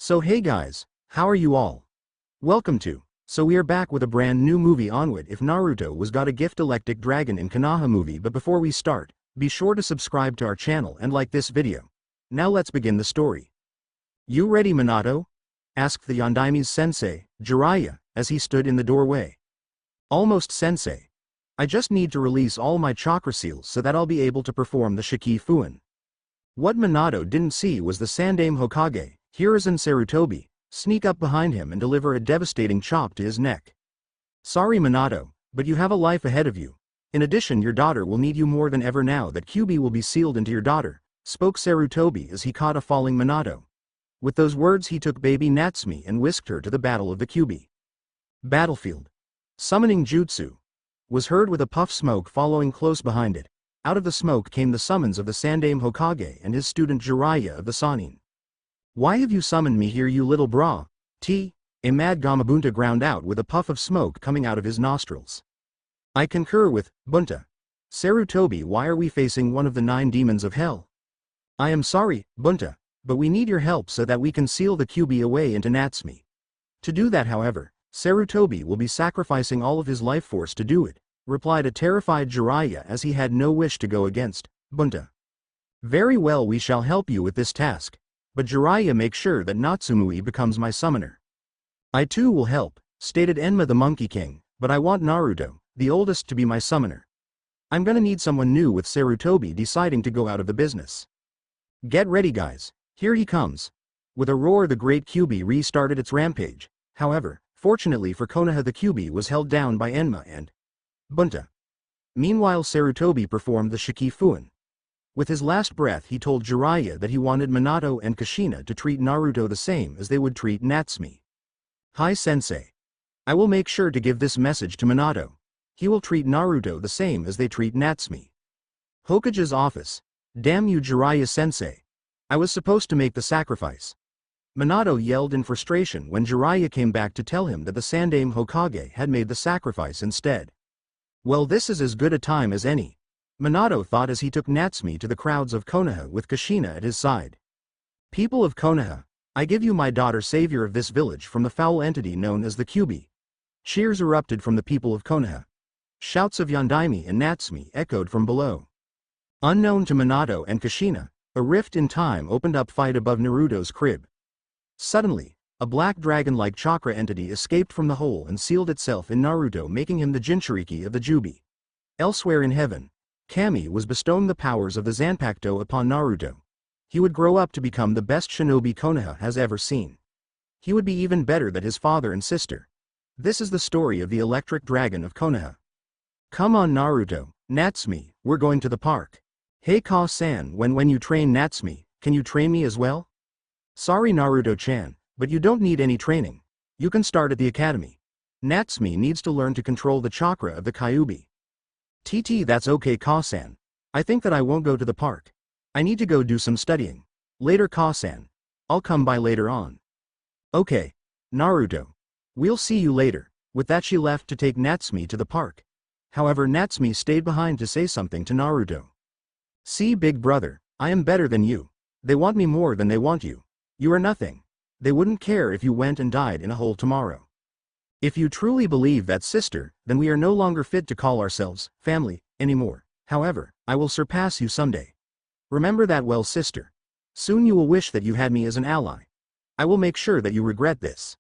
So hey guys, how are you all? Welcome to. So we are back with a brand new movie onward if Naruto was got a gift Electic Dragon in Konaha movie, but before we start, be sure to subscribe to our channel and like this video. Now let's begin the story. You ready, Minato? Asked the Yondaime's sensei, Jiraiya, as he stood in the doorway. Almost sensei. I just need to release all my chakra seals so that I'll be able to perform the Shiki Fuin. What Minato didn't see was the Sandaime Hokage, Hiruzen Sarutobi, sneak up behind him and deliver a devastating chop to his neck. Sorry Minato, but you have a life ahead of you. In addition, your daughter will need you more than ever now that Kyuubi will be sealed into your daughter, spoke Sarutobi as he caught a falling Minato. With those words he took baby Natsumi and whisked her to the battle of the Kyuubi. Battlefield. Summoning Jutsu. Was heard with a puff smoke following close behind it. Out of the smoke came the summons of the Sandaime Hokage and his student Jiraiya of the Sannin. Why have you summoned me here, you little bra? A mad Gamabunta ground out with a puff of smoke coming out of his nostrils. I concur with Bunta. Sarutobi, why are we facing one of the 9 demons of hell? I am sorry, Bunta, but we need your help so that we can seal the Kyuubi away into Natsumi. To do that, however, Sarutobi will be sacrificing all of his life force to do it, replied a terrified Jiraiya as he had no wish to go against Bunta. Very well, we shall help you with this task. But Jiraiya, make sure that Natsumui becomes my summoner. I too will help, stated Enma the Monkey King, but I want Naruto, the oldest, to be my summoner. I'm gonna need someone new, with Sarutobi deciding to go out of the business. Get ready guys, here he comes. With a roar the great Kyuubi restarted its rampage. However, fortunately for Konaha, the Kyuubi was held down by Enma and Bunta. Meanwhile Sarutobi performed the Shiki Fuin. With his last breath he told Jiraiya that he wanted Minato and Kushina to treat Naruto the same as they would treat Natsumi. Hi sensei. I will make sure to give this message to Minato. He will treat Naruto the same as they treat Natsumi. Hokage's office. Damn you Jiraiya sensei. I was supposed to make the sacrifice. Minato yelled in frustration when Jiraiya came back to tell him that the Sandaime Hokage had made the sacrifice instead. Well, this is as good a time as any, Minato thought as he took Natsumi to the crowds of Konaha with Kushina at his side. People of Konaha, I give you my daughter, savior of this village from the foul entity known as the Kyuubi. Cheers erupted from the people of Konaha. Shouts of Yondaime and Natsumi echoed from below. Unknown to Minato and Kushina, a rift in time opened up fight above Naruto's crib. Suddenly, a black dragon-like chakra entity escaped from the hole and sealed itself in Naruto, making him the Jinchuriki of the Jubi. Elsewhere in heaven, Kami was bestowing the powers of the Zanpakuto upon Naruto. He would grow up to become the best shinobi Konoha has ever seen. He would be even better than his father and sister. This is the story of the Electric Dragon of Konoha. Come on Naruto, Natsumi, we're going to the park. Hey Ka-san, when you train Natsumi, can you train me as well? Sorry Naruto-chan, but you don't need any training. You can start at the academy. Natsumi needs to learn to control the chakra of the Kyuubi. That's okay Ka-san. I think that I won't go to the park. I need to go do some studying. Later Ka-san. I'll come by later on. Okay. Naruto. We'll see you later. With that she left to take Natsumi to the park. However, Natsumi stayed behind to say something to Naruto. See big brother, I am better than you. They want me more than they want you. You are nothing. They wouldn't care if you went and died in a hole tomorrow. If you truly believe that, sister, then we are no longer fit to call ourselves family anymore. However, I will surpass you someday. Remember that well, sister. Soon you will wish that you had me as an ally. I will make sure that you regret this.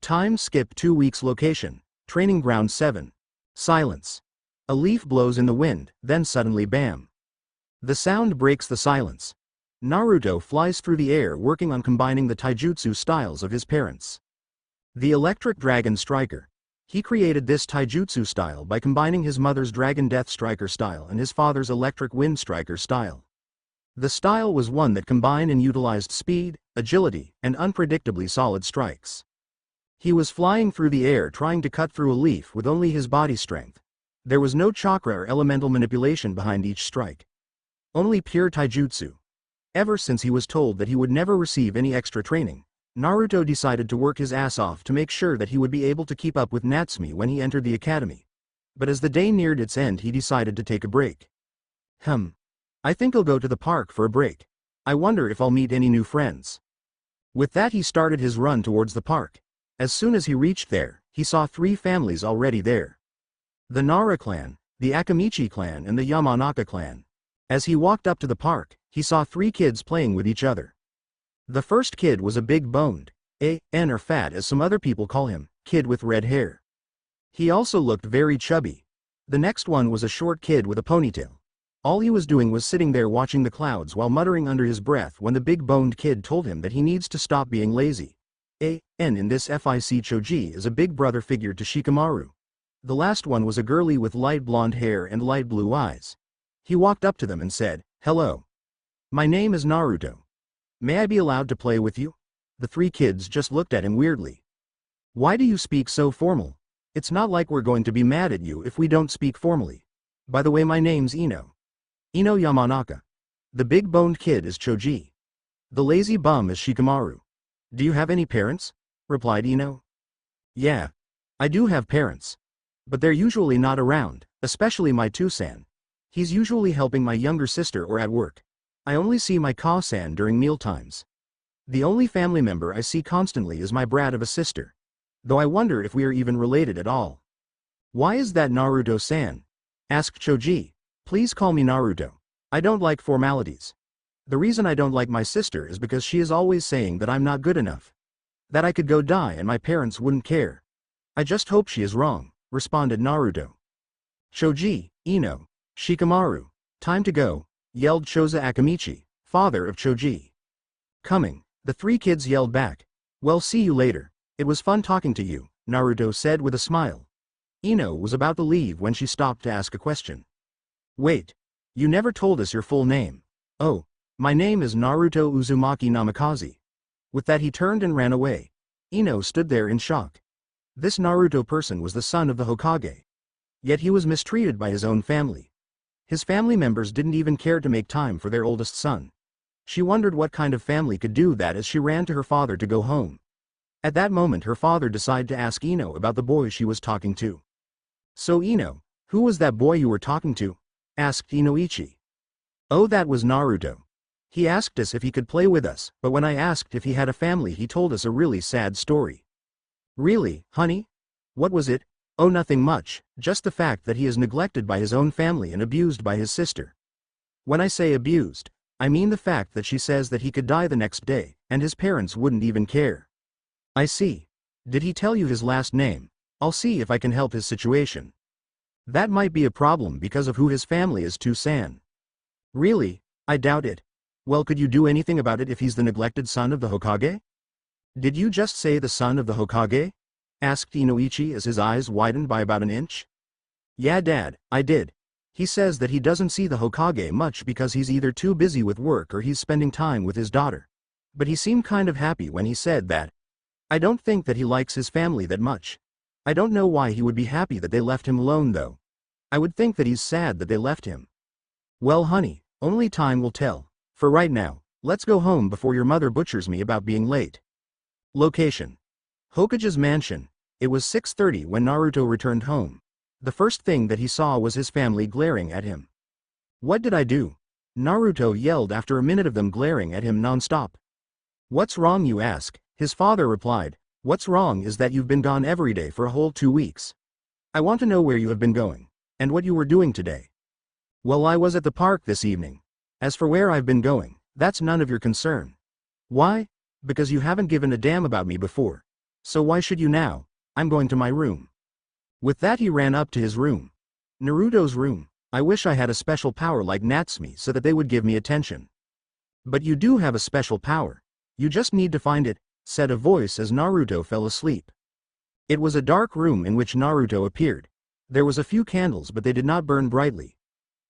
Time skip 2 weeks. Location, Training Ground 7. Silence. A leaf blows in the wind, then suddenly bam. The sound breaks the silence. Naruto flies through the air working on combining the taijutsu styles of his parents. The Electric Dragon Striker. He created this taijutsu style by combining his mother's Dragon Death Striker style and his father's Electric Wind Striker style. The style was one that combined and utilized speed, agility, and unpredictably solid strikes. He was flying through the air trying to cut through a leaf with only his body strength. There was no chakra or elemental manipulation behind each strike. Only pure taijutsu. Ever since he was told that he would never receive any extra training, Naruto decided to work his ass off to make sure that he would be able to keep up with Natsumi when he entered the academy. But as the day neared its end he decided to take a break. I think I'll go to the park for a break. I wonder if I'll meet any new friends. With that he started his run towards the park. As soon as he reached there, he saw 3 families already there. The Nara clan, the Akamichi clan and the Yamanaka clan. As he walked up to the park, he saw 3 kids playing with each other. The first kid was a big-boned, or fat as some other people call him, kid with red hair. He also looked very chubby. The next one was a short kid with a ponytail. All he was doing was sitting there watching the clouds while muttering under his breath when the big-boned kid told him that he needs to stop being lazy. In this FIC Choji is a big brother figure to Shikamaru. The last one was a girlie with light blonde hair and light blue eyes. He walked up to them and said, "Hello. My name is Naruto. May I be allowed to play with you?" The 3 kids just looked at him weirdly. "Why do you speak so formal? It's not like we're going to be mad at you if we don't speak formally. By the way, my name's Ino. Ino Yamanaka. The big-boned kid is Choji. The lazy bum is Shikamaru. Do you have any parents?" replied Ino. "Yeah. I do have parents. But they're usually not around, especially my Two-san. He's usually helping my younger sister or at work. I only see my Ka-san during mealtimes. The only family member I see constantly is my brat of a sister. Though I wonder if we are even related at all." "Why is that Naruto-san?" asked Choji. "Please call me Naruto. I don't like formalities. The reason I don't like my sister is because she is always saying that I'm not good enough. That I could go die and my parents wouldn't care. I just hope she is wrong," responded Naruto. "Choji, Ino, Shikamaru, time to go," yelled Choza Akamichi, father of Choji. "Coming," the 3 kids yelled back. "Well, see you later. It was fun talking to you," Naruto said with a smile. Ino was about to leave when she stopped to ask a question. "Wait. You never told us your full name." "Oh, my name is Naruto Uzumaki Namikaze." With that he turned and ran away. Ino stood there in shock. This Naruto person was the son of the Hokage. Yet he was mistreated by his own family. His family members didn't even care to make time for their oldest son. She wondered what kind of family could do that as she ran to her father to go home. At that moment her father decided to ask Ino about the boy she was talking to. "So Ino, who was that boy you were talking to?" asked Inoichi. "Oh, that was Naruto. He asked us if he could play with us, but when I asked if he had a family he told us a really sad story." "Really, honey? What was it?" "Oh, nothing much, just the fact that he is neglected by his own family and abused by his sister. When I say abused, I mean the fact that she says that he could die the next day, and his parents wouldn't even care." "I see. Did he tell you his last name? I'll see if I can help his situation." "That might be a problem because of who his family is Two-san." "Really? I doubt it. Well, could you do anything about it if he's the neglected son of the Hokage?" "Did you just say the son of the Hokage?" asked Inoichi as his eyes widened by about an inch. "Yeah, Dad, I did. He says that he doesn't see the Hokage much because he's either too busy with work or he's spending time with his daughter. But he seemed kind of happy when he said that. I don't think that he likes his family that much. I don't know why he would be happy that they left him alone though. I would think that he's sad that they left him." "Well, honey, only time will tell. For right now, let's go home before your mother butchers me about being late." Location: Hokage's mansion. It was 6:30 when Naruto returned home. The first thing that he saw was his family glaring at him. "What did I do?" Naruto yelled after a minute of them glaring at him non-stop. "What's wrong, you ask?" His father replied. "What's wrong is that you've been gone every day for a whole 2 weeks. I want to know where you have been going, and what you were doing today." "Well, I was at the park this evening. As for where I've been going, that's none of your concern." "Why?" "Because you haven't given a damn about me before. So why should you now? I'm going to my room." With that he ran up to his room. Naruto's room. "I wish I had a special power like Natsumi so that they would give me attention." "But you do have a special power. You just need to find it," said a voice as Naruto fell asleep. It was a dark room in which Naruto appeared. There was a few candles but they did not burn brightly.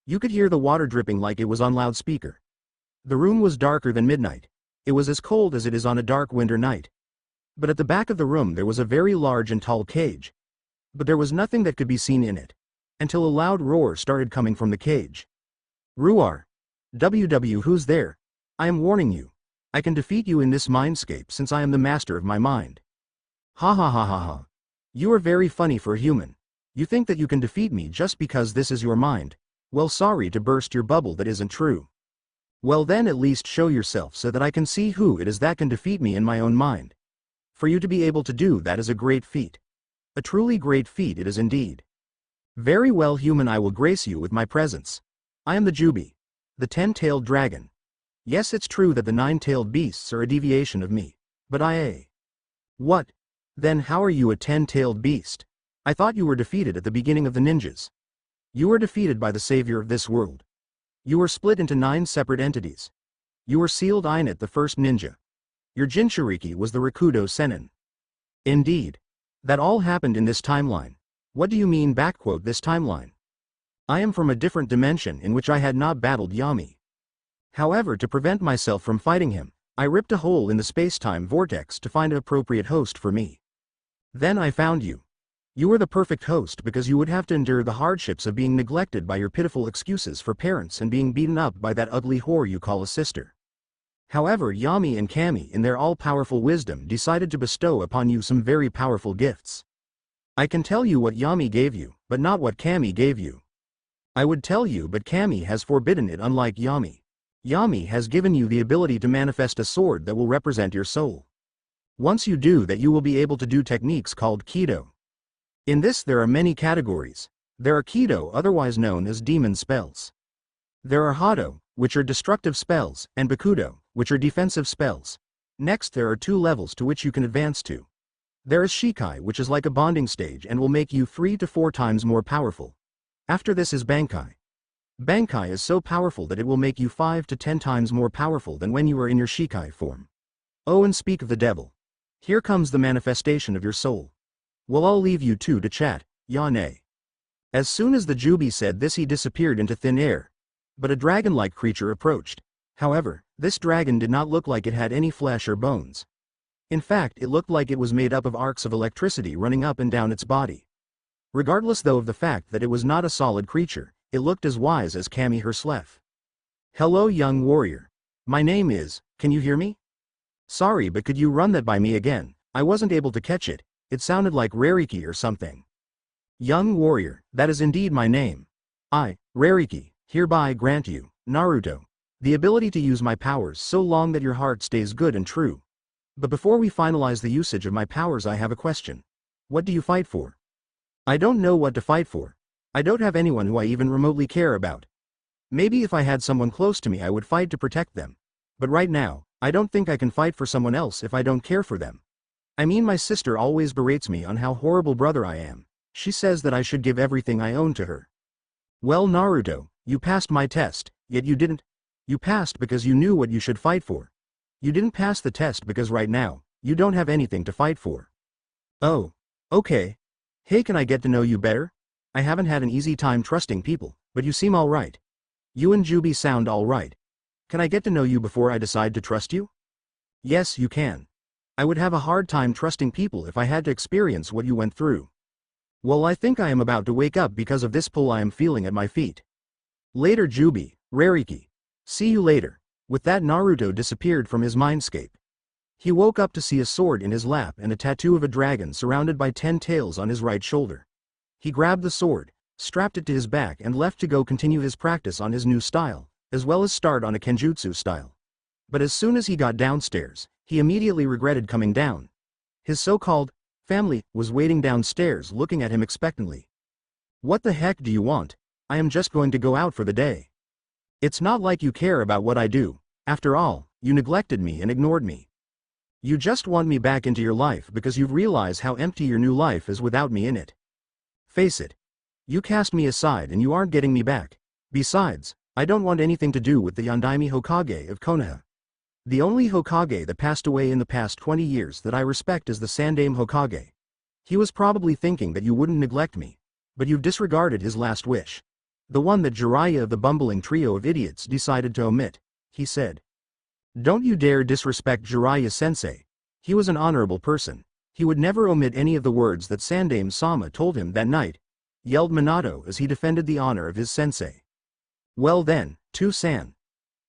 You could hear the water dripping like it was on loudspeaker. The room was darker than midnight. It was as cold as it is on a dark winter night. But at the back of the room there was a very large and tall cage. But there was nothing that could be seen in it. Until a loud roar started coming from the cage. "Ruar! Who's there? I am warning you. I can defeat you in this mindscape since I am the master of my mind." "Ha ha ha ha ha. You are very funny for a human. You think that you can defeat me just because this is your mind. Well, sorry to burst your bubble, that isn't true." Well then at least show yourself so that I can see who it is that can defeat me in my own mind. For you to be able to do that is a great feat. A truly great feat it is indeed. Very well human, I will grace you with my presence. I am the Jubi, the 10-tailed dragon. Yes, it's true that the 9-tailed beasts are a deviation of me, but What? Then how are you a 10-tailed beast? I thought you were defeated at the beginning of the ninjas. You were defeated by the savior of this world. You were split into 9 separate entities. You were sealed Einat, the first ninja. Your Jinchuriki was the Rakudo Sennin. Indeed. That all happened in this timeline. What do you mean this timeline? I am from a different dimension in which I had not battled Yami. However, to prevent myself from fighting him, I ripped a hole in the space-time vortex to find an appropriate host for me. Then I found you. You were the perfect host because you would have to endure the hardships of being neglected by your pitiful excuses for parents and being beaten up by that ugly whore you call a sister. However, Yami and Kami in their all-powerful wisdom decided to bestow upon you some very powerful gifts. I can tell you what Yami gave you, but not what Kami gave you. I would tell you, but Kami has forbidden it, unlike Yami. Yami has given you the ability to manifest a sword that will represent your soul. Once you do that, you will be able to do techniques called Kido. In this there are many categories. There are Kido, otherwise known as demon spells. There are Hado, which are destructive spells, and Bakudo, which are defensive spells. Next there are 2 levels to which you can advance to. There is Shikai, which is like a bonding stage and will make you 3 to 4 times more powerful. After this is Bankai. Bankai is so powerful that it will make you 5 to 10 times more powerful than when you are in your Shikai form. Oh, and speak of the devil. Here comes the manifestation of your soul. Well, I'll leave you two to chat, Yane. As soon as the Jubi said this, he disappeared into thin air. But a dragon-like creature approached. However, this dragon did not look like it had any flesh or bones. In fact, it looked like it was made up of arcs of electricity running up and down its body. Regardless though of the fact that it was not a solid creature, it looked as wise as Kami herself. Hello young warrior. My name is, can you hear me? Sorry, but could you run that by me again? I wasn't able to catch it. It sounded like Rariki or something. Young warrior, that is indeed my name. I, Rariki, hereby grant you, Naruto, the ability to use my powers so long that your heart stays good and true. But before we finalize the usage of my powers, I have a question. What do you fight for? I don't know what to fight for. I don't have anyone who I even remotely care about. Maybe if I had someone close to me I would fight to protect them. But right now, I don't think I can fight for someone else if I don't care for them. I mean, my sister always berates me on how horrible brother I am. She says that I should give everything I own to her. Well Naruto, you passed my test, yet you didn't. You passed because you knew what you should fight for. You didn't pass the test because right now, you don't have anything to fight for. Oh. Okay. Hey, can I get to know you better? I haven't had an easy time trusting people, but you seem alright. You and Jubi sound alright. Can I get to know you before I decide to trust you? Yes, you can. I would have a hard time trusting people if I had to experience what you went through. Well, I think I am about to wake up because of this pull I am feeling at my feet. Later Jubi, Rariki. See you later. With that, Naruto disappeared from his mindscape. He woke up to see a sword in his lap and a tattoo of a dragon surrounded by 10 tails on his right shoulder. He grabbed the sword, strapped it to his back and left to go continue his practice on his new style, as well as start on a Kenjutsu style. But as soon as he got downstairs, he immediately regretted coming down. His so-called family was waiting downstairs looking at him expectantly. What the heck do you want? I am just going to go out for the day. It's not like you care about what I do. After all, you neglected me and ignored me. You just want me back into your life because you've realized how empty your new life is without me in it. Face it. You cast me aside and you aren't getting me back. Besides, I don't want anything to do with the Yondaime Hokage of Konaha. The only Hokage that passed away in the past 20 years that I respect is the Sandaime Hokage. He was probably thinking that you wouldn't neglect me. But you've disregarded his last wish. The one that Jiraiya of the bumbling trio of idiots decided to omit, he said. Don't you dare disrespect Jiraiya-sensei. He was an honorable person. He would never omit any of the words that Sandaime-sama told him that night, yelled Minato as he defended the honor of his sensei. Well then, To-san.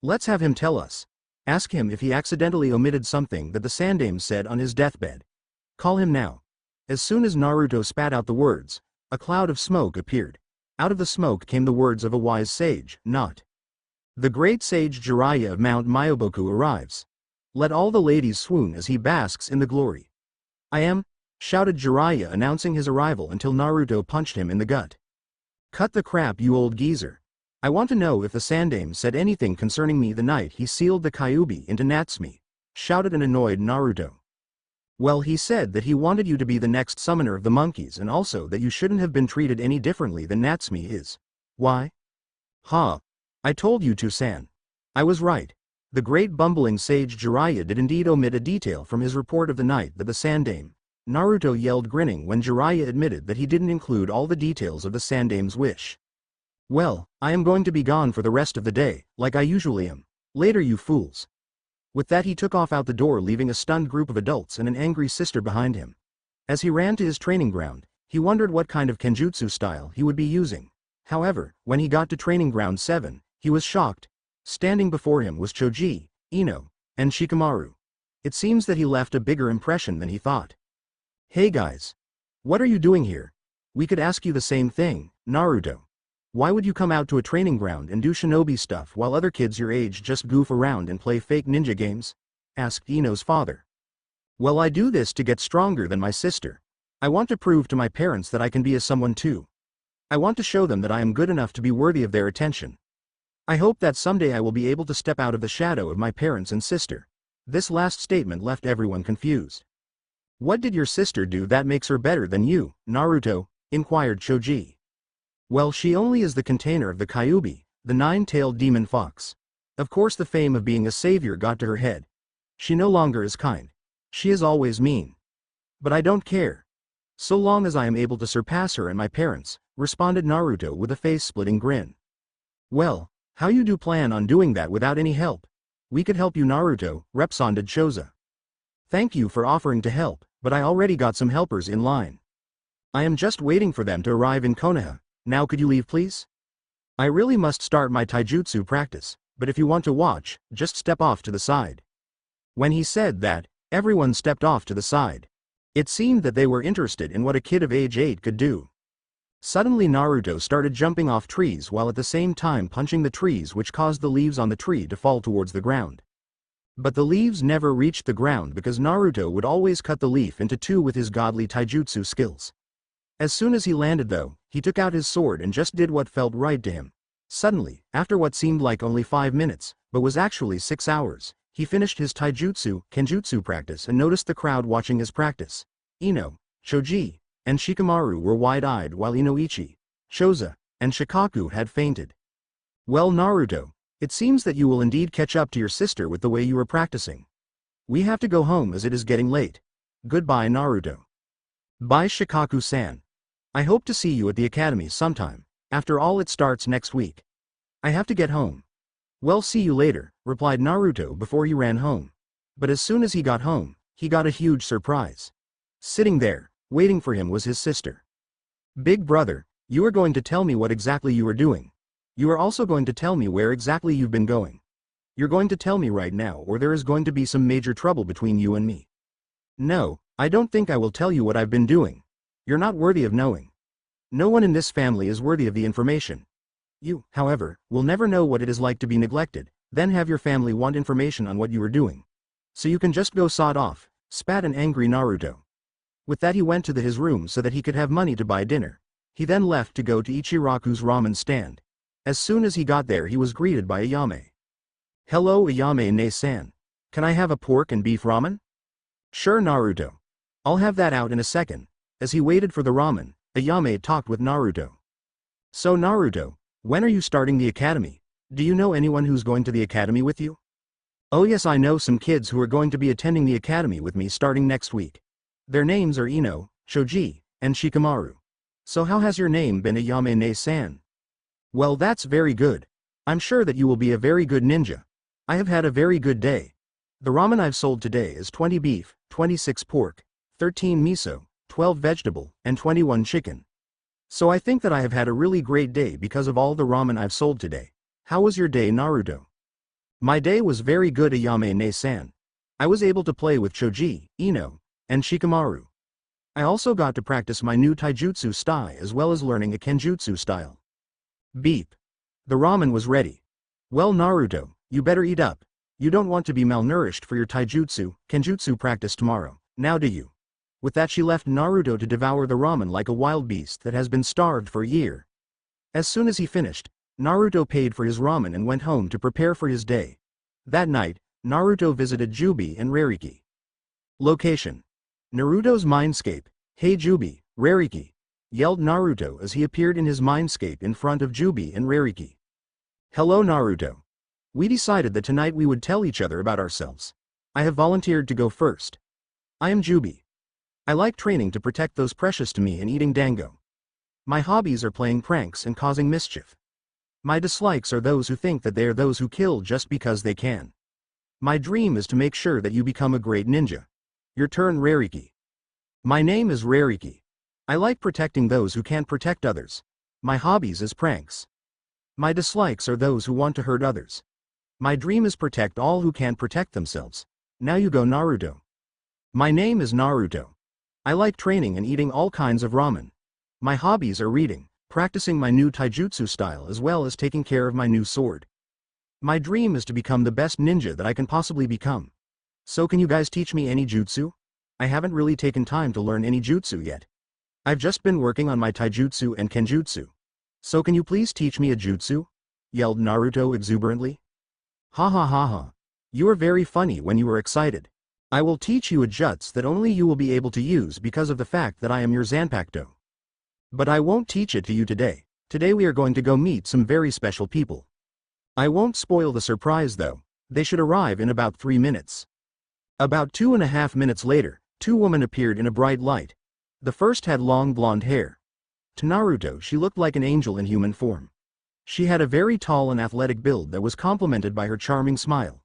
Let's have him tell us. Ask him if he accidentally omitted something that the Sandaime said on his deathbed. Call him now. As soon as Naruto spat out the words, a cloud of smoke appeared. Out of the smoke came the words of a wise sage, not The great sage Jiraiya of Mount Myoboku arrives. Let all the ladies swoon as he basks in the glory. I am, shouted Jiraiya announcing his arrival until Naruto punched him in the gut. Cut the crap, you old geezer. I want to know if the Sandaime said anything concerning me the night he sealed the Kyuubi into Natsume, shouted an annoyed Naruto. Well, he said that he wanted you to be the next summoner of the monkeys and also that you shouldn't have been treated any differently than Natsume is. Why? Ha! I told you to, San. I was right. The great bumbling sage Jiraiya did indeed omit a detail from his report of the night that the Sandaime. Naruto yelled, grinning when Jiraiya admitted that he didn't include all the details of the Sandaime's wish. Well, I am going to be gone for the rest of the day, like I usually am. Later, you fools. With that he took off out the door, leaving a stunned group of adults and an angry sister behind him. As he ran to his training ground, he wondered what kind of kenjutsu style he would be using. However, when he got to training ground 7, he was shocked. Standing before him was Choji, Ino, and Shikamaru. It seems that he left a bigger impression than he thought. Hey guys. What are you doing here? We could ask you the same thing, Naruto. Why would you come out to a training ground and do shinobi stuff while other kids your age just goof around and play fake ninja games? Asked Ino's father. Well, I do this to get stronger than my sister. I want to prove to my parents that I can be a someone too. I want to show them that I am good enough to be worthy of their attention. I hope that someday I will be able to step out of the shadow of my parents and sister. This last statement left everyone confused. What did your sister do that makes her better than you, Naruto? Inquired Choji. Well, she only is the container of the Kyuubi, the nine-tailed demon fox. Of course the fame of being a savior got to her head. She no longer is kind. She is always mean. But I don't care. So long as I am able to surpass her and my parents, responded Naruto with a face-splitting grin. Well, how you do plan on doing that without any help? We could help you, Naruto, responded Choza. Thank you for offering to help, but I already got some helpers in line. I am just waiting for them to arrive in Konaha. Now could you leave, please? I really must start my taijutsu practice, but if you want to watch, just step off to the side. When he said that, everyone stepped off to the side. It seemed that they were interested in what a kid of age 8 could do. Suddenly Naruto started jumping off trees while at the same time punching the trees, which caused the leaves on the tree to fall towards the ground. But the leaves never reached the ground because Naruto would always cut the leaf into two with his godly taijutsu skills. As soon as he landed though, he took out his sword and just did what felt right to him. Suddenly, after what seemed like only 5 minutes, but was actually 6 hours, he finished his kenjutsu practice and noticed the crowd watching his practice. Ino, Choji, and Shikamaru were wide-eyed while Inoichi, Choza, and Shikaku had fainted. Well, Naruto, it seems that you will indeed catch up to your sister with the way you are practicing. We have to go home as it is getting late. Goodbye, Naruto. Bye, Shikaku-san. I hope to see you at the academy sometime. After all, it starts next week. I have to get home. Well, see you later, replied Naruto before he ran home. But as soon as he got home, he got a huge surprise. Sitting there, waiting for him was his sister. Big brother, you are going to tell me what exactly you are doing. You are also going to tell me where exactly you've been going. You're going to tell me right now or there is going to be some major trouble between you and me. No, I don't think I will tell you what I've been doing. You're not worthy of knowing. No one in this family is worthy of the information. You, however, will never know what it is like to be neglected, then have your family want information on what you are doing. So you can just go sod off, spat an angry Naruto. With that he went to his room so that he could have money to buy dinner. He then left to go to Ichiraku's ramen stand. As soon as he got there he was greeted by Ayame. Hello Ayame-ne-san. Can I have a pork and beef ramen? Sure Naruto. I'll have that out in a second. As he waited for the ramen, Ayame talked with Naruto. So Naruto, when are you starting the academy? Do you know anyone who's going to the academy with you? Oh yes, I know some kids who are going to be attending the academy with me starting next week. Their names are Ino, Choji, and Shikamaru. So how has your name been, Ayame-ne-san? Well, that's very good. I'm sure that you will be a very good ninja. I have had a very good day. The ramen I've sold today is 20 beef, 26 pork, 13 miso, 12 vegetable, and 21 chicken. So I think that I have had a really great day because of all the ramen I've sold today. How was your day, Naruto? My day was very good, Ayame-ne-san. I was able to play with Choji, Ino, and Shikamaru. I also got to practice my new taijutsu style as well as learning a kenjutsu style. Beep. The ramen was ready. Well Naruto, you better eat up. You don't want to be malnourished for your taijutsu, kenjutsu practice tomorrow, now do you? With that she left Naruto to devour the ramen like a wild beast that has been starved for a year. As soon as he finished, Naruto paid for his ramen and went home to prepare for his day. That night, Naruto visited Jubi and Rariki. Location: Naruto's mindscape. Hey Jubi, Rariki, yelled Naruto as he appeared in his mindscape in front of Jubi and Rariki. Hello Naruto. We decided that tonight we would tell each other about ourselves. I have volunteered to go first. I am Jubi. I like training to protect those precious to me and eating dango. My hobbies are playing pranks and causing mischief. My dislikes are those who think that they are those who kill just because they can. My dream is to make sure that you become a great ninja. Your turn Rariki. My name is Rariki. I like protecting those who can't protect others. My hobbies is pranks. My dislikes are those who want to hurt others. My dream is protect all who can't protect themselves. Now you go Naruto. My name is Naruto. I like training and eating all kinds of ramen. My hobbies are reading, practicing my new taijutsu style as well as taking care of my new sword. My dream is to become the best ninja that I can possibly become. So can you guys teach me any jutsu? I haven't really taken time to learn any jutsu yet. I've just been working on my taijutsu and kenjutsu. So can you please teach me a jutsu? Yelled Naruto exuberantly. Ha ha ha ha. You are very funny when you are excited. I will teach you a jutsu that only you will be able to use because of the fact that I am your Zanpakuto. But I won't teach it to you today. Today we are going to go meet some very special people. I won't spoil the surprise though. They should arrive in about 3 minutes. About 2.5 minutes later, 2 women appeared in a bright light. The first had long blonde hair. To Naruto she looked like an angel in human form. She had a very tall and athletic build that was complemented by her charming smile.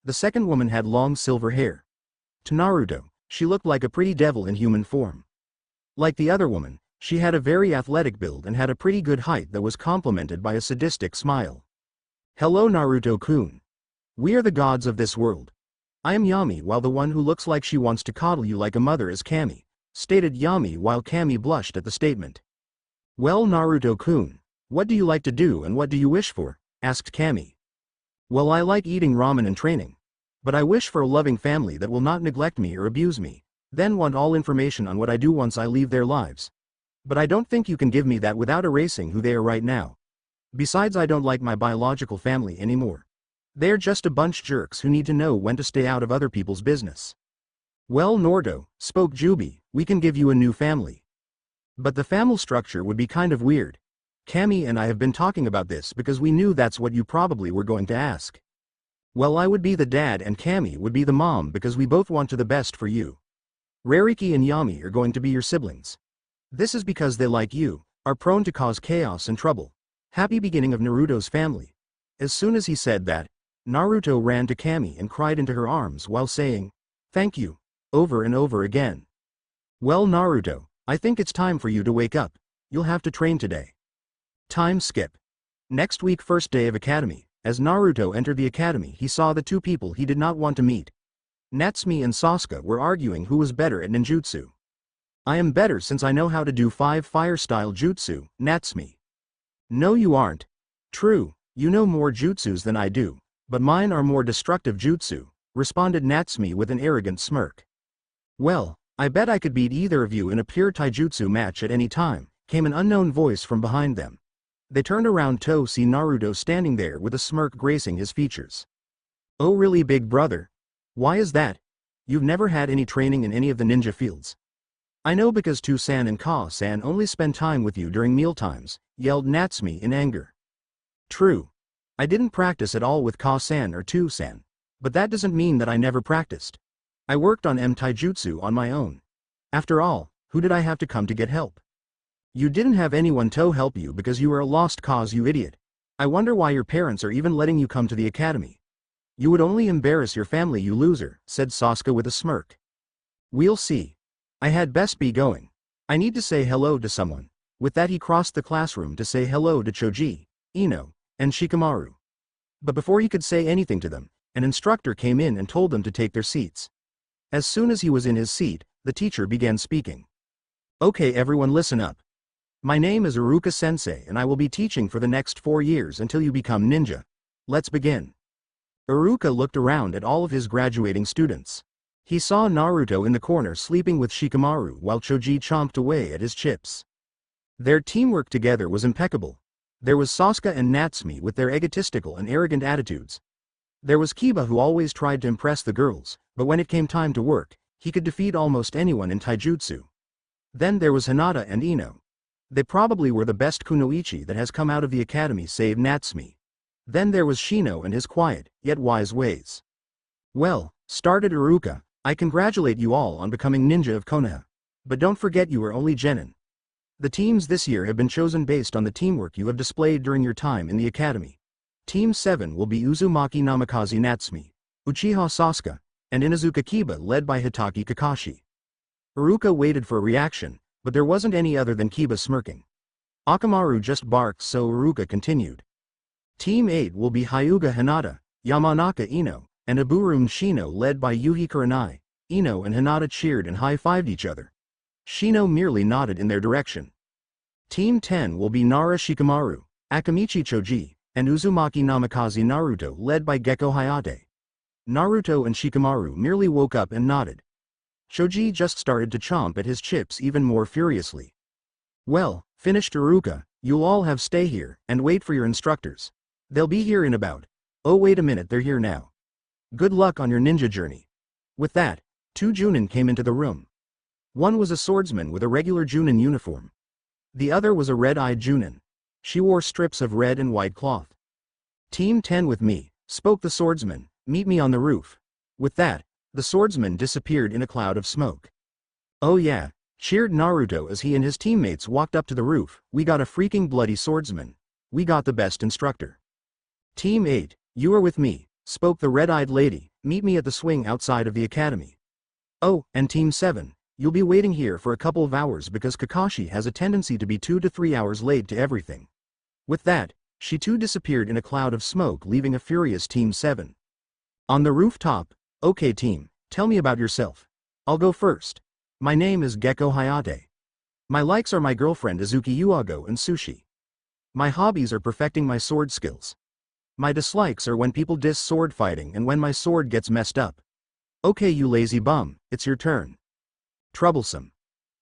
The second woman had long silver hair. To Naruto, she looked like a pretty devil in human form. Like the other woman, she had a very athletic build and had a pretty good height that was complemented by a sadistic smile. Hello Naruto-kun. We are the gods of this world. I am Yami while the one who looks like she wants to coddle you like a mother is Kami, stated Yami while Kami blushed at the statement. Well Naruto-kun, what do you like to do and what do you wish for? Asked Kami. Well I like eating ramen and training. But I wish for a loving family that will not neglect me or abuse me, then want all information on what I do once I leave their lives. But I don't think you can give me that without erasing who they are right now. Besides I don't like my biological family anymore. They're just a bunch jerks who need to know when to stay out of other people's business. Well Naruto, spoke Jubi, we can give you a new family. But the family structure would be kind of weird. Kami and I have been talking about this because we knew that's what you probably were going to ask. Well I would be the dad and Kami would be the mom because we both want to the best for you. Rariki and Yami are going to be your siblings. This is because they like you, are prone to cause chaos and trouble. Happy beginning of Naruto's family. As soon as he said that, Naruto ran to Kami and cried into her arms while saying, "Thank you," over and over again. Well Naruto, I think it's time for you to wake up. You'll have to train today. Time skip. Next week first day of academy, as Naruto entered the academy he saw the 2 people he did not want to meet. Natsumi and Sasuke were arguing who was better at ninjutsu. I am better since I know how to do 5 fire-style jutsu, Natsumi. No you aren't. True, you know more jutsus than I do, but mine are more destructive jutsu, responded Natsumi with an arrogant smirk. Well, I bet I could beat either of you in a pure taijutsu match at any time, came an unknown voice from behind them. They turned around to see Naruto standing there with a smirk gracing his features. Oh really big brother? Why is that? You've never had any training in any of the ninja fields. I know because Tu-san and Ka-san only spend time with you during mealtimes, yelled Natsumi in anger. True. I didn't practice at all with Ka-san or Tu-san. But that doesn't mean that I never practiced. I worked on taijutsu on my own. After all, who did I have to come to get help? You didn't have anyone to help you because you were a lost cause you idiot. I wonder why your parents are even letting you come to the academy. You would only embarrass your family you loser, said Sasuke with a smirk. We'll see. I had best be going. I need to say hello to someone. With that he crossed the classroom to say hello to Choji, Ino, and Shikamaru. But before he could say anything to them, an instructor came in and told them to take their seats. As soon as he was in his seat, the teacher began speaking. Okay everyone listen up. My name is Iruka Sensei and I will be teaching for the next 4 years until you become ninja. Let's begin. Iruka looked around at all of his graduating students. He saw Naruto in the corner sleeping with Shikamaru while Choji chomped away at his chips. Their teamwork together was impeccable. There was Sasuke and Natsumi with their egotistical and arrogant attitudes. There was Kiba who always tried to impress the girls, but when it came time to work, he could defeat almost anyone in taijutsu. Then there was Hinata and Ino. They probably were the best kunoichi that has come out of the academy save Natsumi. Then there was Shino and his quiet, yet wise ways. Well, started Iruka, I congratulate you all on becoming ninja of Konaha. But don't forget you are only genin. The teams this year have been chosen based on the teamwork you have displayed during your time in the academy. Team 7 will be Uzumaki Namikaze Natsumi, Uchiha Sasuke, and Inuzuka Kiba led by Hitaki Kakashi. Iruka waited for a reaction, but there wasn't any other than Kiba smirking. Akamaru just barked, so Iruka continued. Team 8 will be Hyuga Hinata, Yamanaka Ino, and Iburum Shino led by Yuhi Kurenai. Ino and Hinata cheered and high-fived each other. Shino merely nodded in their direction. Team 10 will be Nara Shikamaru, Akamichi Choji, and Uzumaki Namikaze Naruto led by Gekko Hayate. Naruto and Shikamaru merely woke up and nodded. Choji just started to chomp at his chips even more furiously. Well, finished Iruka, you'll all have stay here and wait for your instructors. They'll be here in about. Oh wait a minute, they're here now. Good luck on your ninja journey. With that, 2 Chunin came into the room. One was a swordsman with a regular Chunin uniform. The other was a red-eyed Chunin. She wore strips of red and white cloth. Team 10 with me, spoke the swordsman, meet me on the roof. With that, the swordsman disappeared in a cloud of smoke. Oh yeah, cheered Naruto as he and his teammates walked up to the roof, we got a freaking bloody swordsman. We got the best instructor. Team 8, you are with me, spoke the red-eyed lady, meet me at the swing outside of the academy. Oh, and Team 7, you'll be waiting here for a couple of hours because Kakashi has a tendency to be 2 to 3 hours late to everything. With that, she too disappeared in a cloud of smoke leaving a furious Team 7. On the rooftop, okay team, tell me about yourself. I'll go first. My name is Gekko Hayate. My likes are my girlfriend Izuki Uago and sushi. My hobbies are perfecting my sword skills. My dislikes are when people diss sword fighting and when my sword gets messed up. Okay you lazy bum, it's your turn. Troublesome.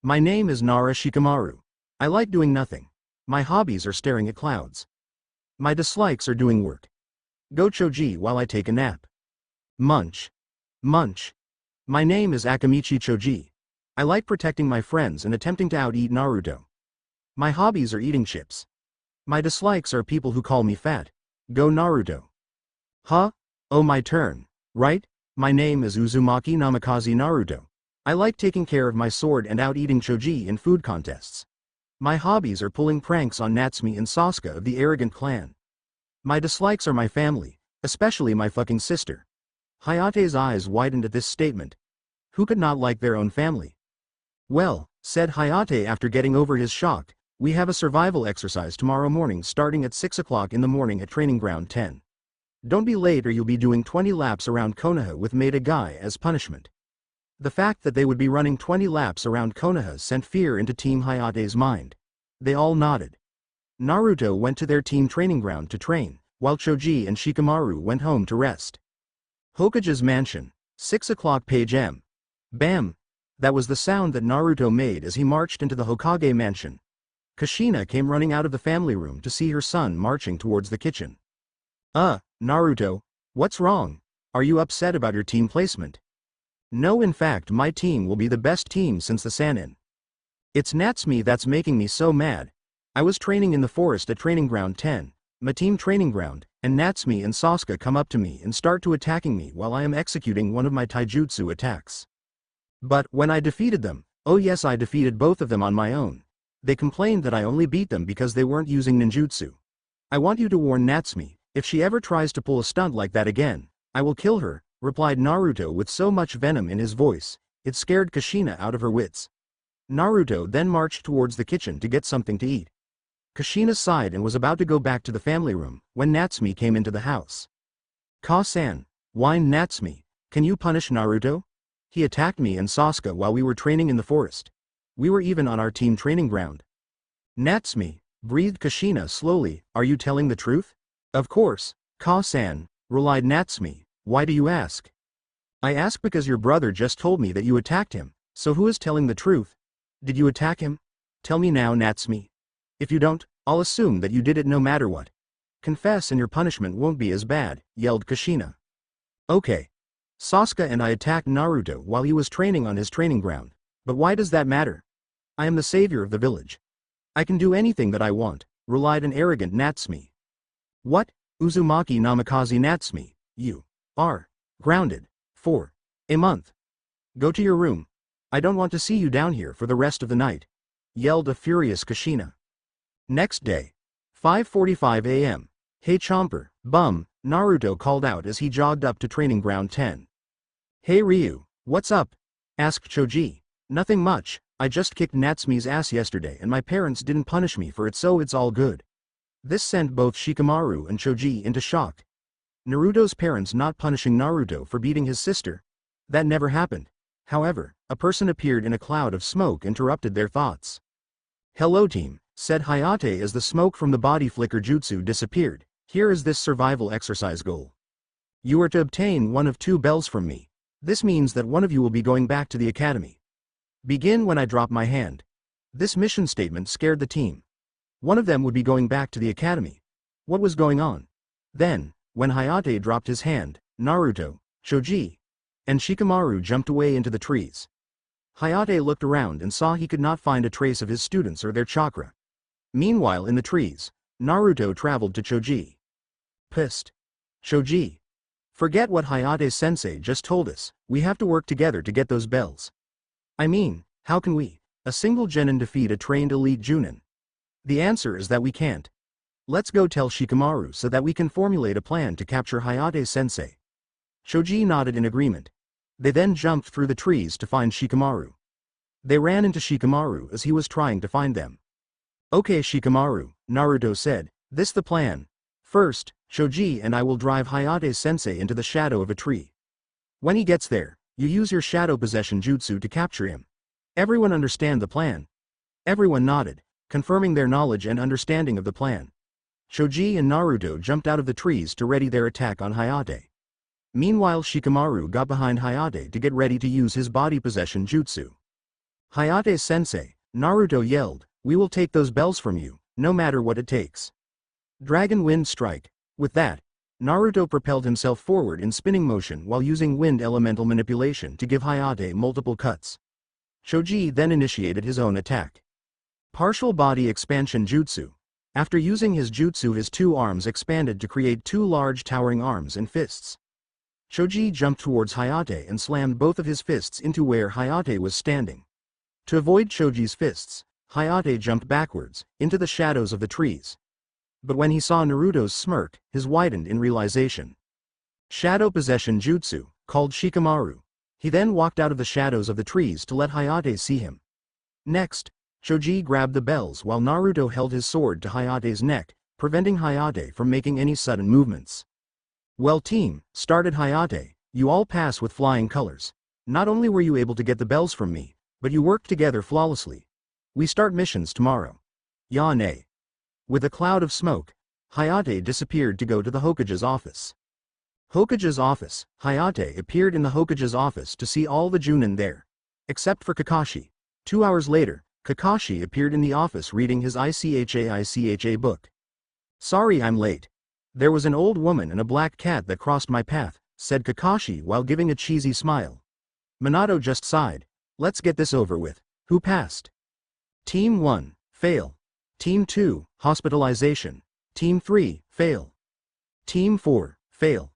My name is Nara Shikamaru. I like doing nothing. My hobbies are staring at clouds. My dislikes are doing work. Go Choji while I take a nap. Munch. Munch. My name is Akamichi Choji. I like protecting my friends and attempting to out-eat Naruto. My hobbies are eating chips. My dislikes are people who call me fat. Go Naruto. Huh? Oh my turn, right? My name is Uzumaki Namikaze Naruto. I like taking care of my sword and out-eating Choji in food contests. My hobbies are pulling pranks on Natsumi and Sasuke of the arrogant clan. My dislikes are my family, especially my fucking sister. Hayate's eyes widened at this statement. Who could not like their own family? Well, said Hayate after getting over his shock, we have a survival exercise tomorrow morning starting at 6 o'clock in the morning at Training Ground 10. Don't be late or you'll be doing 20 laps around Konaha with Maida Guy as punishment. The fact that they would be running 20 laps around Konaha sent fear into Team Hayate's mind. They all nodded. Naruto went to their team training ground to train, while Choji and Shikamaru went home to rest. Hokage's mansion, 6 o'clock page M. Bam! That was the sound that Naruto made as he marched into the Hokage mansion. Kushina came running out of the family room to see her son marching towards the kitchen. Naruto, what's wrong? Are you upset about your team placement? No, in fact my team will be the best team since the Sannin. It's Natsumi that's making me so mad. I was training in the forest at Training Ground 10, my team training ground, and Natsumi and Sasuke come up to me and start to attacking me while I am executing one of my taijutsu attacks. But when I defeated them, oh yes I defeated both of them on my own. They complained that I only beat them because they weren't using ninjutsu. I want you to warn Natsumi, if she ever tries to pull a stunt like that again, I will kill her, replied Naruto with so much venom in his voice, it scared Kushina out of her wits. Naruto then marched towards the kitchen to get something to eat. Kushina sighed and was about to go back to the family room, when Natsumi came into the house. Ka-san, whined Natsumi, can you punish Naruto? He attacked me and Sasuke while we were training in the forest. We were even on our team training ground. Natsumi, breathed Kushina slowly, are you telling the truth? Of course, Ka-san, relied Natsumi, why do you ask? I ask because your brother just told me that you attacked him, so who is telling the truth? Did you attack him? Tell me now, Natsumi. If you don't, I'll assume that you did it no matter what. Confess and your punishment won't be as bad, yelled Kushina. Okay. Sasuke and I attacked Naruto while he was training on his training ground, but why does that matter? I am the savior of the village. I can do anything that I want, relied an arrogant Natsumi. What? Uzumaki Namikaze Natsumi, you are grounded for a month. Go to your room. I don't want to see you down here for the rest of the night, yelled a furious Kushina. Next day, 5:45 a.m. Hey Chomper, bum, Naruto called out as he jogged up to training ground 10. Hey Ryu, what's up? Asked Choji. Nothing much, I just kicked Natsumi's ass yesterday and my parents didn't punish me for it, so it's all good. This sent both Shikamaru and Choji into shock. Naruto's parents not punishing Naruto for beating his sister? That never happened. However, a person appeared in a cloud of smoke interrupted their thoughts. Hello team, said Hayate as the smoke from the body flicker jutsu disappeared. Here is this survival exercise goal. You are to obtain one of two bells from me. This means that one of you will be going back to the academy. Begin when I drop my hand. This mission statement scared the team. One of them would be going back to the academy. What was going on? Then, when Hayate dropped his hand, Naruto, Choji, and Shikamaru jumped away into the trees. Hayate looked around and saw he could not find a trace of his students or their chakra. Meanwhile in the trees, Naruto traveled to Choji. Pissed. Choji. Forget what Hayate-sensei just told us, we have to work together to get those bells. I mean, how can we, a single genin, defeat a trained elite Chunin? The answer is that we can't. Let's go tell Shikamaru so that we can formulate a plan to capture Hayate-sensei. Choji nodded in agreement. They then jumped through the trees to find Shikamaru. They ran into Shikamaru as he was trying to find them. Okay Shikamaru, Naruto said, this the plan. First, Choji and I will drive Hayate-sensei into the shadow of a tree. When he gets there, you use your shadow possession jutsu to capture him. Everyone understand the plan? Everyone nodded, confirming their knowledge and understanding of the plan. Choji and Naruto jumped out of the trees to ready their attack on Hayate. Meanwhile Shikamaru got behind Hayate to get ready to use his body possession jutsu. Hayate-sensei, Naruto yelled, we will take those bells from you, no matter what it takes. Dragon Wind Strike. With that, Naruto propelled himself forward in spinning motion while using wind elemental manipulation to give Hayate multiple cuts. Choji then initiated his own attack. Partial Body Expansion Jutsu. After using his jutsu, his two arms expanded to create two large towering arms and fists. Choji jumped towards Hayate and slammed both of his fists into where Hayate was standing. To avoid Choji's fists, Hayate jumped backwards, into the shadows of the trees. But when he saw Naruto's smirk, his widened in realization. Shadow Possession Jutsu, called Shikamaru. He then walked out of the shadows of the trees to let Hayate see him. Next, Choji grabbed the bells while Naruto held his sword to Hayate's neck, preventing Hayate from making any sudden movements. Well team, started Hayate, you all pass with flying colors. Not only were you able to get the bells from me, but you worked together flawlessly. We start missions tomorrow. Ya-ne. With a cloud of smoke, Hayate disappeared to go to the Hokage's office. Hokage's office. Hayate appeared in the Hokage's office to see all the Chunin there. Except for Kakashi. 2 hours later, Kakashi appeared in the office reading his ICHA book. Sorry I'm late. There was an old woman and a black cat that crossed my path, said Kakashi while giving a cheesy smile. Minato just sighed. Let's get this over with. Who passed? Team 1, fail. Team 2, hospitalization. Team 3, fail. Team 4, fail.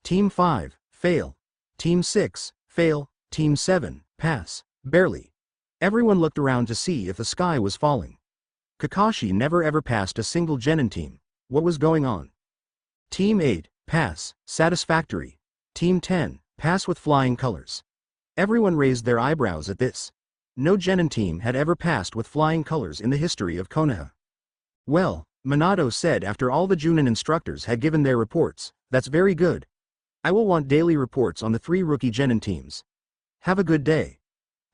Team 5, fail. Team 6, fail. Team 7, pass, barely. Everyone looked around to see if the sky was falling. Kakashi never ever passed a single genin team. What was going on? Team 8, pass, satisfactory. Team 10, pass with flying colors. Everyone raised their eyebrows at this. No genin team had ever passed with flying colors in the history of Konaha. Well, Minato said after all the Chunin instructors had given their reports, that's very good. I will want daily reports on the 3 rookie genin teams. Have a good day.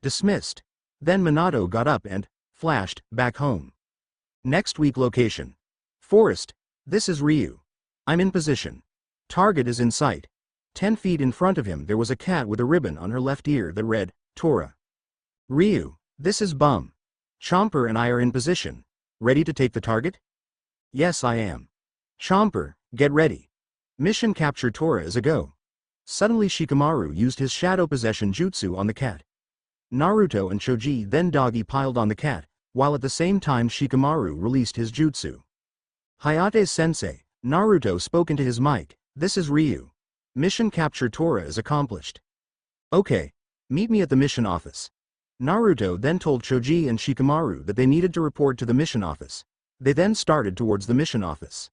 Dismissed. Then Minato got up and flashed back home. Next week location. Forest. This is Ryu. I'm in position. Target is in sight. 10 feet in front of him there was a cat with a ribbon on her left ear that read, Tora. Ryu, this is Bum. Chomper and I are in position. Ready to take the target? Yes, I am. Chomper, get ready. Mission capture Tora is a go. Suddenly Shikamaru used his shadow possession jutsu on the cat. Naruto and Choji then doggy piled on the cat, while at the same time Shikamaru released his jutsu. Hayate-sensei, Naruto spoke into his mic, this is Ryu. Mission capture Tora is accomplished. Okay. Meet me at the mission office. Naruto then told Choji and Shikamaru that they needed to report to the mission office. They then started towards the mission office.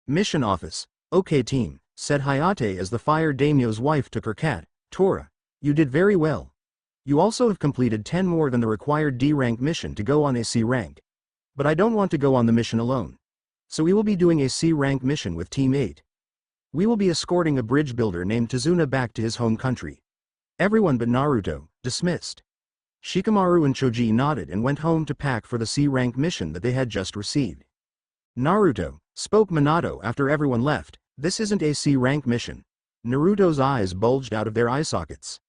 Mission office. Okay team, said Hayate as the fire daimyo's wife took her cat. Tora, you did very well. You also have completed 10 more than the required D rank mission to go on a C rank. But I don't want to go on the mission alone. So we will be doing a C rank mission with Team 8. We will be escorting a bridge builder named Tazuna back to his home country. Everyone but Naruto, dismissed. Shikamaru and Choji nodded and went home to pack for the C rank mission that they had just received. Naruto, spoke Minato after everyone left, this isn't a C rank mission. Naruto's eyes bulged out of their eye sockets.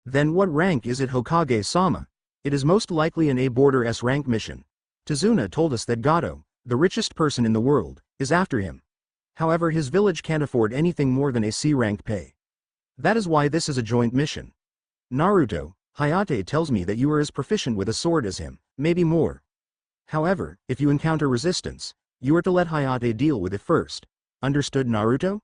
Then what rank is it, Hokage-sama? It is most likely an A border S rank mission. Tazuna told us that Gato, the richest person in the world, is after him. However, his village can't afford anything more than a C rank pay. That is why this is a joint mission. Naruto, Hayate tells me that you are as proficient with a sword as him, maybe more. However, if you encounter resistance, you are to let Hayate deal with it first. Understood, Naruto?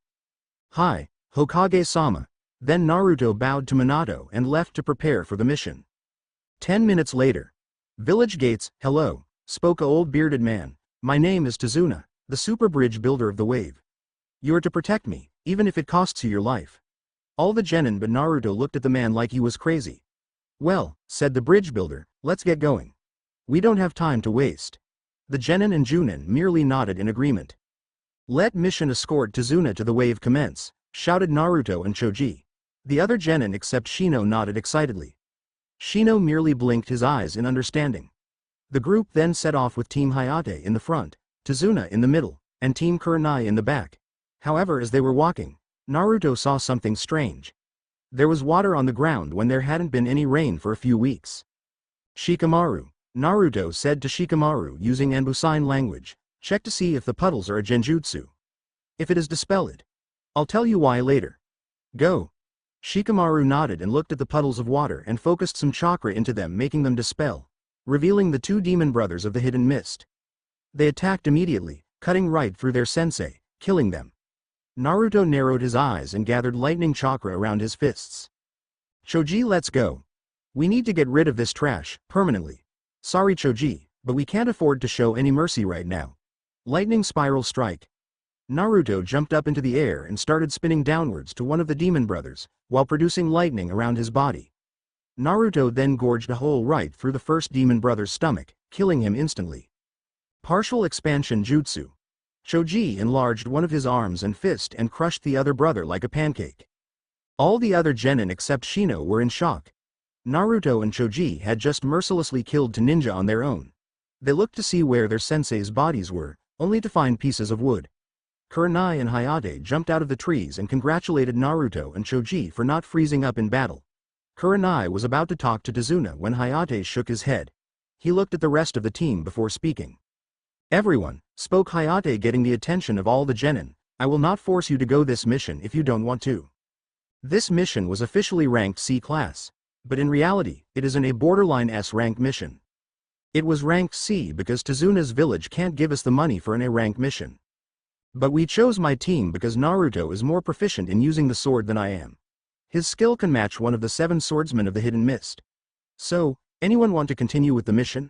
Hi, Hokage-sama. Then Naruto bowed to Minato and left to prepare for the mission. 10 minutes later. Village gates, hello, spoke a old bearded man. My name is Tazuna, the super bridge builder of the wave. You are to protect me, even if it costs you your life. All the genin but Naruto looked at the man like he was crazy. Well, said the bridge builder, let's get going. We don't have time to waste. The genin and Junin merely nodded in agreement. Let mission escort Tazuna to the wave commence, shouted Naruto and Choji. The other genin except Shino nodded excitedly. Shino merely blinked his eyes in understanding. The group then set off with Team Hayate in the front, Tazuna in the middle, and Team Kurenai in the back. However, as they were walking, Naruto saw something strange. There was water on the ground when there hadn't been any rain for a few weeks. Shikamaru, Naruto said to Shikamaru using Anbu sign language, check to see if the puddles are a genjutsu. If it is, dispel it. I'll tell you why later. Go. Shikamaru nodded and looked at the puddles of water and focused some chakra into them, making them dispel, revealing the two demon brothers of the hidden mist. They attacked immediately, cutting right through their sensei, killing them. Naruto narrowed his eyes and gathered lightning chakra around his fists. Choji, let's go. We need to get rid of this trash, permanently. Sorry Choji, but we can't afford to show any mercy right now. Lightning spiral strike. Naruto jumped up into the air and started spinning downwards to one of the demon brothers, while producing lightning around his body. Naruto then gorged a hole right through the first demon brother's stomach, killing him instantly. Partial expansion jutsu. Choji enlarged one of his arms and fist and crushed the other brother like a pancake. All the other genin except Shino were in shock. Naruto and Choji had just mercilessly killed to ninja on their own. They looked to see where their sensei's bodies were, only to find pieces of wood. Kurenai and Hayate jumped out of the trees and congratulated Naruto and Choji for not freezing up in battle. Kurenai was about to talk to Tazuna when Hayate shook his head. He looked at the rest of the team before speaking. Everyone, spoke Hayate, getting the attention of all the genin, I will not force you to go this mission if you don't want to. This mission was officially ranked C class, but in reality, it is an A borderline S rank mission. It was ranked C because Tazuna's village can't give us the money for an A rank mission. But we chose my team because Naruto is more proficient in using the sword than I am. His skill can match one of the 7 swordsmen of the Hidden Mist. So, anyone want to continue with the mission?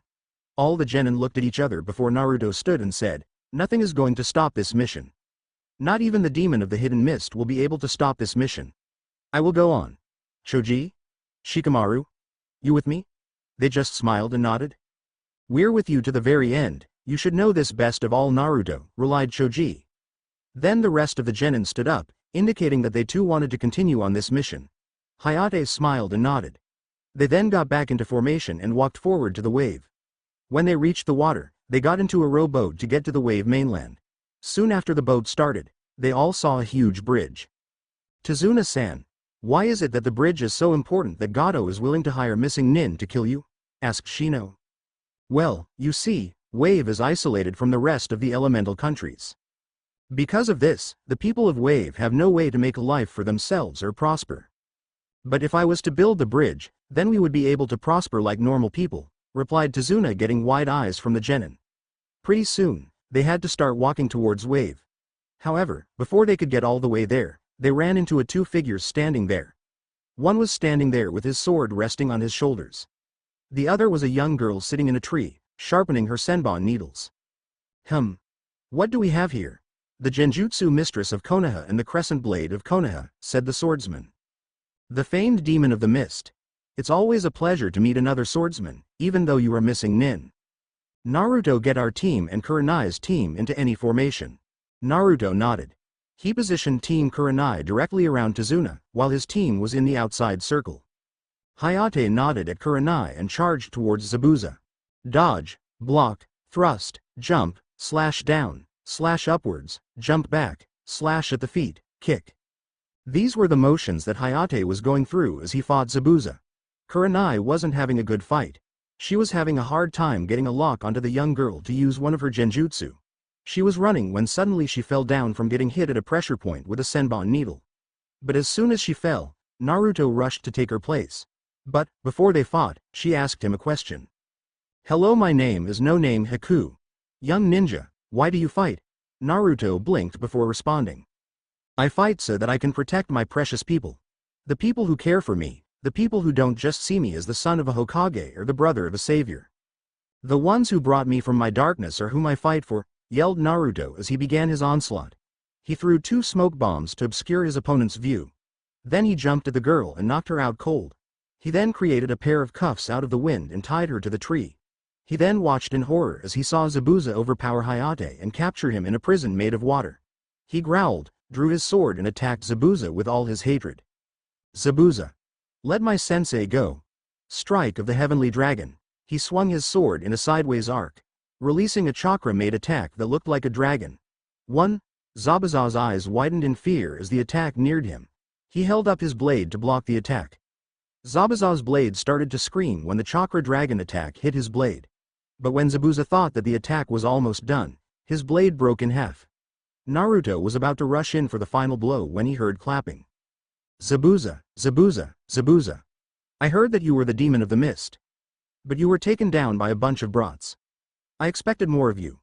All the genin looked at each other before Naruto stood and said, nothing is going to stop this mission. Not even the demon of the Hidden Mist will be able to stop this mission. I will go on. Choji? Shikamaru? You with me? They just smiled and nodded. We're with you to the very end, you should know this best of all, Naruto, relied Choji. Then the rest of the genin stood up, indicating that they too wanted to continue on this mission. Hayate smiled and nodded. They then got back into formation and walked forward to the wave. When they reached the water, they got into a rowboat to get to the wave mainland. Soon after the boat started, they all saw a huge bridge. Tazuna-san, why is it that the bridge is so important that Gato is willing to hire missing nin to kill you? Asked Shino. Well, you see, Wave is isolated from the rest of the elemental countries. Because of this, the people of Wave have no way to make a life for themselves or prosper. But if I was to build the bridge, then we would be able to prosper like normal people, replied Tazuna, getting wide eyes from the genin. Pretty soon, they had to start walking towards Wave. However, before they could get all the way there, they ran into two figures standing there. One was standing there with his sword resting on his shoulders. The other was a young girl sitting in a tree, sharpening her senbon needles. What do we have here? The Genjutsu mistress of Konaha and the crescent blade of Konaha, said the swordsman. The famed demon of the mist. It's always a pleasure to meet another swordsman, even though you are missing nin. Naruto, get our team and Kurenai's team into any formation. Naruto nodded. He positioned Team Kurenai directly around Tazuna, while his team was in the outside circle. Hayate nodded at Kurenai and charged towards Zabuza. Dodge, block, thrust, jump, slash down, slash upwards, jump back, slash at the feet, kick. These were the motions that Hayate was going through as he fought Zabuza. Kurenai wasn't having a good fight. She was having a hard time getting a lock onto the young girl to use one of her genjutsu. She was running when suddenly she fell down from getting hit at a pressure point with a senbon needle. But as soon as she fell, Naruto rushed to take her place. But, before they fought, she asked him a question. Hello, my name is No Name Haku. Young ninja, why do you fight? Naruto blinked before responding. I fight so that I can protect my precious people. The people who care for me, the people who don't just see me as the son of a Hokage or the brother of a savior. The ones who brought me from my darkness are whom I fight for, yelled Naruto as he began his onslaught. He threw 2 smoke bombs to obscure his opponent's view. Then he jumped at the girl and knocked her out cold. He then created a pair of cuffs out of the wind and tied her to the tree. He then watched in horror as he saw Zabuza overpower Hayate and capture him in a prison made of water. He growled, drew his sword and attacked Zabuza with all his hatred. Zabuza. Let my sensei go. Strike of the heavenly dragon. He swung his sword in a sideways arc, releasing a chakra-made attack that looked like a dragon. 1. Zabuza's eyes widened in fear as the attack neared him. He held up his blade to block the attack. Zabuza's blade started to scream when the chakra dragon attack hit his blade. But when Zabuza thought that the attack was almost done, his blade broke in half. Naruto was about to rush in for the final blow when he heard clapping. Zabuza, Zabuza, Zabuza. I heard that you were the demon of the mist. But you were taken down by a bunch of brats. I expected more of you.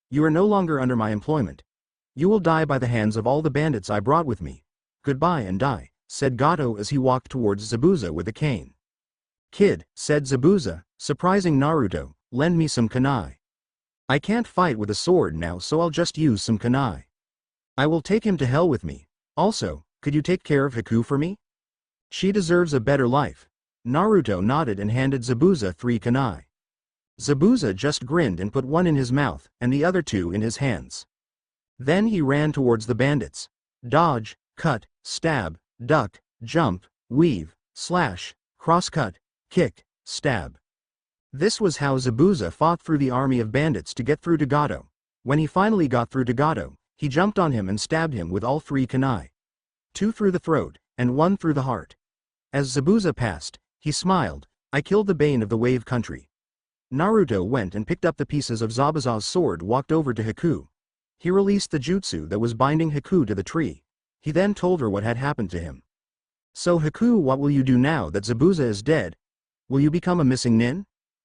You are no longer under my employment. You will die by the hands of all the bandits I brought with me. Goodbye and die, said Gato as he walked towards Zabuza with a cane. Kid, said Zabuza, surprising Naruto, lend me some kunai. I can't fight with a sword now, so I'll just use some kunai. I will take him to hell with me. Also, could you take care of Haku for me? She deserves a better life. Naruto nodded and handed Zabuza 3 kunai. Zabuza just grinned and put one in his mouth and the other 2 in his hands. Then he ran towards the bandits. Dodge, cut, stab, duck, jump, weave, slash, cross-cut, kick, stab. This was how Zabuza fought through the army of bandits to get through to Gato. When he finally got through to Gato, he jumped on him and stabbed him with all 3 kunai. 2 through the throat, and 1 through the heart. As Zabuza passed, he smiled, I killed the bane of the wave country. Naruto went and picked up the pieces of Zabuza's sword, walked over to Haku. He released the jutsu that was binding Haku to the tree. He then told her what had happened to him. So Haku, what will you do now that Zabuza is dead? Will you become a missing nin?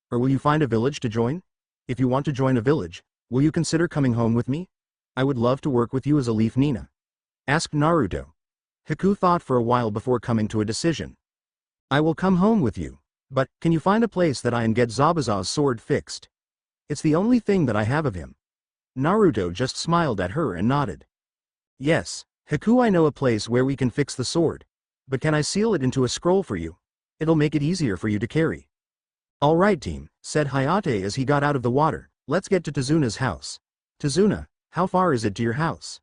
Or will you find a village to join? If you want to join a village, will you consider coming home with me? I would love to work with you as a leaf Nina. Asked Naruto. Haku thought for a while before coming to a decision. I will come home with you. But, can you find a place that I can get Zabuza's sword fixed? It's the only thing that I have of him. Naruto just smiled at her and nodded. Yes, Haku, I know a place where we can fix the sword. But can I seal it into a scroll for you? It'll make it easier for you to carry. Alright team, said Hayate as he got out of the water, let's get to Tazuna's house. Tazuna, how far is it to your house?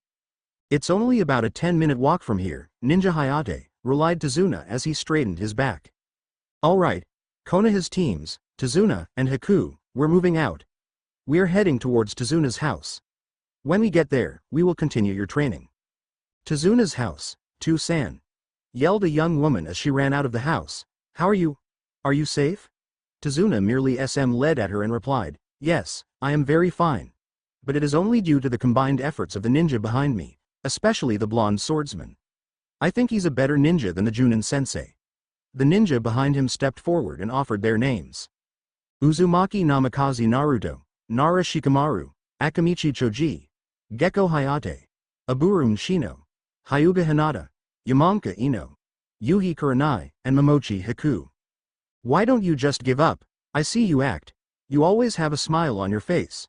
It's only about a 10-minute walk from here, Ninja Hayate, relied Tazuna as he straightened his back. Alright, Konaha's teams, Tazuna and Haku, we're moving out. We're heading towards Tazuna's house. When we get there, we will continue your training. Tazuna's house, To-san. Yelled a young woman as she ran out of the house. How are you? Are you safe? Tazuna merely led at her and replied, yes, I am very fine. But it is only due to the combined efforts of the ninja behind me, especially the blonde swordsman. I think he's a better ninja than the Chunin sensei. The ninja behind him stepped forward and offered their names. Uzumaki Namikaze Naruto, Nara Shikamaru, Akamichi Choji, Gekko Hayate, Aburun Shino, Hyuga Hinata, Yamanka Ino, Yuhi Kurenai, and Momochi Hiku. Why don't you just give up? I see you act. You always have a smile on your face.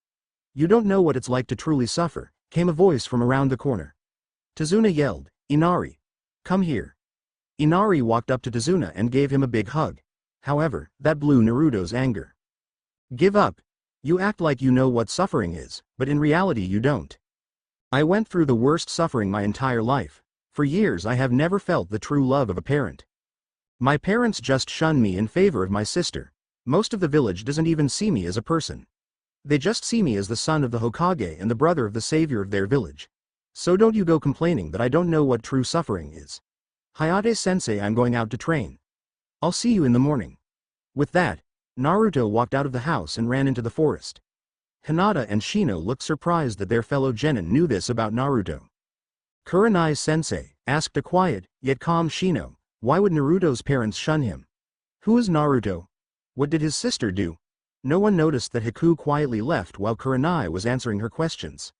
You don't know what it's like to truly suffer, came a voice from around the corner. Tazuna yelled, Inari. Come here. Inari walked up to Tazuna and gave him a big hug. However, that blew Naruto's anger. Give up. You act like you know what suffering is, but in reality you don't. I went through the worst suffering my entire life. For years I have never felt the true love of a parent. My parents just shun me in favor of my sister. Most of the village doesn't even see me as a person. They just see me as the son of the Hokage and the brother of the savior of their village. So don't you go complaining that I don't know what true suffering is. Hayate-sensei, I'm going out to train. I'll see you in the morning. With that, Naruto walked out of the house and ran into the forest. Hinata and Shino looked surprised that their fellow genin knew this about Naruto. Kurenai-sensei asked a quiet, yet calm Shino, why would Naruto's parents shun him? Who is Naruto? What did his sister do? No one noticed that Hiku quietly left while Kurenai was answering her questions.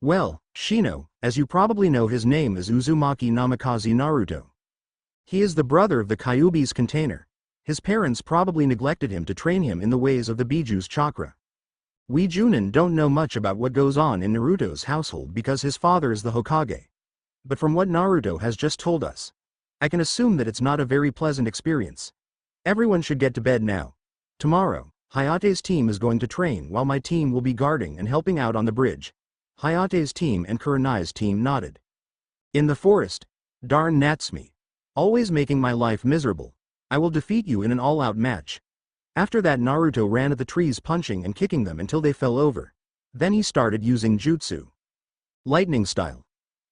Well, Shino, as you probably know, his name is Uzumaki Namikaze Naruto. He is the brother of the Kyuubi's container. His parents probably neglected him to train him in the ways of the Biju's chakra. We Chunin don't know much about what goes on in Naruto's household because his father is the Hokage. But from what Naruto has just told us, I can assume that it's not a very pleasant experience. Everyone should get to bed now. Tomorrow, Hayate's team is going to train while my team will be guarding and helping out on the bridge. Hayate's team and Kurenai's team nodded. In the forest? Darn Natsumi. Always making my life miserable. I will defeat you in an all-out match. After that, Naruto ran at the trees punching and kicking them until they fell over. Then he started using jutsu. Lightning style.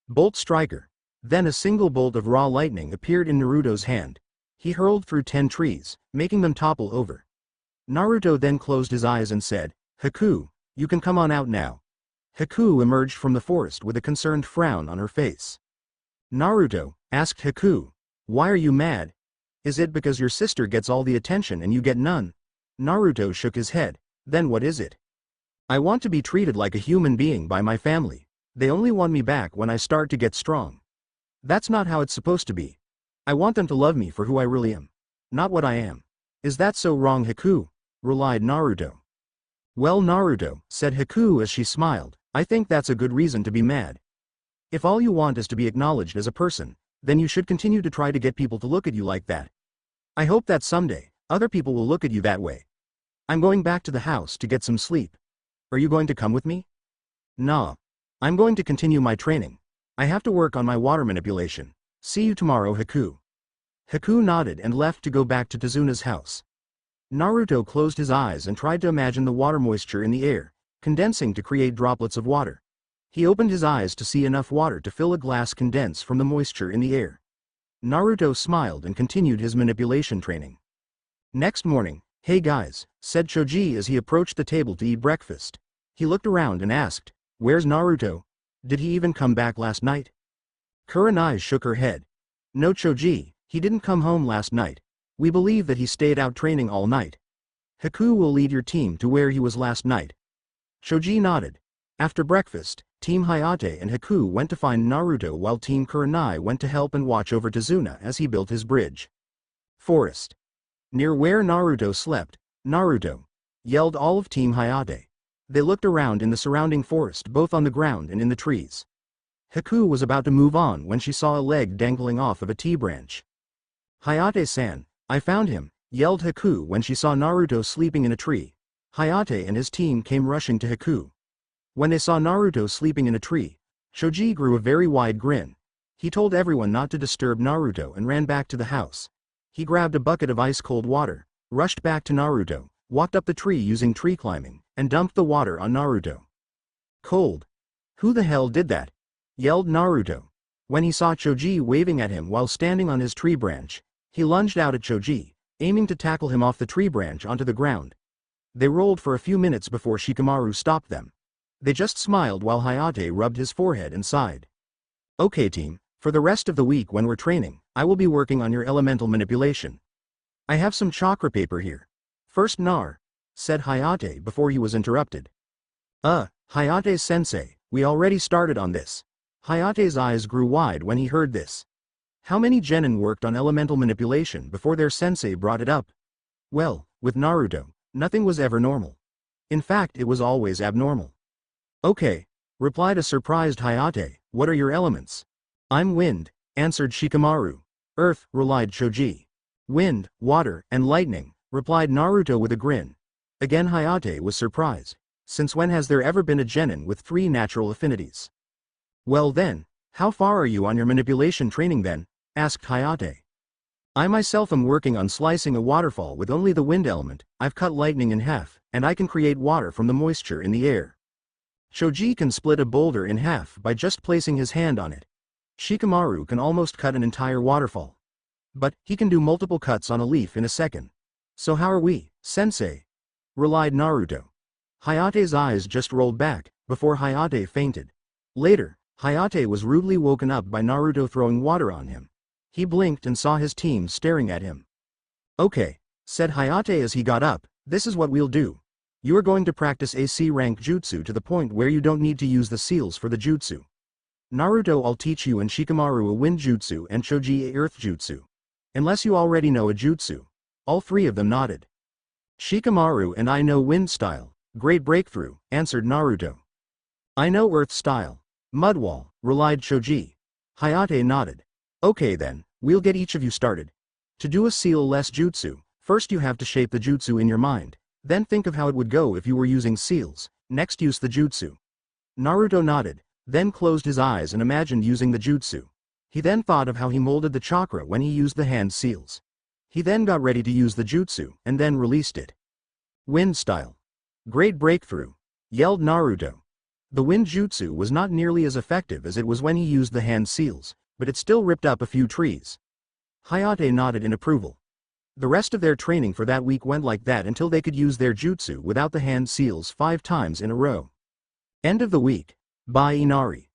Bolt striker. Then a single bolt of raw lightning appeared in Naruto's hand. He hurled through 10 trees, making them topple over. Naruto then closed his eyes and said, Hiku, you can come on out now. Hiku emerged from the forest with a concerned frown on her face. Naruto asked Hiku, why are you mad? Is it because your sister gets all the attention and you get none? Naruto shook his head. Then what is it? I want to be treated like a human being by my family. They only want me back when I start to get strong. That's not how it's supposed to be. I want them to love me for who I really am, not what I am. Is that so wrong, Hiku? Relied Naruto. Well, Naruto, said Hiku as she smiled, I think that's a good reason to be mad. If all you want is to be acknowledged as a person, then you should continue to try to get people to look at you like that. I hope that someday, other people will look at you that way. I'm going back to the house to get some sleep. Are you going to come with me? Nah. I'm going to continue my training. I have to work on my water manipulation. See you tomorrow, Hiku. Hiku nodded and left to go back to Tazuna's house. Naruto closed his eyes and tried to imagine the water moisture in the air, condensing to create droplets of water. He opened his eyes to see enough water to fill a glass condense from the moisture in the air. Naruto smiled and continued his manipulation training. Next morning, hey guys, said Choji as he approached the table to eat breakfast. He looked around and asked, where's Naruto? Did he even come back last night? Kurenai shook her head. No, Choji, he didn't come home last night. We believe that he stayed out training all night. Hiku will lead your team to where he was last night. Choji nodded. After breakfast, Team Hayate and Hiku went to find Naruto while Team Kurenai went to help and watch over Tazuna as he built his bridge. Forest. Near where Naruto slept, Naruto yelled all of Team Hayate. They looked around in the surrounding forest, both on the ground and in the trees. Hiku was about to move on when she saw a leg dangling off of a tea branch. Hayate-san, I found him, yelled Hiku when she saw Naruto sleeping in a tree. Hayate and his team came rushing to Hiku. When they saw Naruto sleeping in a tree, Choji grew a very wide grin. He told everyone not to disturb Naruto and ran back to the house. He grabbed a bucket of ice-cold water, rushed back to Naruto, walked up the tree using tree climbing, and dumped the water on Naruto. Cold. Who the hell did that? Yelled Naruto. When he saw Choji waving at him while standing on his tree branch, he lunged out at Choji, aiming to tackle him off the tree branch onto the ground. They rolled for a few minutes before Shikamaru stopped them. They just smiled while Hayate rubbed his forehead and sighed. Okay team, for the rest of the week when we're training, I will be working on your elemental manipulation. I have some chakra paper here. First Nar, said Hayate before he was interrupted. Hayate-sensei, we already started on this. Hayate's eyes grew wide when he heard this. How many genin worked on elemental manipulation before their sensei brought it up? Well, with Naruto, nothing was ever normal. In fact, it was always abnormal. Okay, replied a surprised Hayate, what are your elements? I'm wind, answered Shikamaru. Earth, relied Choji. Wind, water, and lightning, replied Naruto with a grin. Again Hayate was surprised. Since when has there ever been a genin with 3 natural affinities? Well then, how far are you on your manipulation training then? Asked Hayate. I myself am working on slicing a waterfall with only the wind element. I've cut lightning in half, and I can create water from the moisture in the air. Choji can split a boulder in half by just placing his hand on it. Shikamaru can almost cut an entire waterfall. But he can do multiple cuts on a leaf in a second. So how are we, sensei? Relied Naruto. Hayate's eyes just rolled back, before Hayate fainted. Later, Hayate was rudely woken up by Naruto throwing water on him. He blinked and saw his team staring at him. Okay, said Hayate as he got up, this is what we'll do. You are going to practice a C-rank jutsu to the point where you don't need to use the seals for the jutsu. Naruto, I'll teach you and Shikamaru a wind jutsu and Choji a earth jutsu. Unless you already know a jutsu. All 3 of them nodded. Shikamaru and I know wind style. Great breakthrough, answered Naruto. I know earth style. Mud wall, relied Choji. Hayate nodded. Okay then, we'll get each of you started. To do a seal-less jutsu, first you have to shape the jutsu in your mind, then think of how it would go if you were using seals, next use the jutsu. Naruto nodded, then closed his eyes and imagined using the jutsu. He then thought of how he molded the chakra when he used the hand seals. He then got ready to use the jutsu, and then released it. Wind style. Great breakthrough, yelled Naruto. The wind jutsu was not nearly as effective as it was when he used the hand seals, but it still ripped up a few trees. Hayate nodded in approval. The rest of their training for that week went like that until they could use their jutsu without the hand seals 5 times in a row. End of the week. Bye Inari.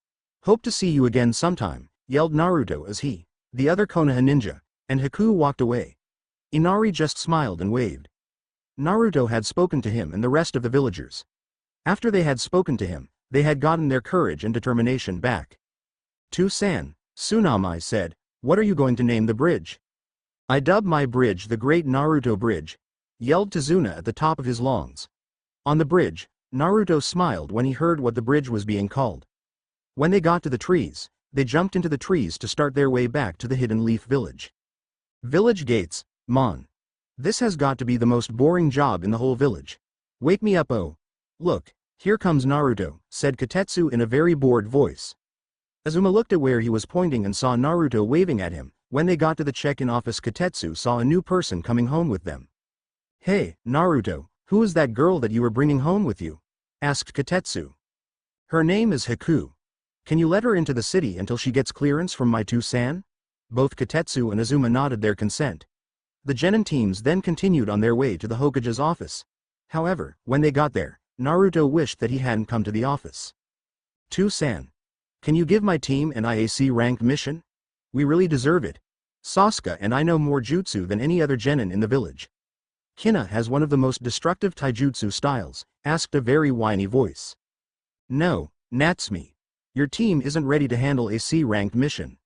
Hope to see you again sometime, yelled Naruto as he, the other Konoha ninja, and Haku walked away. Inari just smiled and waved. Naruto had spoken to him and the rest of the villagers. After they had spoken to him, they had gotten their courage and determination back. To-san, Tsunami said, what are you going to name the bridge? I dub my bridge the Great Naruto Bridge, yelled Tazuna at the top of his lungs. On the bridge, Naruto smiled when he heard what the bridge was being called. When they got to the trees, they jumped into the trees to start their way back to the Hidden Leaf Village. Village gates, Mon. This has got to be the most boring job in the whole village. Wake me up, oh. Look, here comes Naruto, said Kotetsu in a very bored voice. Azuma looked at where he was pointing and saw Naruto waving at him. When they got to the check-in office, Kotetsu saw a new person coming home with them. Hey, Naruto, who is that girl that you were bringing home with you? Asked Kotetsu. Her name is Haku. Can you let her into the city until she gets clearance from my To-san? Both Kotetsu and Azuma nodded their consent. The genin teams then continued on their way to the Hokage's office. However, when they got there, Naruto wished that he hadn't come to the office. To-san. Can you give my team an IAC-ranked mission? We really deserve it. Sasuke and I know more jutsu than any other genin in the village. Kina has one of the most destructive taijutsu styles, asked a very whiny voice. No, Natsumi. Your team isn't ready to handle a C-ranked mission.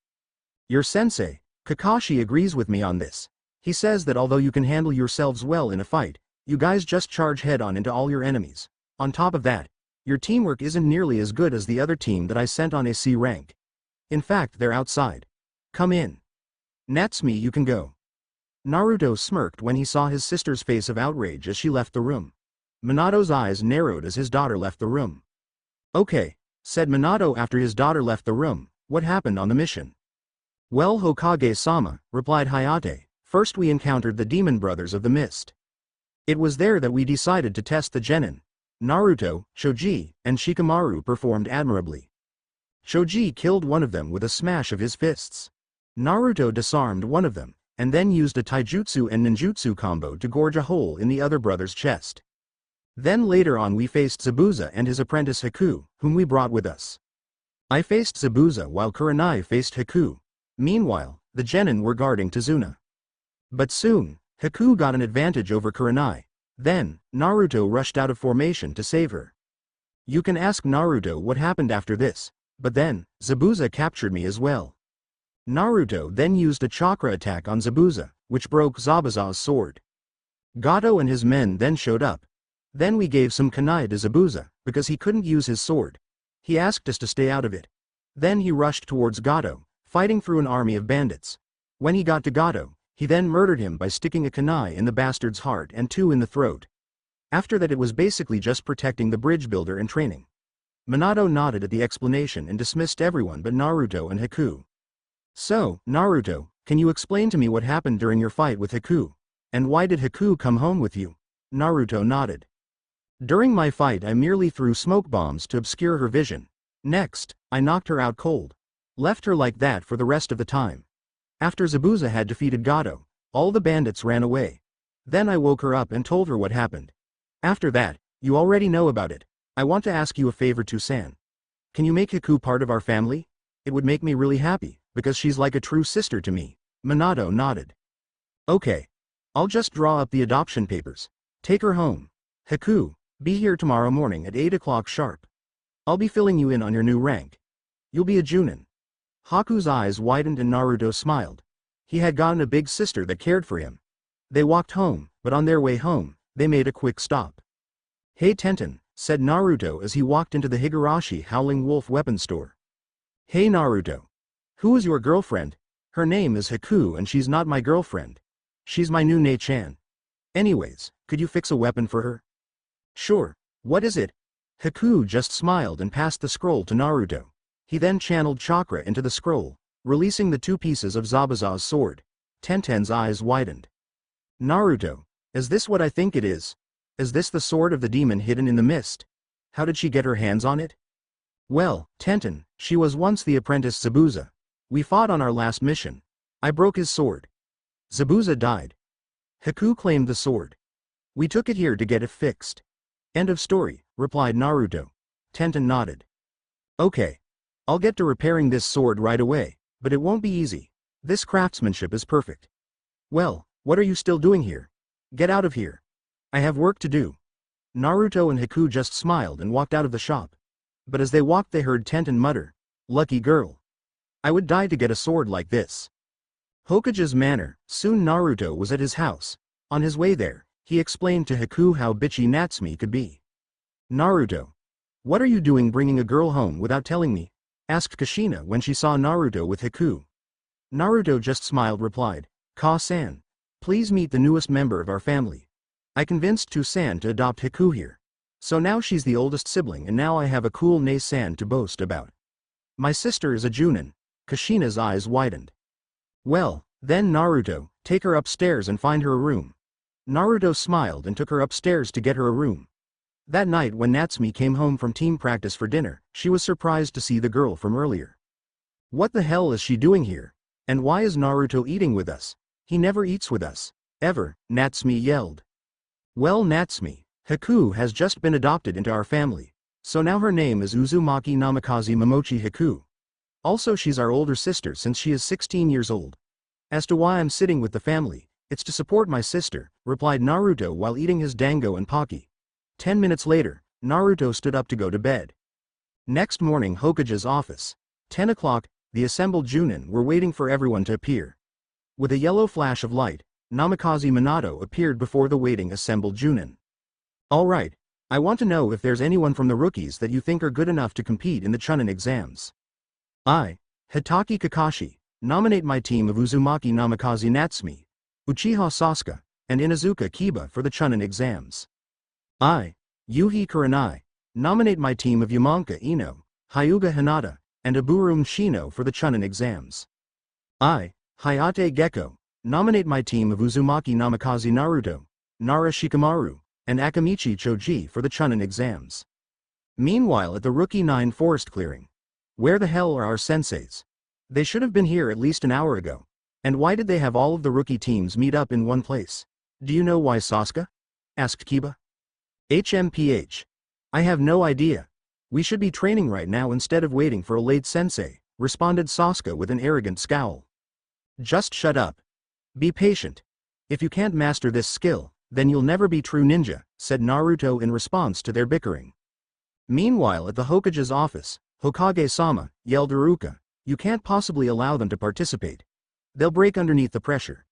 Your sensei, Kakashi, agrees with me on this. He says that although you can handle yourselves well in a fight, you guys just charge head-on into all your enemies. On top of that, your teamwork isn't nearly as good as the other team that I sent on a C rank. In fact, they're outside. Come in. Natsumi, you can go. Naruto smirked when he saw his sister's face of outrage as she left the room. Minato's eyes narrowed as his daughter left the room. Okay, said Minato after his daughter left the room, what happened on the mission? Well, Hokage-sama, replied Hayate, first we encountered the Demon Brothers of the Mist. It was there that we decided to test the genin. Naruto, Choji, and Shikamaru performed admirably. Choji killed one of them with a smash of his fists. Naruto disarmed one of them, and then used a taijutsu and ninjutsu combo to gorge a hole in the other brother's chest. Then later on we faced Zabuza and his apprentice Haku, whom we brought with us. I faced Zabuza while Kurenai faced Haku. Meanwhile, the genin were guarding Tazuna. But soon, Haku got an advantage over Kurenai. Then, Naruto rushed out of formation to save her. You can ask Naruto what happened after this, but then, Zabuza captured me as well. Naruto then used a chakra attack on Zabuza, which broke Zabuza's sword. Gato and his men then showed up. Then we gave some kunai to Zabuza, because he couldn't use his sword. He asked us to stay out of it. Then he rushed towards Gato, fighting through an army of bandits. When he got to Gato, he then murdered him by sticking a kunai in the bastard's heart and 2 in the throat. After that it was basically just protecting the bridge builder and training. Minato nodded at the explanation and dismissed everyone but Naruto and Haku. So, Naruto, can you explain to me what happened during your fight with Haku? And why did Haku come home with you? Naruto nodded. During my fight I merely threw smoke bombs to obscure her vision. Next, I knocked her out cold. Left her like that for the rest of the time. After Zabuza had defeated Gato, all the bandits ran away. Then I woke her up and told her what happened. After that, you already know about it. I want to ask you a favor San. Can you make Haku part of our family? It would make me really happy, because she's like a true sister to me. Minato nodded. Okay. I'll just draw up the adoption papers. Take her home. Haku, be here tomorrow morning at 8 o'clock sharp. I'll be filling you in on your new rank. You'll be a Chunin. Haku's eyes widened and Naruto smiled. He had gotten a big sister that cared for him. They walked home, but on their way home, they made a quick stop. Hey Tenten, said Naruto as he walked into the Higurashi Howling Wolf weapon store. Hey Naruto. Who is your girlfriend? Her name is Haku and she's not my girlfriend. She's my new Nei-chan. Anyways, could you fix a weapon for her? Sure. What is it? Haku just smiled and passed the scroll to Naruto. He then channeled chakra into the scroll, releasing the 2 pieces of Zabuza's sword. Tenten's eyes widened. Naruto, is this what I think it is? Is this the sword of the demon hidden in the mist? How did she get her hands on it? Well, Tenten, she was once the apprentice Zabuza. We fought on our last mission. I broke his sword. Zabuza died. Haku claimed the sword. We took it here to get it fixed. End of story, replied Naruto. Tenten nodded. Okay. I'll get to repairing this sword right away, but it won't be easy. This craftsmanship is perfect. Well, what are you still doing here? Get out of here. I have work to do. Naruto and Haku just smiled and walked out of the shop. But as they walked they heard Tenten mutter, "Lucky girl. I would die to get a sword like this." Hokage's manor. Soon Naruto was at his house. On his way there, he explained to Haku how bitchy Natsume could be. Naruto. What are you doing bringing a girl home without telling me? Asked Kushina when she saw Naruto with Haku. Naruto just smiled replied, Ka-san. Please meet the newest member of our family. I convinced Tu-san to adopt Haku here. So now she's the oldest sibling and now I have a cool Nei-san to boast about. My sister is a Chunin. Kushina's eyes widened. Well, then Naruto, take her upstairs and find her a room. Naruto smiled and took her upstairs to get her a room. That night when Natsume came home from team practice for dinner, she was surprised to see the girl from earlier. What the hell is she doing here? And why is Naruto eating with us? He never eats with us. Ever, Natsume yelled. Well Natsume, Haku has just been adopted into our family. So now her name is Uzumaki Namikaze Momochi Haku. Also she's our older sister since she is 16 years old. As to why I'm sitting with the family, it's to support my sister, replied Naruto while eating his dango and pocky. 10 minutes later, Naruto stood up to go to bed. Next morning Hokage's office. 10 o'clock, the assembled Chunin were waiting for everyone to appear. With a yellow flash of light, Namikaze Minato appeared before the waiting assembled Chunin. Alright, I want to know if there's anyone from the rookies that you think are good enough to compete in the Chunin exams. I, Hitaki Kakashi, nominate my team of Uzumaki Namikaze Natsume, Uchiha Sasuke, and Inuzuka Kiba for the Chunin exams. I, Yuhi Kurenai, nominate my team of Yamanka Ino, Hyuga Hinata, and Aburum Shino for the Chunin exams. I, Hayate Gecko, nominate my team of Uzumaki Namikaze Naruto, Nara Shikamaru, and Akamichi Choji for the Chunin exams. Meanwhile at the Rookie 9 forest clearing. Where the hell are our senseis? They should have been here at least an hour ago. And why did they have all of the rookie teams meet up in one place? Do you know why, Sasuke? Asked Kiba. HMPH. I have no idea. We should be training right now instead of waiting for a late sensei, responded Sasuke with an arrogant scowl. Just shut up. Be patient. If you can't master this skill, then you'll never be true ninja, said Naruto in response to their bickering. Meanwhile at the Hokage's office, Hokage-sama yelled Iruka, you can't possibly allow them to participate. They'll break underneath the pressure.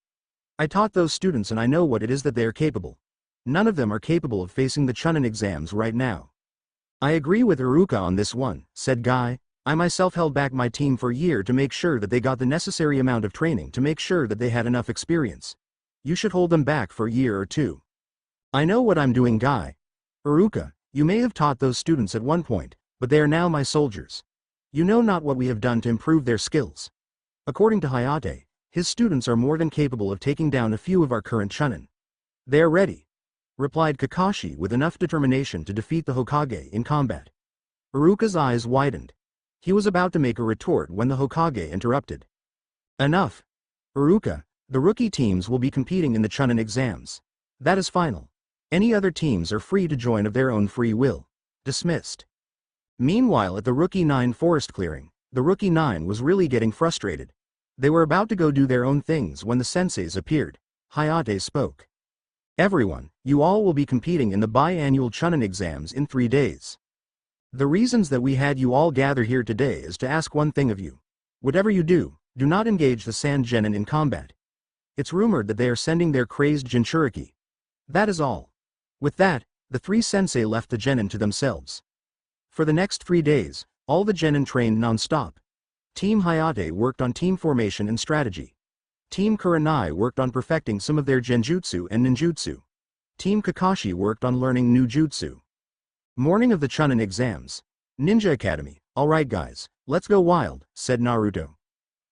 I taught those students and I know what it is that they are capable. None of them are capable of facing the Chunin exams right now. I agree with Iruka on this one, said Guy. I myself held back my team for a year to make sure that they got the necessary amount of training to make sure that they had enough experience. You should hold them back for a year or two. I know what I'm doing, Guy. Iruka, you may have taught those students at one point, but they are now my soldiers. You know not what we have done to improve their skills. According to Hayate, his students are more than capable of taking down a few of our current Chunin. They are ready, replied Kakashi with enough determination to defeat the Hokage in combat. Iruka's eyes widened. He was about to make a retort when the Hokage interrupted. Enough. Iruka, the rookie teams will be competing in the Chunin exams. That is final. Any other teams are free to join of their own free will. Dismissed. Meanwhile at the Rookie 9 forest clearing, the Rookie 9 was really getting frustrated. They were about to go do their own things when the senseis appeared. Hayate spoke. Everyone, you all will be competing in the biannual Chunin exams in 3 days. The reasons that we had you all gather here today is to ask one thing of you. Whatever you do, do not engage the Sand Genin in combat. It's rumored that they are sending their crazed Jinchuriki. That is all. With that, the 3 sensei left the Genin to themselves. For the next 3 days, all the Genin trained non-stop. Team Hayate worked on team formation and strategy. Team Kurenai worked on perfecting some of their genjutsu and ninjutsu. Team Kakashi worked on learning new jutsu. Morning of the Chunin exams. Ninja Academy, alright guys, let's go wild, said Naruto.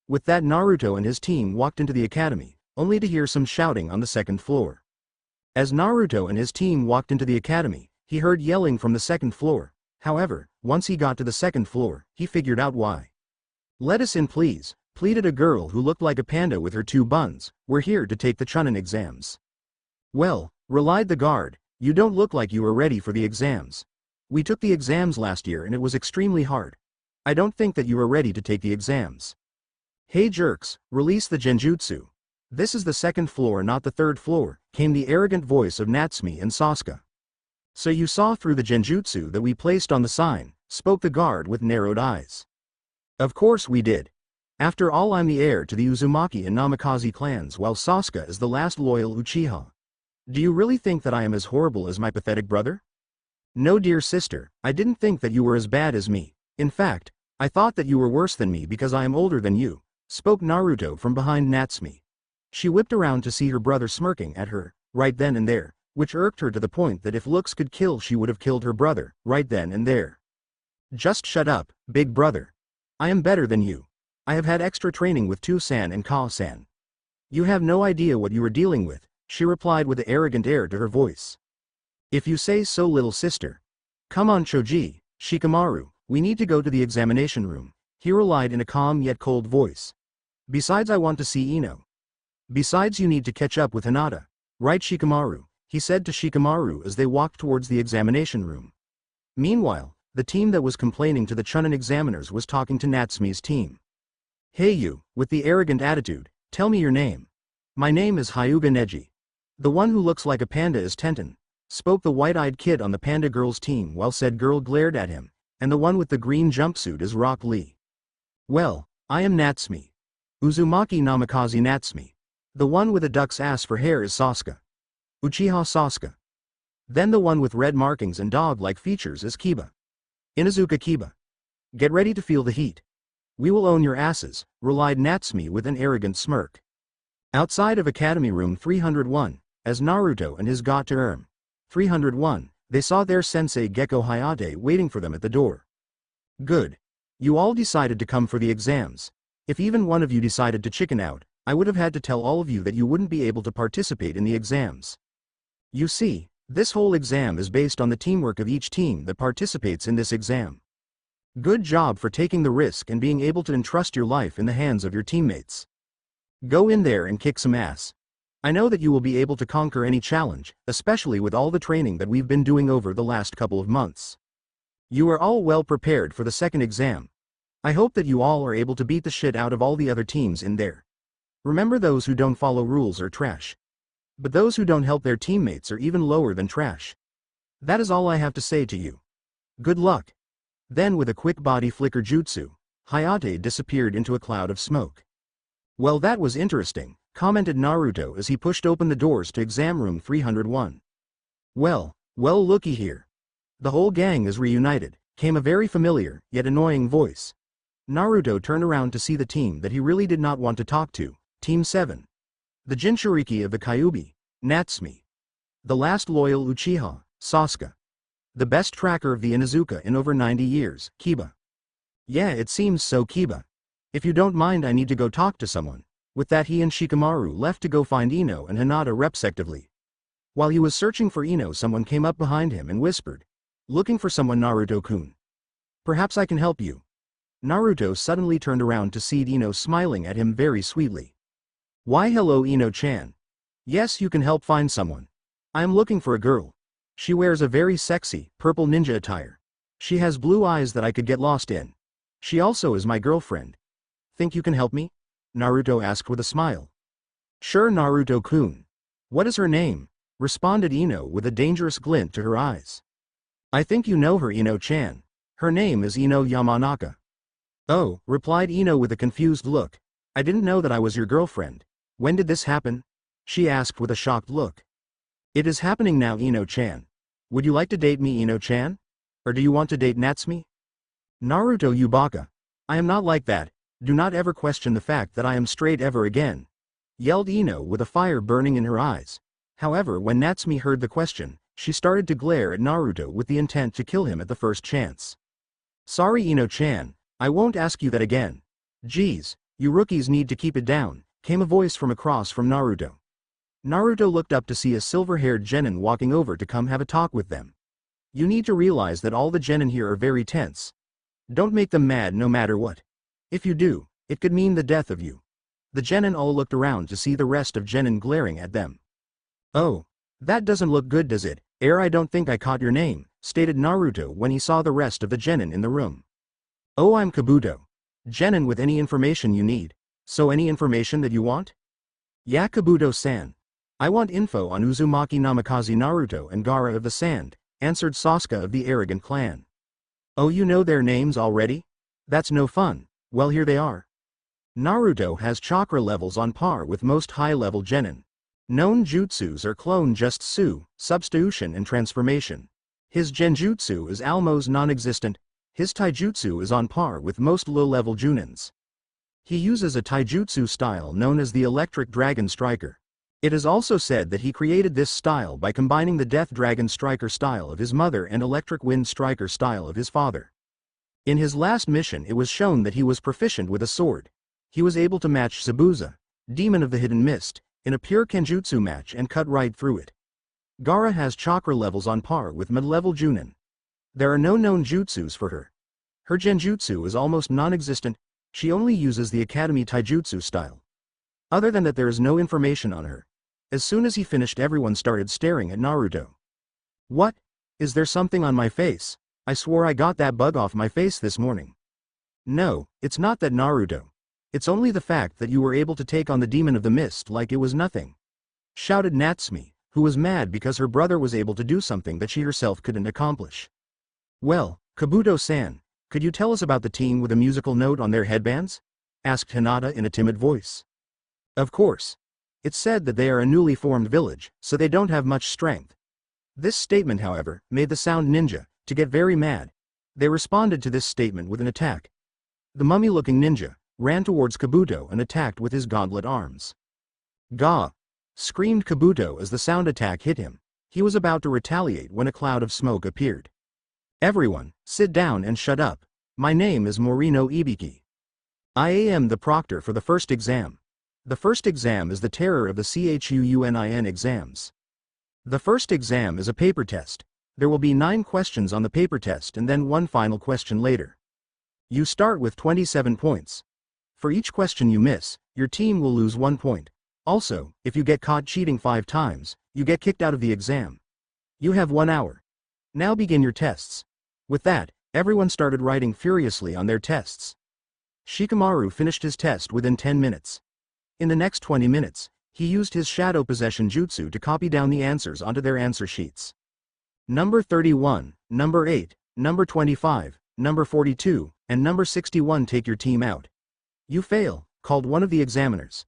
With that Naruto and his team walked into the academy, only to hear some shouting on the second floor. As Naruto and his team walked into the academy, he heard yelling from the second floor. However, once he got to the second floor, he figured out why. Let us in please, pleaded a girl who looked like a panda with her 2 buns. We're here to take the Chunin exams. Well, relied the guard, you don't look like you are ready for the exams. We took the exams last year and it was extremely hard. I don't think that you are ready to take the exams. Hey jerks, release the genjutsu. This is the second floor, not the third floor, came the arrogant voice of Natsumi and Sasuke. So you saw through the genjutsu that we placed on the sign, spoke the guard with narrowed eyes. Of course we did. After all, I'm the heir to the Uzumaki and Namikaze clans while Sasuke is the last loyal Uchiha. Do you really think that I am as horrible as my pathetic brother? No dear sister, I didn't think that you were as bad as me. In fact, I thought that you were worse than me because I am older than you, spoke Naruto from behind Natsumi. She whipped around to see her brother smirking at her, right then and there, which irked her to the point that if looks could kill she would have killed her brother, right then and there. Just shut up, big brother. I am better than you. I have had extra training with Tu-san and Ka-san. You have no idea what you are dealing with, she replied with an arrogant air to her voice. If you say so, little sister. Come on Choji, Shikamaru, we need to go to the examination room, he relied in a calm yet cold voice. Besides, I want to see Ino. Besides, you need to catch up with Hinata. Right, Shikamaru, he said to Shikamaru as they walked towards the examination room. Meanwhile, the team that was complaining to the Chunin examiners was talking to Natsumi's team. Hey you, with the arrogant attitude, tell me your name. My name is Hyuga Neji. The one who looks like a panda is Tenten, spoke the white-eyed kid on the panda girl's team while said girl glared at him, and the one with the green jumpsuit is Rock Lee. Well, I am Natsumi. Uzumaki Namikaze Natsumi. The one with a duck's ass for hair is Sasuke. Uchiha Sasuke. Then the one with red markings and dog-like features is Kiba. Inuzuka Kiba. Get ready to feel the heat. We will own your asses, relied Natsumi with an arrogant smirk. Outside of Academy Room 301, as Naruto and his got to 301, they saw their sensei Gekko Hayate waiting for them at the door. Good. You all decided to come for the exams. If even one of you decided to chicken out, I would have had to tell all of you that you wouldn't be able to participate in the exams. You see, this whole exam is based on the teamwork of each team that participates in this exam. Good job for taking the risk and being able to entrust your life in the hands of your teammates. Go in there and kick some ass. I know that you will be able to conquer any challenge, especially with all the training that we've been doing over the last couple of months. You are all well prepared for the second exam. I hope that you all are able to beat the shit out of all the other teams in there. Remember, those who don't follow rules are trash. But those who don't help their teammates are even lower than trash. That is all I have to say to you. Good luck. Then with a quick body flicker jutsu, Hayate disappeared into a cloud of smoke. Well, that was interesting, commented Naruto as he pushed open the doors to exam room 301. Well, looky here. The whole gang is reunited, came a very familiar, yet annoying voice. Naruto turned around to see the team that he really did not want to talk to, Team 7. The Jinchuriki of the Kyuubi, Natsumi. The last loyal Uchiha, Sasuke. The best tracker of the Inuzuka in over 90 years, Kiba. Yeah, it seems so, Kiba. If you don't mind, I need to go talk to someone. With that, he and Shikamaru left to go find Ino and Hinata respectively. While he was searching for Ino, someone came up behind him and whispered, "Looking for someone, Naruto-kun? Perhaps I can help you." Naruto suddenly turned around to see Ino smiling at him very sweetly. "Why, hello, Ino-chan. Yes, you can help find someone. I am looking for a girl. She wears a very sexy, purple ninja attire. She has blue eyes that I could get lost in. She also is my girlfriend. Think you can help me?" Naruto asked with a smile. "Sure, Naruto-kun. What is her name?" responded Ino with a dangerous glint to her eyes. "I think you know her, Ino-chan. Her name is Ino Yamanaka." "Oh," replied Ino with a confused look. "I didn't know that I was your girlfriend. When did this happen?" she asked with a shocked look. "It is happening now, Ino-chan. Would you like to date me, Ino-chan? Or do you want to date Natsumi?" "Naruto, you baka. I am not like that. Do not ever question the fact that I am straight ever again," yelled Ino with a fire burning in her eyes. However, when Natsumi heard the question, she started to glare at Naruto with the intent to kill him at the first chance. "Sorry, Ino-chan, I won't ask you that again. Geez, you rookies need to keep it down," came a voice from across from Naruto. Naruto looked up to see a silver-haired genin walking over to come have a talk with them. "You need to realize that all the genin here are very tense. Don't make them mad no matter what. If you do, it could mean the death of you." The genin all looked around to see the rest of genin glaring at them. "Oh, that doesn't look good, does it? I don't think I caught your name," stated Naruto when he saw the rest of the genin in the room. "Oh, I'm Kabuto. Genin with any information you need. So any information that you want?" "Yeah, Kabuto-san. I want info on Uzumaki Namikaze, Naruto and Gaara of the Sand," answered Sasuke of the Arrogant Clan. "Oh, you know their names already? That's no fun. Well, here they are. Naruto has chakra levels on par with most high-level genin. Known jutsus are clone jutsu, substitution and transformation. His genjutsu is almost non-existent. His taijutsu is on par with most low-level junins. He uses a taijutsu style known as the Electric Dragon Striker. It is also said that he created this style by combining the Death Dragon Striker style of his mother and Electric Wind Striker style of his father. In his last mission, it was shown that he was proficient with a sword. He was able to match Zabuza, Demon of the Hidden Mist, in a pure Kenjutsu match and cut right through it. Gaara has chakra levels on par with mid-level Chunin. There are no known jutsus for her. Her genjutsu is almost non-existent. She only uses the Academy Taijutsu style. Other than that, there is no information on her. As soon as he finished, everyone started staring at Naruto. "What? Is there something on my face? I swore I got that bug off my face this morning." "No, it's not that, Naruto. It's only the fact that you were able to take on the Demon of the Mist like it was nothing," shouted Natsumi, who was mad because her brother was able to do something that she herself couldn't accomplish. "Well, Kabuto-san, could you tell us about the team with a musical note on their headbands?" asked Hinata in a timid voice. "Of course. It's said that they are a newly formed village, so they don't have much strength." This statement, however, made the sound ninja to get very mad. They responded to this statement with an attack. The mummy-looking ninja ran towards Kabuto and attacked with his gauntlet arms. "Gah!" screamed Kabuto as the sound attack hit him. He was about to retaliate when a cloud of smoke appeared. "Everyone, sit down and shut up. My name is Morino Ibiki. I am the proctor for the first exam. The first exam is the terror of the Chunin exams. The first exam is a paper test. There will be 9 questions on the paper test and then one final question later. You start with 27 points. For each question you miss, your team will lose 1 point. Also, if you get caught cheating 5 times, you get kicked out of the exam. You have 1 hour. Now begin your tests. With that, everyone started writing furiously on their tests. Shikamaru finished his test within 10 minutes. In the next 20 minutes, he used his shadow possession jutsu to copy down the answers onto their answer sheets. Number 31, number 8, number 25, number 42, and number 61 take your team out. You fail, called one of the examiners.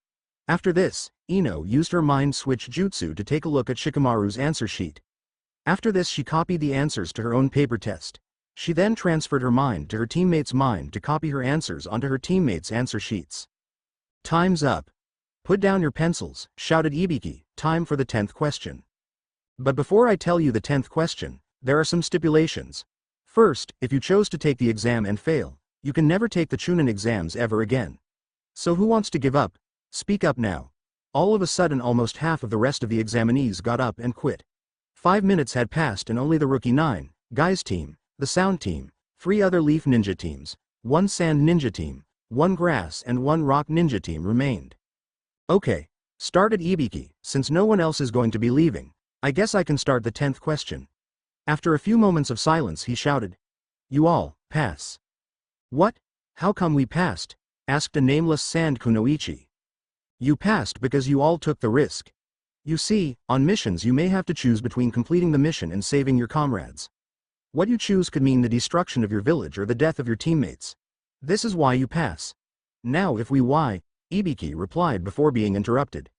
After this, Ino used her mind switch jutsu to take a look at Shikamaru's answer sheet. After this she copied the answers to her own paper test. She then transferred her mind to her teammate's mind to copy her answers onto her teammate's answer sheets. Time's up. Put down your pencils, shouted Ibiki, time for the 10th question. But before I tell you the 10th question, there are some stipulations. First, if you chose to take the exam and fail, you can never take the Chunin exams ever again. So who wants to give up? Speak up now. All of a sudden almost half of the rest of the examinees got up and quit. 5 minutes had passed and only the rookie 9 guys team, the sound team, 3 other leaf ninja teams, 1 sand ninja team, 1 grass and 1 rock ninja team remained. Okay, started Ibiki, since no one else is going to be leaving, I guess I can start the 10th question. After a few moments of silence he shouted. You all, pass. What? How come we passed? Asked a nameless sand kunoichi. You passed because you all took the risk. You see, on missions you may have to choose between completing the mission and saving your comrades. What you choose could mean the destruction of your village or the death of your teammates. This is why you pass. Now if we why, Ibiki replied before being interrupted.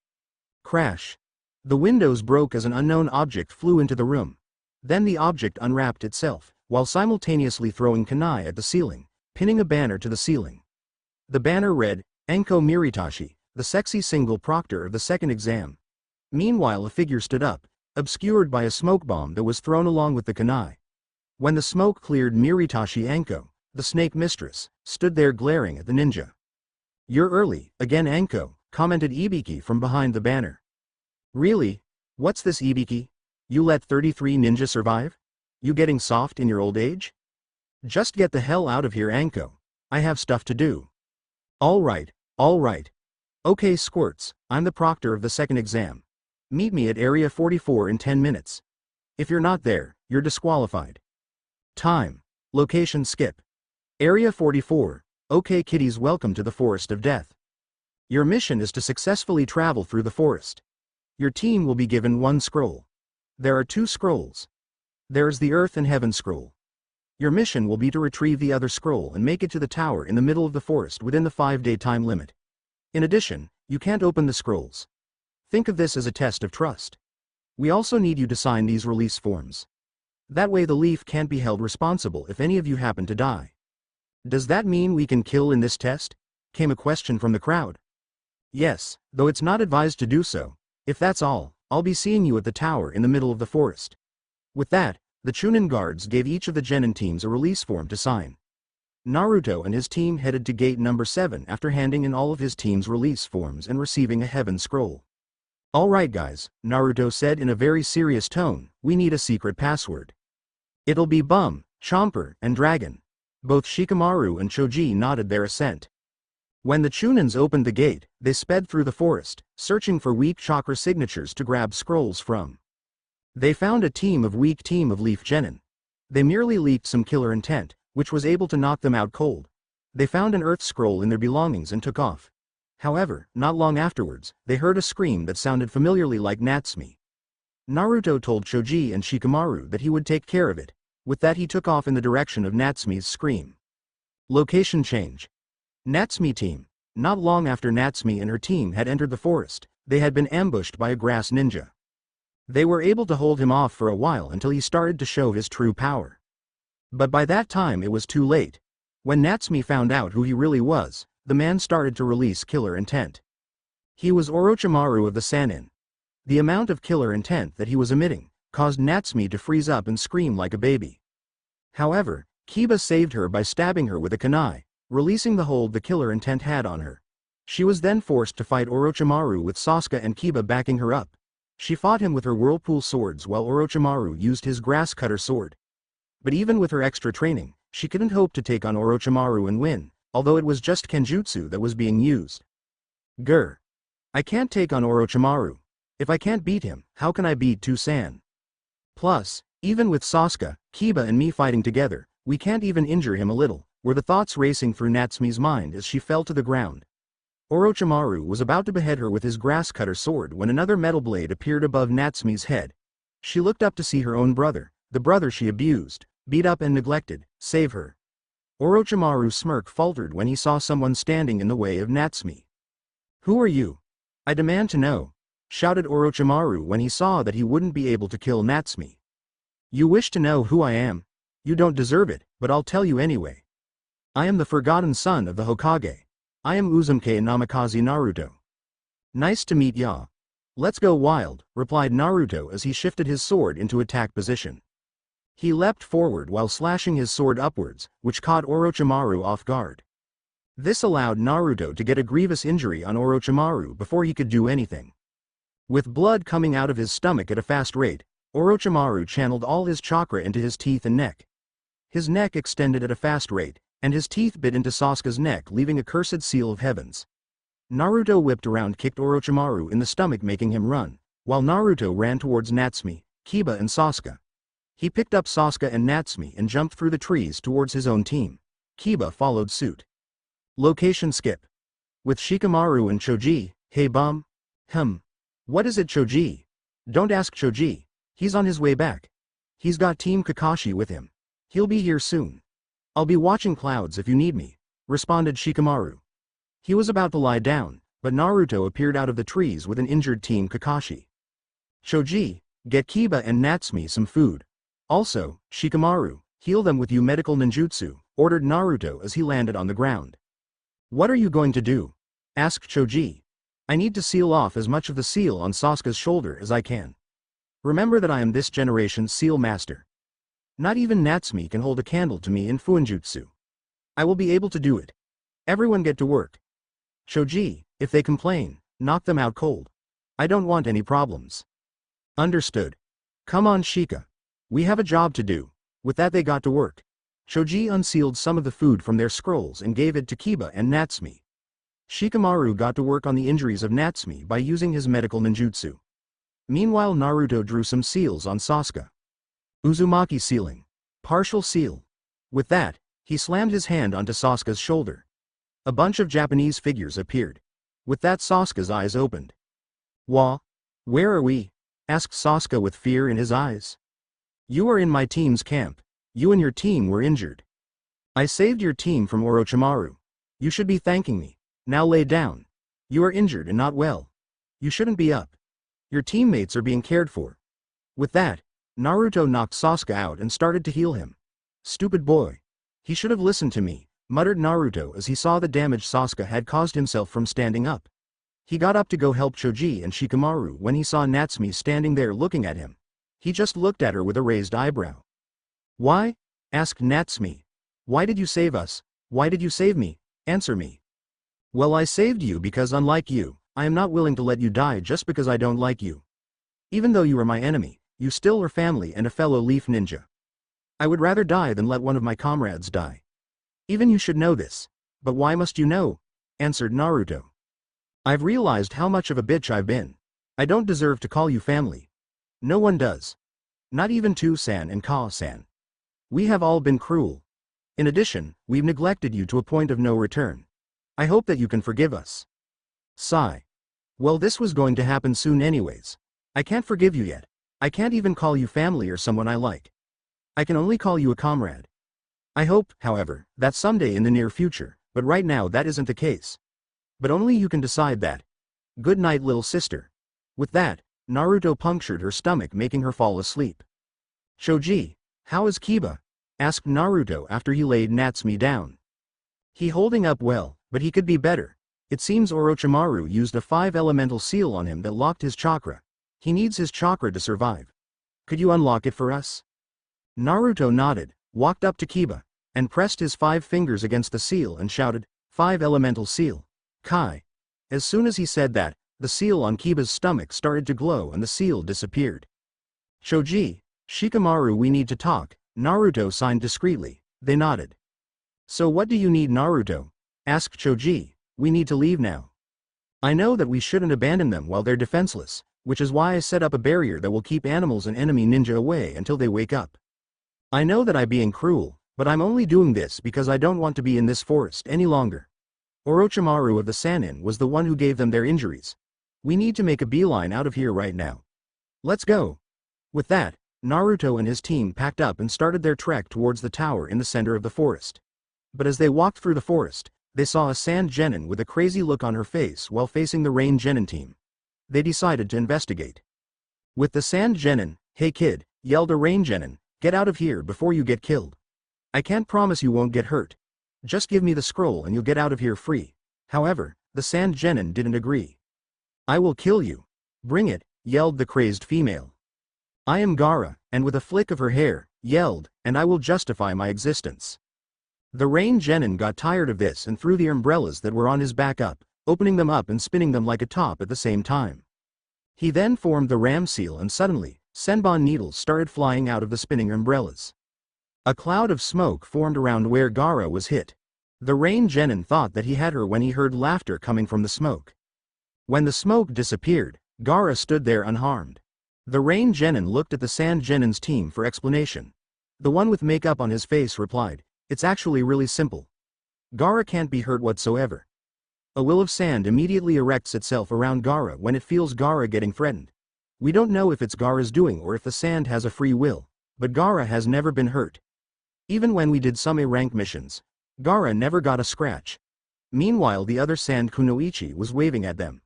Crash. The windows broke as an unknown object flew into the room. Then the object unwrapped itself, while simultaneously throwing kunai at the ceiling, pinning a banner to the ceiling. The banner read, Enko Miritashi, the sexy single proctor of the second exam. Meanwhile a figure stood up, obscured by a smoke bomb that was thrown along with the kunai. When the smoke cleared, Miritashi Enko, the snake mistress, stood there glaring at the ninja. You're early, again Enko, commented Ibiki from behind the banner. Really? What's this Ibiki? You let 33 ninja survive? You getting soft in your old age? Just get the hell out of here Enko. I have stuff to do. Alright. Okay squirts, I'm the proctor of the second exam. Meet me at area 44 in 10 minutes. If you're not there, you're disqualified. Time. Location skip. Area 44. Okay kiddies, welcome to the Forest of Death. Your mission is to successfully travel through the forest. Your team will be given 1 scroll. There are 2 scrolls. There's the Earth and Heaven scroll. Your mission will be to retrieve the other scroll and make it to the tower in the middle of the forest within the 5-day time limit. In addition, you can't open the scrolls. Think of this as a test of trust. We also need you to sign these release forms. That way the leaf can't be held responsible if any of you happen to die. Does that mean we can kill in this test? Came a question from the crowd. Yes, though it's not advised to do so. If that's all, I'll be seeing you at the tower in the middle of the forest. With that, the Chunin guards gave each of the genin teams a release form to sign. Naruto and his team headed to gate number 7 after handing in all of his team's release forms and receiving a heaven scroll. Alright guys, Naruto said in a very serious tone, we need a secret password. It'll be Bum, Chomper, and Dragon. Both Shikamaru and Choji nodded their assent. When the Chunins opened the gate, they sped through the forest, searching for weak chakra signatures to grab scrolls from. They found a team of leaf genin. They merely leaked some killer intent, which was able to knock them out cold. They found an earth scroll in their belongings and took off. However, not long afterwards, they heard a scream that sounded familiarly like Natsumi. Naruto told Choji and Shikamaru that he would take care of it. With that he took off in the direction of Natsumi's scream. Location change. Natsumi team. Not long after Natsumi and her team had entered the forest, they had been ambushed by a grass ninja. They were able to hold him off for a while until he started to show his true power. But by that time it was too late. When Natsumi found out who he really was, the man started to release killer intent. He was Orochimaru of the Sannin. The amount of killer intent that he was emitting caused Natsumi to freeze up and scream like a baby. However, Kiba saved her by stabbing her with a kunai, releasing the hold the killer intent had on her. She was then forced to fight Orochimaru with Sasuke and Kiba backing her up. She fought him with her whirlpool swords while Orochimaru used his grass cutter sword. But even with her extra training, she couldn't hope to take on Orochimaru and win, although it was just Kenjutsu that was being used. Grr. I can't take on Orochimaru. If I can't beat him, how can I beat Toussaint? Plus, even with Sasuke, Kiba and me fighting together, we can't even injure him a little, were the thoughts racing through Natsume's mind as she fell to the ground. Orochimaru was about to behead her with his grass-cutter sword when another metal blade appeared above Natsume's head. She looked up to see her own brother, the brother she abused, beat up and neglected, save her. Orochimaru's smirk faltered when he saw someone standing in the way of Natsume. Who are you? I demand to know, shouted Orochimaru when he saw that he wouldn't be able to kill Natsume. You wish to know who I am? You don't deserve it, but I'll tell you anyway. I am the forgotten son of the Hokage. I am Uzumaki Namikaze Naruto. Nice to meet ya. Let's go wild, replied Naruto as he shifted his sword into attack position. He leapt forward while slashing his sword upwards, which caught Orochimaru off guard. This allowed Naruto to get a grievous injury on Orochimaru before he could do anything. With blood coming out of his stomach at a fast rate, Orochimaru channeled all his chakra into his teeth and neck. His neck extended at a fast rate, and his teeth bit into Sasuke's neck, leaving a cursed seal of heavens. Naruto whipped around, kicked Orochimaru in the stomach, making him run, while Naruto ran towards Natsume, Kiba and Sasuke. He picked up Sasuke and Natsume and jumped through the trees towards his own team. Kiba followed suit. Location skip. With Shikamaru and Choji. Hey bum. What is it, Choji? Don't ask Choji. He's on his way back. He's got Team Kakashi with him. He'll be here soon. I'll be watching clouds if you need me, responded Shikamaru. He was about to lie down, but Naruto appeared out of the trees with an injured Team Kakashi. Choji, get Kiba and Natsume some food. Also, Shikamaru, heal them with your medical ninjutsu, ordered Naruto as he landed on the ground. What are you going to do? Asked Choji. I need to seal off as much of the seal on Sasuke's shoulder as I can. Remember that I am this generation's seal master. Not even Natsume can hold a candle to me in Fuinjutsu. I will be able to do it. Everyone get to work. Choji, if they complain, knock them out cold. I don't want any problems. Understood. Come on, Shika. We have a job to do. With that they got to work. Choji unsealed some of the food from their scrolls and gave it to Kiba and Natsume. Shikamaru got to work on the injuries of Natsume by using his medical ninjutsu. Meanwhile, Naruto drew some seals on Sasuke. Uzumaki sealing. Partial seal. With that, he slammed his hand onto Sasuke's shoulder. A bunch of Japanese figures appeared. With that, Sasuke's eyes opened. Where are we? Asked Sasuke with fear in his eyes. You are in my team's camp. You and your team were injured. I saved your team from Orochimaru. You should be thanking me. Now lay down. You are injured and not well. You shouldn't be up. Your teammates are being cared for. With that, Naruto knocked Sasuke out and started to heal him. Stupid boy. He should have listened to me, muttered Naruto as he saw the damage Sasuke had caused himself from standing up. He got up to go help Choji and Shikamaru when he saw Natsume standing there looking at him. He just looked at her with a raised eyebrow. Why? Asked Natsume. Why did you save us? Why did you save me? Answer me. Well, I saved you because unlike you, I am not willing to let you die just because I don't like you. Even though you are my enemy, you still are family and a fellow leaf ninja. I would rather die than let one of my comrades die. Even you should know this. But why must you know? Answered Naruto. I've realized how much of a bitch I've been. I don't deserve to call you family. No one does. Not even Toussaint and Ka-san. We have all been cruel. In addition, we've neglected you to a point of no return. I hope that you can forgive us. Sigh. Well, this was going to happen soon anyways. I can't forgive you yet. I can't even call you family or someone I like. I can only call you a comrade. I hope, however, that someday in the near future, but right now that isn't the case. But only you can decide that. Good night, little sister. With that, Naruto punctured her stomach, making her fall asleep. Choji, how is Kiba? Asked Naruto after he laid Natsume down. He holding up well, but he could be better. It seems Orochimaru used a 5-elemental seal on him that locked his chakra. He needs his chakra to survive. Could you unlock it for us? Naruto nodded, walked up to Kiba, and pressed his 5 fingers against the seal and shouted, 5-elemental seal. Kai. As soon as he said that, the seal on Kiba's stomach started to glow and the seal disappeared. Choji, Shikamaru, we need to talk, Naruto signed discreetly, They nodded. So what do you need, Naruto? Asked Choji. We need to leave now. I know that we shouldn't abandon them while they're defenseless, which is why I set up a barrier that will keep animals and enemy ninja away until they wake up. I know that I'm being cruel, but I'm only doing this because I don't want to be in this forest any longer. Orochimaru of the Sannin was the one who gave them their injuries. We need to make a beeline out of here right now. Let's go. With that, Naruto and his team packed up and started their trek towards the tower in the center of the forest. But as they walked through the forest, they saw a Sand Genin with a crazy look on her face while facing the Rain Genin team. They decided to investigate. With the Sand Genin, "Hey kid," yelled a Rain Genin, "get out of here before you get killed. I can't promise you won't get hurt. Just give me the scroll and you'll get out of here free." However, the Sand Genin didn't agree. "I will kill you. Bring it," yelled the crazed female. "I am Gaara," and with a flick of her hair, yelled, "and I will justify my existence." The Rain Genin got tired of this and threw the umbrellas that were on his back up, opening them up and spinning them like a top at the same time. He then formed the ram seal and suddenly, Senbon needles started flying out of the spinning umbrellas. A cloud of smoke formed around where Gaara was hit. The Rain Genin thought that he had her when he heard laughter coming from the smoke. When the smoke disappeared, Gaara stood there unharmed. The Rain Genin looked at the Sand Genin's team for explanation. The one with makeup on his face replied, "It's actually really simple. Gaara can't be hurt whatsoever." A will of sand immediately erects itself around Gaara when it feels Gaara getting threatened. We don't know if it's Gaara's doing or if the sand has a free will, but Gaara has never been hurt. Even when we did some A-rank missions, Gaara never got a scratch. Meanwhile the other Sand Kunoichi was waving at them.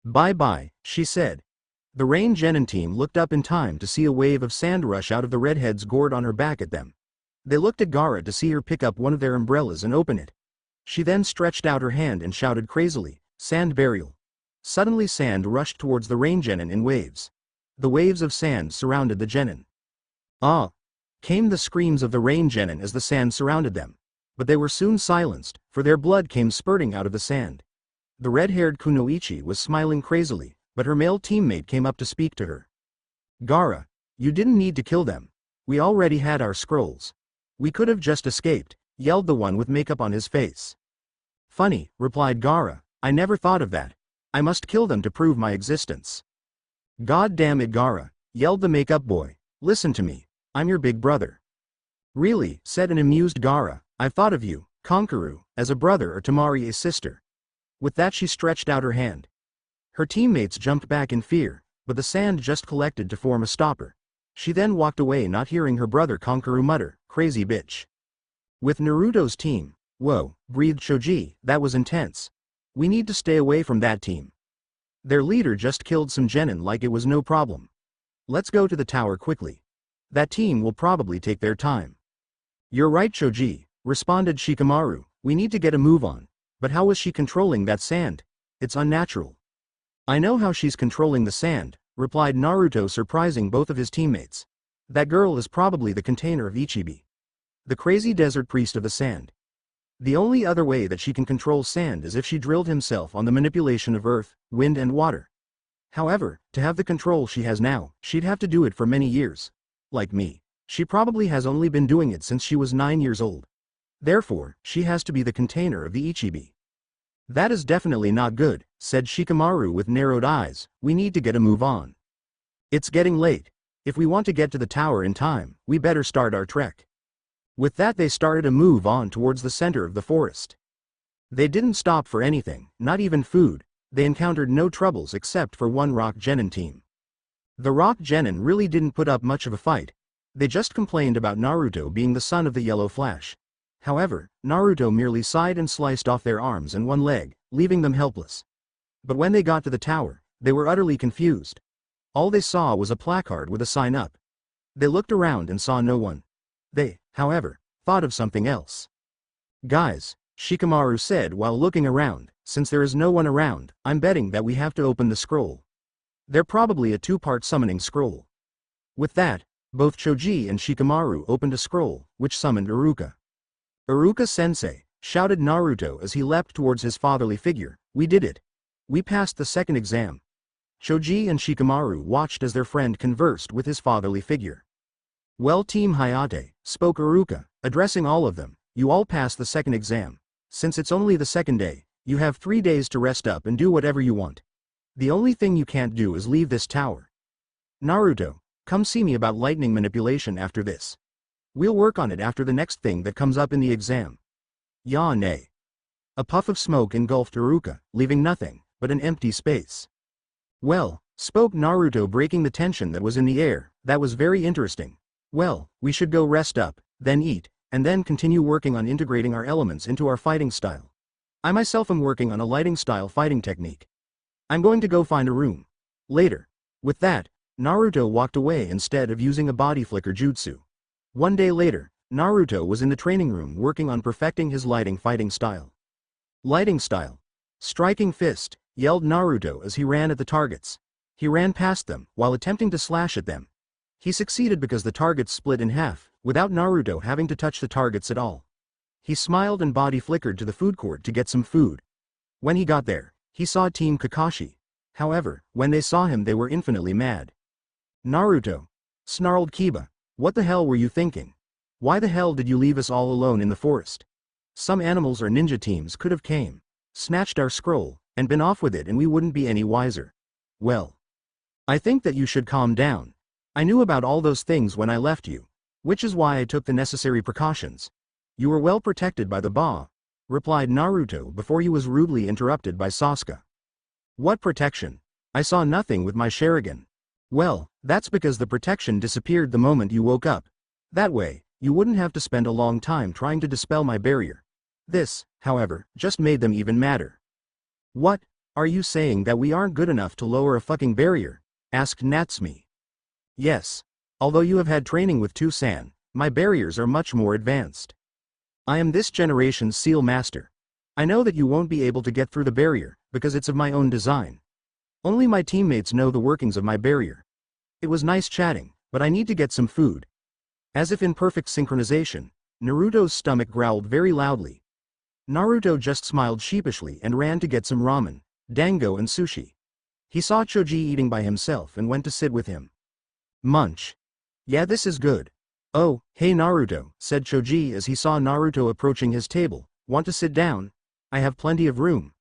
"Bye-bye," she said. The Rain Genin team looked up in time to see a wave of sand rush out of the redhead's gourd on her back at them. They looked at Gaara to see her pick up one of their umbrellas and open it. She then stretched out her hand and shouted crazily, "Sand burial." Suddenly sand rushed towards the Rain Genin in waves. The waves of sand surrounded the Genin. "Ah!" came the screams of the Rain Genin as the sand surrounded them. But they were soon silenced, for their blood came spurting out of the sand. The red-haired Kunoichi was smiling crazily, but her male teammate came up to speak to her. "Gaara, you didn't need to kill them. We already had our scrolls. We could have just escaped," yelled the one with makeup on his face. "Funny," replied Gaara, "I never thought of that. I must kill them to prove my existence." "God damn it, Gaara," yelled the makeup boy, "listen to me. I'm your big brother." "Really," said an amused Gaara, "I've thought of you, Konkaru, as a brother or Tamari a sister." With that she stretched out her hand. Her teammates jumped back in fear, but the sand just collected to form a stopper. She then walked away, not hearing her brother Konkaru mutter, "Crazy bitch." With Naruto's team, "Whoa," breathed Choji, "that was intense. We need to stay away from that team. Their leader just killed some Genin like it was no problem. Let's go to the tower quickly. That team will probably take their time." "You're right, Choji," responded Shikamaru, "we need to get a move on. But how is she controlling that sand? It's unnatural." "I know how she's controlling the sand," replied Naruto, surprising both of his teammates. "That girl is probably the container of Ichibi, the crazy desert priest of the sand. The only other way that she can control sand is if she drilled himself on the manipulation of earth, wind and water. However, to have the control she has now, she'd have to do it for many years. Like me, she probably has only been doing it since she was 9 years old. Therefore, she has to be the container of the Ichibi." "That is definitely not good," said Shikamaru with narrowed eyes. "We need to get a move on. It's getting late. If we want to get to the tower in time, we better start our trek." With that they started a move on towards the center of the forest. They didn't stop for anything, not even food. They encountered no troubles except for one Rock Genin team. The Rock Genin really didn't put up much of a fight. They just complained about Naruto being the son of the Yellow Flash. However, Naruto merely sighed and sliced off their arms and one leg, leaving them helpless. But when they got to the tower, they were utterly confused. All they saw was a placard with a sign up. They looked around and saw no one. They, however, thought of something else. "Guys," Shikamaru said while looking around, "since there is no one around, I'm betting that we have to open the scroll. They're probably a 2-part summoning scroll." With that, both Choji and Shikamaru opened a scroll, which summoned Iruka. "Iruka-sensei," shouted Naruto as he leapt towards his fatherly figure, "we did it. We passed the second exam." Choji and Shikamaru watched as their friend conversed with his fatherly figure. "Well, Team Hayate," spoke Iruka, Addressing all of them, you all pass the second exam. Since it's only the second day, you have 3 days to rest up and do whatever you want. The only thing you can't do is leave this tower. Naruto, come see me about lightning manipulation after this. We'll work on it after the next thing that comes up in the exam. Ya nay. A puff of smoke engulfed Iruka, leaving nothing but an empty space. Well, spoke Naruto, breaking the tension that was in the air, that was very interesting. Well, we should go rest up, then eat, and then continue working on integrating our elements into our fighting style. I myself am working on a lighting style fighting technique. I'm going to go find a room. Later. With that, Naruto walked away instead of using a body flicker jutsu. 1 day later, Naruto was in the training room working on perfecting his lighting fighting style. Lighting style. Striking fist, yelled Naruto as he ran at the targets. He ran past them while attempting to slash at them. He succeeded because the targets split in half, without Naruto having to touch the targets at all. He smiled and body flickered to the food court to get some food. When he got there, he saw Team Kakashi. However, when they saw him they were infinitely mad. Naruto, snarled Kiba, what the hell were you thinking? Why the hell did you leave us all alone in the forest? Some animals or ninja teams could have came, snatched our scroll, and been off with it and we wouldn't be any wiser. Well, I think that you should calm down. I knew about all those things when I left you, which is why I took the necessary precautions. You were well protected by the Ba, replied Naruto before he was rudely interrupted by Sasuke. What protection? I saw nothing with my Sharingan. Well, that's because the protection disappeared the moment you woke up. That way, you wouldn't have to spend a long time trying to dispel my barrier. This, however, just made them even madder. What? Are you saying that we aren't good enough to lower a fucking barrier? Asked Natsumi. Yes. Although you have had training with Tusan, my barriers are much more advanced. I am this generation's seal master. I know that you won't be able to get through the barrier, because it's of my own design. Only my teammates know the workings of my barrier. It was nice chatting, but I need to get some food. As if in perfect synchronization, Naruto's stomach growled very loudly. Naruto just smiled sheepishly and ran to get some ramen, dango and sushi. He saw Choji eating by himself and went to sit with him. Munch. Yeah, this is good. Oh, hey Naruto, said Choji as he saw Naruto approaching his table. Want to sit down? I have plenty of room.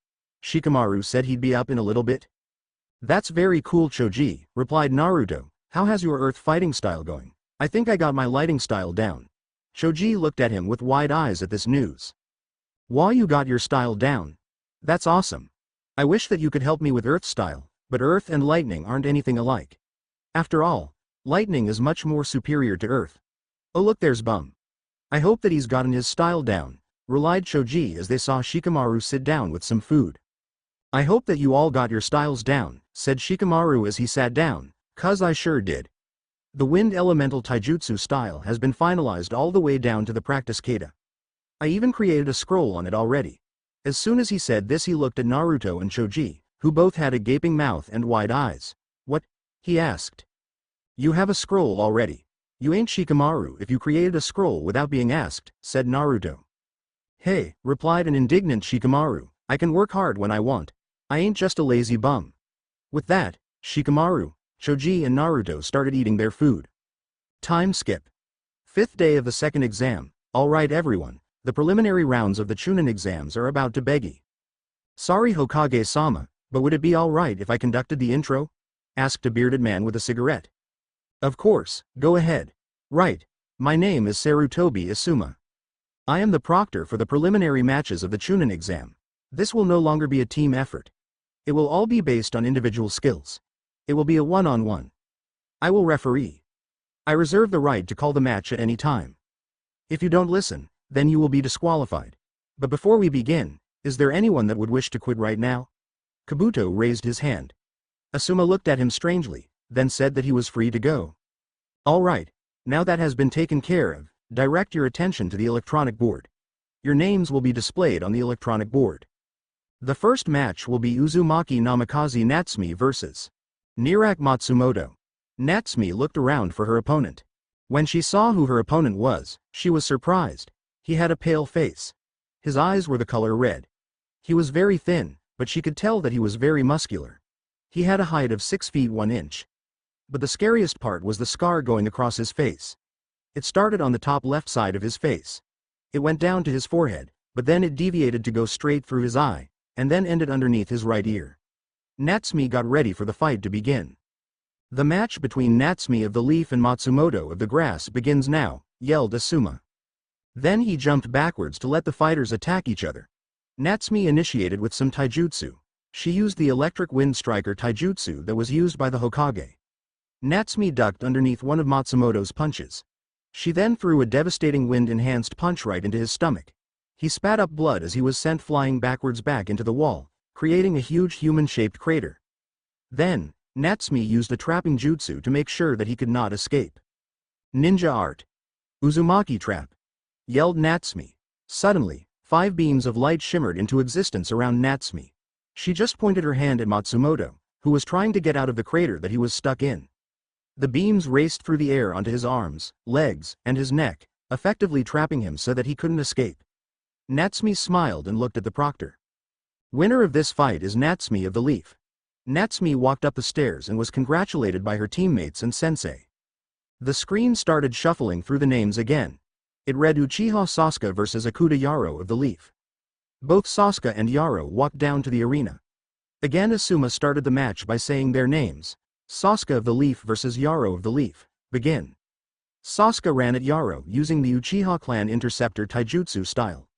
Shikamaru said he'd be up in a little bit. That's very cool, Choji, replied Naruto. How has your earth fighting style going? I think I got my lighting style down. Choji looked at him with wide eyes at this news. Wow, you got your style down? That's awesome. I wish that you could help me with earth style, but earth and lightning aren't anything alike. After all, lightning is much more superior to earth. Oh look, there's Bum. I hope that he's gotten his style down, relied Choji as they saw Shikamaru sit down with some food. I hope that you all got your styles down, said Shikamaru as he sat down, 'cause I sure did. The wind elemental taijutsu style has been finalized all the way down to the practice kata. I even created a scroll on it already. As soon as he said this he looked at Naruto and Choji, who both had a gaping mouth and wide eyes. What? He asked. You have a scroll already. You ain't Shikamaru if you created a scroll without being asked, said Naruto. Hey, replied an indignant Shikamaru, I can work hard when I want. I ain't just a lazy bum. With that, Shikamaru, Choji and Naruto started eating their food. Time skip. 5th day of the second exam. Alright everyone, the preliminary rounds of the Chunin exams are about to begin. Sorry Hokage-sama, but would it be alright if I conducted the intro? Asked a bearded man with a cigarette. Of course, go ahead. Right. My name is Sarutobi Asuma. I am the proctor for the preliminary matches of the Chunin exam. This will no longer be a team effort. It will all be based on individual skills. It will be a one-on-one. I will referee. I reserve the right to call the match at any time. If you don't listen, then you will be disqualified. But before we begin, is there anyone that would wish to quit right now? Kabuto raised his hand. Asuma looked at him strangely, then said that he was free to go. All right, now that has been taken care of, direct your attention to the electronic board. Your names will be displayed on the electronic board. The first match will be Uzumaki Namikaze Natsumi vs. Nirak Matsumoto. Natsumi looked around for her opponent. When she saw who her opponent was, she was surprised. He had a pale face. His eyes were the color red. He was very thin, but she could tell that he was very muscular. He had a height of 6 feet 1 inch. But the scariest part was the scar going across his face. It started on the top left side of his face. It went down to his forehead, but then it deviated to go straight through his eye, and then ended underneath his right ear. Natsumi got ready for the fight to begin. "The match between Natsumi of the Leaf and Matsumoto of the Grass begins now," yelled Asuma. Then he jumped backwards to let the fighters attack each other. Natsumi initiated with some taijutsu. She used the electric wind striker taijutsu that was used by the Hokage. Natsumi ducked underneath one of Matsumoto's punches. She then threw a devastating wind-enhanced punch right into his stomach. He spat up blood as he was sent flying backwards back into the wall, creating a huge human-shaped crater. Then, Natsumi used a trapping jutsu to make sure that he could not escape. "Ninja art. Uzumaki trap," yelled Natsumi. Suddenly, 5 beams of light shimmered into existence around Natsumi. She just pointed her hand at Matsumoto, who was trying to get out of the crater that he was stuck in. The beams raced through the air onto his arms, legs, and his neck, effectively trapping him so that he couldn't escape. Natsumi smiled and looked at the proctor. "Winner of this fight is Natsumi of the Leaf." Natsumi walked up the stairs and was congratulated by her teammates and sensei. The screen started shuffling through the names again. It read Uchiha Sasuke vs Akuta Yaro of the Leaf. Both Sasuke and Yaro walked down to the arena. Again Asuma started the match by saying their names. "Sasuke of the Leaf vs Yaro of the Leaf, begin." Sasuke ran at Yaro using the Uchiha clan interceptor taijutsu style.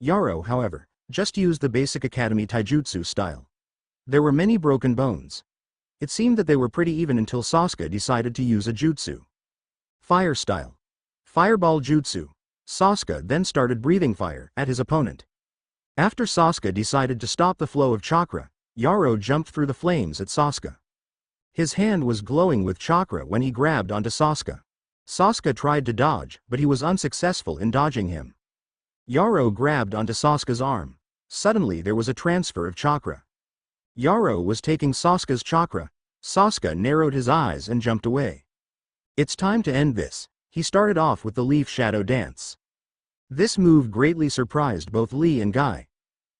Yaro, however, just used the basic academy taijutsu style. There were many broken bones. It seemed that they were pretty even until Sasuke decided to use a jutsu. Fire style. Fireball jutsu. Sasuke then started breathing fire at his opponent. After Sasuke decided to stop the flow of chakra, Yaro jumped through the flames at Sasuke. His hand was glowing with chakra when he grabbed onto Sasuke. Sasuke tried to dodge, but he was unsuccessful in dodging him. Yaro grabbed onto Sasuke's arm. Suddenly there was a transfer of chakra. Yaro was taking Sasuke's chakra. Sasuke narrowed his eyes and jumped away. "It's time to end this." He started off with the Leaf Shadow Dance. This move greatly surprised both Lee and Guy.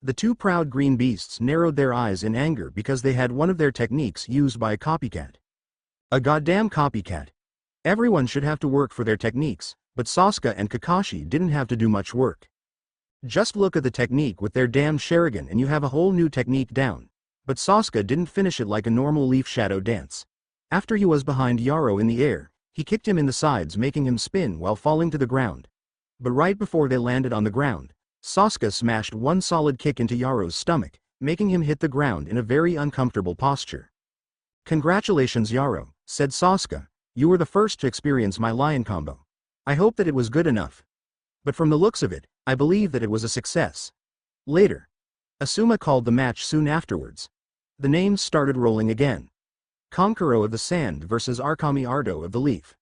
The two proud green beasts narrowed their eyes in anger because they had one of their techniques used by a copycat. A goddamn copycat. Everyone should have to work for their techniques, but Sasuke and Kakashi didn't have to do much work. Just look at the technique with their damn Sharingan and you have a whole new technique down. But Sasuke didn't finish it like a normal Leaf Shadow Dance. After he was behind Yaro in the air, he kicked him in the sides, making him spin while falling to the ground. But right before they landed on the ground, Sasuke smashed one solid kick into Yaro's stomach, making him hit the ground in a very uncomfortable posture. "Congratulations Yaro," said Sasuke, "you were the first to experience my lion combo. I hope that it was good enough. But from the looks of it, I believe that it was a success." Later, Asuma called the match soon afterwards. The names started rolling again. Kankuro of the Sand vs Arkami Ardo of the Leaf.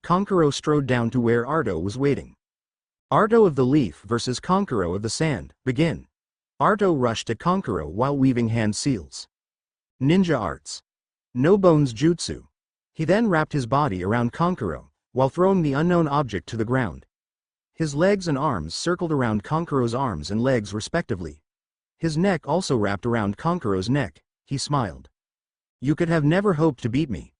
Kankuro strode down to where Ardo was waiting. "Ardo of the Leaf vs Kankuro of the Sand, begin." Ardo rushed at Kankuro while weaving hand seals. Ninja arts. No bones jutsu. He then wrapped his body around Kankuro, while throwing the unknown object to the ground. His legs and arms circled around Kankuro's arms and legs respectively. His neck also wrapped around Kankuro's neck. He smiled. "You could have never hoped to beat me.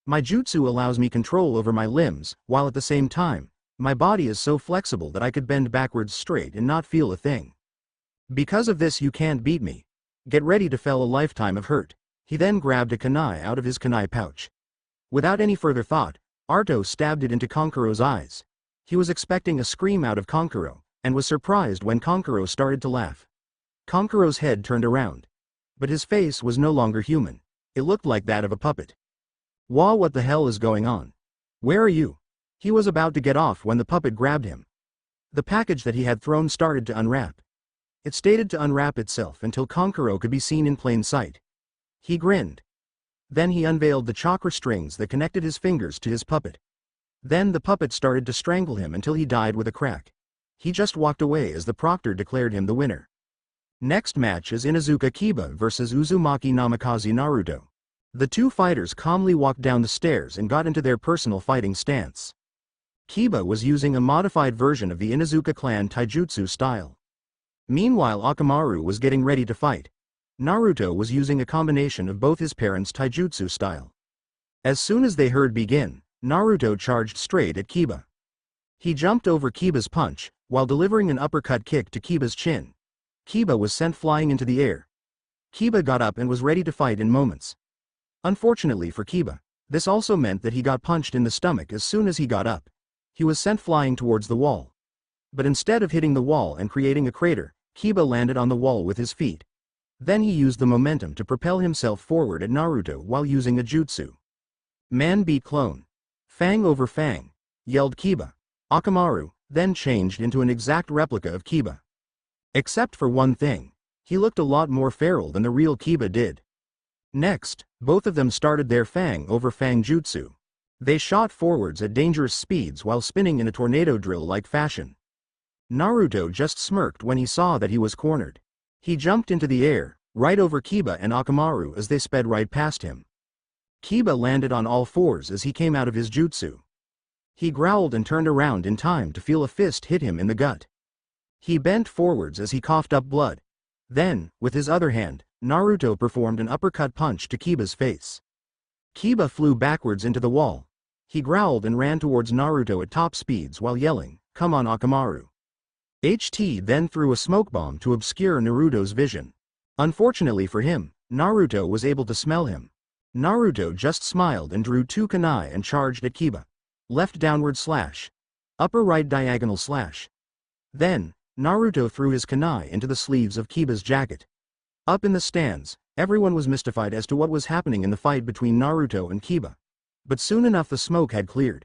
My jutsu allows me control over my limbs, while at the same time, my body is so flexible that I could bend backwards straight and not feel a thing. Because of this you can't beat me. Get ready to feel a lifetime of hurt." He then grabbed a kunai out of his kunai pouch. Without any further thought, Ardo stabbed it into Kankuro's eyes. He was expecting a scream out of Kankuro, and was surprised when Kankuro started to laugh. Kankuro's head turned around. But his face was no longer human. It looked like that of a puppet. "Wah, what the hell is going on? Where are you?" He was about to get off when the puppet grabbed him. The package that he had thrown started to unwrap. It stated to unwrap itself until Kankuro could be seen in plain sight. He grinned. Then he unveiled the chakra strings that connected his fingers to his puppet. Then the puppet started to strangle him until he died with a crack. He just walked away as the proctor declared him the winner. Next match is Inuzuka Kiba vs Uzumaki Namikaze Naruto. The two fighters calmly walked down the stairs and got into their personal fighting stance. Kiba was using a modified version of the Inuzuka clan taijutsu style. Meanwhile Akamaru was getting ready to fight. Naruto was using a combination of both his parents' taijutsu style. As soon as they heard begin, Naruto charged straight at Kiba. He jumped over Kiba's punch, while delivering an uppercut kick to Kiba's chin. Kiba was sent flying into the air. Kiba got up and was ready to fight in moments. Unfortunately for Kiba, this also meant that he got punched in the stomach as soon as he got up. He was sent flying towards the wall. But instead of hitting the wall and creating a crater, Kiba landed on the wall with his feet. Then he used the momentum to propel himself forward at Naruto while using a jutsu. Man beat clone. Fang over Fang, yelled Kiba. Akamaru then changed into an exact replica of Kiba. Except for one thing. He looked a lot more feral than the real Kiba did. Next, both of them started their Fang over Fang jutsu. They shot forwards at dangerous speeds while spinning in a tornado drill-like fashion. Naruto just smirked when he saw that he was cornered. He jumped into the air, right over Kiba and Akamaru as they sped right past him. Kiba landed on all fours as he came out of his jutsu. He growled and turned around in time to feel a fist hit him in the gut. He bent forwards as he coughed up blood. Then, with his other hand, Naruto performed an uppercut punch to Kiba's face. Kiba flew backwards into the wall. He growled and ran towards Naruto at top speeds while yelling, "Come on Akamaru." HT then threw a smoke bomb to obscure Naruto's vision. Unfortunately for him, Naruto was able to smell him. Naruto just smiled and drew two kunai and charged at Kiba. Left downward slash. Upper right diagonal slash. Then, Naruto threw his kunai into the sleeves of Kiba's jacket. Up in the stands, everyone was mystified as to what was happening in the fight between Naruto and Kiba. But soon enough the smoke had cleared.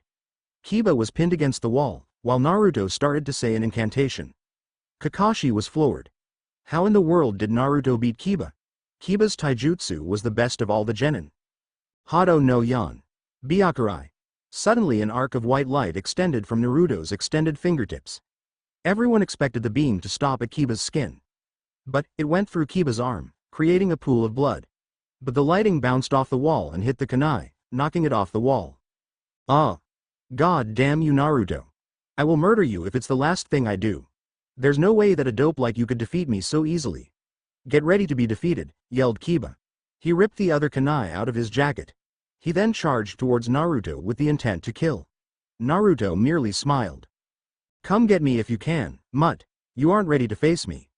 Kiba was pinned against the wall, while Naruto started to say an incantation. Kakashi was floored. How in the world did Naruto beat Kiba? Kiba's taijutsu was the best of all the genin. Hado no Yan. Byakurai. Suddenly an arc of white light extended from Naruto's extended fingertips. Everyone expected the beam to stop at Kiba's skin. But, it went through Kiba's arm, creating a pool of blood. But the lighting bounced off the wall and hit the kunai, knocking it off the wall. Ah! God damn you Naruto. I will murder you if it's the last thing I do. There's no way that a dope like you could defeat me so easily. Get ready to be defeated, yelled Kiba. He ripped the other kunai out of his jacket. He then charged towards Naruto with the intent to kill. Naruto merely smiled. Come get me if you can, mutt. You aren't ready to face me.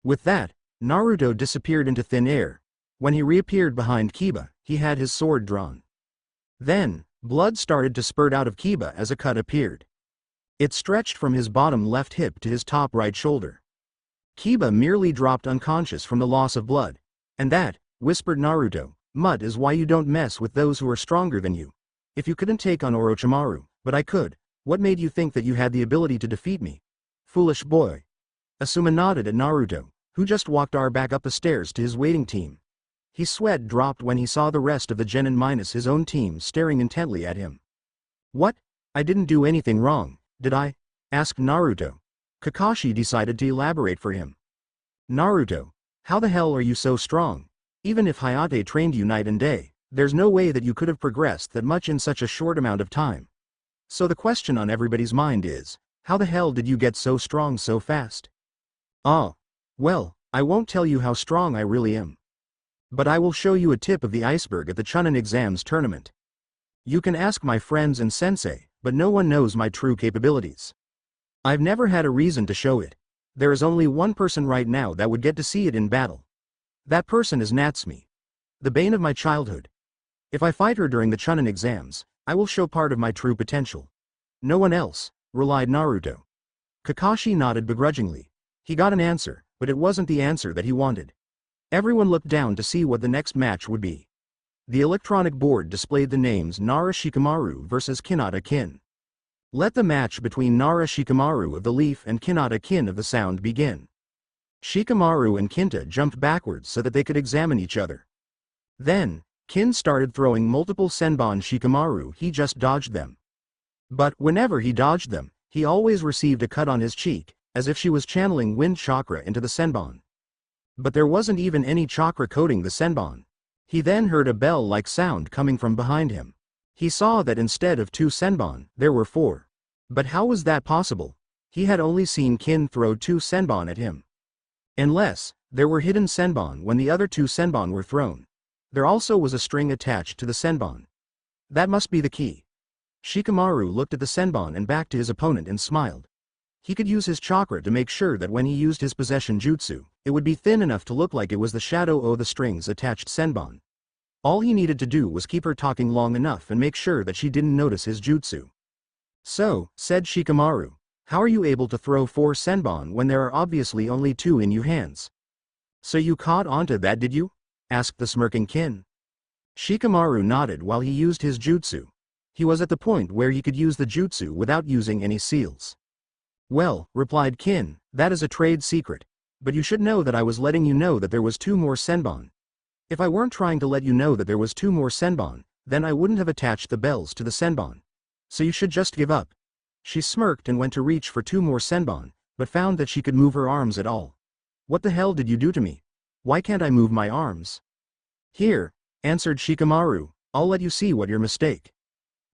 With that, Naruto disappeared into thin air. When he reappeared behind Kiba, he had his sword drawn. Then, blood started to spurt out of Kiba as a cut appeared. It stretched from his bottom left hip to his top right shoulder. Kiba merely dropped unconscious from the loss of blood. And that, whispered Naruto, mutt, is why you don't mess with those who are stronger than you. If you couldn't take on Orochimaru, but I could, what made you think that you had the ability to defeat me? Foolish boy. Asuma nodded at Naruto, who just walked back up the stairs to his waiting team. His sweat dropped when he saw the rest of the genin minus his own team staring intently at him. What? I didn't do anything wrong, did I? Asked Naruto. Kakashi decided to elaborate for him. Naruto, how the hell are you so strong? Even if Hayate trained you night and day, there's no way that you could have progressed that much in such a short amount of time. So the question on everybody's mind is, how the hell did you get so strong so fast? Ah. Well, I won't tell you how strong I really am. But I will show you a tip of the iceberg at the Chunin exams tournament. You can ask my friends and sensei, but no one knows my true capabilities. I've never had a reason to show it. There is only one person right now that would get to see it in battle. That person is Natsumi. The bane of my childhood. If I fight her during the Chunin exams, I will show part of my true potential. No one else, relied Naruto. Kakashi nodded begrudgingly. He got an answer, but it wasn't the answer that he wanted. Everyone looked down to see what the next match would be. The electronic board displayed the names Nara Shikamaru versus Kinata Kin. Let the match between Nara Shikamaru of the Leaf and Kinata Kin of the Sound begin. Shikamaru and Kinta jumped backwards so that they could examine each other. Then, Kin started throwing multiple senbon Shikamaru. He just dodged them. But whenever he dodged them, he always received a cut on his cheek, as if she was channeling wind chakra into the senbon. But there wasn't even any chakra coating the senbon. He then heard a bell-like sound coming from behind him. He saw that instead of 2 senbon, there were 4. But how was that possible? He had only seen Kin throw 2 senbon at him. Unless, there were hidden senbon when the other 2 senbon were thrown. There also was a string attached to the senbon. That must be the key. Shikamaru looked at the senbon and back to his opponent and smiled. He could use his chakra to make sure that when he used his possession jutsu, it would be thin enough to look like it was the shadow of the strings attached senbon. All he needed to do was keep her talking long enough and make sure that she didn't notice his jutsu. So, said Shikamaru, how are you able to throw 4 senbon when there are obviously only 2 in your hands? So you caught onto that, did you? Asked the smirking Kin. Shikamaru nodded while he used his jutsu. He was at the point where he could use the jutsu without using any seals. Well, replied Kin, that is a trade secret. But you should know that I was letting you know that there was 2 more senbon. If I weren't trying to let you know that there was 2 more senbon, then I wouldn't have attached the bells to the senbon. So you should just give up. She smirked and went to reach for 2 more senbon, but found that she could move her arms at all. What the hell did you do to me? Why can't I move my arms? Here, answered Shikamaru, I'll let you see what your mistake.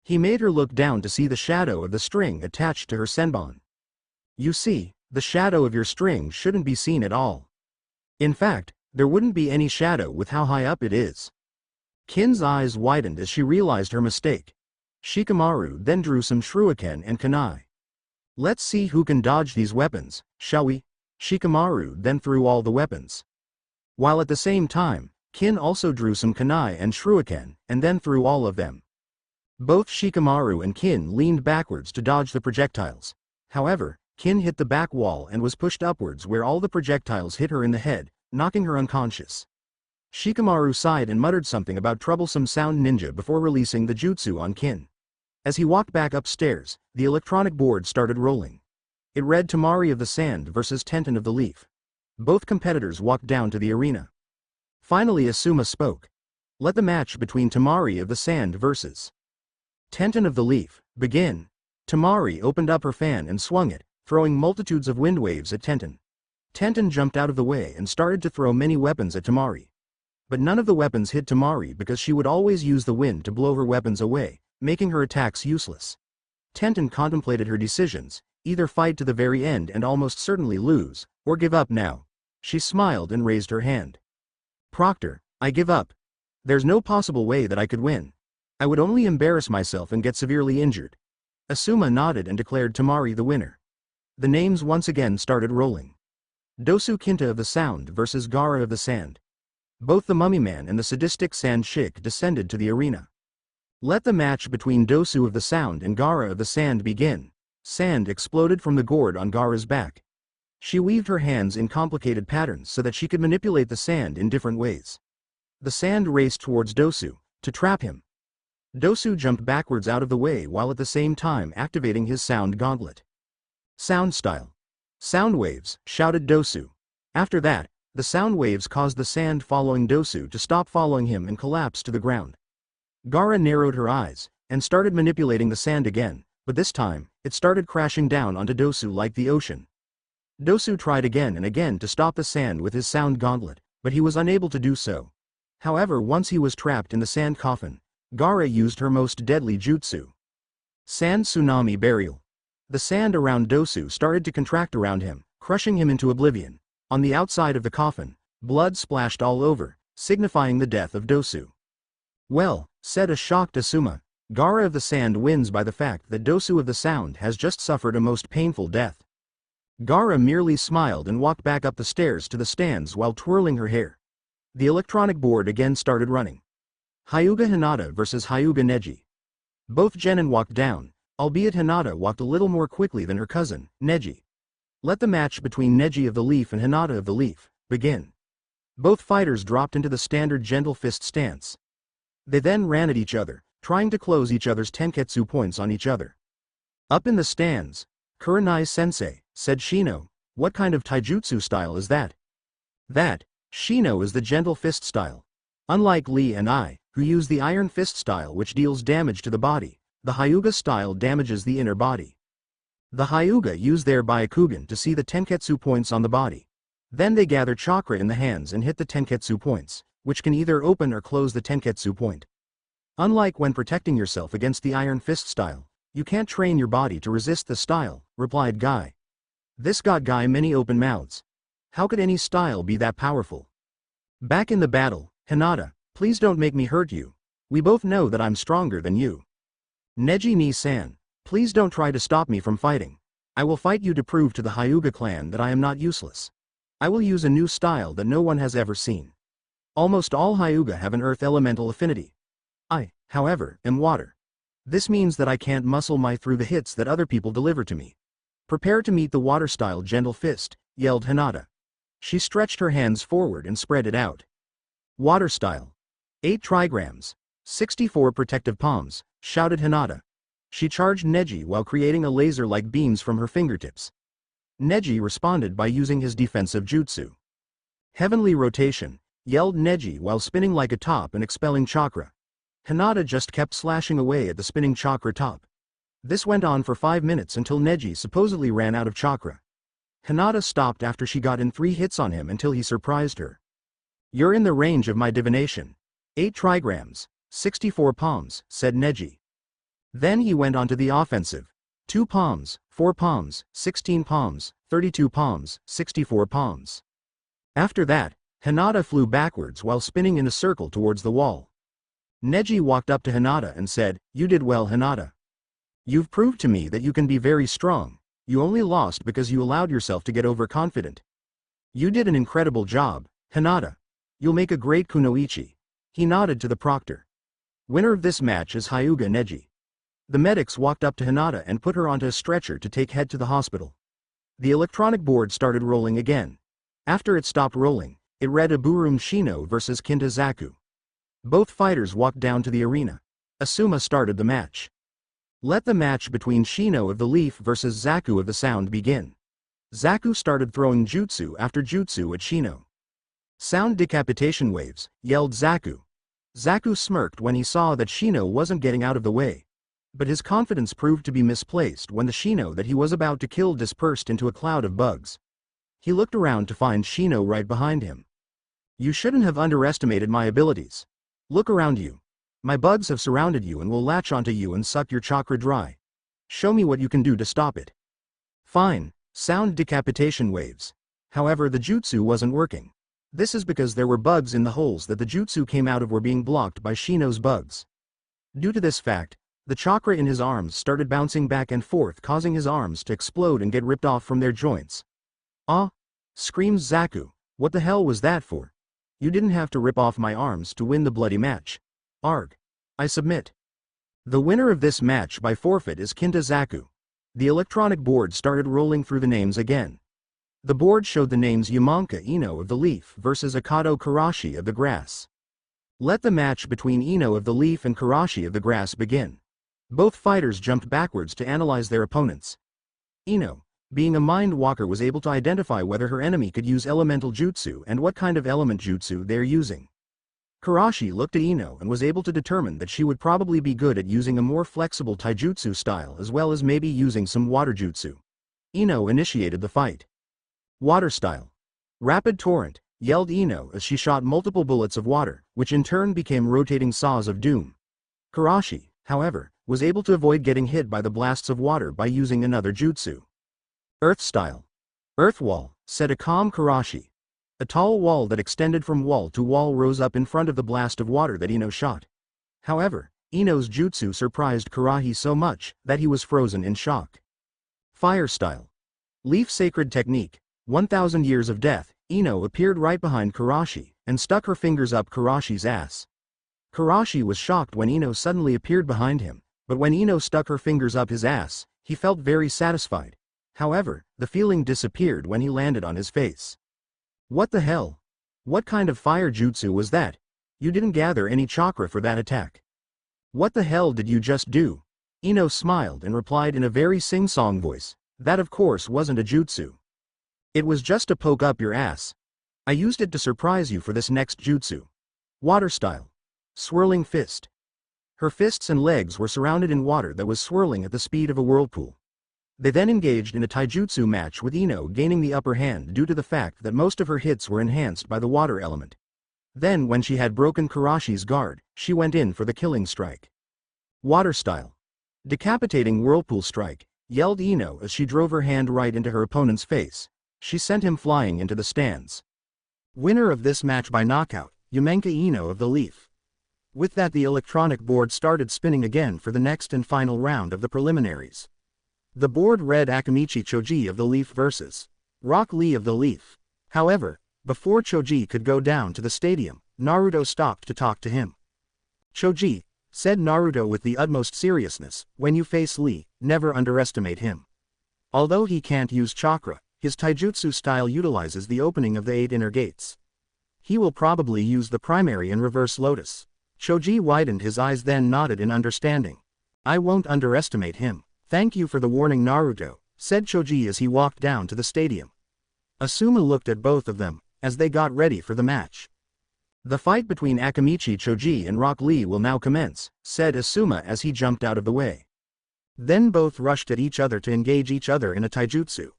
He made her look down to see the shadow of the string attached to her senbon. You see, the shadow of your string shouldn't be seen at all. In fact, there wouldn't be any shadow with how high up it is. Kin's eyes widened as she realized her mistake. Shikamaru then drew some shuriken and kunai. Let's see who can dodge these weapons, shall we? Shikamaru then threw all the weapons. While at the same time, Kin also drew some kunai and shuriken, and then threw all of them. Both Shikamaru and Kin leaned backwards to dodge the projectiles. However, Kin hit the back wall and was pushed upwards where all the projectiles hit her in the head, knocking her unconscious. Shikamaru sighed and muttered something about troublesome sound ninja before releasing the jutsu on Kin. As he walked back upstairs, the electronic board started rolling. It read Tamari of the Sand versus Tenten of the Leaf. Both competitors walked down to the arena. Finally Asuma spoke. Let the match between Tamari of the Sand versus Tenten of the Leaf begin. Tamari opened up her fan and swung it, throwing multitudes of wind waves at Tenten. Tenten jumped out of the way and started to throw many weapons at Tamari. But none of the weapons hit Tamari because she would always use the wind to blow her weapons away, making her attacks useless. Tenten contemplated her decisions, either fight to the very end and almost certainly lose, or give up now. She smiled and raised her hand. Proctor, I give up. There's no possible way that I could win. I would only embarrass myself and get severely injured. Asuma nodded and declared Tamari the winner. The names once again started rolling. Dosu Kinta of the Sound versus Gaara of the Sand. Both the Mummy Man and the sadistic Sand Shik descended to the arena. Let the match between Dosu of the Sound and Gaara of the Sand begin. Sand exploded from the gourd on Gaara's back. She weaved her hands in complicated patterns so that she could manipulate the sand in different ways. The sand raced towards Dosu, to trap him. Dosu jumped backwards out of the way while at the same time activating his sound gauntlet. Sound style. Sound waves, shouted Dosu. After that, the sound waves caused the sand following Dosu to stop following him and collapse to the ground. Gaara narrowed her eyes, and started manipulating the sand again, but this time, it started crashing down onto Dosu like the ocean. Dosu tried again and again to stop the sand with his sound gauntlet, but he was unable to do so. However, once he was trapped in the sand coffin, Gaara used her most deadly jutsu. Sand Tsunami Burial. The sand around Dosu started to contract around him, crushing him into oblivion. On the outside of the coffin, blood splashed all over, signifying the death of Dosu. Well, said a shocked Asuma, Gaara of the Sand wins by the fact that Dosu of the Sound has just suffered a most painful death. Gaara merely smiled and walked back up the stairs to the stands while twirling her hair. The electronic board again started running. Hyuga Hinata versus Hyuga Neji. Both genin walked down, albeit Hinata walked a little more quickly than her cousin, Neji. Let the match between Neji of the Leaf and Hinata of the Leaf begin. Both fighters dropped into the standard gentle fist stance. They then ran at each other, trying to close each other's tenketsu points on each other. Up in the stands, Kurenai-sensei, said Shino, what kind of taijutsu style is that? That, Shino, is the gentle fist style. Unlike Lee and I, who use the iron fist style which deals damage to the body, the Hyuga style damages the inner body. The Hyuga use their Byakugan to see the tenketsu points on the body. Then they gather chakra in the hands and hit the tenketsu points, which can either open or close the tenketsu point. Unlike when protecting yourself against the iron fist style, you can't train your body to resist the style, replied Guy. This got Guy many open mouths. How could any style be that powerful? Back in the battle, Hinata, please don't make me hurt you. We both know that I'm stronger than you. Neji Ni-san, please don't try to stop me from fighting. I will fight you to prove to the Hyuga clan that I am not useless. I will use a new style that no one has ever seen. Almost all Hyuga have an earth elemental affinity. I, however, am water. This means that I can't muscle my through the hits that other people deliver to me. Prepare to meet the water style gentle fist, yelled Hinata. She stretched her hands forward and spread it out. Water style. 8 trigrams. 64 protective palms, shouted Hinata. She charged Neji while creating a laser-like beams from her fingertips. Neji responded by using his defensive jutsu. Heavenly rotation, yelled Neji while spinning like a top and expelling chakra. Hinata just kept slashing away at the spinning chakra top. This went on for 5 minutes until Neji supposedly ran out of chakra. Hinata stopped after she got in 3 hits on him until he surprised her. You're in the range of my divination. 8 trigrams, 64 palms, said Neji. Then he went on to the offensive. 2 palms, 4 palms, 16 palms, 32 palms, 64 palms. After that, Hinata flew backwards while spinning in a circle towards the wall. Neji walked up to Hinata and said, "You did well, Hinata. You've proved to me that you can be very strong. You only lost because you allowed yourself to get overconfident. You did an incredible job, Hinata. You'll make a great kunoichi." He nodded to the proctor. Winner of this match is Hyuga Neji. The medics walked up to Hinata and put her onto a stretcher to take head to the hospital. The electronic board started rolling again. After it stopped rolling, it read Aburum Shino vs Kinta Zaku. Both fighters walked down to the arena. Asuma started the match. Let the match between Shino of the Leaf versus Zaku of the Sound begin. Zaku started throwing jutsu after jutsu at Shino. Sound decapitation waves, yelled Zaku. Zaku smirked when he saw that Shino wasn't getting out of the way. But his confidence proved to be misplaced when the Shino that he was about to kill dispersed into a cloud of bugs. He looked around to find Shino right behind him. You shouldn't have underestimated my abilities. Look around you. My bugs have surrounded you and will latch onto you and suck your chakra dry. Show me what you can do to stop it. Fine, sound decapitation waves. However, the jutsu wasn't working. This is because there were bugs in the holes that the jutsu came out of were being blocked by Shino's bugs. Due to this fact, the chakra in his arms started bouncing back and forth, causing his arms to explode and get ripped off from their joints. Ah! Screams Zaku. What the hell was that for? You didn't have to rip off my arms to win the bloody match. Arg. I submit. The winner of this match by forfeit is Kinta Zaku. The electronic board started rolling through the names again. The board showed the names Yamanka Ino of the Leaf versus Akado Karashi of the Grass. Let the match between Ino of the Leaf and Karashi of the Grass begin. Both fighters jumped backwards to analyze their opponents. Ino, being a mind walker, was able to identify whether her enemy could use elemental jutsu and what kind of element jutsu they're using. Karashi looked at Ino and was able to determine that she would probably be good at using a more flexible taijutsu style as well as maybe using some water jutsu. Ino initiated the fight. Water style. Rapid torrent, yelled Ino as she shot multiple bullets of water, which in turn became rotating saws of doom. Karashi, however, was able to avoid getting hit by the blasts of water by using another jutsu. Earth style. Earth wall, said a calm Karashi. A tall wall that extended from wall to wall rose up in front of the blast of water that Ino shot. However, Ino's jutsu surprised Karahi so much that he was frozen in shock. Fire style. Leaf sacred technique. 1,000 years of death. Ino appeared right behind Karashi and stuck her fingers up Karashi's ass. Karashi was shocked when Ino suddenly appeared behind him, but when Ino stuck her fingers up his ass, he felt very satisfied. However, the feeling disappeared when he landed on his face. What the hell? What kind of fire jutsu was that? You didn't gather any chakra for that attack. What the hell did you just do? Ino smiled and replied in a very sing-song voice, that of course wasn't a jutsu. It was just to poke up your ass. I used it to surprise you for this next jutsu. Water style. Swirling fist. Her fists and legs were surrounded in water that was swirling at the speed of a whirlpool. They then engaged in a taijutsu match with Ino gaining the upper hand due to the fact that most of her hits were enhanced by the water element. Then when she had broken Karashi's guard, she went in for the killing strike. Water style. Decapitating whirlpool strike, yelled Ino as she drove her hand right into her opponent's face. She sent him flying into the stands. Winner of this match by knockout, Yamenka Ino of the Leaf. With that, the electronic board started spinning again for the next and final round of the preliminaries. The board read Akamichi Choji of the Leaf versus Rock Lee of the Leaf. However, before Choji could go down to the stadium, Naruto stopped to talk to him. "Choji," said Naruto with the utmost seriousness, "when you face Lee, never underestimate him. Although he can't use chakra, his taijutsu style utilizes the opening of the 8 inner gates. He will probably use the primary and reverse lotus." Choji widened his eyes, then nodded in understanding. "I won't underestimate him. Thank you for the warning, Naruto," said Choji as he walked down to the stadium. Asuma looked at both of them as they got ready for the match. "The fight between Akamichi Choji and Rock Lee will now commence," said Asuma as he jumped out of the way. Then both rushed at each other to engage each other in a taijutsu.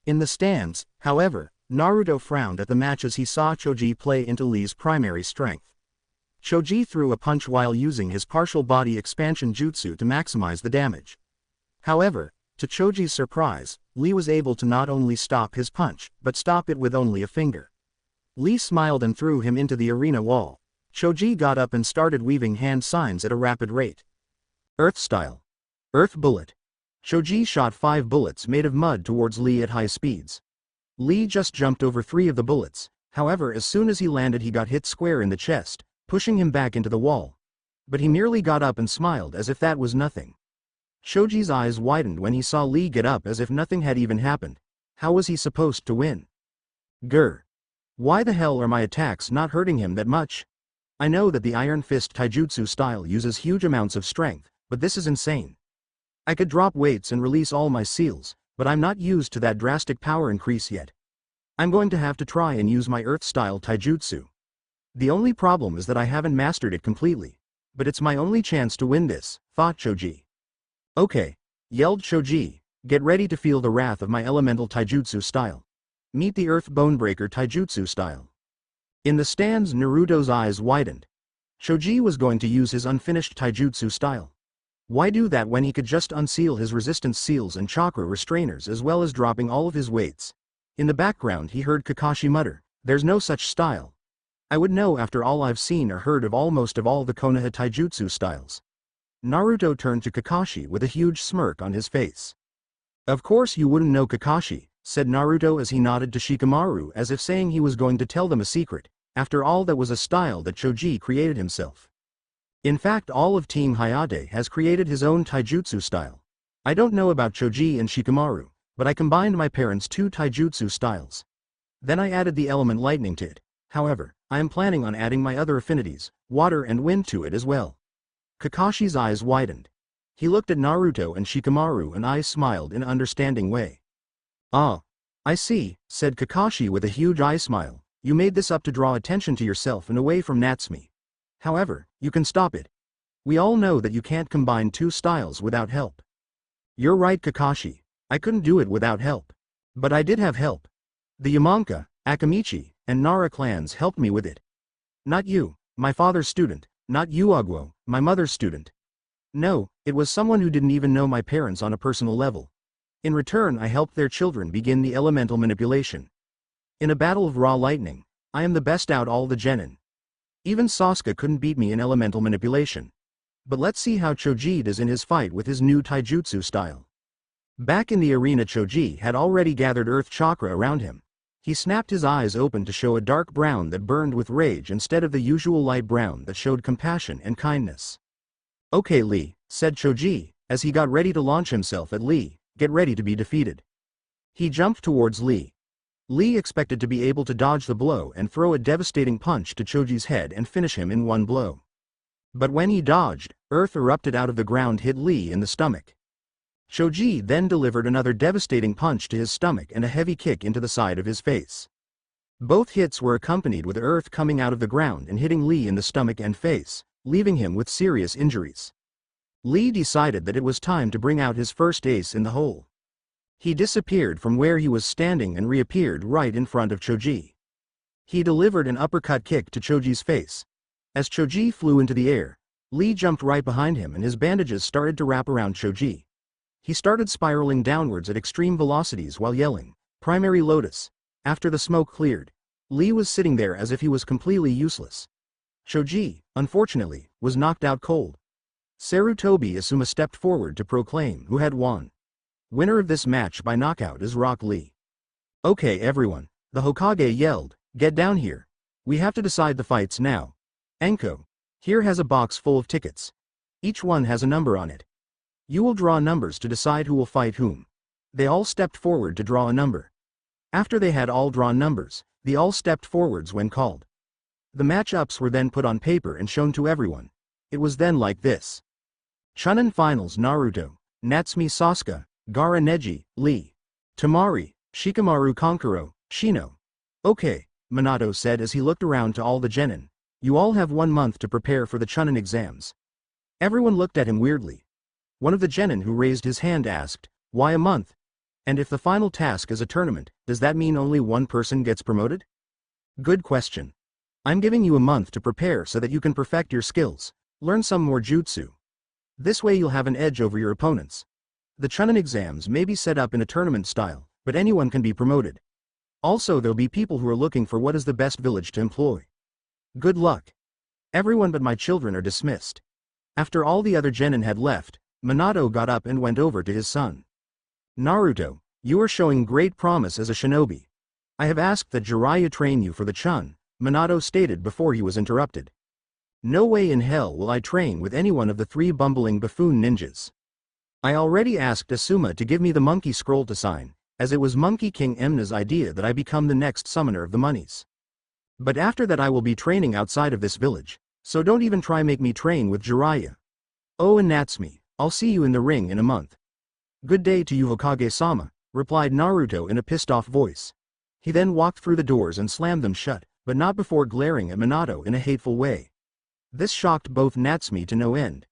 In the stands, however, Naruto frowned at the match as he saw Choji play into Lee's primary strength. Choji threw a punch while using his partial body expansion jutsu to maximize the damage. However, to Choji's surprise, Lee was able to not only stop his punch, but stop it with only a finger. Lee smiled and threw him into the arena wall. Choji got up and started weaving hand signs at a rapid rate. Earth style. Earth bullet. Choji shot 5 bullets made of mud towards Lee at high speeds. Lee just jumped over 3 of the bullets, however as soon as he landed he got hit square in the chest, pushing him back into the wall. But he merely got up and smiled as if that was nothing. Choji's eyes widened when he saw Lee get up as if nothing had even happened. How was he supposed to win? Grr. Why the hell are my attacks not hurting him that much? I know that the Iron Fist taijutsu style uses huge amounts of strength, but this is insane. I could drop weights and release all my seals, but I'm not used to that drastic power increase yet. I'm going to have to try and use my Earth-style taijutsu. The only problem is that I haven't mastered it completely. But it's my only chance to win this, thought Choji. Okay, yelled Choji, get ready to feel the wrath of my elemental taijutsu style. Meet the Earth Bonebreaker taijutsu style. In the stands, Naruto's eyes widened. Choji was going to use his unfinished taijutsu style. Why do that when he could just unseal his resistance seals and chakra restrainers as well as dropping all of his weights? In the background he heard Kakashi mutter, "There's no such style. I would know after all I've seen or heard of almost all the Konaha taijutsu styles." Naruto turned to Kakashi with a huge smirk on his face. "Of course you wouldn't know, Kakashi," said Naruto as he nodded to Shikamaru as if saying he was going to tell them a secret. After all, that was a style that Choji created himself. In fact, all of Team Hayate has created his own taijutsu style. I don't know about Choji and Shikamaru, but I combined my parents' 2 taijutsu styles. Then I added the element lightning to it. However, I am planning on adding my other affinities, water and wind, to it as well. Kakashi's eyes widened. He looked at Naruto and Shikamaru and I smiled in an understanding way. "Ah, I see," said Kakashi with a huge eye smile. "You made this up to draw attention to yourself and away from Natsumi. However, you can stop it. We all know that you can't combine 2 styles without help." "You're right, Kakashi. I couldn't do it without help. But I did have help. The Yamanka, Akamichi, and Nara clans helped me with it. Not you, my father's student, not Uaguo, my mother's student. No, it was someone who didn't even know my parents on a personal level. In return, I helped their children begin the elemental manipulation. In a battle of raw lightning, I am the best out all the genin. Even Sasuke couldn't beat me in elemental manipulation. But let's see how Choji does in his fight with his new taijutsu style." Back in the arena, Choji had already gathered earth chakra around him. He snapped his eyes open to show a dark brown that burned with rage instead of the usual light brown that showed compassion and kindness. "Okay, Lee," said Choji, as he got ready to launch himself at Lee, "get ready to be defeated." He jumped towards Lee. Lee expected to be able to dodge the blow and throw a devastating punch to Choji's head and finish him in one blow. But when he dodged, earth erupted out of the ground, hit Lee in the stomach. Choji then delivered another devastating punch to his stomach and a heavy kick into the side of his face. Both hits were accompanied with earth coming out of the ground and hitting Lee in the stomach and face, leaving him with serious injuries. Lee decided that it was time to bring out his first ace in the hole. He disappeared from where he was standing and reappeared right in front of Choji. He delivered an uppercut kick to Choji's face. As Choji flew into the air, Lee jumped right behind him and his bandages started to wrap around Choji. He started spiraling downwards at extreme velocities while yelling, "Primary Lotus." After the smoke cleared, Lee was sitting there as if he was completely useless. "Choji, unfortunately, was knocked out cold. Sarutobi Asuma stepped forward to proclaim who had won. Winner of this match by knockout is Rock Lee. Okay everyone, the Hokage yelled, get down here. We have to decide the fights now. Enko. Here has a box full of tickets. Each one has a number on it. You will draw numbers to decide who will fight whom. They all stepped forward to draw a number. After they had all drawn numbers, they all stepped forwards when called. The matchups were then put on paper and shown to everyone. It was then like this. Chunin Finals Naruto, Natsume Sasuke, Gaara Neji, Lee. Tamari, Shikamaru Konkuro, Shino. Okay, Minato said as he looked around to all the genin. You all have 1 month to prepare for the Chunin exams. Everyone looked at him weirdly. One of the genin who raised his hand asked, why a month? And if the final task is a tournament, does that mean only one person gets promoted? Good question. I'm giving you a month to prepare so that you can perfect your skills, learn some more jutsu. This way you'll have an edge over your opponents. The Chunin exams may be set up in a tournament style, but anyone can be promoted. Also there'll be people who are looking for what is the best village to employ. Good luck. Everyone but my children are dismissed. After all the other genin had left, Minato got up and went over to his son. Naruto, you are showing great promise as a shinobi. I have asked that Jiraiya train you for the Chun, Minato stated before he was interrupted. No way in hell will I train with any one of the 3 bumbling buffoon ninjas. I already asked Asuma to give me the monkey scroll to sign, as it was Monkey King Emna's idea that I become the next summoner of the monies. But after that I will be training outside of this village, so don't even try make me train with Jiraiya. Oh and Natsume, I'll see you in the ring in a month. Good day to you Hokage-sama, replied Naruto in a pissed-off voice. He then walked through the doors and slammed them shut, but not before glaring at Minato in a hateful way. This shocked both Natsume to no end.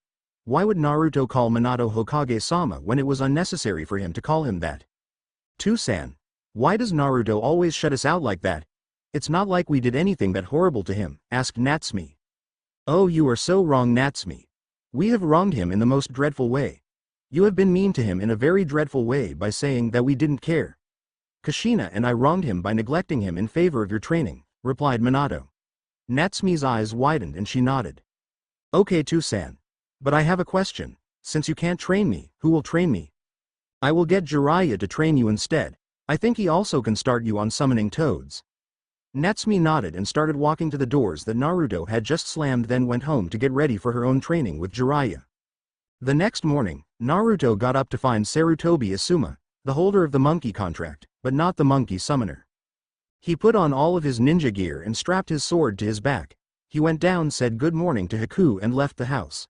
Why would Naruto call Minato Hokage-sama when it was unnecessary for him to call him that? Two-san, why does Naruto always shut us out like that? It's not like we did anything that horrible to him, asked Natsume. Oh, you are so wrong, Natsume. We have wronged him in the most dreadful way. You have been mean to him in a very dreadful way by saying that we didn't care. Kushina and I wronged him by neglecting him in favor of your training, replied Minato. Natsume's eyes widened and she nodded. Okay, Two-san. But I have a question. Since you can't train me, who will train me? I will get Jiraiya to train you instead. I think he also can start you on summoning toads. Natsume nodded and started walking to the doors that Naruto had just slammed, then went home to get ready for her own training with Jiraiya. The next morning, Naruto got up to find Sarutobi Asuma, the holder of the monkey contract, but not the monkey summoner. He put on all of his ninja gear and strapped his sword to his back. He went down, said good morning to Haku and left the house.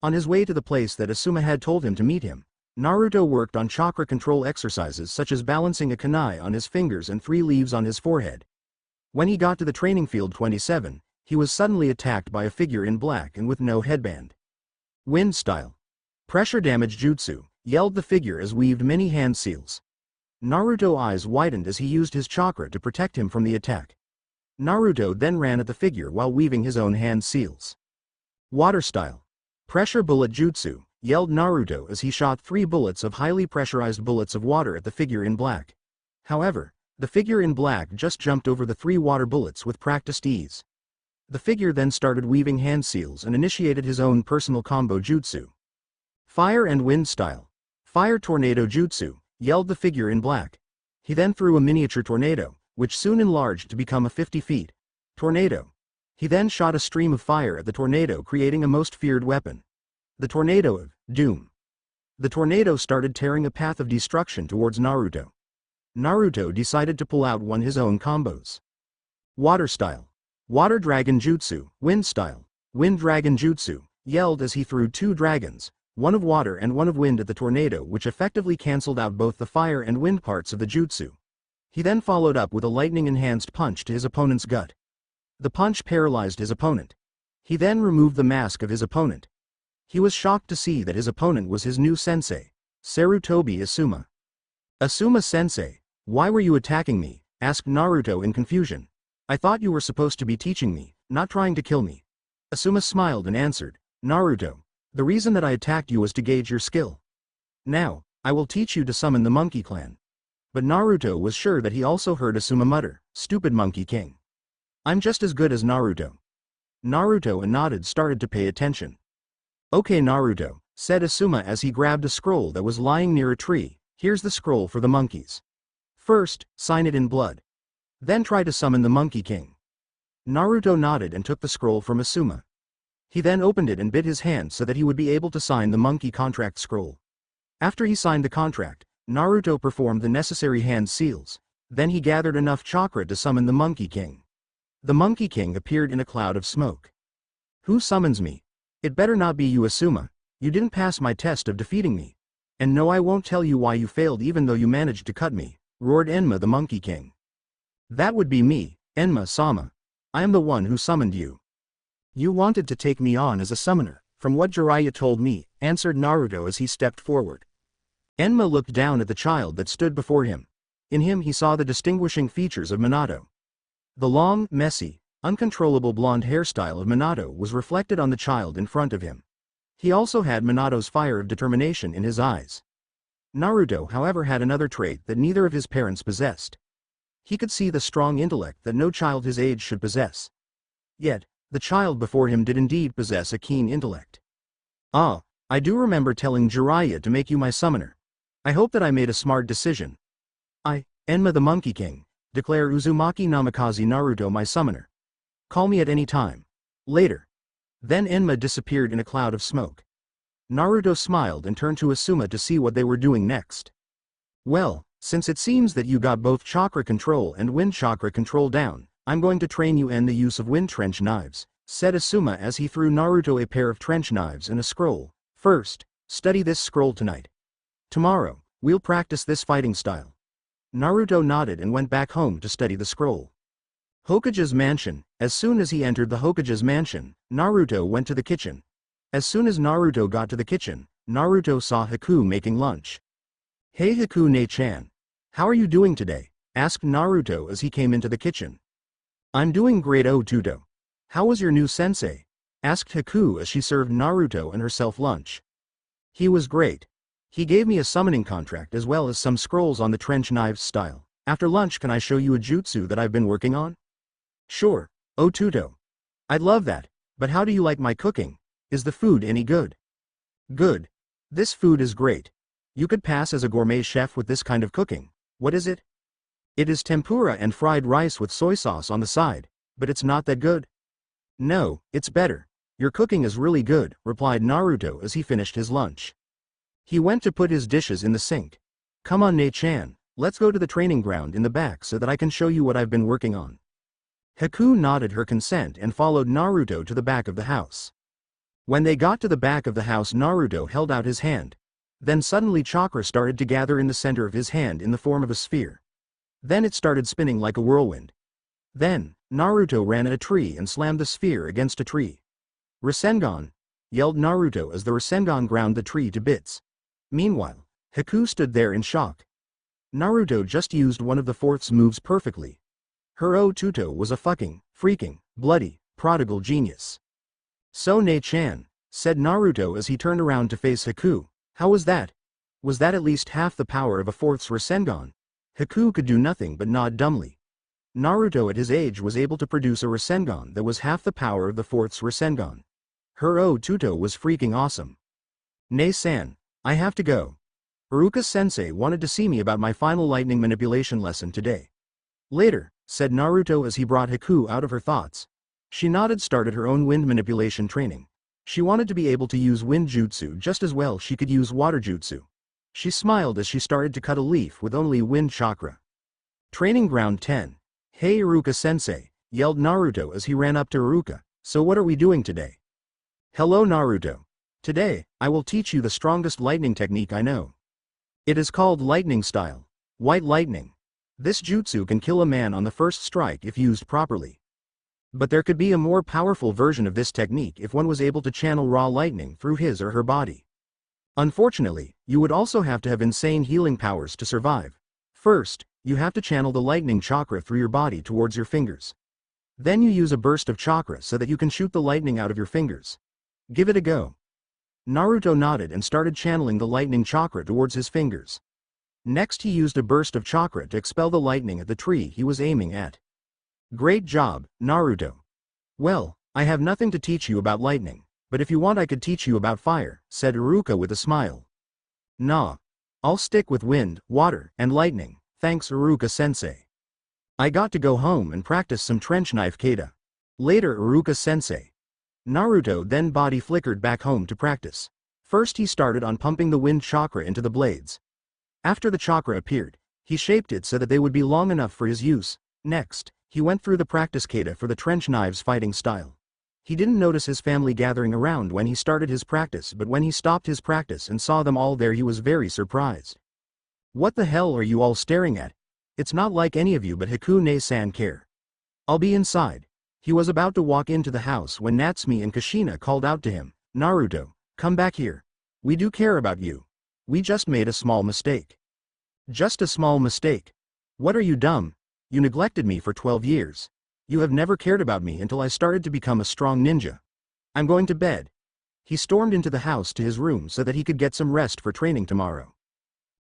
On his way to the place that Asuma had told him to meet him, Naruto worked on chakra control exercises such as balancing a kunai on his fingers and 3 leaves on his forehead. When he got to the training field 27, he was suddenly attacked by a figure in black and with no headband. Wind style. Pressure damage jutsu, yelled the figure as weaved many hand seals. Naruto's eyes widened as he used his chakra to protect him from the attack. Naruto then ran at the figure while weaving his own hand seals. Water style. Pressure bullet jutsu, yelled Naruto as he shot 3 bullets of highly pressurized bullets of water at the figure in black. However, the figure in black just jumped over the 3 water bullets with practiced ease. The figure then started weaving hand seals and initiated his own personal combo jutsu. Fire and wind style. Fire tornado jutsu, yelled the figure in black. He then threw a miniature tornado, which soon enlarged to become a 50 feet tornado. He then shot a stream of fire at the tornado, creating a most feared weapon. The tornado of doom. The tornado started tearing a path of destruction towards Naruto. Naruto decided to pull out his own combos. Water style. Water dragon jutsu, wind style. Wind dragon jutsu, yelled as he threw 2 dragons, one of water and one of wind at the tornado, which effectively cancelled out both the fire and wind parts of the jutsu. He then followed up with a lightning-enhanced punch to his opponent's gut. The punch paralyzed his opponent. He then removed the mask of his opponent. He was shocked to see that his opponent was his new sensei, Sarutobi Asuma. Asuma-sensei, why were you attacking me? Asked Naruto in confusion. I thought you were supposed to be teaching me, not trying to kill me. Asuma smiled and answered, Naruto, the reason that I attacked you was to gauge your skill. Now, I will teach you to summon the Monkey Clan. But Naruto was sure that he also heard Asuma mutter, stupid Monkey King. I'm just as good as Naruto. Naruto and nodded started to pay attention. Okay Naruto, said Asuma as he grabbed a scroll that was lying near a tree. Here's the scroll for the monkeys. First, sign it in blood. Then try to summon the Monkey King. Naruto nodded and took the scroll from Asuma. He then opened it and bit his hand so that he would be able to sign the monkey contract scroll. After he signed the contract, Naruto performed the necessary hand seals. Then he gathered enough chakra to summon the Monkey King. The Monkey King appeared in a cloud of smoke. Who summons me? It better not be you Asuma. You didn't pass my test of defeating me. And no, I won't tell you why you failed even though you managed to cut me, roared Enma the Monkey King. That would be me, Enma-sama. I am the one who summoned you. You wanted to take me on as a summoner, from what Jiraiya told me, answered Naruto as he stepped forward. Enma looked down at the child that stood before him. In him he saw the distinguishing features of Minato. The long, messy, uncontrollable blonde hairstyle of Minato was reflected on the child in front of him. He also had Minato's fire of determination in his eyes. Naruto, however, had another trait that neither of his parents possessed. He could see the strong intellect that no child his age should possess. Yet, the child before him did indeed possess a keen intellect. Ah, I do remember telling Jiraiya to make you my summoner. I hope that I made a smart decision. I, Enma the Monkey King, declare Uzumaki Namikaze Naruto my summoner. Call me at any time. Later. Then Enma disappeared in a cloud of smoke. Naruto smiled and turned to Asuma to see what they were doing next. Well, since it seems that you got both chakra control and wind chakra control down, I'm going to train you in the use of wind trench knives, said Asuma as he threw Naruto a pair of trench knives and a scroll. First, study this scroll tonight. Tomorrow, we'll practice this fighting style. Naruto nodded and went back home to study the scroll. Hokage's mansion. As soon as he entered the Hokage's mansion, Naruto went to the kitchen. As soon as Naruto got to the kitchen, Naruto saw Haku making lunch. Hey Haku ne-chan. How are you doing today? Asked Naruto as he came into the kitchen. I'm doing great Tuto. How was your new sensei? Asked Haku as she served Naruto and herself lunch. He was great. He gave me a summoning contract as well as some scrolls on the trench knives style. After lunch can I show you a jutsu that I've been working on? Sure, Tuto. I'd love that, but how do you like my cooking? Is the food any good? Good. This food is great. You could pass as a gourmet chef with this kind of cooking. What is it? It is tempura and fried rice with soy sauce on the side, but it's not that good. No, it's better. Your cooking is really good, replied Naruto as he finished his lunch. He went to put his dishes in the sink. Come on Ne-chan, let's go to the training ground in the back so that I can show you what I've been working on. Haku nodded her consent and followed Naruto to the back of the house. When they got to the back of the house, Naruto held out his hand. Then suddenly chakra started to gather in the center of his hand in the form of a sphere. Then it started spinning like a whirlwind. Then, Naruto ran at a tree and slammed the sphere against a tree. Rasengan! Yelled Naruto as the Rasengan ground the tree to bits. Meanwhile, Haku stood there in shock. Naruto just used one of the fourth's moves perfectly. Her Tuto was a freaking, bloody, prodigal genius. So Ne-chan, said Naruto as he turned around to face Haku, how was that? Was that at least half the power of a fourth's Rasengan? Haku could do nothing but nod dumbly. Naruto at his age was able to produce a Rasengan that was half the power of the fourth's Rasengan. Her Tuto was freaking awesome. Ne-san, I have to go. Iruka-sensei wanted to see me about my final lightning manipulation lesson today. Later, said Naruto as he brought Haku out of her thoughts. She nodded, started her own wind manipulation training. She wanted to be able to use wind jutsu just as well she could use water jutsu. She smiled as she started to cut a leaf with only wind chakra. Training ground 10. Hey Iruka-sensei, yelled Naruto as he ran up to Iruka, so what are we doing today? Hello Naruto. Today, I will teach you the strongest lightning technique I know. It is called lightning style, white lightning. This jutsu can kill a man on the first strike if used properly. But there could be a more powerful version of this technique if one was able to channel raw lightning through his or her body. Unfortunately, you would also have to have insane healing powers to survive. First, you have to channel the lightning chakra through your body towards your fingers. Then you use a burst of chakra so that you can shoot the lightning out of your fingers. Give it a go. Naruto nodded and started channeling the lightning chakra towards his fingers. Next he used a burst of chakra to expel the lightning at the tree he was aiming at. Great job, Naruto. Well, I have nothing to teach you about lightning, but if you want I could teach you about fire, said Iruka with a smile. Nah. I'll stick with wind, water, and lightning, thanks Iruka-sensei. I got to go home and practice some trench knife kata. Later Iruka-sensei. Naruto then body flickered back home to practice. First he started on pumping the wind chakra into the blades. After the chakra appeared, he shaped it so that they would be long enough for his use. Next, he went through the practice kata for the trench knives fighting style. He didn't notice his family gathering around when he started his practice, but when he stopped his practice and saw them all there he was very surprised. What the hell are you all staring at? It's not like any of you but Hikune-san care. I'll be inside. He was about to walk into the house when Natsumi and Kushina called out to him, Naruto, come back here. We do care about you. We just made a small mistake. Just a small mistake. What are you dumb? You neglected me for 12 years. You have never cared about me until I started to become a strong ninja. I'm going to bed. He stormed into the house to his room so that he could get some rest for training tomorrow.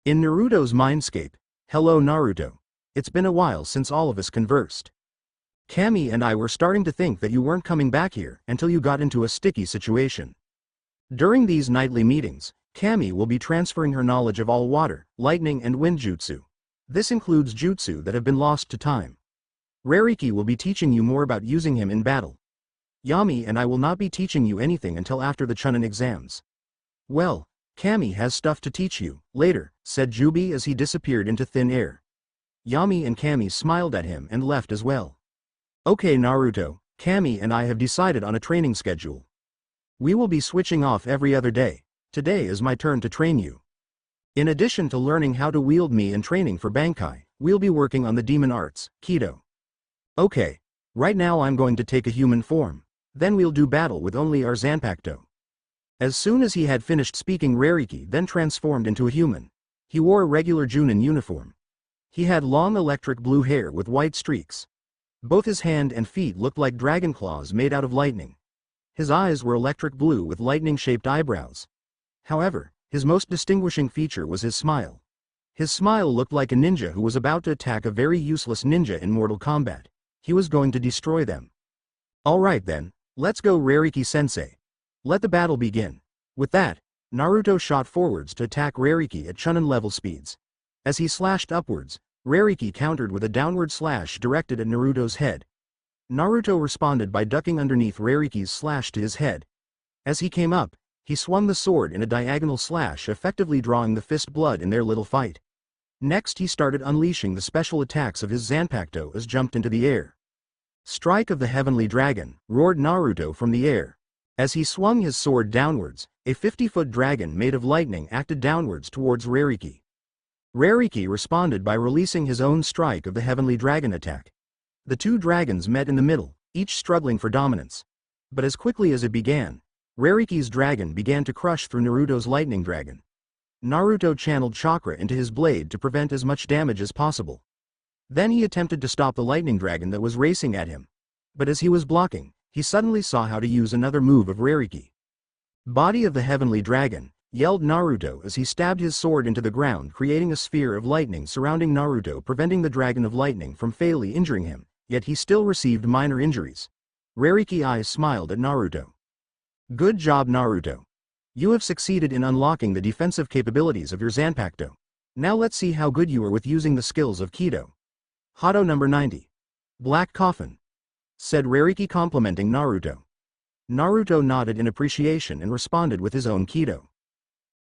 In Naruto's mindscape, hello Naruto. It's been a while since all of us conversed. Kami and I were starting to think that you weren't coming back here until you got into a sticky situation. During these nightly meetings, Kami will be transferring her knowledge of all water, lightning and wind jutsu. This includes jutsu that have been lost to time. Rariki will be teaching you more about using him in battle. Yami and I will not be teaching you anything until after the Chunin exams. Well, Kami has stuff to teach you, later, said Jubi as he disappeared into thin air. Yami and Kami smiled at him and left as well. Okay Naruto, Kami and I have decided on a training schedule. We will be switching off every other day. Today is my turn to train you. In addition to learning how to wield me and training for Bankai, we'll be working on the demon arts, Kido. Okay. Right now I'm going to take a human form. Then we'll do battle with only our Zanpakuto. As soon as he had finished speaking Rariki then transformed into a human. He wore a regular Chunin uniform. He had long electric blue hair with white streaks. Both his hand and feet looked like dragon claws made out of lightning. His eyes were electric blue with lightning-shaped eyebrows. However, his most distinguishing feature was his smile. His smile looked like a ninja who was about to attack a very useless ninja in Mortal Kombat. He was going to destroy them. Alright then, let's go Rariki-sensei. Let the battle begin. With that, Naruto shot forwards to attack Rariki at Chunin level speeds. As he slashed upwards, Rariki countered with a downward slash directed at Naruto's head. Naruto responded by ducking underneath Rariki's slash to his head. As he came up, he swung the sword in a diagonal slash, effectively drawing the fist blood in their little fight. Next he started unleashing the special attacks of his Zanpakuto as jumped into the air. Strike of the Heavenly Dragon, roared Naruto from the air. As he swung his sword downwards, a 50-foot dragon made of lightning acted downwards towards Rariki. Rariki responded by releasing his own strike of the Heavenly Dragon attack. The two dragons met in the middle, each struggling for dominance. But as quickly as it began, Rariki's dragon began to crush through Naruto's lightning dragon. Naruto channeled chakra into his blade to prevent as much damage as possible. Then he attempted to stop the lightning dragon that was racing at him. But as he was blocking, he suddenly saw how to use another move of Rariki. Body of the Heavenly Dragon, yelled Naruto as he stabbed his sword into the ground, creating a sphere of lightning surrounding Naruto, preventing the Dragon of Lightning from fatally injuring him, yet he still received minor injuries. Rariki eyes smiled at Naruto. Good job Naruto. You have succeeded in unlocking the defensive capabilities of your Zanpakuto. Now let's see how good you are with using the skills of Kido. Hado number 90. Black Coffin, said Rariki complimenting Naruto. Naruto nodded in appreciation and responded with his own Kido.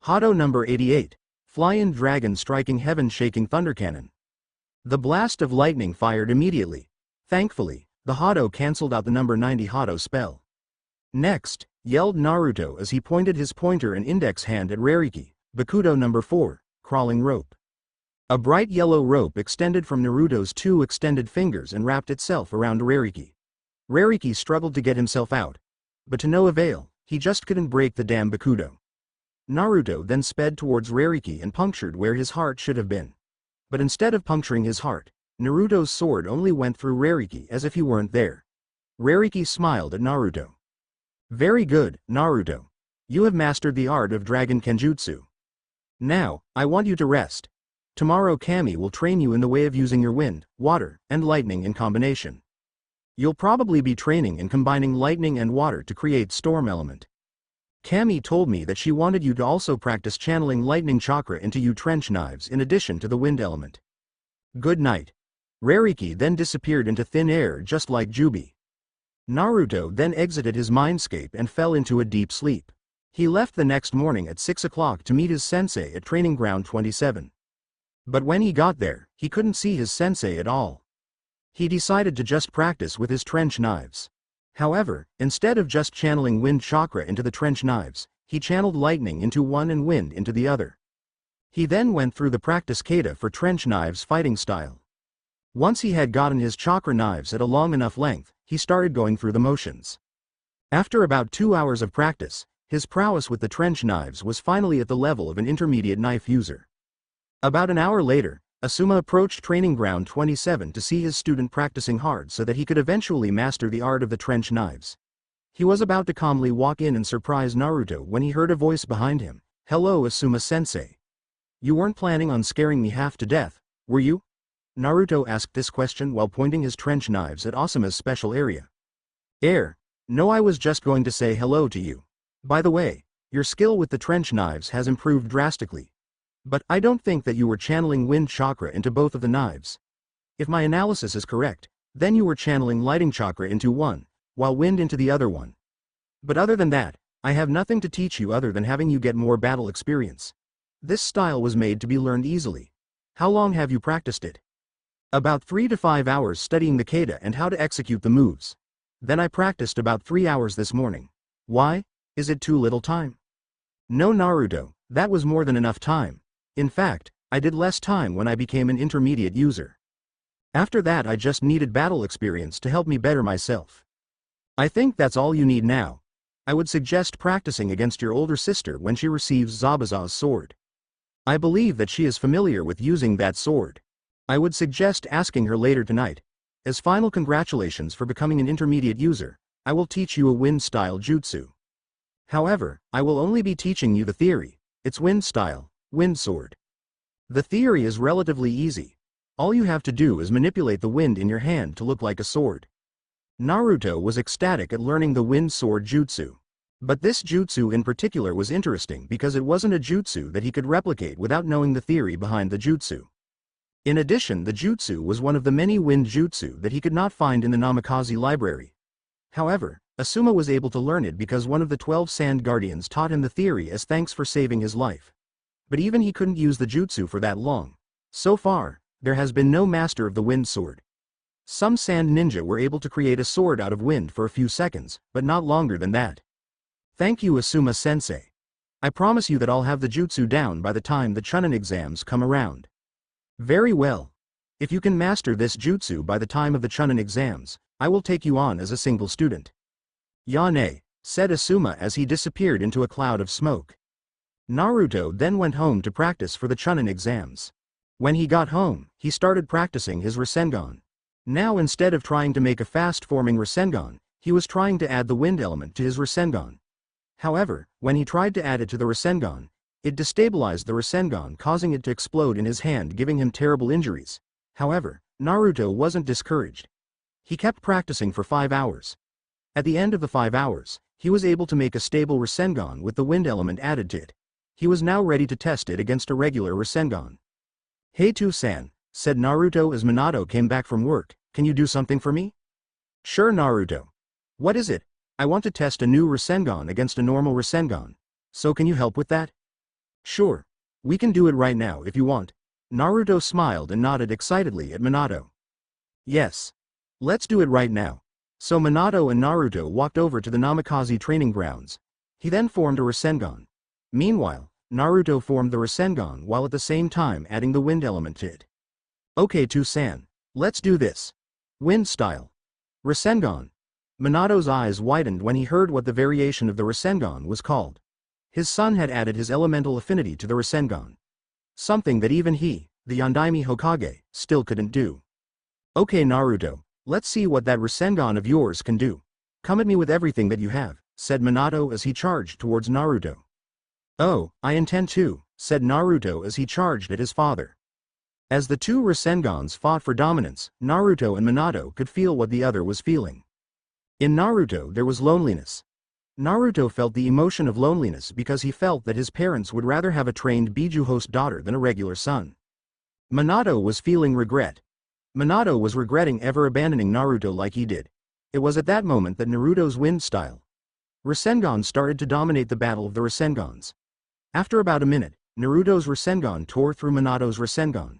Hado number 88. Flying Dragon striking heaven-shaking thunder cannon. The blast of lightning fired immediately. Thankfully, the Hado cancelled out the number 90 Hado spell. Next, yelled Naruto as he pointed his pointer and index hand at Rariki, Bakudo number 4, crawling rope. A bright yellow rope extended from Naruto's two extended fingers and wrapped itself around Rariki. Rariki struggled to get himself out. But to no avail, he just couldn't break the damn Bakudo. Naruto then sped towards Rariki and punctured where his heart should have been. But instead of puncturing his heart, Naruto's sword only went through Rariki as if he weren't there. Rariki smiled at Naruto. Very good, Naruto. You have mastered the art of Dragon Kenjutsu. Now, I want you to rest. Tomorrow Kami will train you in the way of using your wind, water, and lightning in combination. You'll probably be training in combining lightning and water to create storm element. Kami told me that she wanted you to also practice channeling lightning chakra into you trench knives in addition to the wind element. Good night. Rariki then disappeared into thin air just like Jubi. Naruto then exited his mindscape and fell into a deep sleep. He left the next morning at 6 o'clock to meet his sensei at Training Ground 27. But when he got there, he couldn't see his sensei at all. He decided to just practice with his trench knives. However, instead of just channeling wind chakra into the trench knives, he channeled lightning into one and wind into the other. He then went through the practice kata for trench knives fighting style. Once he had gotten his chakra knives at a long enough length, he started going through the motions. After about 2 hours of practice, his prowess with the trench knives was finally at the level of an intermediate knife user. About an hour later, Asuma approached Training Ground 27 to see his student practicing hard so that he could eventually master the art of the trench knives. He was about to calmly walk in and surprise Naruto when he heard a voice behind him. "Hello Asuma-sensei. You weren't planning on scaring me half to death, were you?" Naruto asked this question while pointing his trench knives at Asuma's special area. No, I was just going to say hello to you. By the way, your skill with the trench knives has improved drastically. But I don't think that you were channeling wind chakra into both of the knives. If my analysis is correct, then you were channeling lighting chakra into one, while wind into the other one. But other than that, I have nothing to teach you other than having you get more battle experience. This style was made to be learned easily. How long have you practiced it? About 3 to 5 hours studying the kata and how to execute the moves. Then I practiced about 3 hours this morning. Why? Is it too little time? No Naruto, that was more than enough time. In fact, I did less time when I became an intermediate user. After that I just needed battle experience to help me better myself. I think that's all you need now. I would suggest practicing against your older sister when she receives Zabuza's sword. I believe that she is familiar with using that sword. I would suggest asking her later tonight. As final congratulations for becoming an intermediate user, I will teach you a wind-style jutsu. However, I will only be teaching you the theory. It's wind-style, wind sword. The theory is relatively easy. All you have to do is manipulate the wind in your hand to look like a sword. Naruto was ecstatic at learning the wind sword jutsu. But this jutsu in particular was interesting because it wasn't a jutsu that he could replicate without knowing the theory behind the jutsu. In addition, the jutsu was one of the many wind jutsu that he could not find in the Namikaze library. However, Asuma was able to learn it because one of the 12 Sand Guardians taught him the theory as thanks for saving his life. But even he couldn't use the jutsu for that long. So far, there has been no master of the wind sword. Some sand ninja were able to create a sword out of wind for a few seconds, but not longer than that. Thank you Asuma-sensei. I promise you that I'll have the jutsu down by the time the Chunin exams come around. Very well. If you can master this jutsu by the time of the Chunin exams, I will take you on as a single student. Yane, said Asuma as he disappeared into a cloud of smoke. Naruto then went home to practice for the Chunin exams. When he got home, he started practicing his Rasengan. Now instead of trying to make a fast-forming Rasengan, he was trying to add the wind element to his Rasengan. However, when he tried to add it to the Rasengan, it destabilized the Rasengan, causing it to explode in his hand, giving him terrible injuries. However, Naruto wasn't discouraged. He kept practicing for 5 hours. At the end of the 5 hours, he was able to make a stable Rasengan with the wind element added to it. He was now ready to test it against a regular Rasengan. Hey Two-san, said Naruto as Minato came back from work, can you do something for me? Sure Naruto. What is it? I want to test a new Rasengan against a normal Rasengan. So can you help with that? Sure. We can do it right now if you want. Naruto smiled and nodded excitedly at Minato. Yes. Let's do it right now. So Minato and Naruto walked over to the Namikaze training grounds. He then formed a Rasengan. Meanwhile, Naruto formed the Rasengan while at the same time adding the wind element to it. Okay Two-san. Let's do this. Wind style. Rasengan. Minato's eyes widened when he heard what the variation of the Rasengan was called. His son had added his elemental affinity to the Rasengan. Something that even he, the Yondaime Hokage, still couldn't do. Okay Naruto, let's see what that Rasengan of yours can do. Come at me with everything that you have, said Minato as he charged towards Naruto. Oh, I intend to, said Naruto as he charged at his father. As the two Rasengans fought for dominance, Naruto and Minato could feel what the other was feeling. In Naruto there was loneliness. Naruto felt the emotion of loneliness because he felt that his parents would rather have a trained Biju host daughter than a regular son. Minato was feeling regret. Minato was regretting ever abandoning Naruto like he did. It was at that moment that Naruto's wind style Rasengan started to dominate the battle of the Rasengans. After about a minute, Naruto's Rasengan tore through Minato's Rasengan.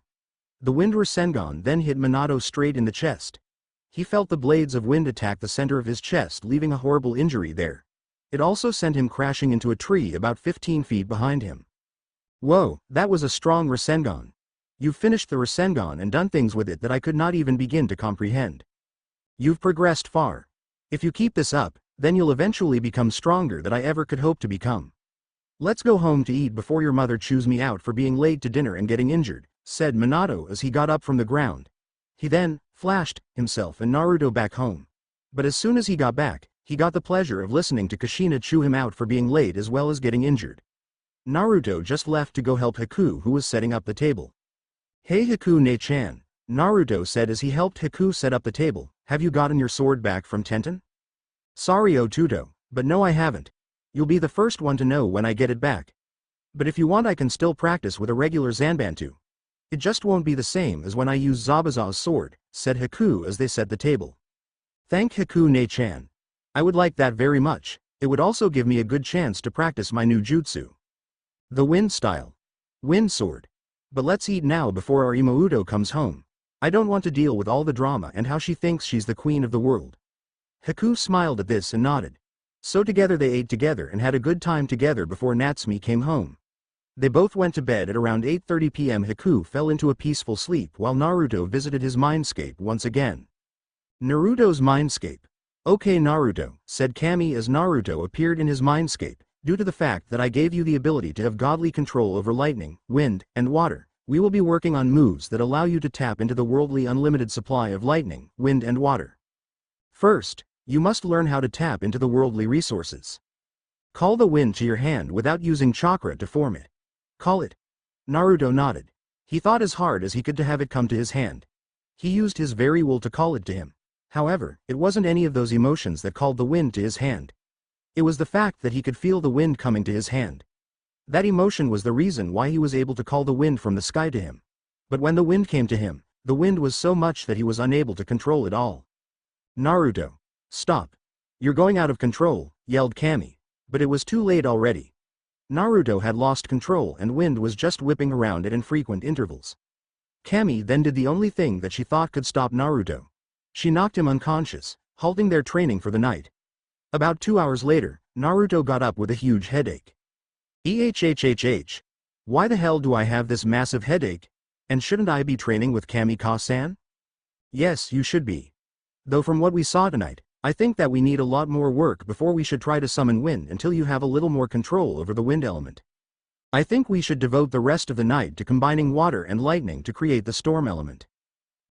The wind Rasengan then hit Minato straight in the chest. He felt the blades of wind attack the center of his chest, leaving a horrible injury there. It also sent him crashing into a tree about 15 feet behind him. Whoa, that was a strong Rasengan. You've finished the Rasengan and done things with it that I could not even begin to comprehend. You've progressed far. If you keep this up, then you'll eventually become stronger than I ever could hope to become. Let's go home to eat before your mother chews me out for being late to dinner and getting injured, said Minato as he got up from the ground. He then flashed himself and Naruto back home. But as soon as he got back, he got the pleasure of listening to Kushina chew him out for being late as well as getting injured. Naruto just left to go help Haku, who was setting up the table. Hey Haku ne-chan, Naruto said as he helped Haku set up the table, have you gotten your sword back from Tenten? Sorry Otuto, but no I haven't. You'll be the first one to know when I get it back. But if you want I can still practice with a regular Zanbantu. It just won't be the same as when I use Zabuza's sword, said Haku as they set the table. Thank Haku ne-chan. I would like that very much. It would also give me a good chance to practice my new jutsu. The wind style. Wind sword. But let's eat now before our Imouto comes home. I don't want to deal with all the drama and how she thinks she's the queen of the world. Haku smiled at this and nodded. So together they ate together and had a good time together before Natsumi came home. They both went to bed at around 8:30 p.m. Haku fell into a peaceful sleep while Naruto visited his mindscape once again. Naruto's mindscape. Okay Naruto, said Kami as Naruto appeared in his mindscape, due to the fact that I gave you the ability to have godly control over lightning, wind, and water, we will be working on moves that allow you to tap into the worldly unlimited supply of lightning, wind and water. First, you must learn how to tap into the worldly resources. Call the wind to your hand without using chakra to form it. Call it. Naruto nodded. He thought as hard as he could to have it come to his hand. He used his very will to call it to him. However, it wasn't any of those emotions that called the wind to his hand. It was the fact that he could feel the wind coming to his hand. That emotion was the reason why he was able to call the wind from the sky to him. But when the wind came to him, the wind was so much that he was unable to control it all. Naruto. Stop. You're going out of control, yelled Kami. But it was too late already. Naruto had lost control and wind was just whipping around at infrequent intervals. Kami then did the only thing that she thought could stop Naruto. She knocked him unconscious, halting their training for the night. About 2 hours later, Naruto got up with a huge headache. EHHHH. Why the hell do I have this massive headache? And shouldn't I be training with Kamikaze-san? Yes, you should be. Though from what we saw tonight, I think that we need a lot more work before we should try to summon wind until you have a little more control over the wind element. I think we should devote the rest of the night to combining water and lightning to create the storm element.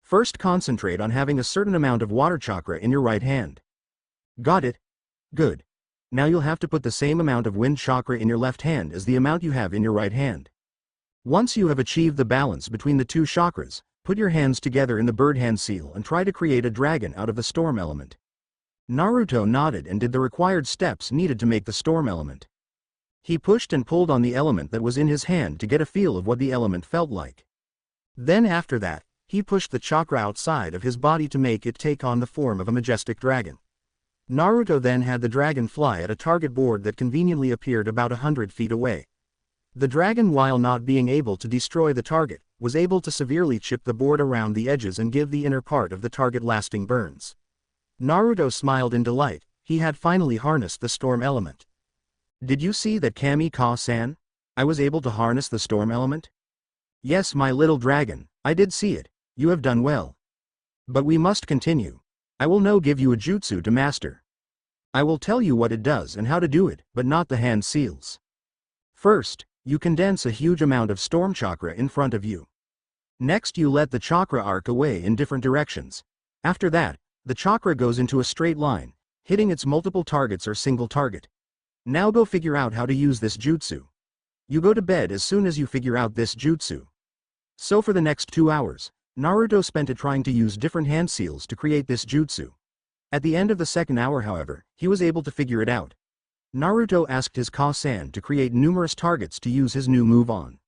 First concentrate on having a certain amount of water chakra in your right hand. Got it? Good. Now you'll have to put the same amount of wind chakra in your left hand as the amount you have in your right hand. Once you have achieved the balance between the two chakras, put your hands together in the bird hand seal and try to create a dragon out of the storm element. Naruto nodded and did the required steps needed to make the storm element. He pushed and pulled on the element that was in his hand to get a feel of what the element felt like. Then after that, he pushed the chakra outside of his body to make it take on the form of a majestic dragon. Naruto then had the dragon fly at a target board that conveniently appeared about 100 feet away. The dragon, while not being able to destroy the target, was able to severely chip the board around the edges and give the inner part of the target lasting burns. Naruto smiled in delight. He had finally harnessed the storm element. Did you see that, Kamikaze-san? I was able to harness the storm element? Yes, my little dragon, I did see it. You have done well. But we must continue. I will now give you a jutsu to master. I will tell you what it does and how to do it, but not the hand seals. First, you condense a huge amount of storm chakra in front of you. Next you let the chakra arc away in different directions. After that, the chakra goes into a straight line, hitting its multiple targets or single target. Now go figure out how to use this jutsu. You go to bed as soon as you figure out this jutsu. So for the next 2 hours, Naruto spent it trying to use different hand seals to create this jutsu. At the end of the second hour however, he was able to figure it out. Naruto asked his Ka-san to create numerous targets to use his new move on.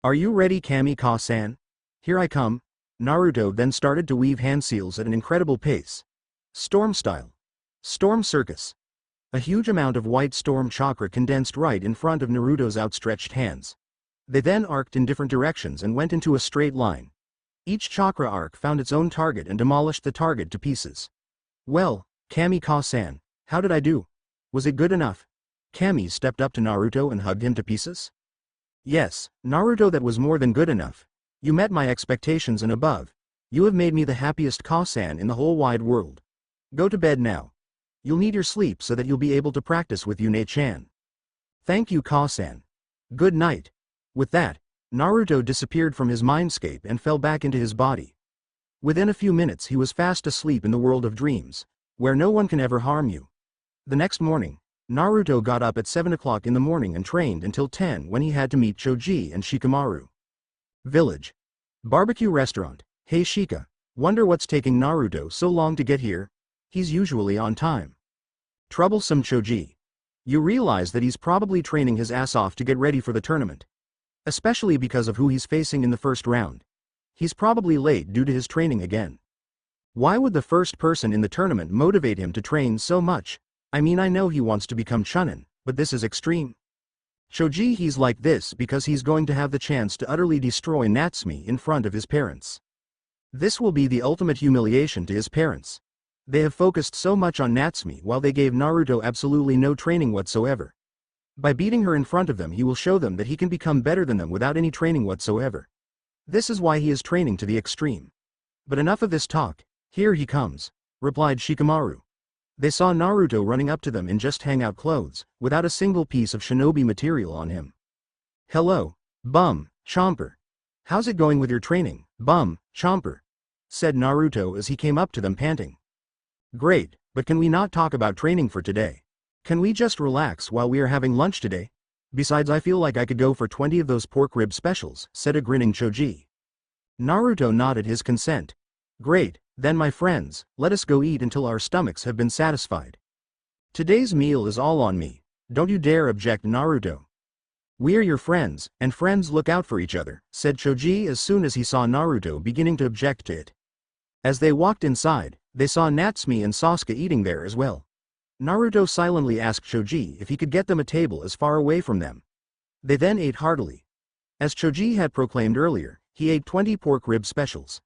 Are you ready, Kami Ka-san? Here I come. Naruto then started to weave hand seals at an incredible pace. Storm style. Storm circus. A huge amount of white storm chakra condensed right in front of Naruto's outstretched hands. They then arced in different directions and went into a straight line. Each chakra arc found its own target and demolished the target to pieces. Well, Kami Ka-san, how did I do? Was it good enough? Kami stepped up to Naruto and hugged him to pieces. Yes, Naruto, that was more than good enough. You met my expectations and above. You have made me the happiest Ka-san in the whole wide world. Go to bed now. You'll need your sleep so that you'll be able to practice with Yune-chan. Thank you, Ka-san. Good night. With that, Naruto disappeared from his mindscape and fell back into his body. Within a few minutes he was fast asleep in the world of dreams, where no one can ever harm you. The next morning, Naruto got up at 7 o'clock in the morning and trained until 10 when he had to meet Choji and Shikamaru. Village. Barbecue restaurant. Hey Shika, wonder what's taking Naruto so long to get here? He's usually on time. Troublesome Choji. You realize that he's probably training his ass off to get ready for the tournament. Especially because of who he's facing in the first round. He's probably late due to his training again. Why would the first person in the tournament motivate him to train so much? I mean, I know he wants to become Chunin, but this is extreme. Choji, he's like this because he's going to have the chance to utterly destroy Natsume in front of his parents. This will be the ultimate humiliation to his parents. They have focused so much on Natsume while they gave Naruto absolutely no training whatsoever. By beating her in front of them, he will show them that he can become better than them without any training whatsoever. This is why he is training to the extreme. But enough of this talk, here he comes, replied Shikamaru. They saw Naruto running up to them in just hangout clothes, without a single piece of shinobi material on him. Hello, bum, chomper. How's it going with your training, bum, chomper? Said Naruto as he came up to them panting. Great, but can we not talk about training for today? Can we just relax while we are having lunch today? Besides, I feel like I could go for 20 of those pork rib specials, said a grinning Choji. Naruto nodded his consent. Great, then my friends, let us go eat until our stomachs have been satisfied. Today's meal is all on me, don't you dare object, Naruto. We are your friends, and friends look out for each other, said Choji as soon as he saw Naruto beginning to object to it. As they walked inside, they saw Natsume and Sasuke eating there as well. Naruto silently asked Choji if he could get them a table as far away from them. They then ate heartily. As Choji had proclaimed earlier, he ate 20 pork rib specials.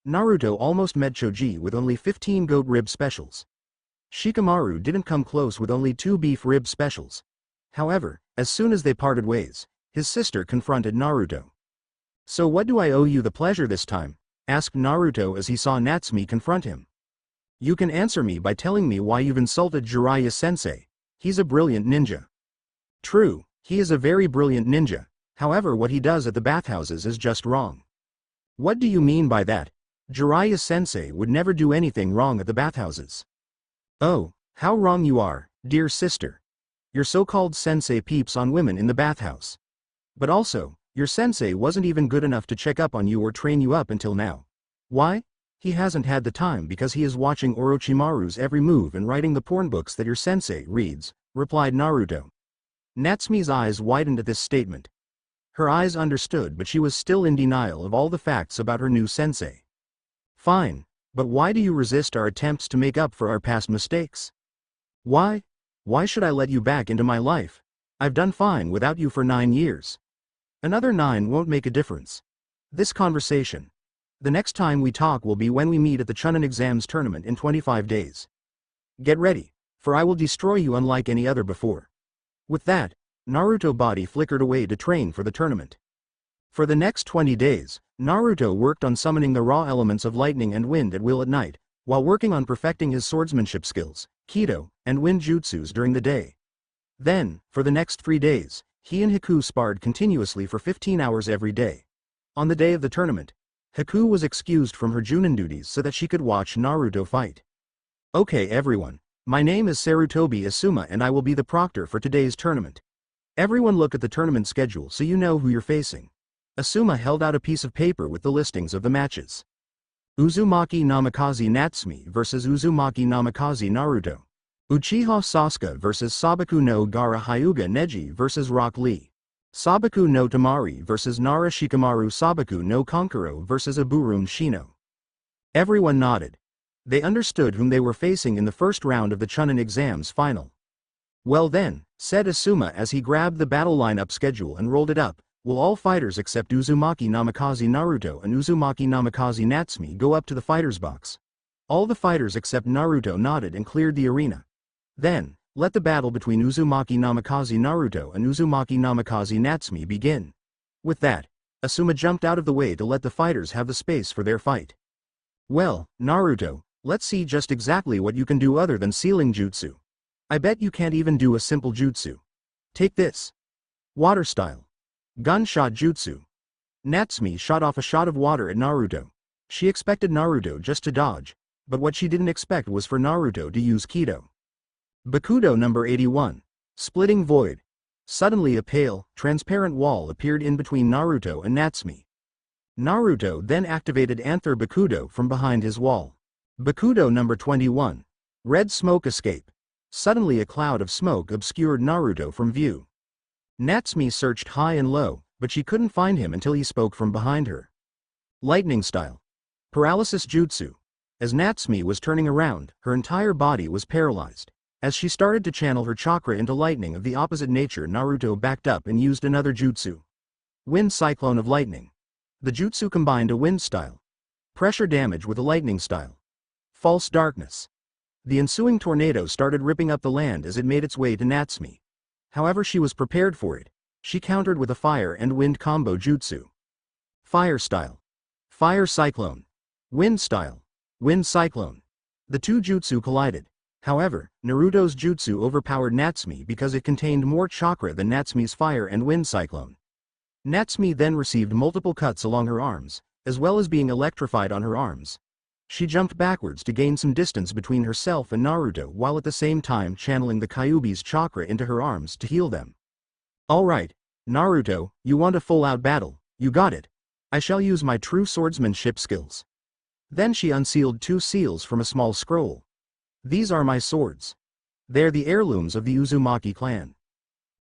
Naruto almost met Choji with only 15 goat rib specials. Shikamaru didn't come close with only 2 beef rib specials. However, as soon as they parted ways, his sister confronted Naruto. So what do I owe you the pleasure this time? Asked Naruto as he saw Natsume confront him. You can answer me by telling me why you've insulted Jiraiya sensei. He's a brilliant ninja. True, he is a very brilliant ninja, however what he does at the bathhouses is just wrong. What do you mean by that? Jiraiya sensei would never do anything wrong at the bathhouses. Oh, how wrong you are, dear sister. Your so-called sensei peeps on women in the bathhouse. But also, your sensei wasn't even good enough to check up on you or train you up until now. Why? He hasn't had the time because he is watching Orochimaru's every move and writing the porn books that your sensei reads, replied Naruto. Natsume's eyes widened at this statement. Her eyes understood, but she was still in denial of all the facts about her new sensei. Fine, but why do you resist our attempts to make up for our past mistakes? Why? Why should I let you back into my life? I've done fine without you for 9 years. Another 9 won't make a difference. This conversation. The next time we talk will be when we meet at the Chunin exams tournament in 25 days. Get ready, for I will destroy you unlike any other before. With that, Naruto's body flickered away to train for the tournament. For the next 20 days, Naruto worked on summoning the raw elements of lightning and wind at will at night, while working on perfecting his swordsmanship skills, Kido, and wind jutsus during the day. Then, for the next 3 days, he and Haku sparred continuously for 15 hours every day. On the day of the tournament, Haku was excused from her Chunin duties so that she could watch Naruto fight. Okay everyone, my name is Sarutobi Asuma and I will be the proctor for today's tournament. Everyone look at the tournament schedule so you know who you're facing. Asuma held out a piece of paper with the listings of the matches. Uzumaki Namikaze Natsume vs Uzumaki Namikaze Naruto. Uchiha Sasuke vs Sabaku no Gaara Hyuga Neji vs Rock Lee. Sabaku no Tamari vs Nara Shikamaru. Sabaku no Kankuro vs Aburun Shino. Everyone nodded. They understood whom they were facing in the first round of the Chunin exams final. Well then, said Asuma as he grabbed the battle lineup schedule and rolled it up, will all fighters except Uzumaki Namikaze Naruto and Uzumaki Namikaze Natsume go up to the fighters box? All the fighters except Naruto nodded and cleared the arena. Then, let the battle between Uzumaki Namikaze Naruto and Uzumaki Namikaze Natsume begin. With that, Asuma jumped out of the way to let the fighters have the space for their fight. Well, Naruto, let's see just exactly what you can do other than sealing jutsu. I bet you can't even do a simple jutsu. Take this. Water style. Gunshot jutsu. Natsume shot off a shot of water at Naruto. She expected Naruto just to dodge, but what she didn't expect was for Naruto to use Kido. Bakudo number 81. Splitting Void. Suddenly a pale, transparent wall appeared in between Naruto and Natsume. Naruto then activated Anther Bakudo from behind his wall. Bakudo number 21. Red Smoke Escape. Suddenly a cloud of smoke obscured Naruto from view. Natsume searched high and low, but she couldn't find him until he spoke from behind her. Lightning Style. Paralysis Jutsu. As Natsume was turning around, her entire body was paralyzed. As she started to channel her chakra into lightning of the opposite nature, Naruto backed up and used another jutsu. Wind Cyclone of Lightning. The jutsu combined a wind style. Pressure damage with a lightning style. False Darkness. The ensuing tornado started ripping up the land as it made its way to Natsume. However, she was prepared for it. She countered with a fire and wind combo jutsu. Fire Style. Fire Cyclone. Wind Style. Wind Cyclone. The two jutsu collided. However, Naruto's jutsu overpowered Natsume because it contained more chakra than Natsume's fire and wind cyclone. Natsume then received multiple cuts along her arms, as well as being electrified on her arms. She jumped backwards to gain some distance between herself and Naruto while at the same time channeling the Kyuubi's chakra into her arms to heal them. Alright, Naruto, you want a full-out battle, you got it. I shall use my true swordsmanship skills. Then she unsealed two seals from a small scroll. These are my swords. They're the heirlooms of the Uzumaki clan.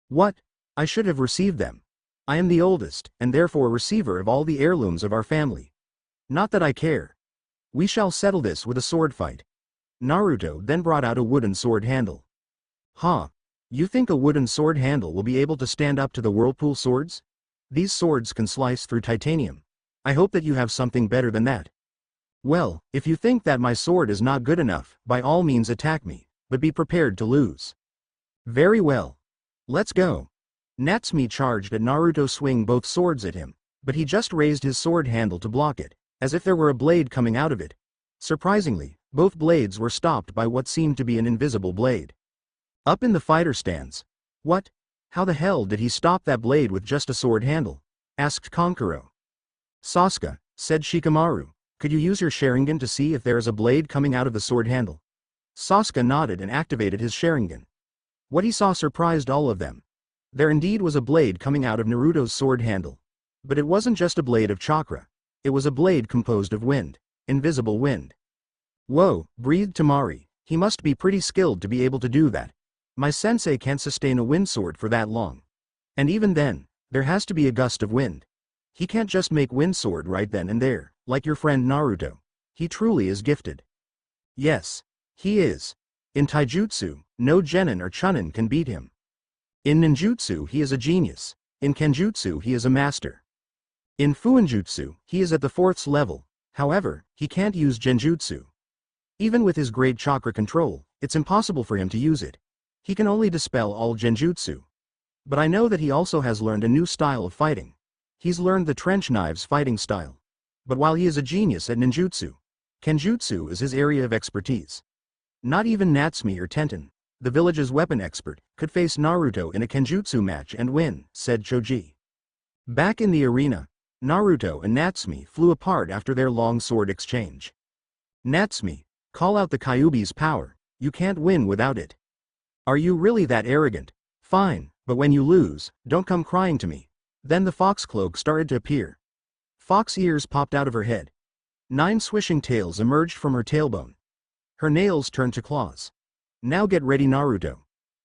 What? I should have received them. I am the oldest, and therefore receiver of all the heirlooms of our family. Not that I care. We shall settle this with a sword fight. Naruto then brought out a wooden sword handle. Huh? You think a wooden sword handle will be able to stand up to the whirlpool swords? These swords can slice through titanium. I hope that you have something better than that. Well, if you think that my sword is not good enough, by all means attack me, but be prepared to lose. Very well. Let's go. Natsume charged at Naruto, swinging both swords at him, but he just raised his sword handle to block it, as if there were a blade coming out of it. Surprisingly, both blades were stopped by what seemed to be an invisible blade. Up in the fighter stands. What? How the hell did he stop that blade with just a sword handle? Asked Kankuro. Sasuke, said Shikamaru. Could you use your Sharingan to see if there is a blade coming out of the sword handle? Sasuke nodded and activated his Sharingan. What he saw surprised all of them. There indeed was a blade coming out of Naruto's sword handle. But it wasn't just a blade of chakra. It was a blade composed of wind. Invisible wind. Whoa, breathed Tamari. He must be pretty skilled to be able to do that. My sensei can't sustain a wind sword for that long. And even then, there has to be a gust of wind. He can't just make wind sword right then and there. Like your friend Naruto. He truly is gifted. Yes, he is. In taijutsu, no genin or chunin can beat him. In ninjutsu he is a genius. In kenjutsu he is a master. In fuinjutsu, he is at the 4th level. However, he can't use genjutsu. Even with his great chakra control, it's impossible for him to use it. He can only dispel all genjutsu. But I know that he also has learned a new style of fighting. He's learned the trench knives fighting style. But while he is a genius at ninjutsu, kenjutsu is his area of expertise. Not even Natsume or Tenten, the village's weapon expert, could face Naruto in a kenjutsu match and win, said Choji. Back in the arena, Naruto and Natsume flew apart after their long sword exchange. Natsume, call out the Kyuubi's power, you can't win without it. Are you really that arrogant? Fine, but when you lose, don't come crying to me. Then the fox cloak started to appear. Fox ears popped out of her head. 9 swishing tails emerged from her tailbone. Her nails turned to claws. Now get ready, Naruto.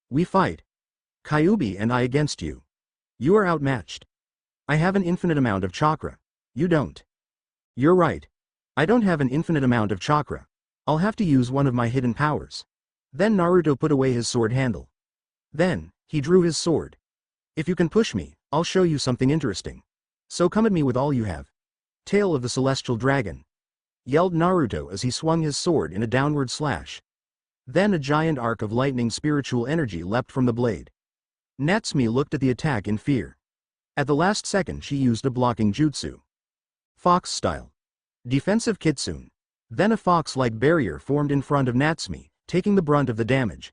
We fight. Kyuubi and I against you. You are outmatched. I have an infinite amount of chakra. You don't. You're right. I don't have an infinite amount of chakra. I'll have to use one of my hidden powers. Then Naruto put away his sword handle. Then, he drew his sword. If you can push me, I'll show you something interesting. So come at me with all you have. Tail of the Celestial Dragon. Yelled Naruto as he swung his sword in a downward slash. Then a giant arc of lightning spiritual energy leapt from the blade. Natsume looked at the attack in fear. At the last second she used a blocking jutsu. Fox style. Defensive kitsune. Then a fox-like barrier formed in front of Natsume, taking the brunt of the damage.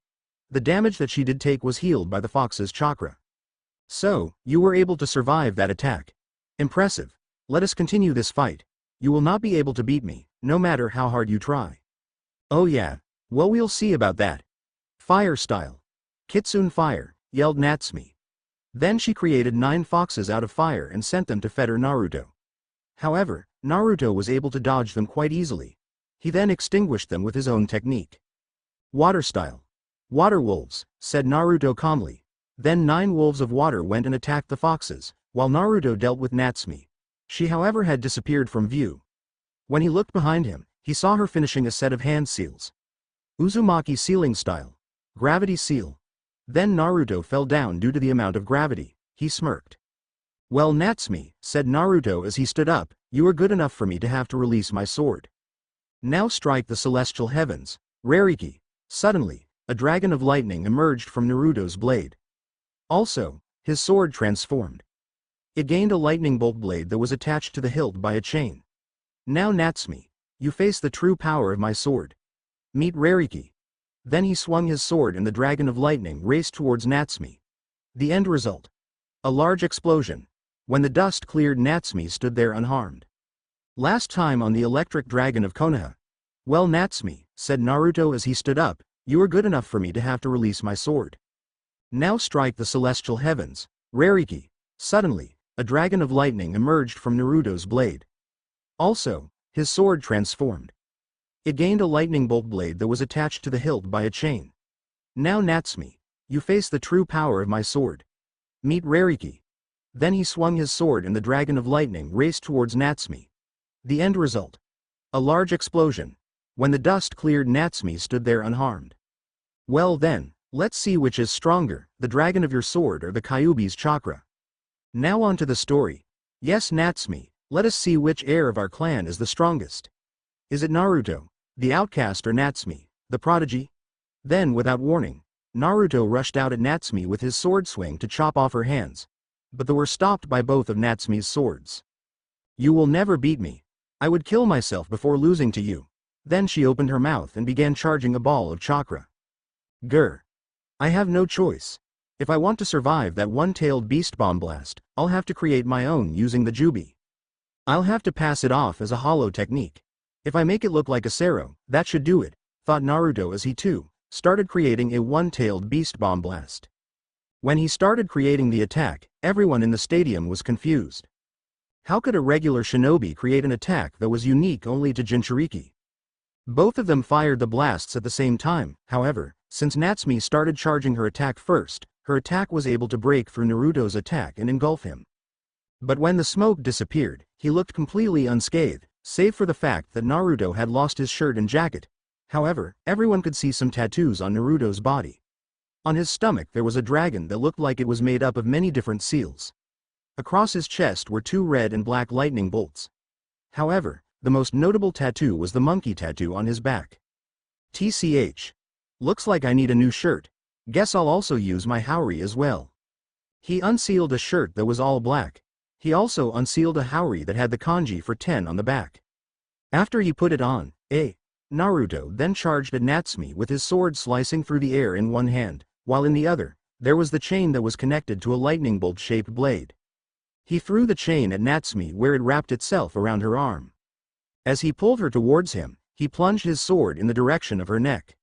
The damage that she did take was healed by the fox's chakra. So, you were able to survive that attack. Impressive. Let us continue this fight. You will not be able to beat me, no matter how hard you try. Oh yeah, well we'll see about that. Fire style. Kitsune fire, yelled Natsume. Then she created 9 foxes out of fire and sent them to fetter Naruto. However, Naruto was able to dodge them quite easily. He then extinguished them with his own technique. Water style. Water wolves, said Naruto calmly. Then 9 wolves of water went and attacked the foxes, while Naruto dealt with Natsume. She however had disappeared from view. When he looked behind him, he saw her finishing a set of hand seals. Uzumaki sealing style. Gravity seal. Then Naruto fell down due to the amount of gravity. He smirked. Well Natsume, said Naruto as he stood up, you are good enough for me to have to release my sword. Now strike the celestial heavens. Rariki. Suddenly, a dragon of lightning emerged from Naruto's blade. Also, his sword transformed. It gained a lightning bolt blade that was attached to the hilt by a chain. Now Natsume, you face the true power of my sword. Meet Rariki. Then he swung his sword and the dragon of lightning raced towards Natsume. The end result. A large explosion. When the dust cleared, Natsume stood there unharmed. Last time on the electric dragon of Konaha. Well Natsume, said Naruto as he stood up, you are good enough for me to have to release my sword. Now strike the celestial heavens. Rariki. Suddenly, a dragon of lightning emerged from Naruto's blade. Also, his sword transformed. It gained a lightning bolt blade that was attached to the hilt by a chain. Now Natsume, you face the true power of my sword. Meet Rariki. Then he swung his sword and the dragon of lightning raced towards Natsume. The end result. A large explosion. When the dust cleared, Natsume stood there unharmed. Well then, let's see which is stronger, the dragon of your sword or the Kyuubi's chakra. Now on to the story. Yes Natsume, let us see which heir of our clan is the strongest. Is it Naruto, the outcast, or Natsume, the prodigy? Then without warning, Naruto rushed out at Natsume with his sword swing to chop off her hands. But they were stopped by both of Natsume's swords. You will never beat me. I would kill myself before losing to you. Then she opened her mouth and began charging a ball of chakra. Grr. I have no choice. If I want to survive that one-tailed beast bomb blast, I'll have to create my own using the Jubi. I'll have to pass it off as a hollow technique. If I make it look like a Sero, that should do it, thought Naruto as he too started creating a one-tailed beast bomb blast. When he started creating the attack, everyone in the stadium was confused. How could a regular shinobi create an attack that was unique only to Jinchuriki? Both of them fired the blasts at the same time, however, since Natsume started charging her attack first, her attack was able to break through Naruto's attack and engulf him. But when the smoke disappeared, he looked completely unscathed, save for the fact that Naruto had lost his shirt and jacket. However, everyone could see some tattoos on Naruto's body. On his stomach there was a dragon that looked like it was made up of many different seals. Across his chest were 2 red and black lightning bolts. However, the most notable tattoo was the monkey tattoo on his back. TCH. Looks like I need a new shirt. Guess I'll also use my Haori as well. He unsealed a shirt that was all black. He also unsealed a Haori that had the kanji for 10 on the back. After he put it on, Naruto then charged at Natsume with his sword slicing through the air in one hand, while in the other, there was the chain that was connected to a lightning bolt-shaped blade. He threw the chain at Natsume where it wrapped itself around her arm. As he pulled her towards him, he plunged his sword in the direction of her neck.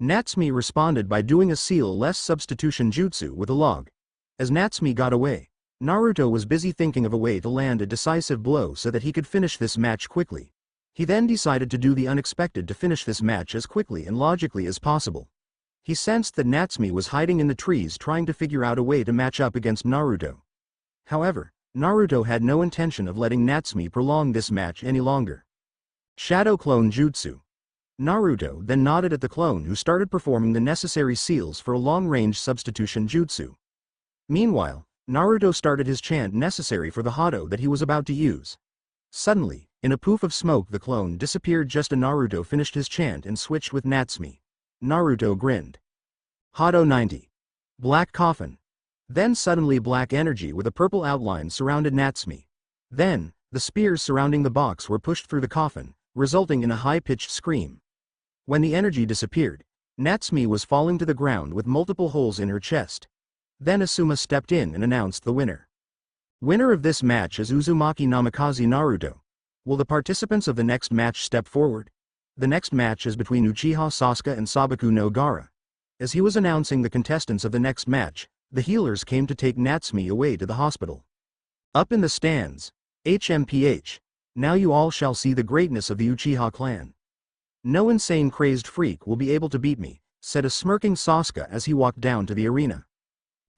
Natsume responded by doing a seal-less substitution jutsu with a log. As Natsume got away, Naruto was busy thinking of a way to land a decisive blow so that he could finish this match quickly. He then decided to do the unexpected to finish this match as quickly and logically as possible. He sensed that Natsume was hiding in the trees trying to figure out a way to match up against Naruto. However, Naruto had no intention of letting Natsume prolong this match any longer. Shadow Clone Jutsu. Naruto then nodded at the clone who started performing the necessary seals for a long-range substitution jutsu. Meanwhile, Naruto started his chant necessary for the Hado that he was about to use. Suddenly, in a poof of smoke the clone disappeared just as Naruto finished his chant and switched with Natsume. Naruto grinned. Hado 90. Black Coffin. Then suddenly black energy with a purple outline surrounded Natsume. Then, the spears surrounding the box were pushed through the coffin, resulting in a high-pitched scream. When the energy disappeared, Natsume was falling to the ground with multiple holes in her chest. Then Asuma stepped in and announced the winner. Winner of this match is Uzumaki Namikaze Naruto. Will the participants of the next match step forward? The next match is between Uchiha Sasuke and Sabaku no Gaara. As he was announcing the contestants of the next match, the healers came to take Natsume away to the hospital. Up in the stands, HMPH. Now you all shall see the greatness of the Uchiha clan. No insane crazed freak will be able to beat me, said a smirking Sasuke as he walked down to the arena.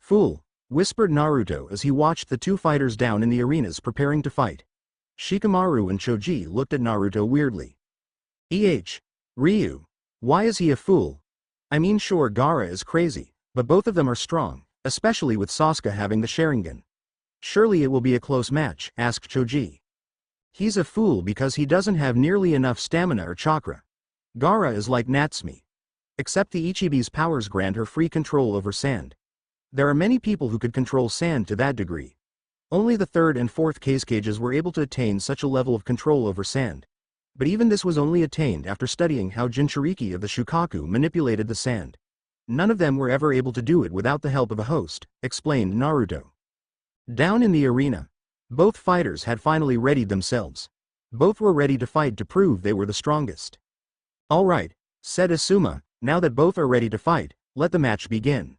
Fool, whispered Naruto as he watched the two fighters down in the arenas preparing to fight. Shikamaru and Choji looked at Naruto weirdly. Ryu. Why is he a fool? I mean sure Gaara is crazy, but both of them are strong, especially with Sasuke having the Sharingan. Surely it will be a close match, asked Choji. He's a fool because he doesn't have nearly enough stamina or chakra. Gaara is like Natsume. Except the Ichibi's powers grant her free control over sand. There are many people who could control sand to that degree. Only the third and fourth cages were able to attain such a level of control over sand. But even this was only attained after studying how Jinchuriki of the Shukaku manipulated the sand. None of them were ever able to do it without the help of a host, explained Naruto. Down in the arena, both fighters had finally readied themselves. Both were ready to fight to prove they were the strongest. All right, said Asuma, now that both are ready to fight, let the match begin.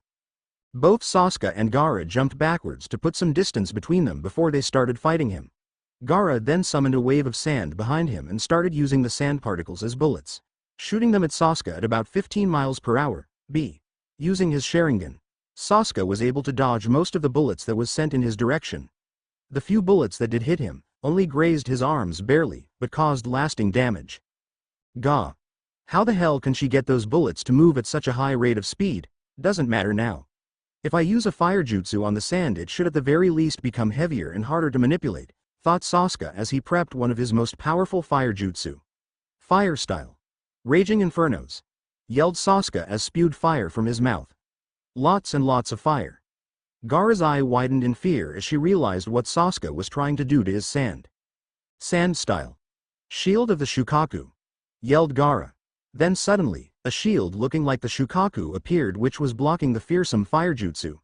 Both Sasuke and Gaara jumped backwards to put some distance between them before they started fighting him. Gaara then summoned a wave of sand behind him and started using the sand particles as bullets, shooting them at Sasuke at about 15 miles per hour. Using his Sharingan, Sasuke was able to dodge most of the bullets that was sent in his direction. The few bullets that did hit him only grazed his arms barely, but caused lasting damage. Gah! How the hell can she get those bullets to move at such a high rate of speed? Doesn't matter now. If I use a fire jutsu on the sand it should at the very least become heavier and harder to manipulate, thought Sasuke as he prepped one of his most powerful fire jutsu. Fire style. Raging Infernos. Yelled Sasuke as spewed fire from his mouth. Lots and lots of fire. Gaara's eye widened in fear as she realized what Sasuke was trying to do to his sand. Sand style. Shield of the Shukaku. Yelled Gaara. Then suddenly, a shield looking like the Shukaku appeared which was blocking the fearsome fire jutsu.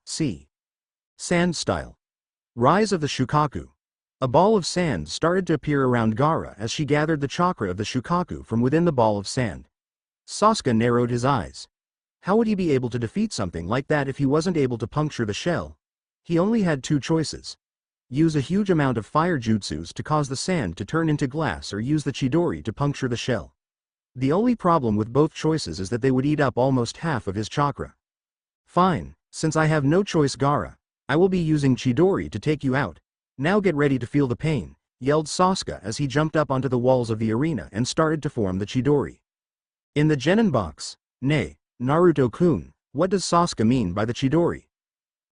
Sand style. Rise of the Shukaku. A ball of sand started to appear around Gaara as she gathered the chakra of the Shukaku from within the ball of sand. Sasuke narrowed his eyes. How would he be able to defeat something like that if he wasn't able to puncture the shell? He only had two choices. Use a huge amount of fire jutsus to cause the sand to turn into glass or use the Chidori to puncture the shell. The only problem with both choices is that they would eat up almost half of his chakra. Fine, since I have no choice Gaara, I will be using Chidori to take you out. Now get ready to feel the pain, yelled Sasuke as he jumped up onto the walls of the arena and started to form the Chidori. In the Genin box, nay, Naruto-kun, what does Sasuke mean by the Chidori?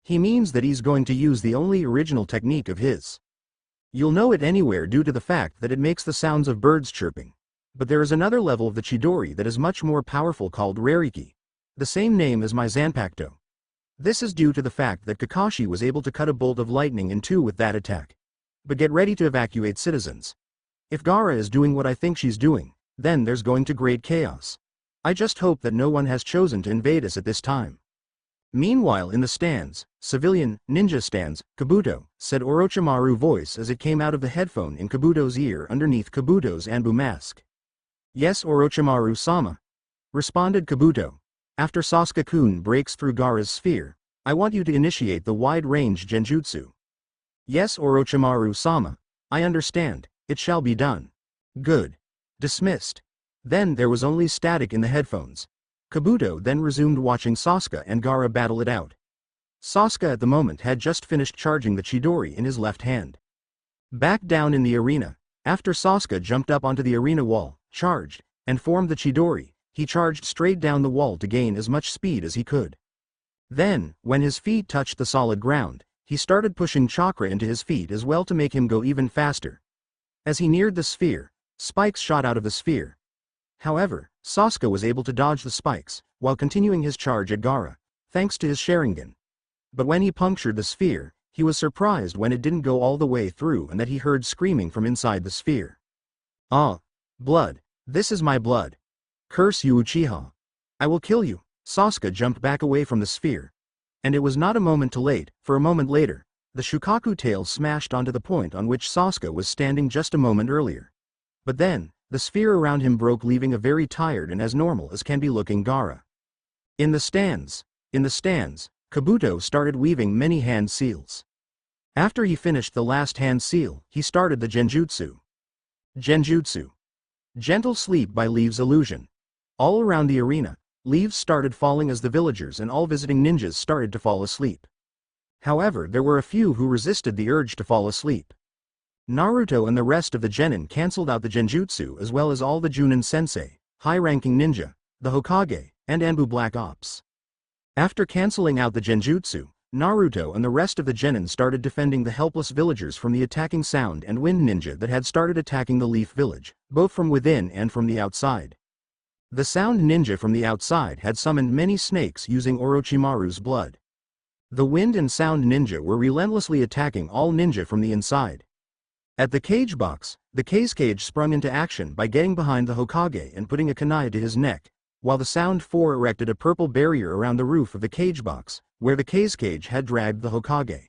He means that he's going to use the only original technique of his. You'll know it anywhere due to the fact that it makes the sounds of birds chirping. But there is another level of the Chidori that is much more powerful called Rariki, the same name as my Zanpakuto. This is due to the fact that Kakashi was able to cut a bolt of lightning in two with that attack. But get ready to evacuate citizens. If Gaara is doing what I think she's doing, then there's going to great chaos. I just hope that no one has chosen to invade us at this time. Meanwhile in the stands, civilian, ninja stands, Kabuto, said Orochimaru's voice as it came out of the headphone in Kabuto's ear underneath Kabuto's Anbu mask. Yes Orochimaru-sama, responded Kabuto. After Sasuke-kun breaks through Gaara's sphere, I want you to initiate the wide-range genjutsu. Yes, Orochimaru-sama. I understand. It shall be done. Good. Dismissed. Then there was only static in the headphones. Kabuto then resumed watching Sasuke and Gaara battle it out. Sasuke at the moment had just finished charging the Chidori in his left hand. Back down in the arena, after Sasuke jumped up onto the arena wall, charged, and formed the Chidori, he charged straight down the wall to gain as much speed as he could. Then, when his feet touched the solid ground, he started pushing chakra into his feet as well to make him go even faster. As he neared the sphere, spikes shot out of the sphere. However, Sasuke was able to dodge the spikes, while continuing his charge at Gaara, thanks to his Sharingan. But when he punctured the sphere, he was surprised when it didn't go all the way through and that he heard screaming from inside the sphere. Ah! Blood! This is my blood! Curse you, Uchiha! I will kill you! Sasuke jumped back away from the sphere. And it was not a moment too late, for a moment later, the Shukaku tail smashed onto the point on which Sasuke was standing just a moment earlier. But then, the sphere around him broke, leaving a very tired and as normal as can be looking Gaara. In the stands, Kabuto started weaving many hand seals. After he finished the last hand seal, he started the Genjutsu. Genjutsu. Gentle Sleep by Leaves Illusion. All around the arena, leaves started falling as the villagers and all visiting ninjas started to fall asleep. However, there were a few who resisted the urge to fall asleep. Naruto and the rest of the genin cancelled out the Genjutsu as well as all the Chunin sensei, high-ranking ninja, the Hokage, and Anbu Black Ops. After cancelling out the Genjutsu, Naruto and the rest of the genin started defending the helpless villagers from the attacking Sound and Wind ninja that had started attacking the Leaf Village, both from within and from the outside. The Sound ninja from the outside had summoned many snakes using Orochimaru's blood. The Wind and Sound ninja were relentlessly attacking all ninja from the inside. At the cage box, the Cage sprung into action by getting behind the Hokage and putting a kunai to his neck, while the Sound 4 erected a purple barrier around the roof of the cage box, where the Cage had dragged the Hokage.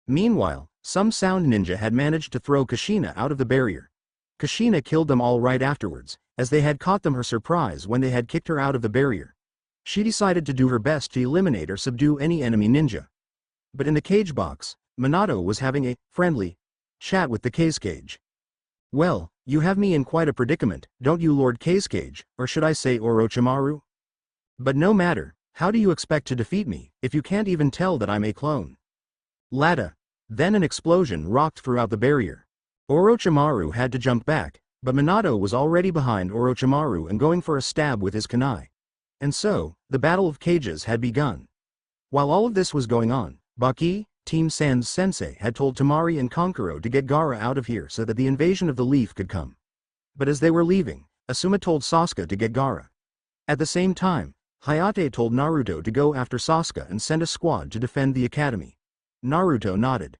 Meanwhile, some Sound ninja had managed to throw Kushina out of the barrier. Kushina killed them all right afterwards, as they had caught them her surprise when they had kicked her out of the barrier. She decided to do her best to eliminate or subdue any enemy ninja. But in the cage box, Minato was having a friendly chat with the Cage. Well, you have me in quite a predicament, don't you, Lord Cage, or should I say Orochimaru? But no matter, how do you expect to defeat me, if you can't even tell that I'm a clone? Latta. Then an explosion rocked throughout the barrier. Orochimaru had to jump back, but Minato was already behind Orochimaru and going for a stab with his kunai. And so, the Battle of Cages had begun. While all of this was going on, Baki, Team Sans Sensei had told Temari and Kankuro to get Gaara out of here so that the invasion of the Leaf could come. But as they were leaving, Asuma told Sasuke to get Gaara. At the same time, Hayate told Naruto to go after Sasuke and send a squad to defend the academy. Naruto nodded.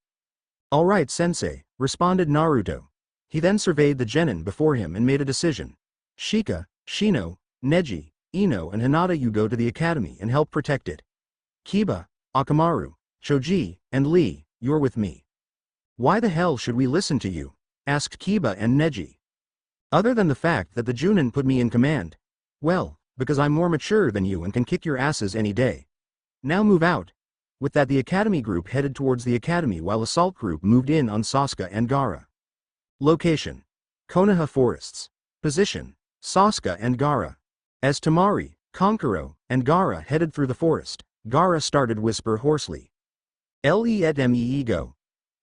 Alright, Sensei, responded Naruto. He then surveyed the genin before him and made a decision. Shika, Shino, Neji, Ino and Hinata, you go to the academy and help protect it. Kiba, Akamaru, Choji, and Lee, you're with me. Why the hell should we listen to you? Asked Kiba and Neji. Other than the fact that the Chunin put me in command. Well, because I'm more mature than you and can kick your asses any day. Now move out. With that, the academy group headed towards the academy while assault group moved in on Sasuke and Gaara. Location: Konaha Forests. Position: Sasuke and Gaara. As Temari, Kankuro, and Gaara headed through the forest, Gaara started whisper hoarsely. Let me go.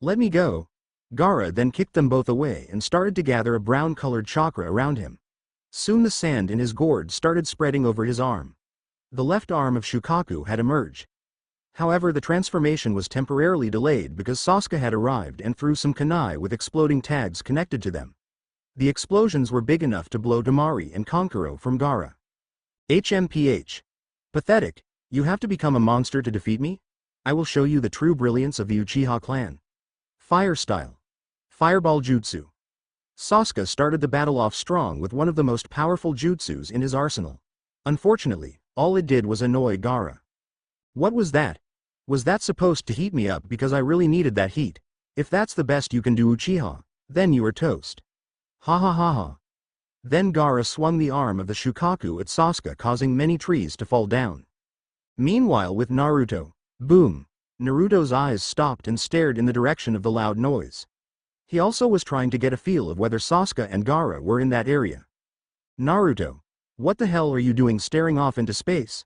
Let me go. Gaara then kicked them both away and started to gather a brown-colored chakra around him. Soon the sand in his gourd started spreading over his arm. The left arm of Shukaku had emerged. However, the transformation was temporarily delayed because Sasuke had arrived and threw some kunai with exploding tags connected to them. The explosions were big enough to blow Temari and Kankuro from Gaara. HMPH. Pathetic, you have to become a monster to defeat me? I will show you the true brilliance of the Uchiha clan. Fire style. Fireball Jutsu. Sasuke started the battle off strong with one of the most powerful jutsus in his arsenal. Unfortunately, all it did was annoy Gaara. What was that? Was that supposed to heat me up because I really needed that heat? If that's the best you can do, Uchiha, then you are toast. Ha ha ha ha. Then Gaara swung the arm of the Shukaku at Sasuke, causing many trees to fall down. Meanwhile with Naruto, boom. Naruto's eyes stopped and stared in the direction of the loud noise. He also was trying to get a feel of whether Sasuke and Gaara were in that area. Naruto, what the hell are you doing staring off into space?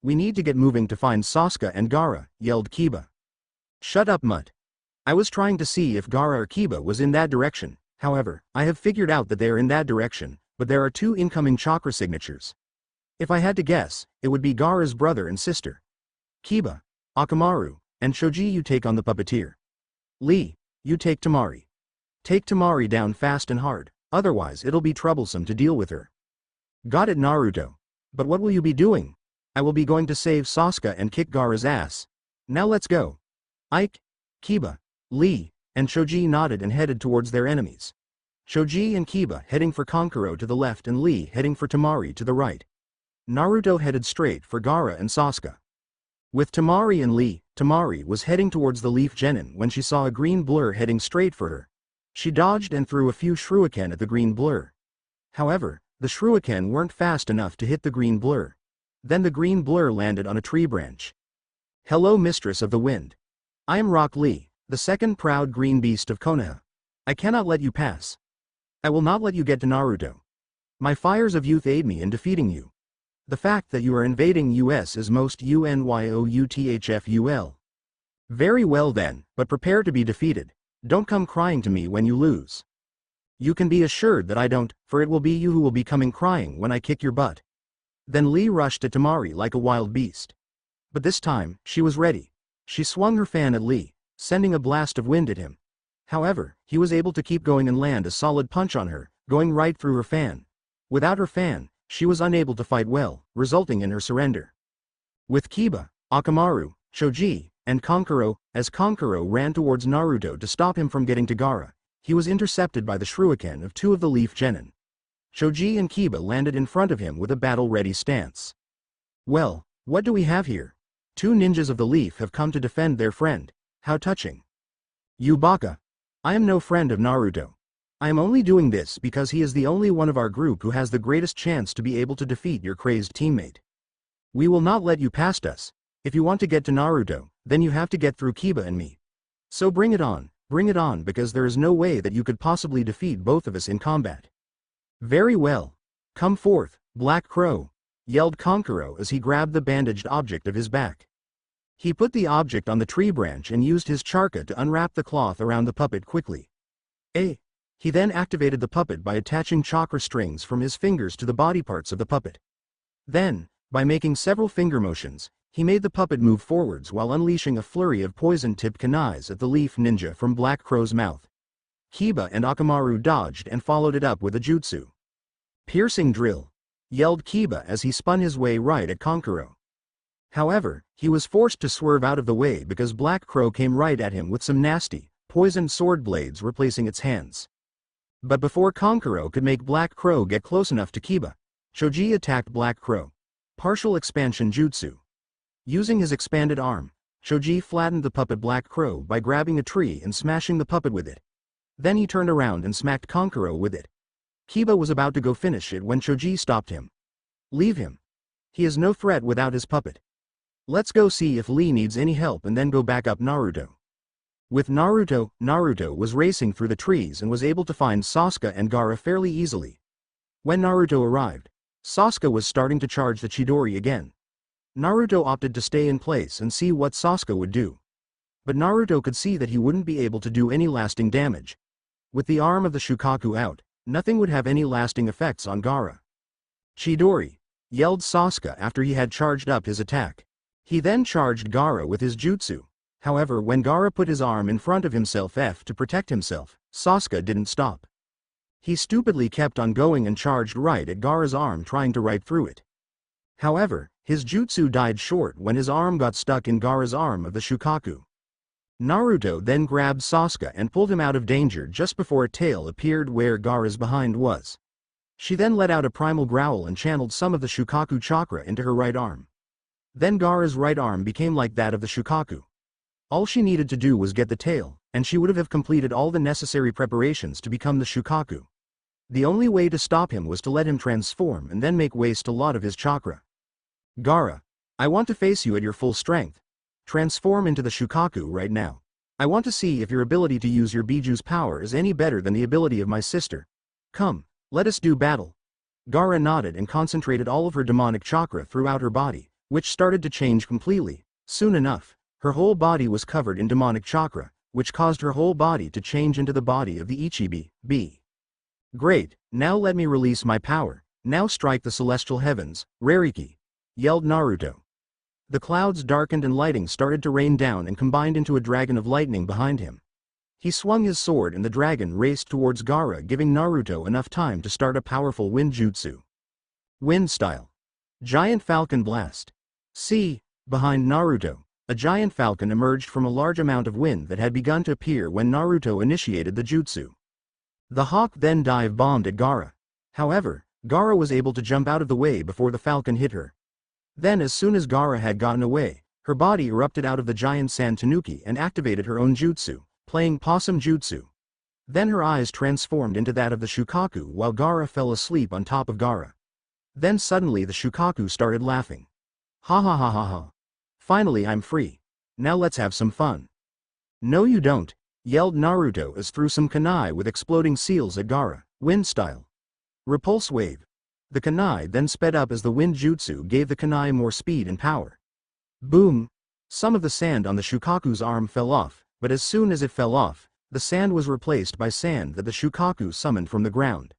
We need to get moving to find Sasuke and Gaara, yelled Kiba. Shut up, mutt. I was trying to see if Gaara or Kiba was in that direction. However, I have figured out that they are in that direction, but there are 2 incoming chakra signatures. If I had to guess, it would be Gaara's brother and sister. Kiba, Akamaru, and Shoji, you take on the puppeteer. Lee, you take Temari. Take Temari down fast and hard, otherwise it'll be troublesome to deal with her. Got it, Naruto. But what will you be doing? I will be going to save Sasuke and kick Gaara's ass. Now let's go. Ike, Kiba, Lee, and Shoji nodded and headed towards their enemies. Shoji and Kiba heading for Kankuro to the left and Lee heading for Temari to the right. Naruto headed straight for Gaara and Sasuke. With Temari and Lee, Temari was heading towards the leaf genin when she saw a green blur heading straight for her. She dodged and threw a few shuriken at the green blur. However, the shuriken weren't fast enough to hit the green blur. Then the green blur landed on a tree branch. Hello, Mistress of the Wind. I am Rock Lee, the second proud green beast of Konaha. I cannot let you pass. I will not let you get to Naruto. My fires of youth aid me in defeating you. The fact that you are invading US is most UNYOUTHFUL. Very well then, but prepare to be defeated. Don't come crying to me when you lose. You can be assured that I don't, for it will be you who will be coming crying when I kick your butt. Then Lee rushed at Temari like a wild beast. But this time, she was ready. She swung her fan at Lee, sending a blast of wind at him. However, he was able to keep going and land a solid punch on her, going right through her fan. Without her fan, she was unable to fight well, resulting in her surrender. With Kiba, Akamaru, Shoji, and Kankuro, as Kankuro ran towards Naruto to stop him from getting to Gaara, he was intercepted by the shuriken of 2 of the leaf genin. Shoji and Kiba landed in front of him with a battle-ready stance. Well, what do we have here? 2 ninjas of the leaf have come to defend their friend. How touching. You baka. I am no friend of Naruto. I am only doing this because he is the only one of our group who has the greatest chance to be able to defeat your crazed teammate. We will not let you past us. If you want to get to Naruto, then you have to get through Kiba and me. So bring it on, because there is no way that you could possibly defeat both of us in combat. Very well. Come forth, Black Crow, yelled Kankuro as he grabbed the bandaged object of his back. He put the object on the tree branch and used his charka to unwrap the cloth around the puppet quickly. He then activated the puppet by attaching chakra strings from his fingers to the body parts of the puppet. Then, by making several finger motions, he made the puppet move forwards while unleashing a flurry of poison-tipped kunais at the leaf ninja from Black Crow's mouth. Kiba and Akamaru dodged and followed it up with a jutsu. Piercing drill, yelled Kiba as he spun his way right at Kankuro. However, he was forced to swerve out of the way because Black Crow came right at him with some nasty, poisoned sword blades replacing its hands. But before Kankuro could make Black Crow get close enough to Kiba, Shoji attacked Black Crow. Partial expansion jutsu. Using his expanded arm, Shoji flattened the puppet Black Crow by grabbing a tree and smashing the puppet with it. Then he turned around and smacked Kankuro with it. Kiba was about to go finish it when Shoji stopped him. Leave him. He is no threat without his puppet. Let's go see if Lee needs any help and then go back up Naruto. With Naruto was racing through the trees and was able to find Sasuke and Gaara fairly easily. When Naruto arrived, Sasuke was starting to charge the Chidori again. Naruto opted to stay in place and see what Sasuke would do. But Naruto could see that he wouldn't be able to do any lasting damage. With the arm of the Shukaku out, nothing would have any lasting effects on Gaara. Chidori, yelled Sasuke after he had charged up his attack. He then charged Gaara with his jutsu. However, when Gaara put his arm in front of himself to protect himself, Sasuke didn't stop. He stupidly kept on going and charged right at Gaara's arm, trying to right through it. However, his jutsu died short when his arm got stuck in Gaara's arm of the Shukaku. Naruto then grabbed Sasuke and pulled him out of danger just before a tail appeared where Gaara's behind was. She then let out a primal growl and channeled some of the Shukaku chakra into her right arm. Then Gaara's right arm became like that of the Shukaku. All she needed to do was get the tail, and she would have completed all the necessary preparations to become the Shukaku. The only way to stop him was to let him transform and then make waste a lot of his chakra. Gaara, I want to face you at your full strength. Transform into the Shukaku right now. I want to see if your ability to use your Biju's power is any better than the ability of my sister. Come, let us do battle. Gaara nodded and concentrated all of her demonic chakra throughout her body, which started to change completely. Soon enough, her whole body was covered in demonic chakra, which caused her whole body to change into the body of the Ichibi. Great, now let me release my power. Now strike the celestial heavens, Rariki! Yelled Naruto. The clouds darkened and lighting started to rain down and combined into a dragon of lightning behind him. He swung his sword and the dragon raced towards Gaara, giving Naruto enough time to start a powerful wind jutsu. Wind style. Giant Falcon Blast. See, behind Naruto, a giant falcon emerged from a large amount of wind that had begun to appear when Naruto initiated the jutsu. The hawk then dive-bombed at Gaara. However, Gaara was able to jump out of the way before the falcon hit her. Then as soon as Gaara had gotten away, her body erupted out of the giant sand tanuki and activated her own jutsu, playing Possum Jutsu. Then her eyes transformed into that of the Shukaku while Gaara fell asleep on top of Gaara. Then suddenly the Shukaku started laughing. Ha ha ha ha ha. Finally I'm free. Now let's have some fun. No you don't, yelled Naruto as threw some kunai with exploding seals at Gaara, wind style. Repulse wave. The kunai then sped up as the wind jutsu gave the kunai more speed and power. Boom! Some of the sand on the Shukaku's arm fell off, but as soon as it fell off, the sand was replaced by sand that the Shukaku summoned from the ground.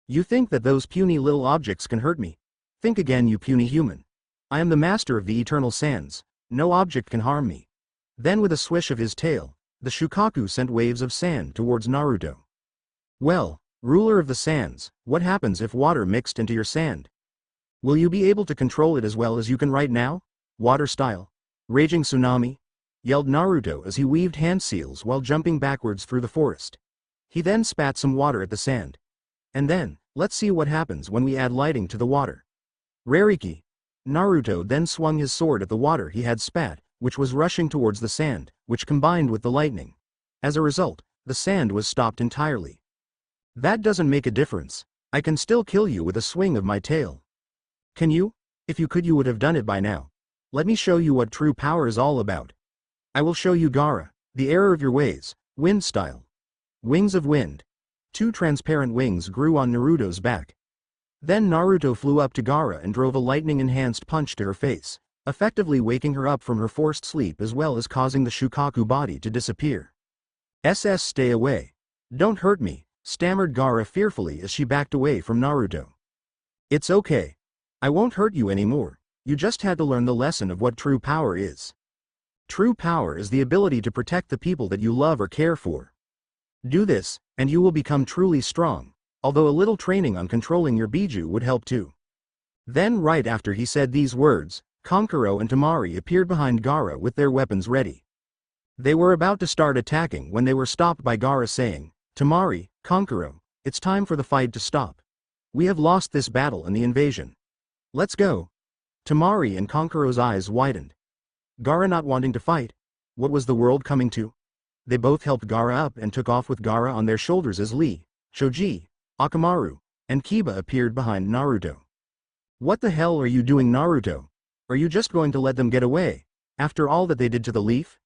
You think that those puny little objects can hurt me? Think again, you puny human. I am the master of the eternal sands. No object can harm me. Then with a swish of his tail, the Shukaku sent waves of sand towards Naruto. Well, ruler of the sands, what happens if water mixed into your sand? Will you be able to control it as well as you can right now? Water style. Raging tsunami? Yelled Naruto as he weaved hand seals while jumping backwards through the forest. He then spat some water at the sand. And then, let's see what happens when we add lighting to the water. Rariki! Naruto then swung his sword at the water he had spat, which was rushing towards the sand, which combined with the lightning. As a result, the sand was stopped entirely. That doesn't make a difference. I can still kill you with a swing of my tail. Can you? If you could, you would have done it by now. Let me show you what true power is all about. I will show you Gaara, the error of your ways, wind style. Wings of wind. 2 transparent wings grew on Naruto's back. Then Naruto flew up to Gaara and drove a lightning-enhanced punch to her face, effectively waking her up from her forced sleep as well as causing the Shukaku body to disappear. Stay away. Don't hurt me, stammered Gaara fearfully as she backed away from Naruto. It's okay. I won't hurt you anymore. You just had to learn the lesson of what true power is. True power is the ability to protect the people that you love or care for. Do this, and you will become truly strong, although a little training on controlling your Biju would help too. Then right after he said these words, Kankuro and Temari appeared behind Gaara with their weapons ready. They were about to start attacking when they were stopped by Gaara saying, Temari, Kankuro, it's time for the fight to stop. We have lost this battle and the invasion. Let's go. Temari and Kankuro's eyes widened. Gaara not wanting to fight? What was the world coming to? They both helped Gaara up and took off with Gaara on their shoulders as Lee, Choji, Akamaru, and Kiba appeared behind Naruto. What the hell are you doing, Naruto? Are you just going to let them get away, after all that they did to the leaf?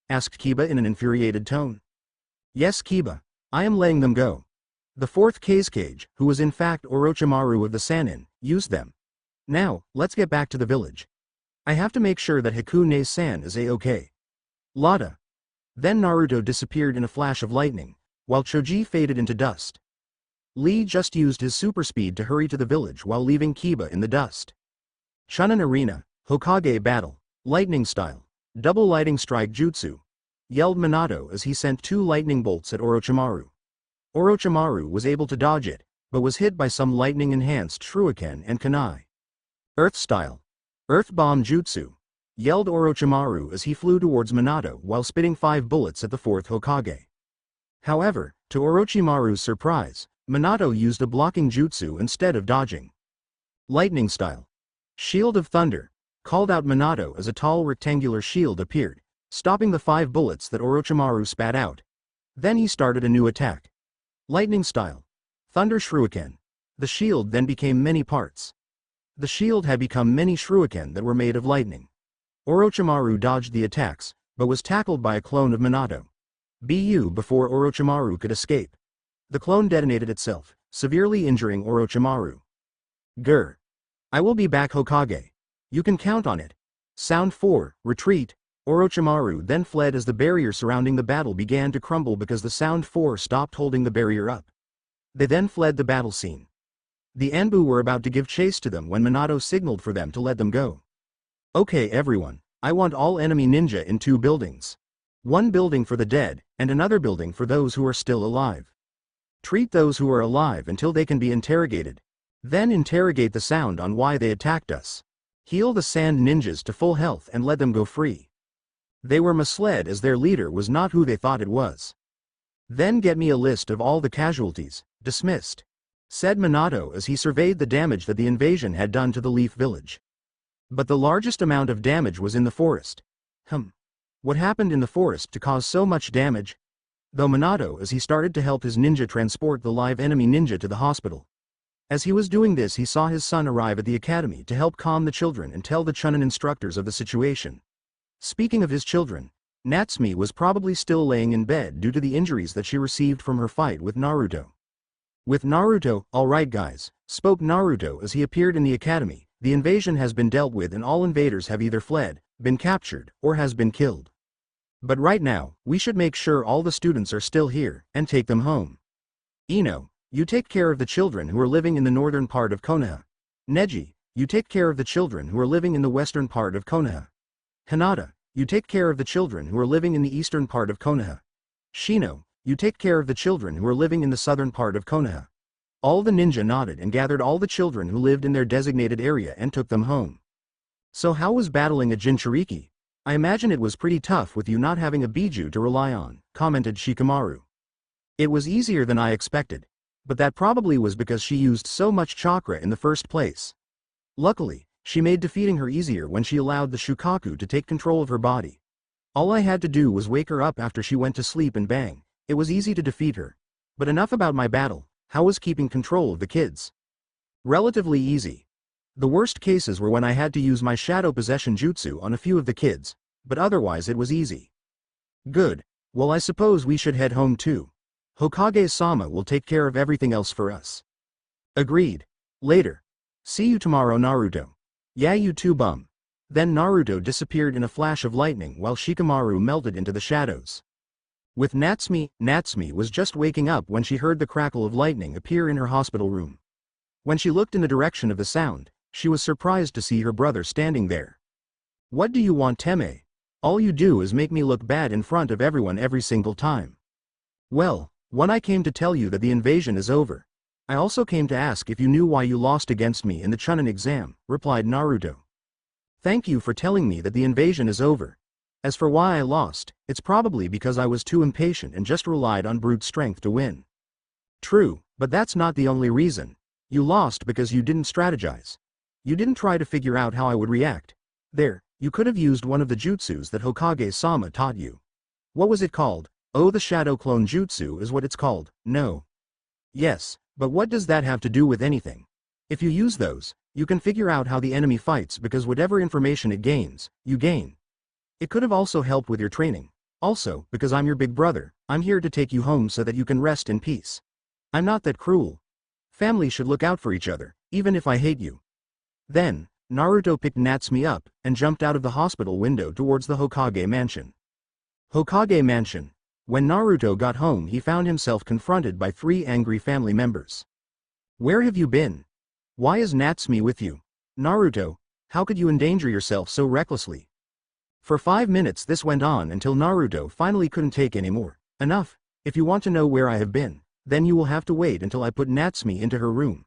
Asked Kiba in an infuriated tone. Yes, Kiba, I am letting them go. The 4th Kazekage, who was in fact Orochimaru of the Sannin, used them. Now, let's get back to the village. I have to make sure that Hikune-san is a-okay. Lada. Then Naruto disappeared in a flash of lightning, while Choji faded into dust. Lee just used his super speed to hurry to the village while leaving Kiba in the dust. Chunin Arena, Hokage Battle, Lightning Style, Double Lighting Strike Jutsu, yelled Minato as he sent 2 lightning bolts at Orochimaru. Orochimaru was able to dodge it, but was hit by some lightning-enhanced shuriken and kunai. Earth Style, Earth Bomb Jutsu, yelled Orochimaru as he flew towards Minato while spitting 5 bullets at the 4th Hokage. However, to Orochimaru's surprise, Minato used a blocking jutsu instead of dodging. Lightning Style, Shield of Thunder, called out Minato as a tall rectangular shield appeared, stopping the 5 bullets that Orochimaru spat out. Then he started a new attack. Lightning Style, Thunder Shuriken. The shield then became many parts. The shield had become many shuriken that were made of lightning. Orochimaru dodged the attacks, but was tackled by a clone of Minato. Before Orochimaru could escape. The clone detonated itself, severely injuring Orochimaru. Grr. I will be back, Hokage. You can count on it. Sound 4, retreat. Orochimaru then fled as the barrier surrounding the battle began to crumble because the Sound 4 stopped holding the barrier up. They then fled the battle scene. The Anbu were about to give chase to them when Minato signaled for them to let them go. Okay everyone, I want all enemy ninja in 2 buildings. One building for the dead, and another building for those who are still alive. Treat those who are alive until they can be interrogated. Then interrogate the Sound on why they attacked us. Heal the Sand ninjas to full health and let them go free. They were misled as their leader was not who they thought it was. Then get me a list of all the casualties. Dismissed. Said Minato as he surveyed the damage that the invasion had done to the Leaf Village. But the largest amount of damage was in the forest. What happened in the forest to cause so much damage? Though Minato as he started to help his ninja transport the live enemy ninja to the hospital. As he was doing this he saw his son arrive at the academy to help calm the children and tell the Chunin instructors of the situation. Speaking of his children, Natsumi was probably still laying in bed due to the injuries that she received from her fight with Naruto. With Naruto, alright guys, spoke Naruto as he appeared in the academy, the invasion has been dealt with and all invaders have either fled, been captured, or has been killed. But right now, we should make sure all the students are still here, and take them home. Ino, you take care of the children who are living in the northern part of Konaha. Neji, you take care of the children who are living in the western part of Konaha. Hinata, you take care of the children who are living in the eastern part of Konaha. Shino, you take care of the children who are living in the southern part of Konaha. All the ninja nodded and gathered all the children who lived in their designated area and took them home. So how was battling a Jinchuriki? I imagine it was pretty tough with you not having a Biju to rely on, commented Shikamaru. It was easier than I expected. But that probably was because she used so much chakra in the first place. Luckily, she made defeating her easier when she allowed the Shukaku to take control of her body. All I had to do was wake her up after she went to sleep and bang, it was easy to defeat her. But enough about my battle, how was keeping control of the kids? Relatively easy. The worst cases were when I had to use my shadow possession jutsu on a few of the kids, but otherwise it was easy. Good, well I suppose we should head home too. Hokage-sama will take care of everything else for us. Agreed. Later. See you tomorrow, Naruto. Yeah, you too, bum. Then Naruto disappeared in a flash of lightning while Shikamaru melted into the shadows. With Natsumi was just waking up when she heard the crackle of lightning appear in her hospital room. When she looked in the direction of the sound, she was surprised to see her brother standing there. What do you want, Teme? All you do is make me look bad in front of everyone every single time. Well, I came to tell you that the invasion is over. I also came to ask if you knew why you lost against me in the Chunin exam, replied Naruto. Thank you for telling me that the invasion is over. As for why I lost, it's probably because I was too impatient and just relied on brute strength to win. True, but that's not the only reason. You lost because you didn't strategize. You didn't try to figure out how I would react. There, you could have used one of the jutsus that Hokage-sama taught you. What was it called? Oh, the Shadow Clone Jutsu is what it's called, no. Yes, but what does that have to do with anything? If you use those, you can figure out how the enemy fights because whatever information it gains, you gain. It could have also helped with your training. Also, because I'm your big brother, I'm here to take you home so that you can rest in peace. I'm not that cruel. Family should look out for each other, even if I hate you. Then, Naruto picked Natsumi up and jumped out of the hospital window towards the Hokage mansion. Hokage mansion. When Naruto got home he found himself confronted by 3 angry family members. Where have you been? Why is Natsumi with you? Naruto, how could you endanger yourself so recklessly? For 5 minutes this went on until Naruto finally couldn't take any more. Enough, if you want to know where I have been, then you will have to wait until I put Natsumi into her room.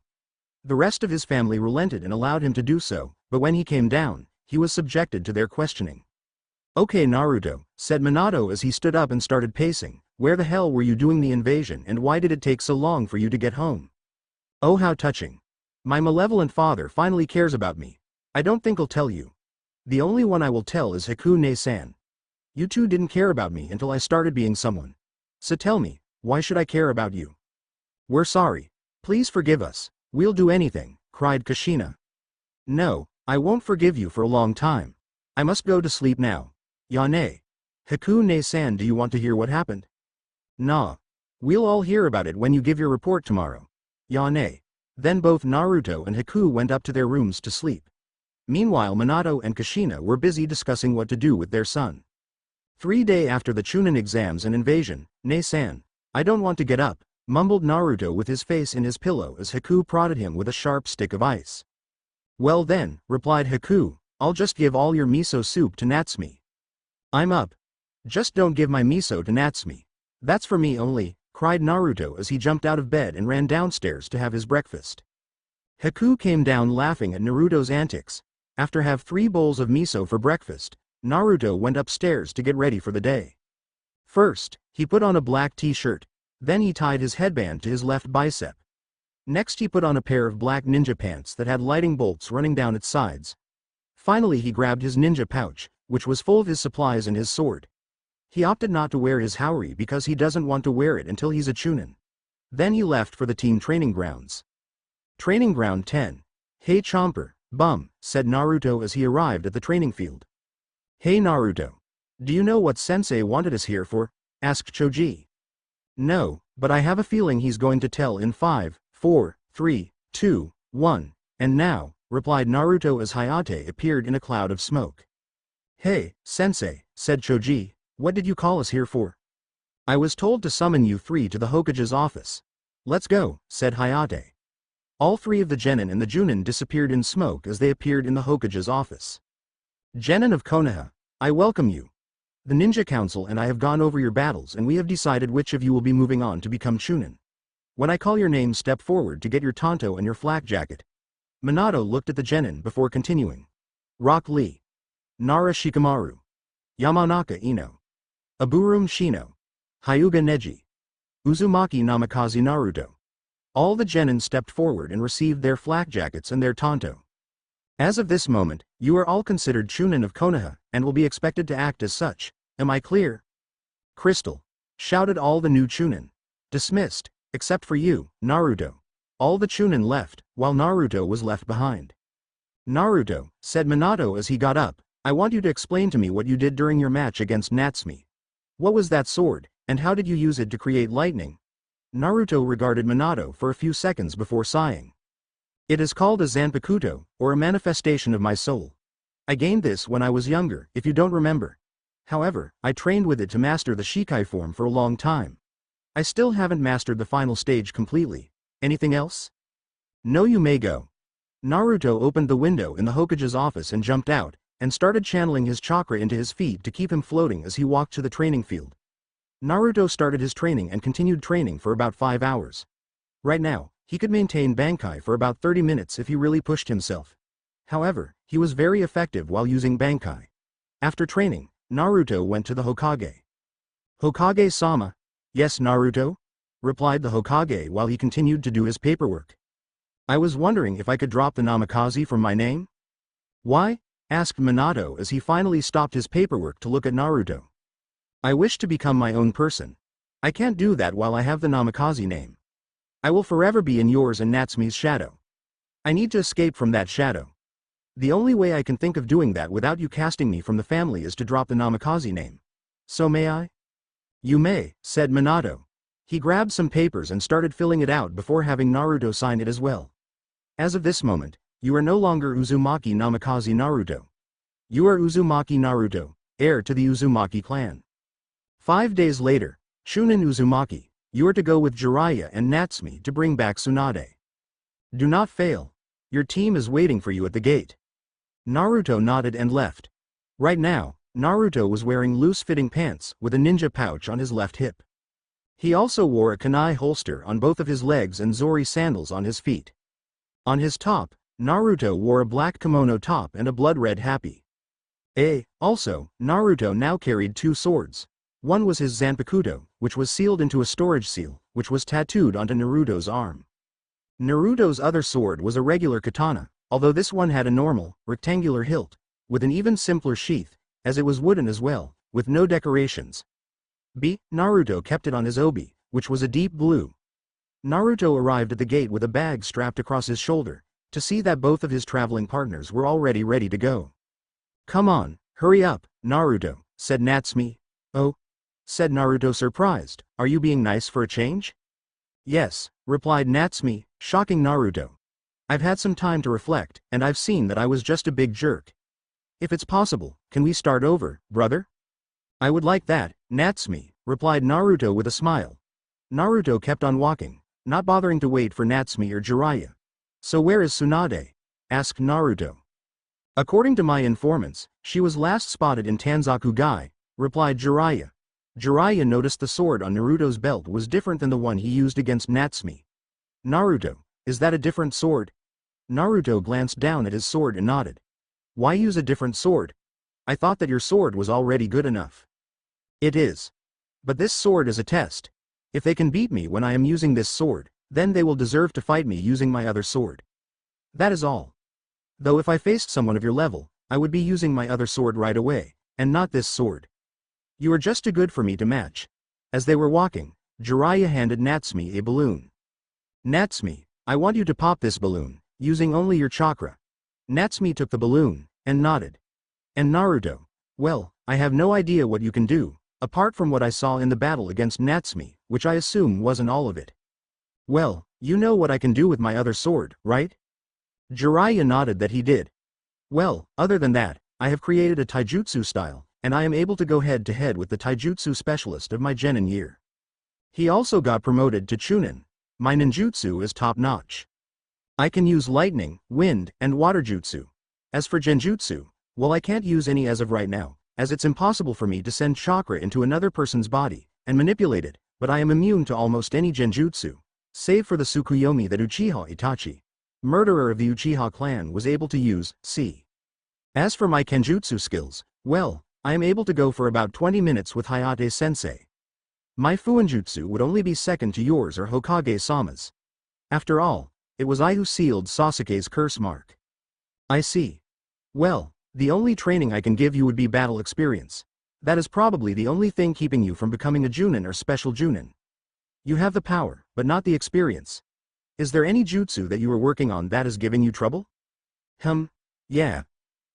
The rest of his family relented and allowed him to do so, but when he came down, he was subjected to their questioning. Okay Naruto, said Minato as he stood up and started pacing, where the hell were you doing the invasion and why did it take so long for you to get home? Oh how touching. My malevolent father finally cares about me. I don't think I'll tell you. The only one I will tell is Hikune-san. You two didn't care about me until I started being someone. So tell me, why should I care about you? We're sorry. Please forgive us. We'll do anything, cried Kushina. No, I won't forgive you for a long time. I must go to sleep now. Yane. Haku-ne-san, do you want to hear what happened? Nah. We'll all hear about it when you give your report tomorrow. Yane. Then both Naruto and Haku went up to their rooms to sleep. Meanwhile Minato and Kushina were busy discussing what to do with their son. 3 days after the Chunin exams and invasion, Ne-san. I don't want to get up, mumbled Naruto with his face in his pillow as Haku prodded him with a sharp stick of ice. Well then, replied Haku, I'll just give all your miso soup to Natsumi. I'm up. Just don't give my miso to Natsumi. That's for me only, cried Naruto as he jumped out of bed and ran downstairs to have his breakfast. Haku came down laughing at Naruto's antics. After have 3 bowls of miso for breakfast, Naruto went upstairs to get ready for the day. First, he put on a black t-shirt, then he tied his headband to his left bicep. Next he put on a pair of black ninja pants that had lighting bolts running down its sides. Finally he grabbed his ninja pouch, which was full of his supplies and his sword. He opted not to wear his haori because he doesn't want to wear it until he's a Chunin. Then he left for the team training grounds. Training ground 10. Hey Chomper, bum, said Naruto as he arrived at the training field. Hey Naruto. Do you know what sensei wanted us here for? Asked Choji. No, but I have a feeling he's going to tell in 5, 4, 3, 2, 1, and now, replied Naruto as Hayate appeared in a cloud of smoke. Hey, sensei, said Choji, what did you call us here for? I was told to summon you 3 to the Hokage's office. Let's go, said Hayate. All 3 of the genin and the junin disappeared in smoke as they appeared in the Hokage's office. Genin of Konaha, I welcome you. The Ninja Council and I have gone over your battles and we have decided which of you will be moving on to become Chunin. When I call your name, step forward to get your tanto and your flak jacket. Minato looked at the genin before continuing. Rock Lee. Nara Shikamaru. Yamanaka Ino. Aburum Shino. Hyuga Neji. Uzumaki Namikaze Naruto. All the genin stepped forward and received their flak jackets and their tanto. As of this moment, you are all considered Chunin of Konaha, and will be expected to act as such. Am I clear? Crystal. Shouted all the new Chunin. Dismissed, except for you, Naruto. All the Chunin left, while Naruto was left behind. Naruto, said Minato as he got up, I want you to explain to me what you did during your match against Natsumi. What was that sword, and how did you use it to create lightning? Naruto regarded Minato for a few seconds before sighing. It is called a Zanpakuto, or a manifestation of my soul. I gained this when I was younger, if you don't remember. However, I trained with it to master the Shikai form for a long time. I still haven't mastered the final stage completely. Anything else? No, you may go. Naruto opened the window in the Hokage's office and jumped out, and started channeling his chakra into his feet to keep him floating as he walked to the training field. Naruto started his training and continued training for about 5 hours. Right now, he could maintain Bankai for about 30 minutes if he really pushed himself. However, he was very effective while using Bankai. After training, Naruto went to the Hokage. Hokage-sama? Yes, Naruto? Replied the Hokage while he continued to do his paperwork. I was wondering if I could drop the Namikaze from my name? Why? Asked Minato as he finally stopped his paperwork to look at Naruto. I wish to become my own person. I can't do that while I have the Namikaze name. I will forever be in yours and Natsumi's shadow. I need to escape from that shadow. The only way I can think of doing that without you casting me from the family is to drop the Namikaze name. So may I? You may, said Minato. He grabbed some papers and started filling it out before having Naruto sign it as well. As of this moment, you are no longer Uzumaki Namikaze Naruto. You are Uzumaki Naruto, heir to the Uzumaki clan. 5 days later, Chunin Uzumaki, you are to go with Jiraiya and Natsumi to bring back Tsunade. Do not fail. Your team is waiting for you at the gate. Naruto nodded and left. Right now, Naruto was wearing loose-fitting pants with a ninja pouch on his left hip. He also wore a kunai holster on both of his legs and zori sandals on his feet. On his top, Naruto wore a black kimono top and a blood-red happy. Also, Naruto now carried 2 swords. One was his Zanpakuto, which was sealed into a storage seal, which was tattooed onto Naruto's arm. Naruto's other sword was a regular katana, although this one had a normal, rectangular hilt, with an even simpler sheath, as it was wooden as well, with no decorations. Naruto kept it on his obi, which was a deep blue. Naruto arrived at the gate with a bag strapped across his shoulder, to see that both of his traveling partners were already ready to go. Come on, Hurry up, Naruto, said Natsumi. Oh? Said Naruto surprised, are you being nice for a change? Yes, replied Natsumi, shocking Naruto. I've had some time to reflect, and I've seen that I was just a big jerk. If it's possible, can we start over, brother? I would like that, Natsumi, replied Naruto with a smile. Naruto kept on walking, not bothering to wait for Natsumi or Jiraiya. So where is Tsunade? Asked Naruto. According to my informants, she was last spotted in Tanzaku-gai, replied Jiraiya. Jiraiya noticed the sword on Naruto's belt was different than the one he used against Natsumi. Naruto, is that a different sword? Naruto glanced down at his sword and nodded. Why use a different sword? I thought that your sword was already good enough. It is. But this sword is a test. If they can beat me when I am using this sword, then they will deserve to fight me using my other sword. That is all. Though if I faced someone of your level, I would be using my other sword right away, and not this sword. You are just too good for me to match. As they were walking, Jiraiya handed Natsumi a balloon. Natsumi, I want you to pop this balloon, using only your chakra. Natsumi took the balloon, and nodded. And Naruto, well, I have no idea what you can do, apart from what I saw in the battle against Natsumi, which I assume wasn't all of it. Well, you know what I can do with my other sword, right? Jiraiya nodded that he did. Well, other than that, I have created a taijutsu style, and I am able to go head to head with the taijutsu specialist of my genin year. He also got promoted to Chunin. My ninjutsu is top-notch. I can use lightning, wind, and water jutsu. As for genjutsu, well, I can't use any as of right now, as it's impossible for me to send chakra into another person's body and manipulate it, but I am immune to almost any genjutsu, save for the Tsukuyomi that Uchiha Itachi, murderer of the Uchiha clan, was able to use. See. As for my kenjutsu skills, well, I am able to go for about 20 minutes with Hayate-sensei. My fuinjutsu would only be second to yours or Hokage-sama's. After all, it was I who sealed Sasuke's curse mark. I see. Well, the only training I can give you would be battle experience. That is probably the only thing keeping you from becoming a Junin or special Junin. You have the power, but not the experience. Is there any jutsu that you are working on that is giving you trouble? Yeah.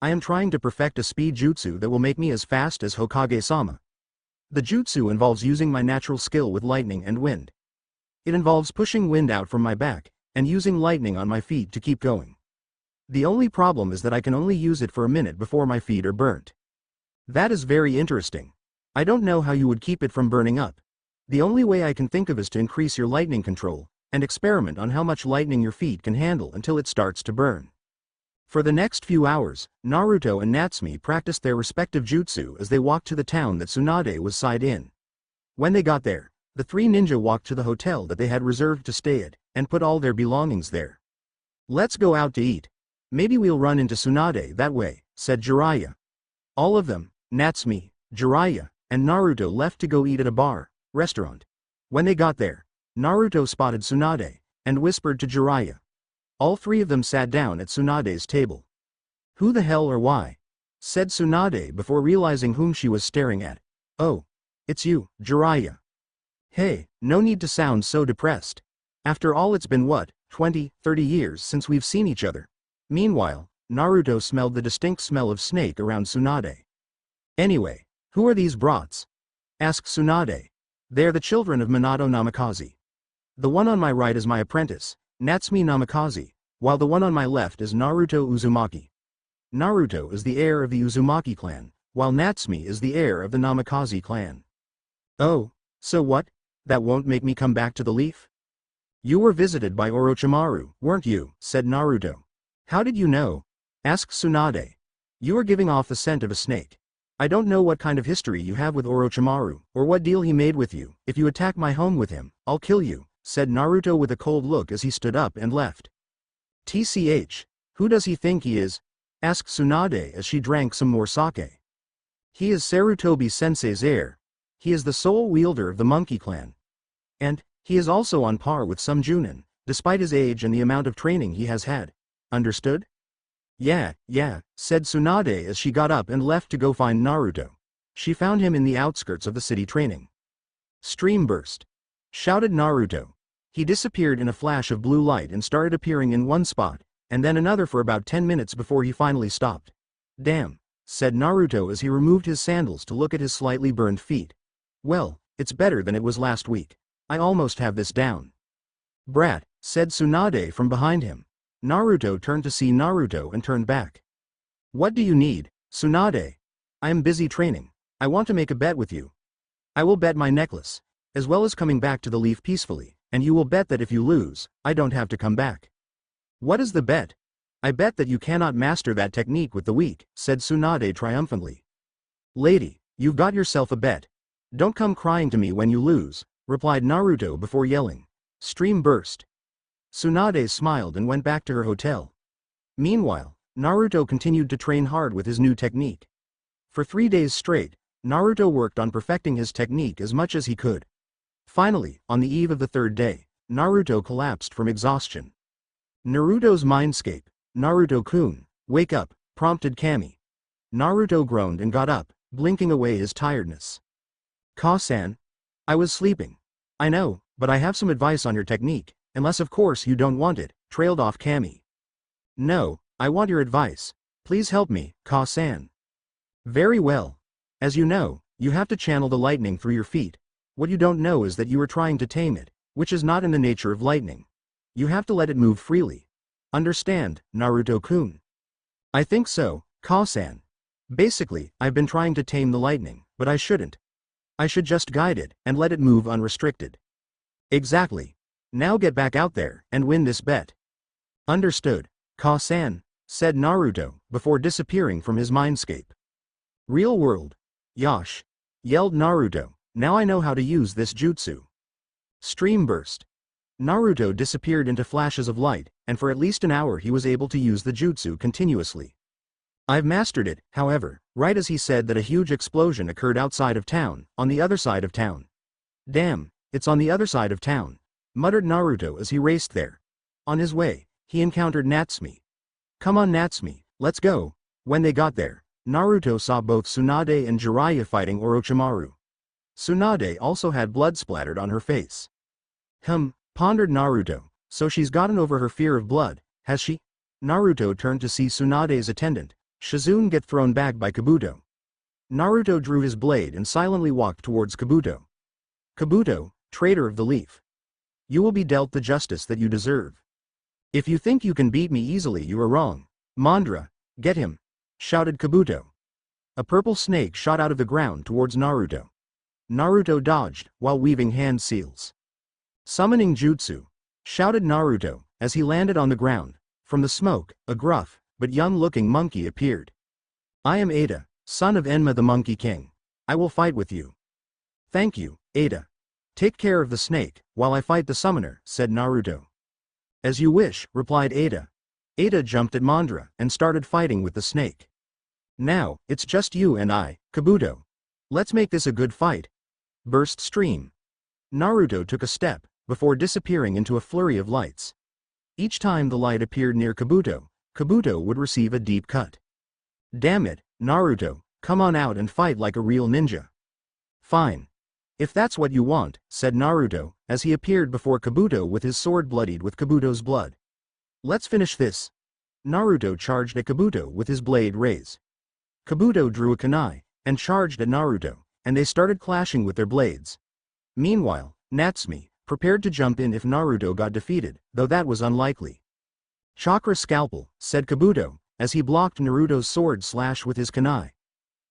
I am trying to perfect a speed jutsu that will make me as fast as Hokage-sama. The jutsu involves using my natural skill with lightning and wind. It involves pushing wind out from my back, and using lightning on my feet to keep going. The only problem is that I can only use it for a minute before my feet are burnt. That is very interesting. I don't know how you would keep it from burning up. The only way I can think of is to increase your lightning control, and experiment on how much lightning your feet can handle until it starts to burn. For the next few hours, Naruto and Natsumi practiced their respective jutsu as they walked to the town that Tsunade was side in. When they got there, the three ninja walked to the hotel that they had reserved to stay at, and put all their belongings there. Let's go out to eat. Maybe we'll run into Tsunade that way, said Jiraiya. All of them, Natsumi, Jiraiya, and Naruto left to go eat at a restaurant. When they got there, Naruto spotted Tsunade, and whispered to Jiraiya. All three of them sat down at Tsunade's table. Who the hell or why? Said Tsunade before realizing whom she was staring at. Oh, it's you, Jiraiya. Hey, no need to sound so depressed. After all, it's been what, 20, 30 years since we've seen each other. Meanwhile, Naruto smelled the distinct smell of snake around Tsunade. Anyway, who are these brats? Asked Tsunade. They're the children of Minato Namikaze. The one on my right is my apprentice, Natsumi Namikaze, while the one on my left is Naruto Uzumaki. Naruto is the heir of the Uzumaki clan, while Natsumi is the heir of the Namikaze clan. Oh, so what? That won't make me come back to the leaf? You were visited by Orochimaru, weren't you? Said Naruto. How did you know? Asked Tsunade. You are giving off the scent of a snake. I don't know what kind of history you have with Orochimaru, or what deal he made with you. If you attack my home with him, I'll kill you, said Naruto with a cold look as he stood up and left. TCH, who does he think he is? Asked Tsunade as she drank some more sake. He is Sarutobi-sensei's heir. He is the sole wielder of the Monkey Clan. And, he is also on par with some Junin, despite his age and the amount of training he has had. Understood? Yeah, said Tsunade as she got up and left to go find Naruto. She found him in the outskirts of the city training. Stream burst. Shouted Naruto. He disappeared in a flash of blue light and started appearing in one spot, and then another for about 10 minutes before he finally stopped. Damn, said Naruto as he removed his sandals to look at his slightly burned feet. Well, it's better than it was last week. I almost have this down. Brat, said Tsunade from behind him. Naruto turned to see Naruto and turned back. What do you need, Tsunade? I am busy training. I want to make a bet with you. I will bet my necklace, as well as coming back to the leaf peacefully, and you will bet that if you lose, I don't have to come back. What is the bet? I bet that you cannot master that technique with the weak, said Tsunade triumphantly. Lady, you've got yourself a bet. Don't come crying to me when you lose, replied Naruto before yelling. Stream burst. Tsunade smiled and went back to her hotel. Meanwhile, Naruto continued to train hard with his new technique. For 3 days straight, Naruto worked on perfecting his technique as much as he could. Finally, on the eve of the 3rd day, Naruto collapsed from exhaustion. Naruto's mindscape, Naruto-kun, wake up, prompted Kami. Naruto groaned and got up, blinking away his tiredness. Ka-san? I was sleeping. I know, but I have some advice on your technique, unless of course you don't want it, trailed off Kami. No, I want your advice. Please help me, Ka-san. Very well. As you know, you have to channel the lightning through your feet. What you don't know is that you are trying to tame it, which is not in the nature of lightning. You have to let it move freely. Understand, Naruto-kun? I think so, Ka-san. Basically, I've been trying to tame the lightning, but I shouldn't. I should just guide it, and let it move unrestricted. Exactly. Now get back out there, and win this bet. Understood, Ka-san, said Naruto, before disappearing from his mindscape. Real world. Yosh! Yelled Naruto, now I know how to use this jutsu. Stream burst. Naruto disappeared into flashes of light, and for at least an hour he was able to use the jutsu continuously. I've mastered it, however, right as he said that a huge explosion occurred outside of town, on the other side of town. Damn, it's on the other side of town, muttered Naruto as he raced there. On his way, he encountered Natsumi. Come on Natsumi, let's go. When they got there, Naruto saw both Tsunade and Jiraiya fighting Orochimaru. Tsunade also had blood splattered on her face. Pondered Naruto, so she's gotten over her fear of blood, has she? Naruto turned to see Tsunade's attendant, Shizune, get thrown back by Kabuto. Naruto drew his blade and silently walked towards Kabuto. Kabuto, traitor of the leaf. You will be dealt the justice that you deserve. If you think you can beat me easily, you are wrong. Mandra, get him, shouted Kabuto. A purple snake shot out of the ground towards Naruto. Naruto dodged, while weaving hand seals. Summoning jutsu, shouted Naruto, as he landed on the ground. From the smoke, a gruff, but young-looking monkey appeared. I am Ada, son of Enma the Monkey King. I will fight with you. Thank you, Ada. Take care of the snake, while I fight the summoner, said Naruto. As you wish, replied Ada. Ada jumped at Mandra, and started fighting with the snake. Now, it's just you and I, Kabuto. Let's make this a good fight. Burst stream. Naruto took a step, before disappearing into a flurry of lights. Each time the light appeared near Kabuto, Kabuto would receive a deep cut. Damn it, Naruto, come on out and fight like a real ninja. Fine. If that's what you want, said Naruto, as he appeared before Kabuto with his sword bloodied with Kabuto's blood. Let's finish this. Naruto charged at Kabuto with his blade raised. Kabuto drew a kunai, and charged at Naruto, and they started clashing with their blades. Meanwhile, Natsumi, prepared to jump in if Naruto got defeated, though that was unlikely. Chakra scalpel, said Kabuto, as he blocked Naruto's sword slash with his kunai.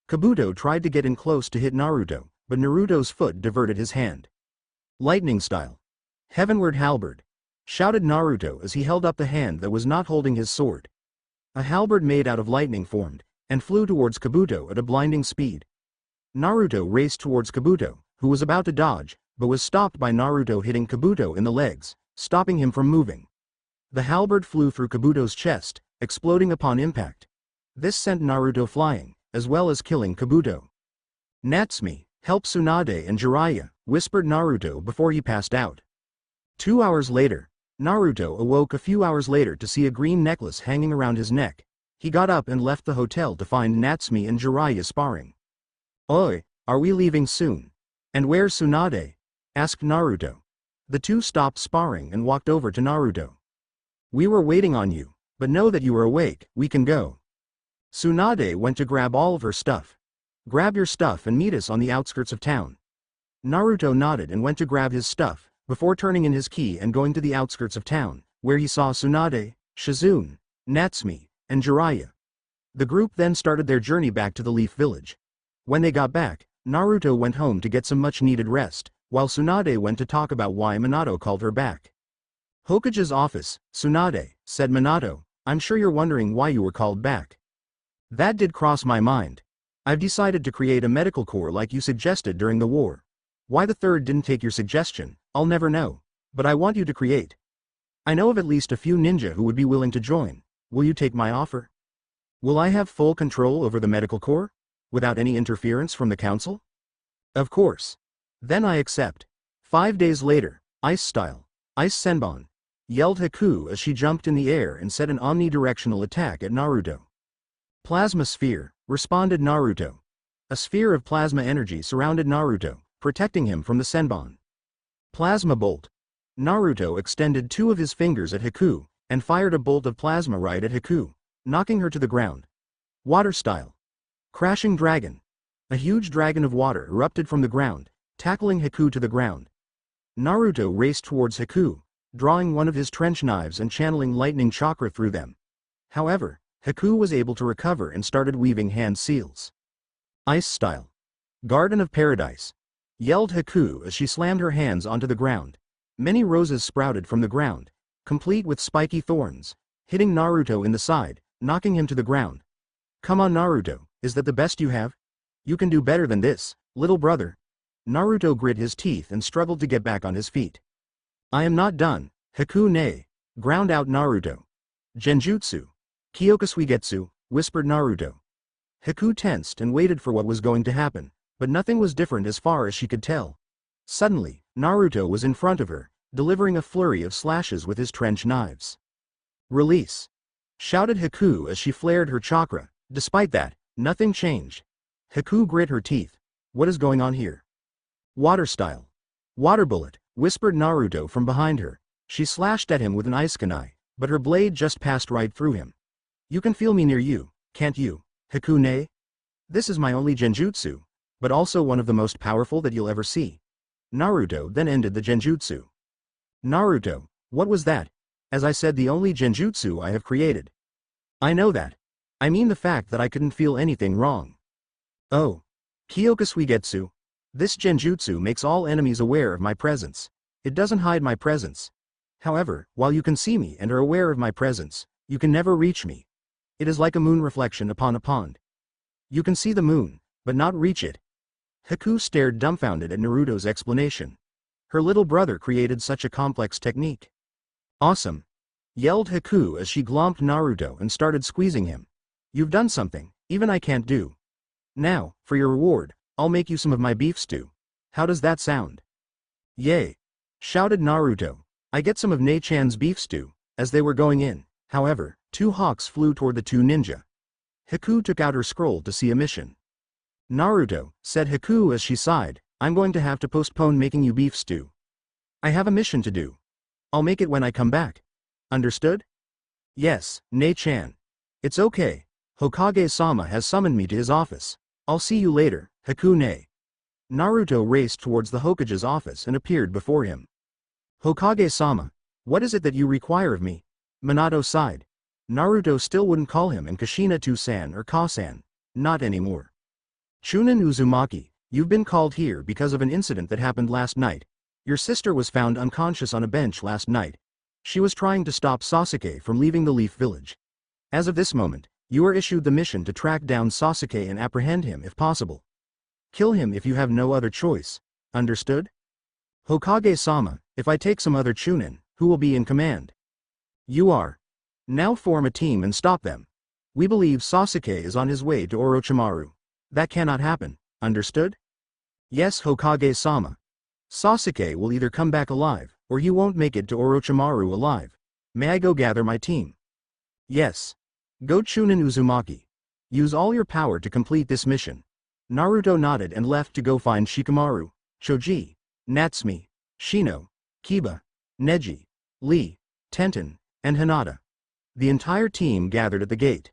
Kabuto tried to get in close to hit Naruto, but Naruto's foot diverted his hand. Lightning style. Heavenward halberd, shouted Naruto as he held up the hand that was not holding his sword. A halberd made out of lightning formed, and flew towards Kabuto at a blinding speed. Naruto raced towards Kabuto, who was about to dodge, but was stopped by Naruto hitting Kabuto in the legs, stopping him from moving. The halberd flew through Kabuto's chest, exploding upon impact. This sent Naruto flying, as well as killing Kabuto. Natsumi, help Tsunade and Jiraiya, whispered Naruto before he passed out. 2 hours later, Naruto awoke a few hours later to see a green necklace hanging around his neck. He got up and left the hotel to find Natsumi and Jiraiya sparring. Oi, are we leaving soon? And where's Tsunade? Asked Naruto. The two stopped sparring and walked over to Naruto. We were waiting on you, but know that you are awake, we can go. Tsunade went to grab all of her stuff. Grab your stuff and meet us on the outskirts of town. Naruto nodded and went to grab his stuff, before turning in his key and going to the outskirts of town, where he saw Tsunade, Shizune, Natsumi, and Jiraiya. The group then started their journey back to the Leaf Village. When they got back, Naruto went home to get some much-needed rest, while Tsunade went to talk about why Minato called her back. Hokage's office, Tsunade, said Minato, I'm sure you're wondering why you were called back. That did cross my mind. I've decided to create a medical corps like you suggested during the war. Why the third didn't take your suggestion, I'll never know. But I want you to create. I know of at least a few ninja who would be willing to join. Will you take my offer? Will I have full control over the medical corps? Without any interference from the council? Of course. Then I accept. 5 days later, Ice Style, Ice Senbon, yelled Haku as she jumped in the air and set an omnidirectional attack at Naruto. Plasma Sphere, responded Naruto. A sphere of plasma energy surrounded Naruto, protecting him from the Senbon. Plasma Bolt. Naruto extended 2 of his fingers at Haku, and fired a bolt of plasma right at Haku, knocking her to the ground. Water Style. Crashing Dragon. A huge dragon of water erupted from the ground, tackling Haku to the ground. Naruto raced towards Haku, drawing one of his trench knives and channeling lightning chakra through them. However, Haku was able to recover and started weaving hand seals. Ice Style. Garden of Paradise. Yelled Haku as she slammed her hands onto the ground. Many roses sprouted from the ground, complete with spiky thorns, hitting Naruto in the side, knocking him to the ground. Come on Naruto, is that the best you have? You can do better than this, little brother. Naruto grit his teeth and struggled to get back on his feet. I am not done, Haku ne, ground out Naruto. Genjutsu. Kyokusuigetsu, whispered Naruto. Haku tensed and waited for what was going to happen, but nothing was different as far as she could tell. Suddenly, Naruto was in front of her, delivering a flurry of slashes with his trench knives. Release! Shouted Haku as she flared her chakra. Despite that, nothing changed. Haku grit her teeth. What is going on here? Water Style. Water Bullet, whispered Naruto from behind her. She slashed at him with an ice kunai, but her blade just passed right through him. You can feel me near you, can't you, Haku ne? This is my only genjutsu, but also one of the most powerful that you'll ever see. Naruto then ended the genjutsu. Naruto, what was that? As I said, the only genjutsu I have created. I know that. I mean the fact that I couldn't feel anything wrong. Oh. Kyokusuigetsu. This genjutsu makes all enemies aware of my presence. It doesn't hide my presence. However, while you can see me and are aware of my presence, you can never reach me. It is like a moon reflection upon a pond. You can see the moon, but not reach it. Haku stared dumbfounded at Naruto's explanation. Her little brother created such a complex technique. Awesome! Yelled Haku as she glomped Naruto and started squeezing him. You've done something, even I can't do. Now, for your reward, I'll make you some of my beef stew. How does that sound? Yay! Shouted Naruto. I get some of Ne-chan's beef stew. As they were going in, however, 2 hawks flew toward the 2 ninja. Haku took out her scroll to see a mission. Naruto, said Haku as she sighed, I'm going to have to postpone making you beef stew. I have a mission to do. I'll make it when I come back. Understood? Yes, Ne-chan. It's okay. Hokage-sama has summoned me to his office. I'll see you later, Haku ne. Naruto raced towards the Hokage's office and appeared before him. Hokage-sama, what is it that you require of me? Minato sighed. Naruto still wouldn't call him and Kushina Tusan or Ka-san. Not anymore. Chunin Uzumaki, you've been called here because of an incident that happened last night. Your sister was found unconscious on a bench last night. She was trying to stop Sasuke from leaving the Leaf Village. As of this moment, you are issued the mission to track down Sasuke and apprehend him if possible. Kill him if you have no other choice. Understood? Hokage-sama, if I take some other Chunin, who will be in command? You are. Now form a team and stop them. We believe Sasuke is on his way to Orochimaru. That cannot happen, understood? Yes, Hokage-sama. Sasuke will either come back alive, or you won't make it to Orochimaru alive. May I go gather my team? Yes. Go Chunin Uzumaki. Use all your power to complete this mission. Naruto nodded and left to go find Shikamaru, Choji, Natsumi, Shino, Kiba, Neji, Lee, Tenten, and Hinata. The entire team gathered at the gate.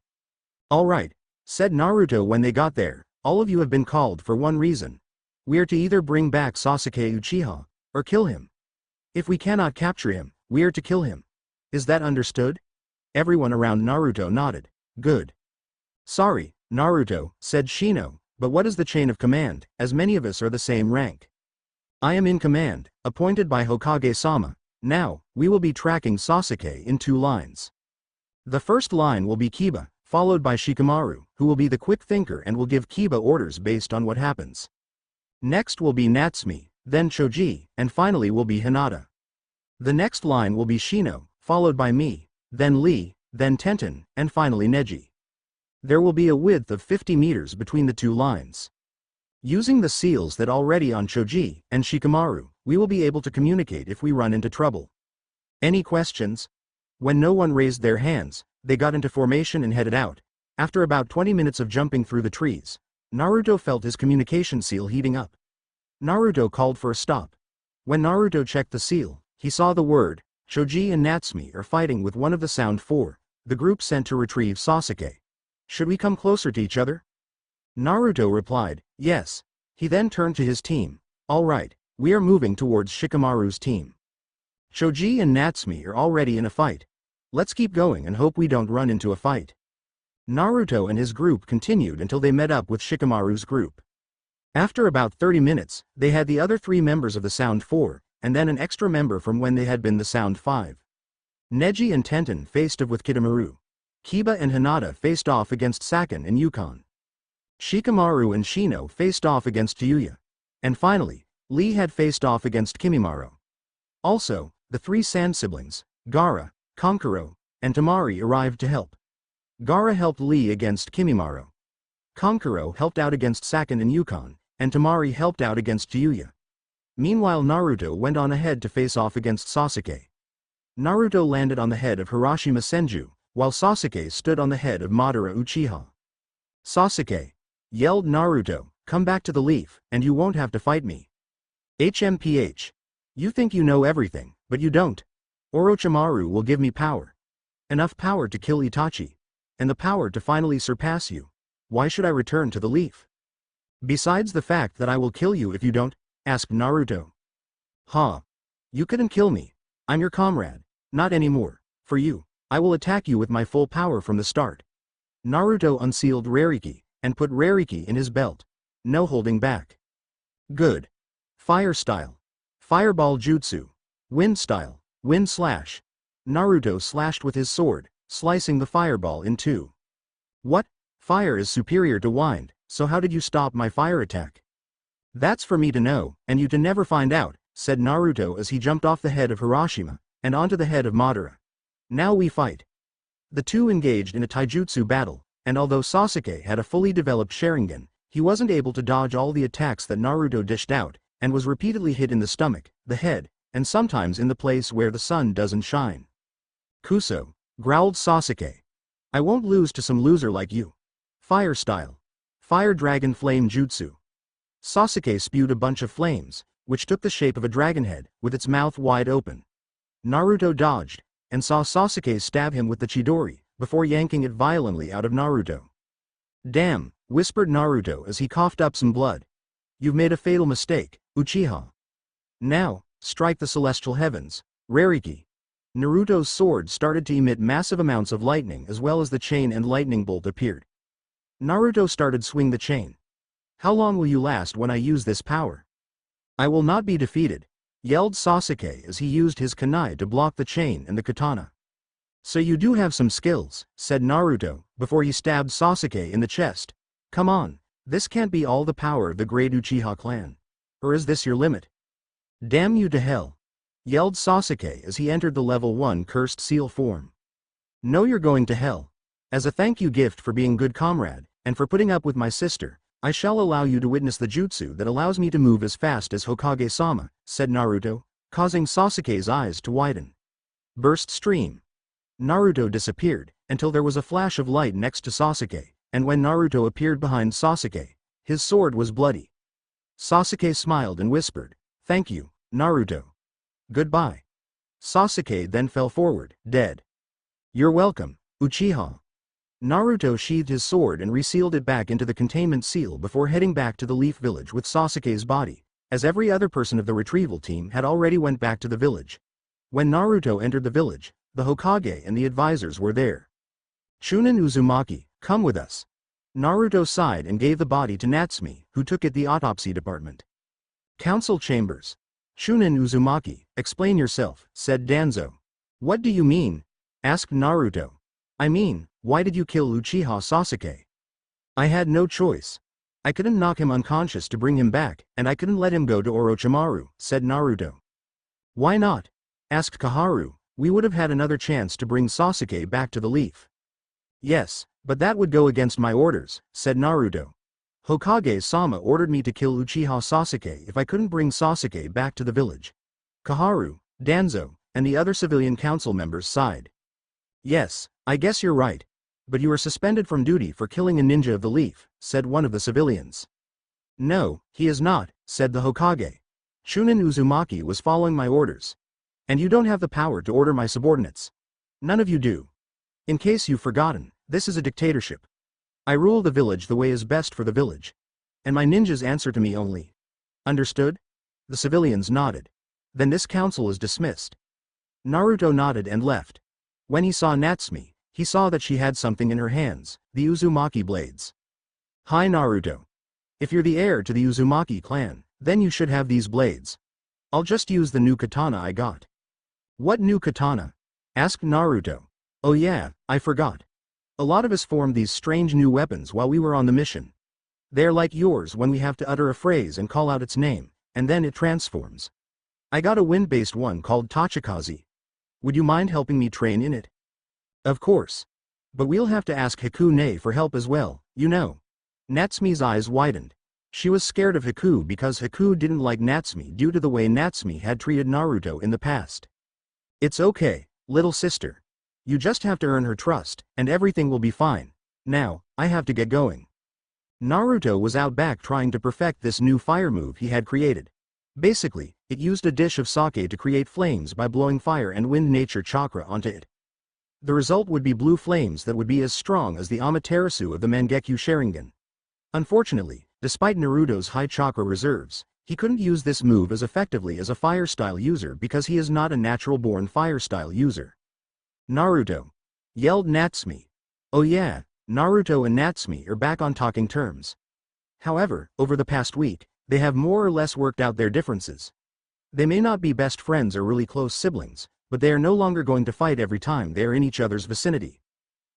All right, Said Naruto when they got there, all of you have been called for one reason. We are to either bring back Sasuke Uchiha, or kill him. If we cannot capture him, we are to kill him. Is that understood? Everyone around Naruto nodded. Good. Sorry, Naruto, said Shino, but what is the chain of command, as many of us are the same rank? I am in command, appointed by Hokage-sama. Now, we will be tracking Sasuke in 2 lines. The first line will be Kiba, followed by Shikamaru, who will be the quick thinker and will give Kiba orders based on what happens. Next will be Natsumi, then Choji, and finally will be Hinata. The next line will be Shino, followed by me, then Lee, then Tenten, and finally Neji. There will be a width of 50 meters between the 2 lines. Using the seals that already on Choji and Shikamaru, we will be able to communicate if we run into trouble. Any questions? When no one raised their hands, they got into formation and headed out. After about 20 minutes of jumping through the trees, Naruto felt his communication seal heating up. Naruto called for a stop. When Naruto checked the seal, he saw the word, Choji and Natsumi are fighting with one of the Sound 4, the group sent to retrieve Sasuke. Should we come closer to each other? Naruto replied, yes. He then turned to his team. All right, we are moving towards Shikamaru's team. Choji and Natsumi are already in a fight. Let's keep going and hope we don't run into a fight. Naruto and his group continued until they met up with Shikamaru's group. After about 30 minutes, they had the other 3 members of the Sound 4, and then an extra member from when they had been the Sound 5. Neji and Tenten faced off with Kitamaru. Kiba and Hinata faced off against Sakin and Yukon. Shikamaru and Shino faced off against Tayuya. And finally, Lee had faced off against Kimimaro. Also, the 3 Sand siblings, Gaara, Kankuro, and Tamari arrived to help. Gaara helped Lee against Kimimaro. Kankuro helped out against Sakin and Yukon, and Tamari helped out against Tayuya. Meanwhile Naruto went on ahead to face off against Sasuke. Naruto landed on the head of Hiroshima Senju, while Sasuke stood on the head of Madara Uchiha. Sasuke, yelled Naruto, come back to the leaf, and you won't have to fight me. HMPH. You think you know everything, but you don't. Orochimaru will give me power. Enough power to kill Itachi. And the power to finally surpass you. Why should I return to the leaf? Besides the fact that I will kill you if you don't, asked Naruto. Huh. You couldn't kill me. I'm your comrade. Not anymore. For you, I will attack you with my full power from the start. Naruto unsealed Rariki, and put Rariki in his belt. No holding back. Good. Fire style. Fireball jutsu. Wind style. Wind slash. Naruto slashed with his sword, slicing the fireball in 2. What? Fire is superior to wind, so how did you stop my fire attack? That's for me to know, and you to never find out, said Naruto as he jumped off the head of Hiroshima, and onto the head of Madara. Now we fight. The 2 engaged in a taijutsu battle, and although Sasuke had a fully developed Sharingan, he wasn't able to dodge all the attacks that Naruto dished out, and was repeatedly hit in the stomach, the head, and sometimes in the place where the sun doesn't shine. Kuso, growled Sasuke. I won't lose to some loser like you. Fire style. Fire dragon flame jutsu. Sasuke spewed a bunch of flames, which took the shape of a dragon head, with its mouth wide open. Naruto dodged, and saw Sasuke stab him with the Chidori, before yanking it violently out of Naruto. Damn, whispered Naruto as he coughed up some blood. You've made a fatal mistake, Uchiha. Now, strike the celestial heavens, Rariki. Naruto's sword started to emit massive amounts of lightning as well as the chain and lightning bolt appeared. Naruto started swing the chain. How long will you last when I use this power? I will not be defeated, yelled Sasuke as he used his kunai to block the chain and the katana. So you do have some skills, said Naruto, before he stabbed Sasuke in the chest. Come on, this can't be all the power of the great Uchiha clan. Or is this your limit? Damn you to hell, yelled Sasuke as he entered the level 1 cursed seal form. No, you're going to hell. As a thank you gift for being good comrade, and for putting up with my sister, I shall allow you to witness the jutsu that allows me to move as fast as Hokage-sama, said Naruto, causing Sasuke's eyes to widen. Burst stream. Naruto disappeared, until there was a flash of light next to Sasuke, and when Naruto appeared behind Sasuke, his sword was bloody. Sasuke smiled and whispered, "Thank you, Naruto. Goodbye." Sasuke then fell forward, dead. "You're welcome, Uchiha." Naruto sheathed his sword and resealed it back into the containment seal before heading back to the Leaf Village with Sasuke's body, as every other person of the retrieval team had already went back to the village. When Naruto entered the village, the Hokage and the advisors were there. Chunin Uzumaki, come with us. Naruto sighed and gave the body to Natsumi, who took it to the autopsy department. Council chambers. Chunin Uzumaki, explain yourself, said Danzo. What do you mean? Asked Naruto. I mean, why did you kill Uchiha Sasuke? I had no choice. I couldn't knock him unconscious to bring him back, and I couldn't let him go to Orochimaru, said Naruto. Why not? Asked Koharu. We would have had another chance to bring Sasuke back to the Leaf. Yes, but that would go against my orders, said Naruto. Hokage-sama ordered me to kill Uchiha Sasuke if I couldn't bring Sasuke back to the village. Koharu, Danzo, and the other civilian council members sighed. Yes, I guess you're right. But you are suspended from duty for killing a ninja of the Leaf, said one of the civilians. No, he is not, said the Hokage. Chunin Uzumaki was following my orders. And you don't have the power to order my subordinates. None of you do. In case you've forgotten, this is a dictatorship. I rule the village the way is best for the village. And my ninjas answer to me only. Understood? The civilians nodded. Then this council is dismissed. Naruto nodded and left. When he saw Natsumi, he saw that she had something in her hands, the Uzumaki blades. Hi Naruto. If you're the heir to the Uzumaki clan, then you should have these blades. I'll just use the new katana I got. What new katana? Asked Naruto. Oh yeah, I forgot. A lot of us formed these strange new weapons while we were on the mission. They're like yours when we have to utter a phrase and call out its name, and then it transforms. I got a wind-based one called Tachikaze. Would you mind helping me train in it? Of course. But we'll have to ask Hikune for help as well, you know. Natsumi's eyes widened. She was scared of Hiku because Hiku didn't like Natsumi due to the way Natsumi had treated Naruto in the past. It's okay, little sister. You just have to earn her trust, and everything will be fine. Now, I have to get going. Naruto was out back trying to perfect this new fire move he had created. Basically, it used a dish of sake to create flames by blowing fire and wind nature chakra onto it. The result would be blue flames that would be as strong as the Amaterasu of the Mangekyo Sharingan. Unfortunately, despite Naruto's high chakra reserves, he couldn't use this move as effectively as a fire-style user because he is not a natural-born fire-style user. Naruto! Yelled Natsumi. Oh yeah, Naruto and Natsumi are back on talking terms. However, over the past week, they have more or less worked out their differences. They may not be best friends or really close siblings, but they are no longer going to fight every time they are in each other's vicinity.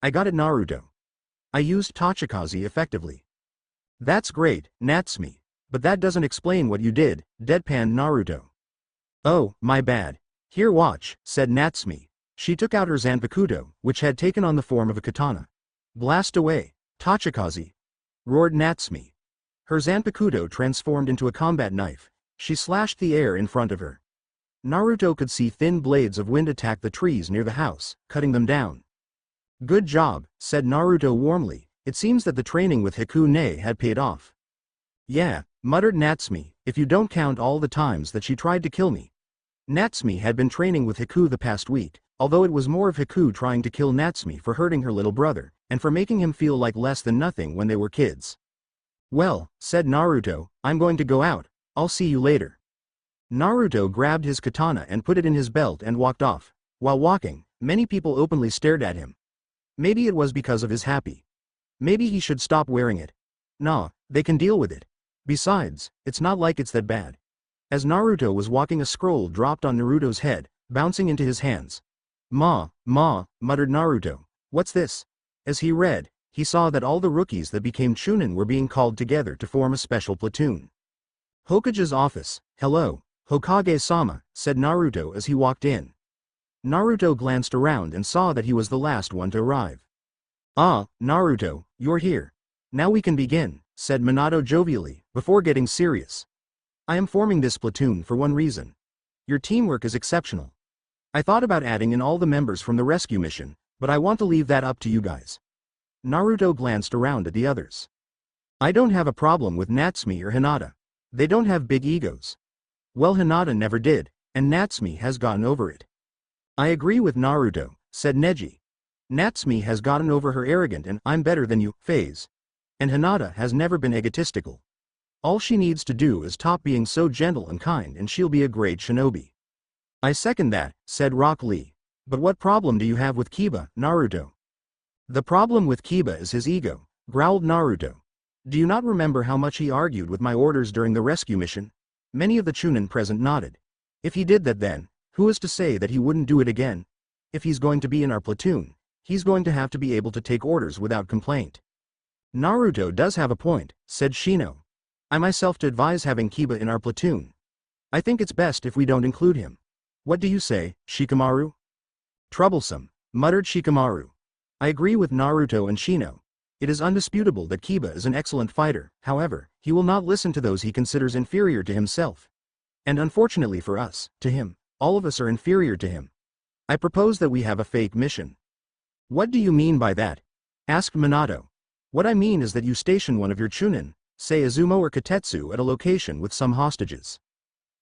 I got it Naruto. I used Tachikaze effectively. That's great, Natsumi. But that doesn't explain what you did, deadpanned Naruto. Oh, my bad. Here watch, said Natsumi. She took out her Zanpakuto, which had taken on the form of a katana. Blast away, Tachikaze! Roared Natsumi. Her Zanpakuto transformed into a combat knife. She slashed the air in front of her. Naruto could see thin blades of wind attack the trees near the house, cutting them down. Good job, said Naruto warmly. It seems that the training with Hikune had paid off. Yeah, muttered Natsumi, if you don't count all the times that she tried to kill me. Natsumi had been training with Hiku the past week, although it was more of Hiku trying to kill Natsumi for hurting her little brother, and for making him feel like less than nothing when they were kids. Well, said Naruto, I'm going to go out. I'll see you later. Naruto grabbed his katana and put it in his belt and walked off. While walking, many people openly stared at him. Maybe it was because of his happy. Maybe he should stop wearing it. Nah, they can deal with it. Besides, it's not like it's that bad. As Naruto was walking, a scroll dropped on Naruto's head, bouncing into his hands. Ma, muttered Naruto. What's this? As he read, he saw that all the rookies that became Chunin were being called together to form a special platoon. Hokage's office. Hello, Hokage-sama, said Naruto as he walked in. Naruto glanced around and saw that he was the last one to arrive. Ah, Naruto, you're here. Now we can begin, said Minato jovially, before getting serious. I am forming this platoon for one reason. Your teamwork is exceptional. I thought about adding in all the members from the rescue mission, but I want to leave that up to you guys. Naruto glanced around at the others. I don't have a problem with Natsumi or Hinata. They don't have big egos. Well, Hinata never did, and Natsumi has gotten over it. I agree with Naruto, said Neji. Natsumi has gotten over her arrogant and "I'm better than you" phase. And Hinata has never been egotistical. All she needs to do is stop being so gentle and kind and she'll be a great shinobi. I second that, said Rock Lee. But what problem do you have with Kiba, Naruto? The problem with Kiba is his ego, growled Naruto. Do you not remember how much he argued with my orders during the rescue mission? Many of the Chunin present nodded. If he did that then, who is to say that he wouldn't do it again? If he's going to be in our platoon, he's going to have to be able to take orders without complaint. Naruto does have a point, said Shino. I myself to advise having Kiba in our platoon. I think it's best if we don't include him. What do you say, Shikamaru? Troublesome, muttered Shikamaru. I agree with Naruto and Shino. It is undisputable that Kiba is an excellent fighter, however, he will not listen to those he considers inferior to himself. And unfortunately for us, to him, all of us are inferior to him. I propose that we have a fake mission. What do you mean by that? Asked Minato. What I mean is that you station one of your Chunin, say Izumo or Katetsu, at a location with some hostages.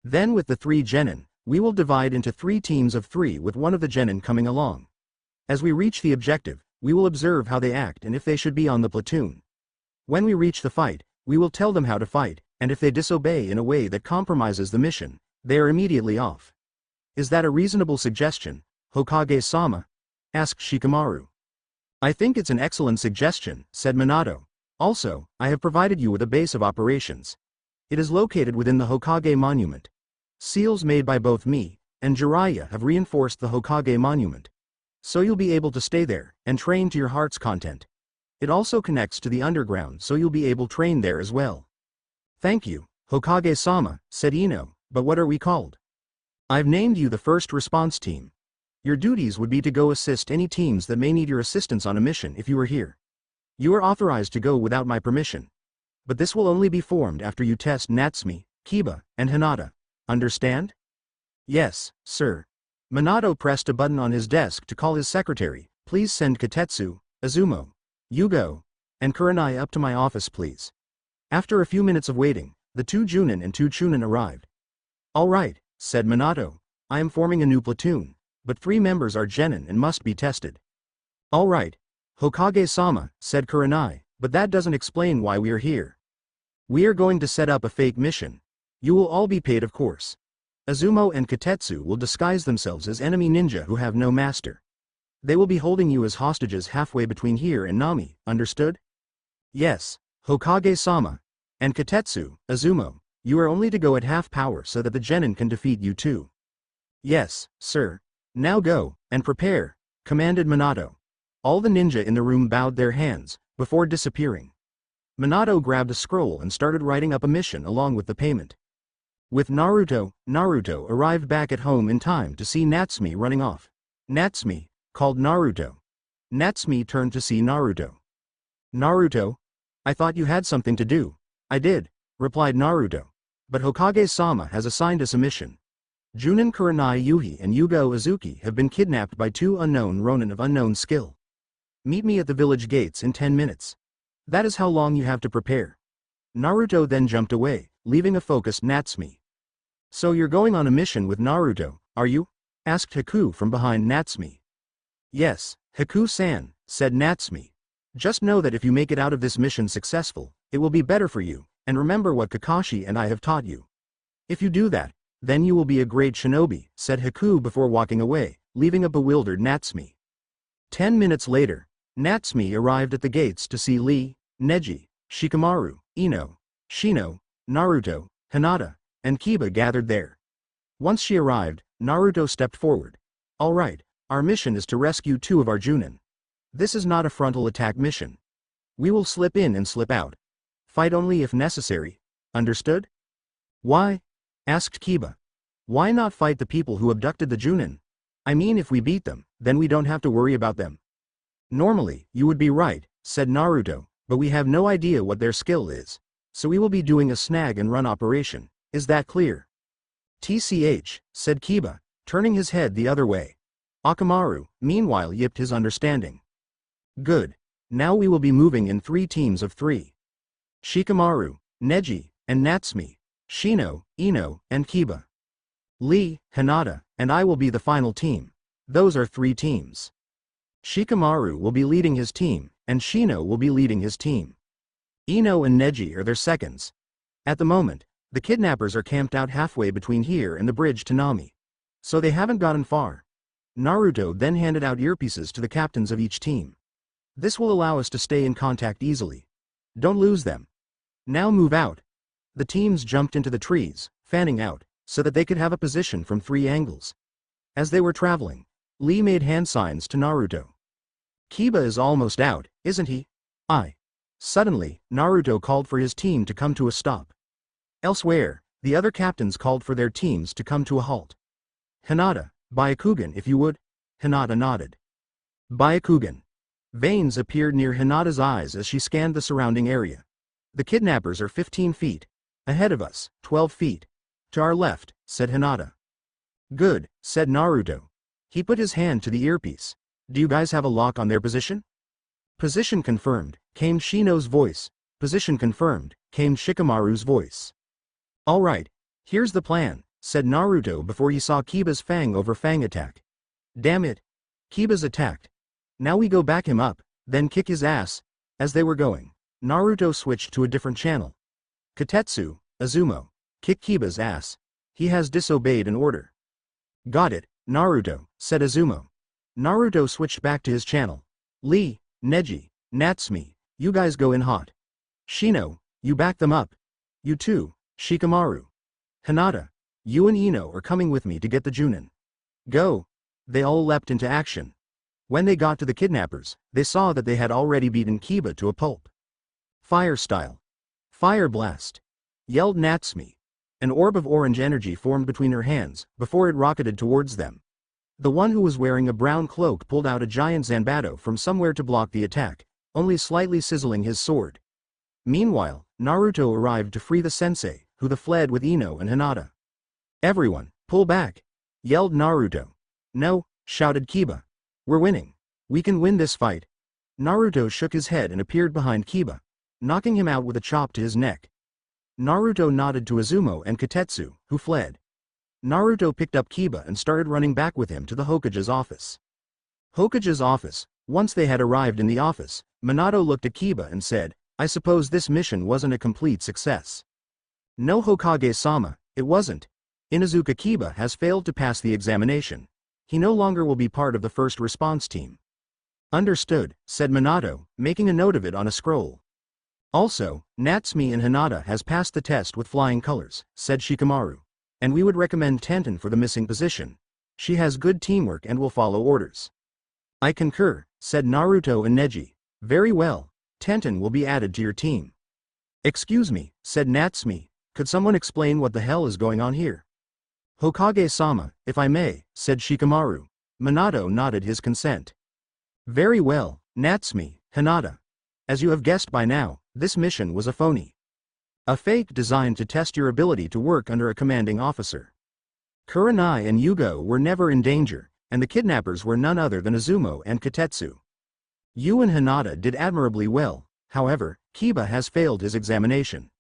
Then with the 3 genin, we will divide into 3 teams of 3 with one of the genin coming along. As we reach the objective, we will observe how they act and if they should be on the platoon. When we reach the fight, we will tell them how to fight, and if they disobey in a way that compromises the mission, they are immediately off. Is that a reasonable suggestion, Hokage-sama? Asked Shikamaru. I think it's an excellent suggestion, said Minato. Also, I have provided you with a base of operations. It is located within the Hokage Monument. Seals made by both me and Jiraiya have reinforced the Hokage Monument. So you'll be able to stay there and train to your heart's content. It also connects to the underground so you'll be able to train there as well. Thank you, Hokage-sama, said Ino, but what are we called? I've named you the first response team. Your duties would be to go assist any teams that may need your assistance on a mission if you are here. You are authorized to go without my permission. But this will only be formed after you test Natsumi, Kiba, and Hinata. Understand? Yes, sir. Minato pressed a button on his desk to call his secretary. Please send Katetsu, Izumo, Yugo, and Kurenai up to my office please. After a few minutes of waiting, the 2 Junin and 2 Chunin arrived. All right, said Minato. I am forming a new platoon, but 3 members are genin and must be tested. All right, Hokage-sama, said Kurenai, but that doesn't explain why we are here. We are going to set up a fake mission. You will all be paid of course. Izumo and Katetsu will disguise themselves as enemy ninja who have no master. They will be holding you as hostages halfway between here and Nami, understood? Yes, Hokage-sama. And Katetsu, Izumo, you are only to go at half power so that the genin can defeat you too. Yes, sir. Now go, and prepare, commanded Minato. All the ninja in the room bowed their hands, before disappearing. Minato grabbed a scroll and started writing up a mission along with the payment. With Naruto arrived back at home in time to see Natsumi running off. Natsumi, called Naruto. Natsumi turned to see Naruto. Naruto? I thought you had something to do. I did, replied Naruto. But Hokage-sama has assigned us a mission. Junin Kurenai Yuhi and Yugo Uzuki have been kidnapped by 2 unknown Ronin of unknown skill. Meet me at the village gates in 10 minutes. That is how long you have to prepare. Naruto then jumped away, leaving a focused Natsumi. So you're going on a mission with Naruto, are you? Asked Haku from behind Natsumi. Yes, Haku-san, said Natsumi. Just know that if you make it out of this mission successful, it will be better for you, and remember what Kakashi and I have taught you. If you do that, then you will be a great shinobi, said Haku before walking away, leaving a bewildered Natsumi. 10 minutes later, Natsumi arrived at the gates to see Lee, Neji, Shikamaru, Ino, Shino, Naruto, Hinata, and Kiba gathered there. Once she arrived, Naruto stepped forward. All right, our mission is to rescue 2 of our Junin. This is not a frontal attack mission. We will slip in and slip out. Fight only if necessary. Understood? Why? Asked Kiba. Why not fight the people who abducted the Junin? I mean if we beat them, then we don't have to worry about them. Normally, you would be right, said Naruto, but we have no idea what their skill is. So we will be doing a snag and run operation. Is that clear? TCH, said Kiba, turning his head the other way. Akamaru, meanwhile, yipped his understanding. Good. Now we will be moving in 3 teams of 3. Shikamaru, Neji, and Natsumi, Shino, Ino, and Kiba. Lee, Hinata, and I will be the final team. Those are 3 teams. Shikamaru will be leading his team, and Shino will be leading his team. Ino and Neji are their seconds. At the moment, the kidnappers are camped out halfway between here and the bridge to Nami. So they haven't gotten far. Naruto then handed out earpieces to the captains of each team. This will allow us to stay in contact easily. Don't lose them. Now move out. The teams jumped into the trees, fanning out, so that they could have a position from 3 angles. As they were traveling, Lee made hand signs to Naruto. Kiba is almost out, isn't he? Suddenly, Naruto called for his team to come to a stop. Elsewhere, the other captains called for their teams to come to a halt. Hinata, Byakugan if you would. Hinata nodded. Byakugan. Veins appeared near Hinata's eyes as she scanned the surrounding area. The kidnappers are 15 feet. Ahead of us, 12 feet. To our left, said Hinata. Good, said Naruto. He put his hand to the earpiece. Do you guys have a lock on their position? Position confirmed, came Shino's voice. Position confirmed, came Shikamaru's voice. All right, here's the plan, said Naruto before he saw Kiba's fang over fang attack. Damn it. Kiba's attacked. Now we go back him up, then kick his ass. As they were going, Naruto switched to a different channel. Katetsu, Azumo. Kick Kiba's ass. He has disobeyed an order. Got it, Naruto, said Azumo. Naruto switched back to his channel. Lee, Neji, Natsumi, you guys go in hot. Shino, you back them up. You too, Shikamaru. Hinata, you and Ino are coming with me to get the Chunin. Go. They all leapt into action. When they got to the kidnappers, they saw that they had already beaten Kiba to a pulp. Fire style. Fire blast. Yelled Natsumi. An orb of orange energy formed between her hands, before it rocketed towards them. The one who was wearing a brown cloak pulled out a giant Zanbato from somewhere to block the attack, only slightly sizzling his sword. Meanwhile, Naruto arrived to free the sensei, who fled with Ino and Hinata. Everyone, pull back! Yelled Naruto. No, shouted Kiba. We're winning. We can win this fight. Naruto shook his head and appeared behind Kiba, knocking him out with a chop to his neck. Naruto nodded to Azumo and Katetsu, who fled. Naruto picked up Kiba and started running back with him to the Hokage's office. Hokage's office. Once they had arrived in the office, Minato looked at Kiba and said, I suppose this mission wasn't a complete success. No, Hokage-sama, it wasn't. Inuzuka Kiba has failed to pass the examination. He no longer will be part of the first response team. Understood, said Minato, making a note of it on a scroll. Also, Natsumi and Hinata has passed the test with flying colors, said Shikamaru. And we would recommend Tenten for the missing position. She has good teamwork and will follow orders. I concur, said Naruto and Neji. Very well, Tenten will be added to your team. Excuse me, said Natsumi, could someone explain what the hell is going on here? Hokage-sama, if I may, said Shikamaru. Minato nodded his consent. Very well, Natsumi, Hinata. As you have guessed by now, this mission was a phony. A fake designed to test your ability to work under a commanding officer. Kurenai and Yugo were never in danger, and the kidnappers were none other than Azumo and Katetsu. You and Hinata did admirably well, however, Kiba has failed his examination.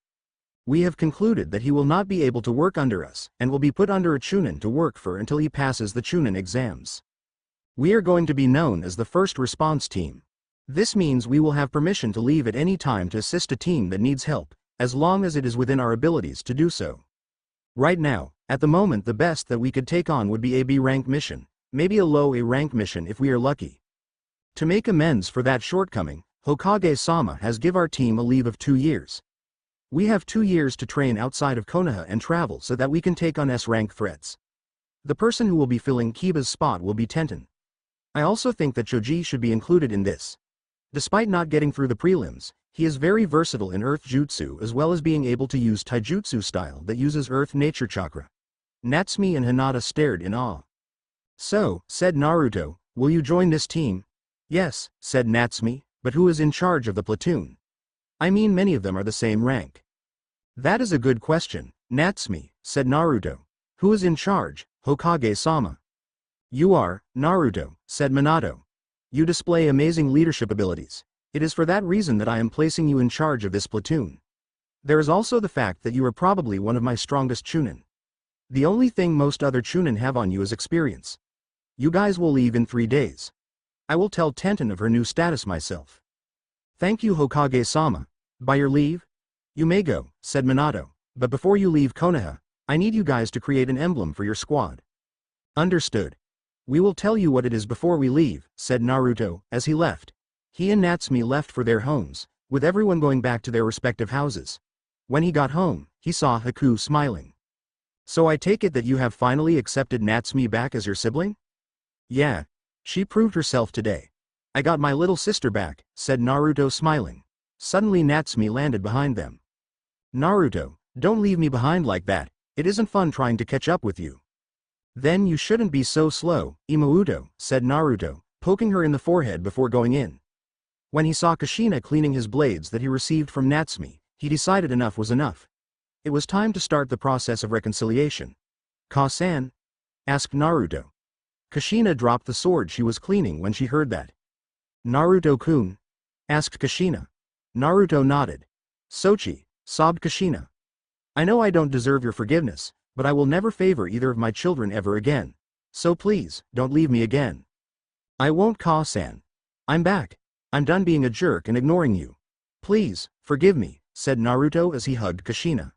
We have concluded that he will not be able to work under us, and will be put under a Chunin to work for until he passes the Chunin exams. We are going to be known as the first response team. This means we will have permission to leave at any time to assist a team that needs help, as long as it is within our abilities to do so. Right now, at the moment the best that we could take on would be a B rank mission, maybe a low A rank mission if we are lucky. To make amends for that shortcoming, Hokage-sama has give our team a leave of 2 years. We have 2 years to train outside of Konaha and travel so that we can take on S-rank threats. The person who will be filling Kiba's spot will be Tenten. I also think that Choji should be included in this. Despite not getting through the prelims, he is very versatile in Earth Jutsu as well as being able to use Taijutsu style that uses Earth Nature Chakra. Natsumi and Hinata stared in awe. So, said Naruto, will you join this team? Yes, said Natsumi, but who is in charge of the platoon? I mean many of them are the same rank. That is a good question, Natsumi, said Naruto. Who is in charge, Hokage-sama? You are, Naruto, said Minato. You display amazing leadership abilities. It is for that reason that I am placing you in charge of this platoon. There is also the fact that you are probably one of my strongest Chunin. The only thing most other Chunin have on you is experience. You guys will leave in 3 days. I will tell Tenten of her new status myself. Thank you, Hokage-sama. By your leave? You may go, said Minato, but before you leave Konaha, I need you guys to create an emblem for your squad. Understood. We will tell you what it is before we leave, said Naruto, as he left. He and Natsumi left for their homes, with everyone going back to their respective houses. When he got home, he saw Haku smiling. So I take it that you have finally accepted Natsumi back as your sibling? Yeah. She proved herself today. I got my little sister back, said Naruto smiling. Suddenly Natsumi landed behind them. Naruto, don't leave me behind like that, it isn't fun trying to catch up with you. Then you shouldn't be so slow, Imouto, said Naruto, poking her in the forehead before going in. When he saw Kushina cleaning his blades that he received from Natsumi, he decided enough was enough. It was time to start the process of reconciliation. Ka-san? Asked Naruto. Kushina dropped the sword she was cleaning when she heard that. Naruto-kun? Asked Kushina. Naruto nodded. Sochi, sobbed Kushina. I know I don't deserve your forgiveness, but I will never favor either of my children ever again. So please, don't leave me again. I won't, Ka-san. I'm back. I'm done being a jerk and ignoring you. Please, forgive me, said Naruto as he hugged Kushina.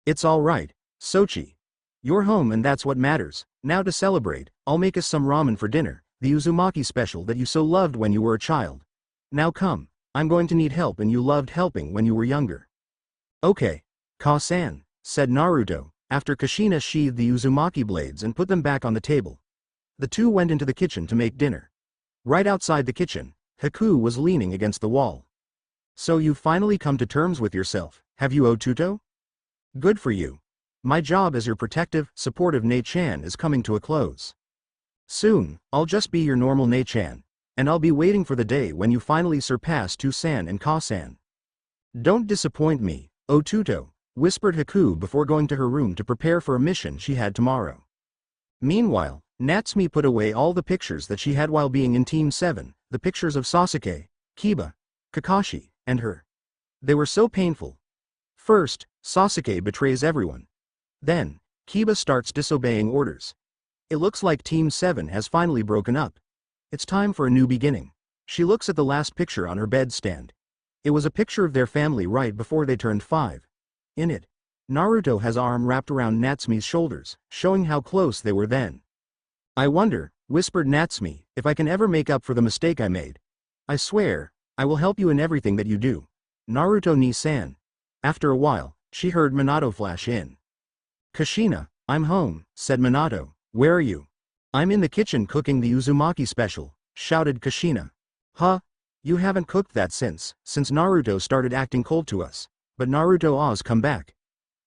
It's all right, Sochi. You're home and that's what matters. Now to celebrate, I'll make us some ramen for dinner, the Uzumaki special that you so loved when you were a child. Now come, I'm going to need help and you loved helping when you were younger. Okay, Ka-san, said Naruto, after Kushina sheathed the Uzumaki blades and put them back on the table. The two went into the kitchen to make dinner. Right outside the kitchen, Haku was leaning against the wall. So you've finally come to terms with yourself, have you, Otuto? Good for you. My job as your protective, supportive Ne-chan is coming to a close. Soon, I'll just be your normal Ne-chan, and I'll be waiting for the day when you finally surpass Tu-san and Ka-san. Don't disappoint me, Otuto, whispered Haku before going to her room to prepare for a mission she had tomorrow. Meanwhile, Natsumi put away all the pictures that she had while being in Team 7, the pictures of Sasuke, Kiba, Kakashi, and her. They were so painful. First, Sasuke betrays everyone. Then, Kiba starts disobeying orders. It looks like Team 7 has finally broken up. It's time for a new beginning. She looks at the last picture on her bedstand. It was a picture of their family right before they turned 5. In it, Naruto has arm wrapped around Natsumi's shoulders, showing how close they were then. I wonder, whispered Natsumi, if I can ever make up for the mistake I made. I swear, I will help you in everything that you do. Naruto ni-san. After a while, she heard Minato flash in. Kushina, I'm home, said Minato. Where are you? I'm in the kitchen cooking the Uzumaki special, shouted Kushina. Huh? You haven't cooked that since Naruto started acting cold to us. But Naruto Oz come back.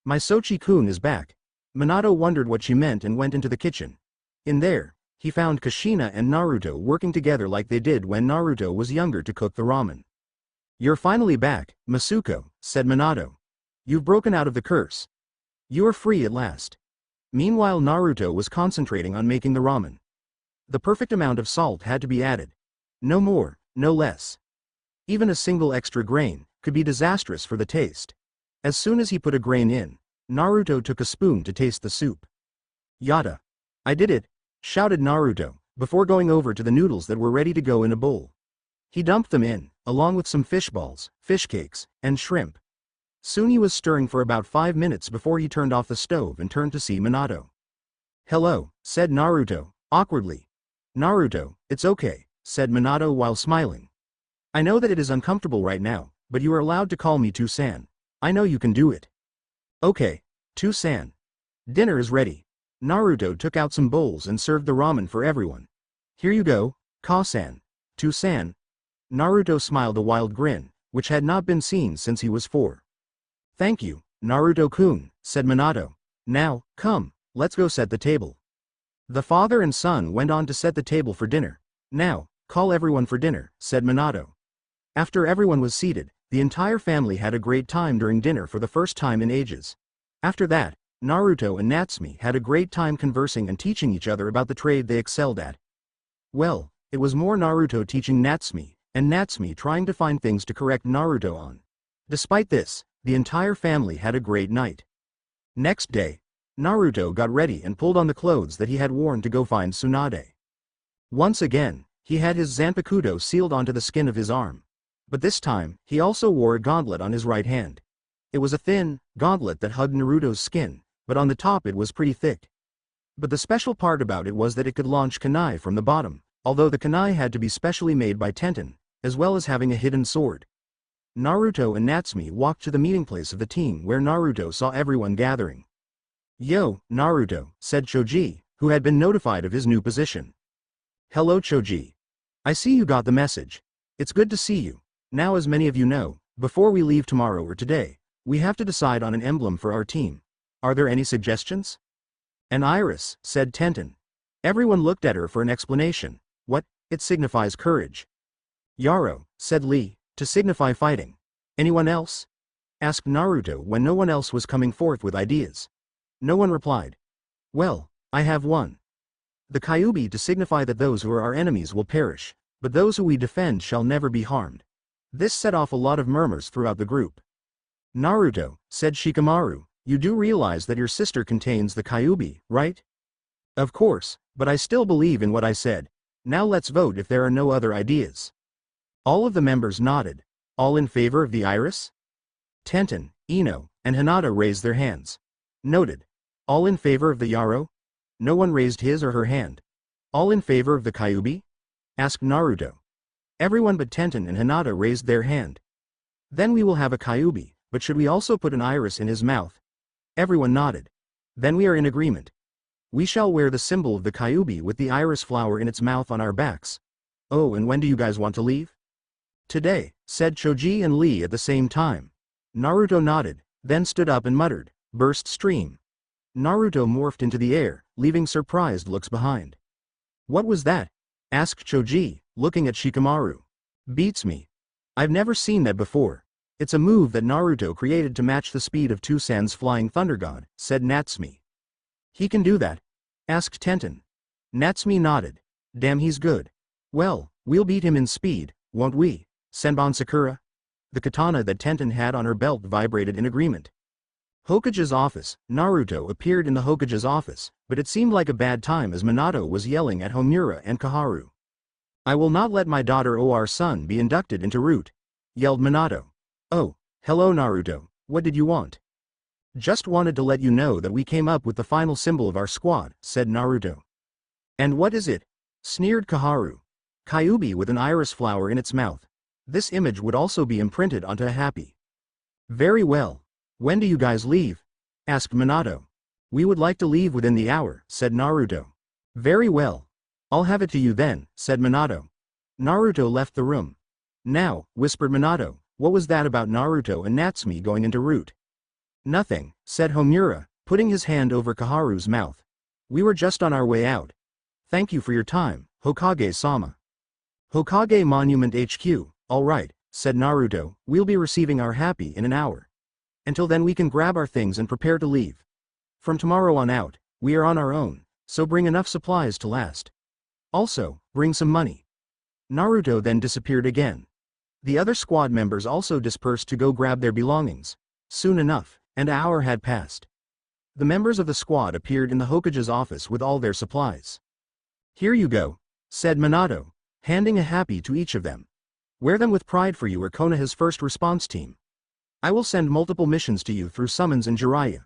My Sochi-kun is back. Minato wondered what she meant and went into the kitchen. In there, he found Kushina and Naruto working together like they did when Naruto was younger to cook the ramen. You're finally back, Masuko, said Minato. You've broken out of the curse. You're free at last. Meanwhile, Naruto was concentrating on making the ramen. The perfect amount of salt had to be added. No more, no less. Even a single extra grain could be disastrous for the taste. As soon as he put a grain in, Naruto took a spoon to taste the soup. Yada. I did it, shouted Naruto, before going over to the noodles that were ready to go in a bowl. He dumped them in, along with some fish balls, fish cakes, and shrimp. Soon he was stirring for about 5 minutes before he turned off the stove and turned to see Minato. Hello, said Naruto, awkwardly. Naruto, it's okay, said Minato while smiling. I know that it is uncomfortable right now, but you are allowed to call me Tu-san. I know you can do it. Okay, Tu-san. Dinner is ready. Naruto took out some bowls and served the ramen for everyone. Here you go, Ka-san. Tu-san. Naruto smiled a wild grin, which had not been seen since he was 4. Thank you, Naruto-kun, said Minato. Now, come, let's go set the table. The father and son went on to set the table for dinner. Now, call everyone for dinner, said Minato. After everyone was seated, the entire family had a great time during dinner for the first time in ages. After that, Naruto and Natsumi had a great time conversing and teaching each other about the trade they excelled at. Well, it was more Naruto teaching Natsumi, and Natsumi trying to find things to correct Naruto on. Despite this, the entire family had a great night. Next day, Naruto got ready and pulled on the clothes that he had worn to go find Tsunade. Once again, He had his Zanpakuto sealed onto the skin of his arm. But this time, he also wore a gauntlet on his right hand. It was a thin gauntlet that hugged Naruto's skin, but on the top it was pretty thick. But the special part about it was that it could launch kunai from the bottom, although the kunai had to be specially made by Tenten, as well as having a hidden sword. Naruto and Natsume walked to the meeting place of the team where Naruto saw everyone gathering. "Yo, Naruto," said Choji, who had been notified of his new position. "Hello Choji. I see you got the message. It's good to see you. Now as many of you know, before we leave tomorrow or today, we have to decide on an emblem for our team. Are there any suggestions?" "An iris," said Tenten. Everyone looked at her for an explanation. "What? It signifies courage." "Yaro," said Lee, "to signify fighting." "Anyone else?" asked Naruto when no one else was coming forth with ideas. No one replied. "Well, I have one. The Kyuubi to signify that those who are our enemies will perish, but those who we defend shall never be harmed." This set off a lot of murmurs throughout the group. "Naruto," said Shikamaru, "you do realize that your sister contains the Kyuubi, right?" "Of course, but I still believe in what I said. Now let's vote if there are no other ideas." All of the members nodded. All in favor of the iris? Tenten, Ino, and Hinata raised their hands. Noted. All in favor of the Yaro? No one raised his or her hand. All in favor of the Kyuubi? Asked Naruto. Everyone but Tenten and Hinata raised their hand. Then we will have a Kyuubi, but should we also put an iris in his mouth? Everyone nodded. Then we are in agreement. We shall wear the symbol of the Kyuubi with the iris flower in its mouth on our backs. Oh, and when do you guys want to leave? Today, said Choji and Lee at the same time. Naruto nodded, then stood up and muttered, "Burst stream." Naruto morphed into the air, leaving surprised looks behind. "What was that?" asked Choji, looking at Shikamaru. "Beats me. I've never seen that before. It's a move that Naruto created to match the speed of Tusan's flying thunder god," said Natsume. "He can do that?" asked Tenten. Natsume nodded. "Damn, he's good. Well, we'll beat him in speed, won't we, Senbon Sakura?" The katana that Tenten had on her belt vibrated in agreement. Hokage's office. Naruto appeared in the Hokage's office, but it seemed like a bad time as Minato was yelling at Homura and Koharu. "I will not let my daughter or our son be inducted into Root," yelled Minato. "Oh, hello Naruto, what did you want?" "Just wanted to let you know that we came up with the final symbol of our squad," said Naruto. "And what is it?" sneered Koharu. "Kyuubi with an iris flower in its mouth. This image would also be imprinted onto a happy." "Very well. When do you guys leave?" asked Minato. "We would like to leave within the hour," said Naruto. "Very well. I'll have it to you then," said Minato. Naruto left the room. "Now," whispered Minato, "what was that about Naruto and Natsume going into Root?" "Nothing," said Homura, putting his hand over Koharu's mouth. "We were just on our way out. Thank you for your time, Hokage-sama." "Hokage Monument HQ, all right," said Naruto, "we'll be receiving our happy in an hour. Until then we can grab our things and prepare to leave. From tomorrow on out, we are on our own, so bring enough supplies to last. Also, bring some money." Naruto then disappeared again. The other squad members also dispersed to go grab their belongings. Soon enough, an hour had passed. The members of the squad appeared in the Hokage's office with all their supplies. "Here you go," said Minato, handing a happy to each of them. "Wear them with pride, for you are Konoha's first response team. I will send multiple missions to you through summons and Jiraiya.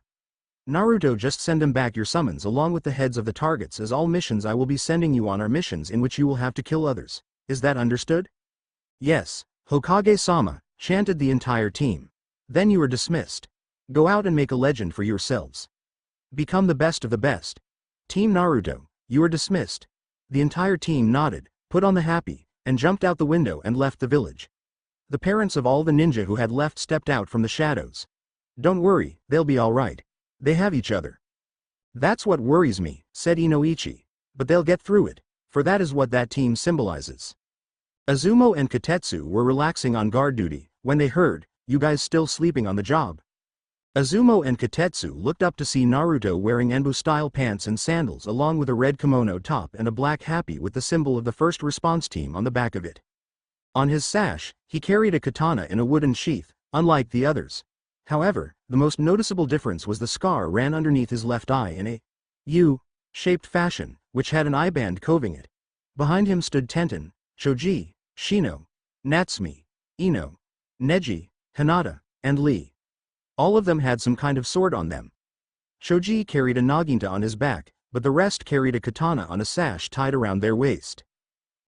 Naruto, just send them back your summons along with the heads of the targets, as all missions I will be sending you on are missions in which you will have to kill others. Is that understood?" "Yes, Hokage-sama," chanted the entire team. "Then you are dismissed. Go out and make a legend for yourselves. Become the best of the best. Team Naruto, you are dismissed." The entire team nodded, put on the happy, and jumped out the window and left the village. The parents of all the ninja who had left stepped out from the shadows. "Don't worry, they'll be all right. They have each other." "That's what worries me," said Inoichi. "But they'll get through it, for that is what that team symbolizes." Azumo and Katetsu were relaxing on guard duty when they heard, "You guys still sleeping on the job?" Azumo and Katetsu looked up to see Naruto wearing Enbu-style pants and sandals along with a red kimono top and a black happy with the symbol of the first response team on the back of it. On his sash, he carried a katana in a wooden sheath, unlike the others. However, the most noticeable difference was the scar ran underneath his left eye in a U-shaped fashion, which had an eye band coving it. Behind him stood Tenten, Choji, Shino, Natsumi, Ino, Neji, Hinata, and Lee. All of them had some kind of sword on them. Choji carried a naginta on his back, but the rest carried a katana on a sash tied around their waist.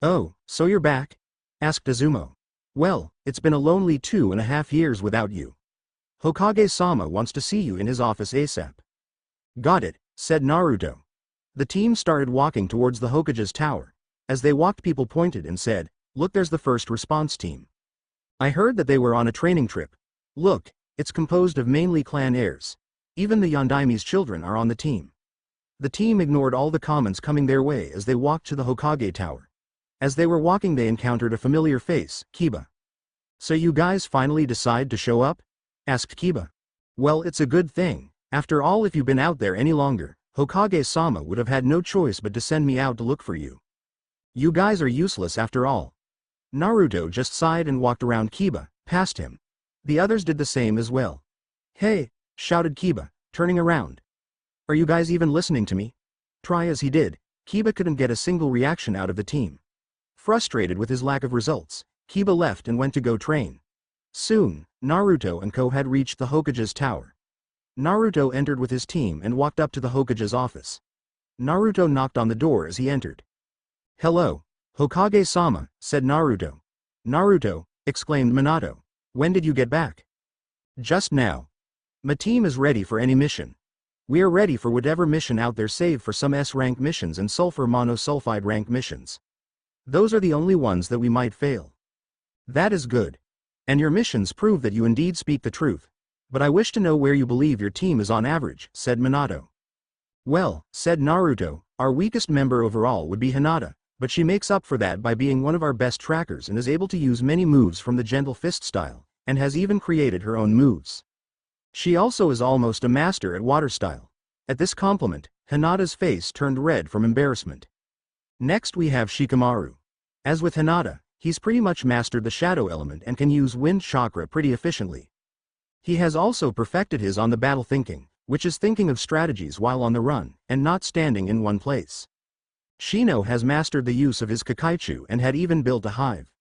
"Oh, so you're back?" asked Izumo. "Well, it's been a lonely 2.5 years without you. Hokage-sama wants to see you in his office ASAP." "Got it," said Naruto. The team started walking towards the Hokage's tower. As they walked, people pointed and said, "Look, there's the first response team. I heard that they were on a training trip. Look, it's composed of mainly clan heirs. Even the Yondaimi's children are on the team." The team ignored all the comments coming their way as they walked to the Hokage tower. As they were walking, they encountered a familiar face, Kiba. "So you guys finally decide to show up?" asked Kiba. "Well, it's a good thing. After all, if you've been out there any longer, Hokage-sama would have had no choice but to send me out to look for you. You guys are useless after all." Naruto just sighed and walked around Kiba, past him. The others did the same as well. "Hey!" shouted Kiba, turning around. "Are you guys even listening to me?" Try as he did, Kiba couldn't get a single reaction out of the team. Frustrated with his lack of results, Kiba left and went to go train. Soon, Naruto and Ko had reached the Hokage's tower. Naruto entered with his team and walked up to the Hokage's office. Naruto knocked on the door as he entered. "Hello, Hokage-sama," said Naruto. "Naruto," exclaimed Minato. "When did you get back?" "Just now. My team is ready for any mission. We are ready for whatever mission out there save for some S-rank missions and sulfur monosulfide rank missions. Those are the only ones that we might fail." "That is good. And your missions prove that you indeed speak the truth. But I wish to know where you believe your team is on average," said Minato. "Well," said Naruto, "our weakest member overall would be Hinata, but she makes up for that by being one of our best trackers and is able to use many moves from the gentle fist style, and has even created her own moves. She also is almost a master at water style." At this compliment, Hinata's face turned red from embarrassment. Next we have Shikamaru. As with Hinata, he's pretty much mastered the shadow element and can use wind chakra pretty efficiently. He has also perfected his on the battle thinking, which is thinking of strategies while on the run, and not standing in one place. Shino has mastered the use of his Kakaichu and had even built a hive.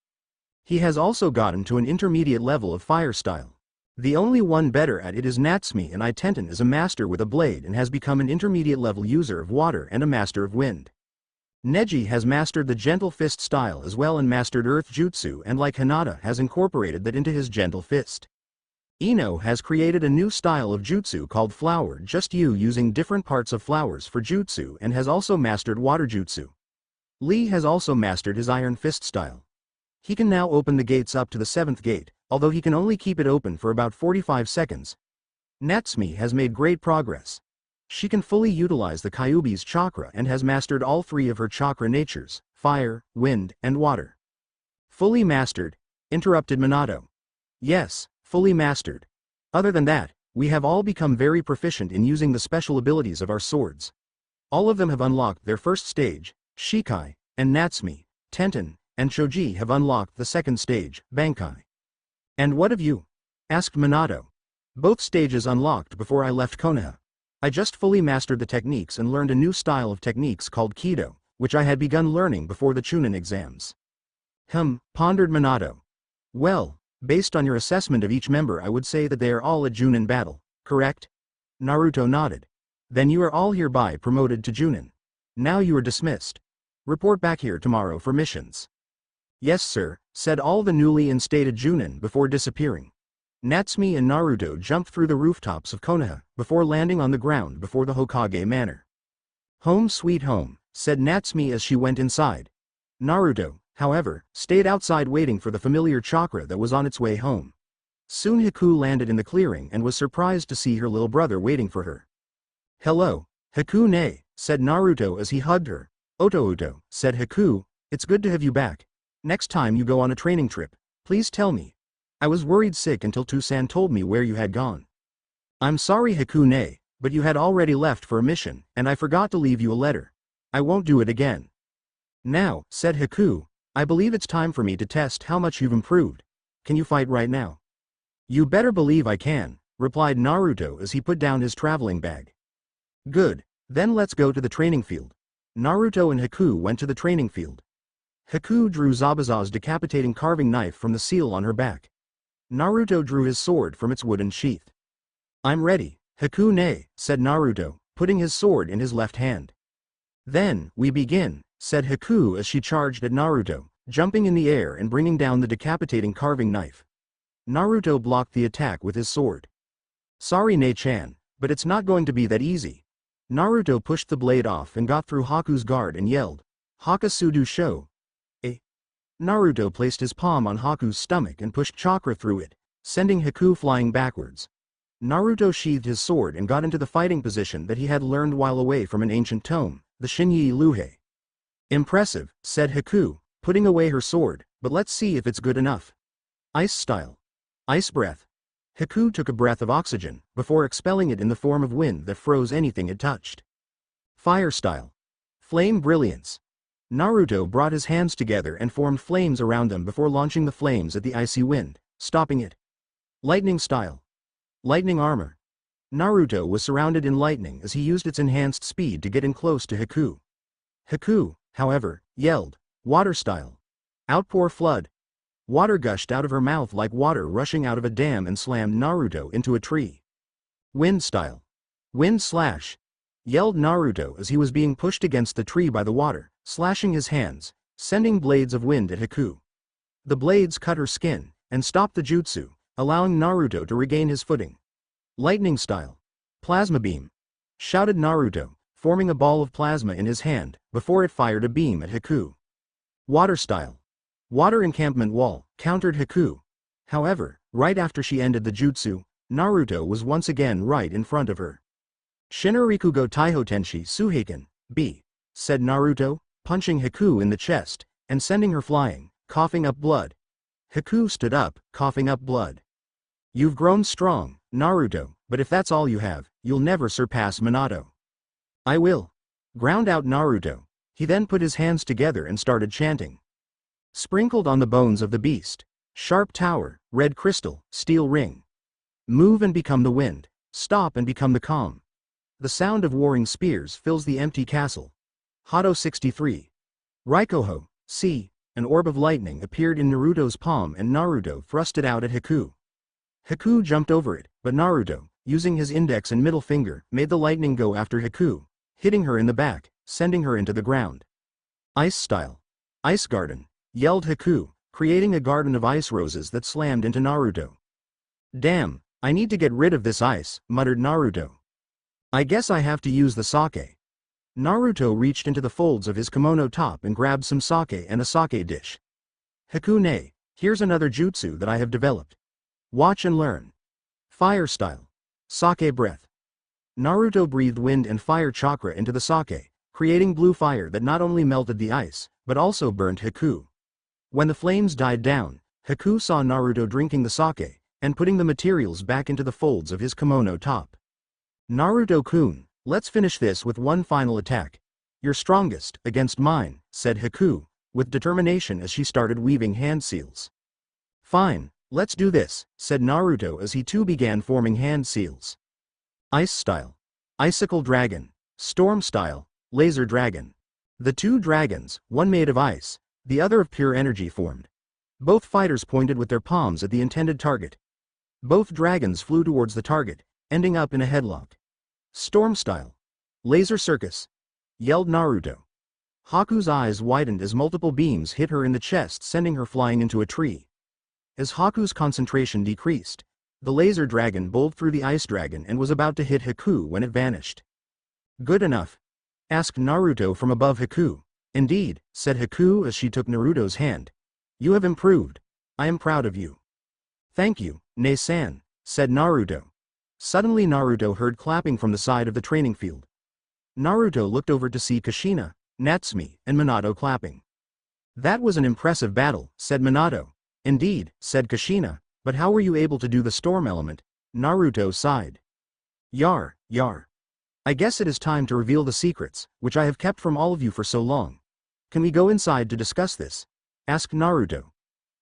He has also gotten to an intermediate level of fire style. The only one better at it is Natsumi, and Tenten is a master with a blade and has become an intermediate level user of water and a master of wind. Neji has mastered the gentle fist style as well and mastered earth jutsu, and like Hinata has incorporated that into his gentle fist. Ino has created a new style of jutsu called flower just you, using different parts of flowers for jutsu, and has also mastered water jutsu. Lee has also mastered his iron fist style. He can now open the gates up to the 7th gate, although he can only keep it open for about 45 seconds. Natsumi has made great progress. She can fully utilize the Kyuubi's chakra and has mastered all 3 of her chakra natures, fire, wind, and water. "Fully mastered?" interrupted Minato. "Yes, fully mastered. Other than that, we have all become very proficient in using the special abilities of our swords. All of them have unlocked their first stage, Shikai, and Natsumi, Tenten, and Choji have unlocked the second stage, Bankai." "And what of you?" asked Minato. "Both stages unlocked before I left Konaha. I just fully mastered the techniques and learned a new style of techniques called Kido, which I had begun learning before the Chunin exams." Pondered Minato. "Well, based on your assessment of each member, I would say that they are all at Junin battle, correct?" Naruto nodded. "Then you are all hereby promoted to Junin. Now you are dismissed. Report back here tomorrow for missions." "Yes sir," said all the newly instated Junin before disappearing. Natsumi and Naruto jumped through the rooftops of Konaha before landing on the ground before the Hokage manor. "Home sweet home," said Natsumi as she went inside. Naruto, however, stayed outside waiting for the familiar chakra that was on its way home. Soon Haku landed in the clearing and was surprised to see her little brother waiting for her. "Hello, Haku-ne," said Naruto as he hugged her. "Oto-oto," said Haku, "it's good to have you back. Next time you go on a training trip, please tell me. I was worried sick until Toussaint told me where you had gone." "I'm sorry Haku-ne, but you had already left for a mission, and I forgot to leave you a letter. I won't do it again." "Now," said Haku, "I believe it's time for me to test how much you've improved. Can you fight right now?" "You better believe I can," replied Naruto as he put down his traveling bag. "Good, then let's go to the training field." Naruto and Haku went to the training field. Haku drew Zabuza's decapitating carving knife from the seal on her back. Naruto drew his sword from its wooden sheath. "I'm ready, Haku ne," said Naruto, putting his sword in his left hand. "Then, we begin," said Haku as she charged at Naruto, jumping in the air and bringing down the decapitating carving knife. Naruto blocked the attack with his sword. "Sorry Ne-chan, but it's not going to be that easy." Naruto pushed the blade off and got through Haku's guard and yelled, "Hakasudu Sho!" Naruto placed his palm on Haku's stomach and pushed chakra through it, sending Haku flying backwards. Naruto sheathed his sword and got into the fighting position that he had learned while away from an ancient tome, the Shinyi Luhei. "Impressive," said Haku, putting away her sword, "but let's see if it's good enough." Ice style. Ice breath. Haku took a breath of oxygen, before expelling it in the form of wind that froze anything it touched. Fire style. Flame brilliance. Naruto brought his hands together and formed flames around them before launching the flames at the icy wind, stopping it. Lightning style. Lightning armor. Naruto was surrounded in lightning as he used its enhanced speed to get in close to Haku. Haku, however, yelled, "Water style. Outpour flood." Water gushed out of her mouth like water rushing out of a dam and slammed Naruto into a tree. Wind style. Wind slash. Yelled Naruto as he was being pushed against the tree by the water, slashing his hands, sending blades of wind at Haku. The blades cut her skin, and stopped the jutsu, allowing Naruto to regain his footing. Lightning style. Plasma beam. Shouted Naruto, forming a ball of plasma in his hand, before it fired a beam at Haku. Water style. Water encampment wall, countered Haku. However, right after she ended the jutsu, Naruto was once again right in front of her. "Shinrikugo go Taiho Tenshi Suheiken, B," said Naruto, punching Haku in the chest, and sending her flying, coughing up blood. Haku stood up, coughing up blood. "You've grown strong, Naruto, but if that's all you have, you'll never surpass Minato." "I will." Ground out Naruto. He then put his hands together and started chanting. Sprinkled on the bones of the beast. Sharp tower, red crystal, steel ring. Move and become the wind. Stop and become the calm. The sound of warring spears fills the empty castle. Hado 63. Raikoho, see, an orb of lightning appeared in Naruto's palm and Naruto thrust it out at Haku. Haku jumped over it, but Naruto, using his index and middle finger, made the lightning go after Haku, hitting her in the back, sending her into the ground. Ice style. Ice garden, yelled Haku, creating a garden of ice roses that slammed into Naruto. "Damn, I need to get rid of this ice," muttered Naruto. "I guess I have to use the sake." Naruto reached into the folds of his kimono top and grabbed some sake and a sake dish. "Hakune, here's another jutsu that I have developed. Watch and learn." Fire style. Sake breath. Naruto breathed wind and fire chakra into the sake, creating blue fire that not only melted the ice, but also burnt Haku. When the flames died down, Haku saw Naruto drinking the sake, and putting the materials back into the folds of his kimono top. "Naruto-kun, let's finish this with one final attack. Your strongest, against mine," said Haku, with determination as she started weaving hand seals. "Fine, let's do this," said Naruto as he too began forming hand seals. Ice style. Icicle dragon. Storm style. Laser dragon. The two dragons, one made of ice, the other of pure energy, formed. Both fighters pointed with their palms at the intended target. Both dragons flew towards the target, ending up in a headlock. Storm style. Laser circus. Yelled Naruto. Haku's eyes widened as multiple beams hit her in the chest, sending her flying into a tree. As Haku's concentration decreased, the laser dragon bowled through the ice dragon and was about to hit Haku when it vanished. "Good enough?" asked Naruto from above Haku. "Indeed," said Haku as she took Naruto's hand. "You have improved. I am proud of you." "Thank you, Ne-san," said Naruto. Suddenly Naruto heard clapping from the side of the training field. Naruto looked over to see Kushina, Natsumi, and Minato clapping. "That was an impressive battle," said Minato. "Indeed," said Kushina, "but how were you able to do the storm element?" Naruto sighed. Yar. I guess it is time to reveal the secrets, which I have kept from all of you for so long. Can we go inside to discuss this?" asked Naruto.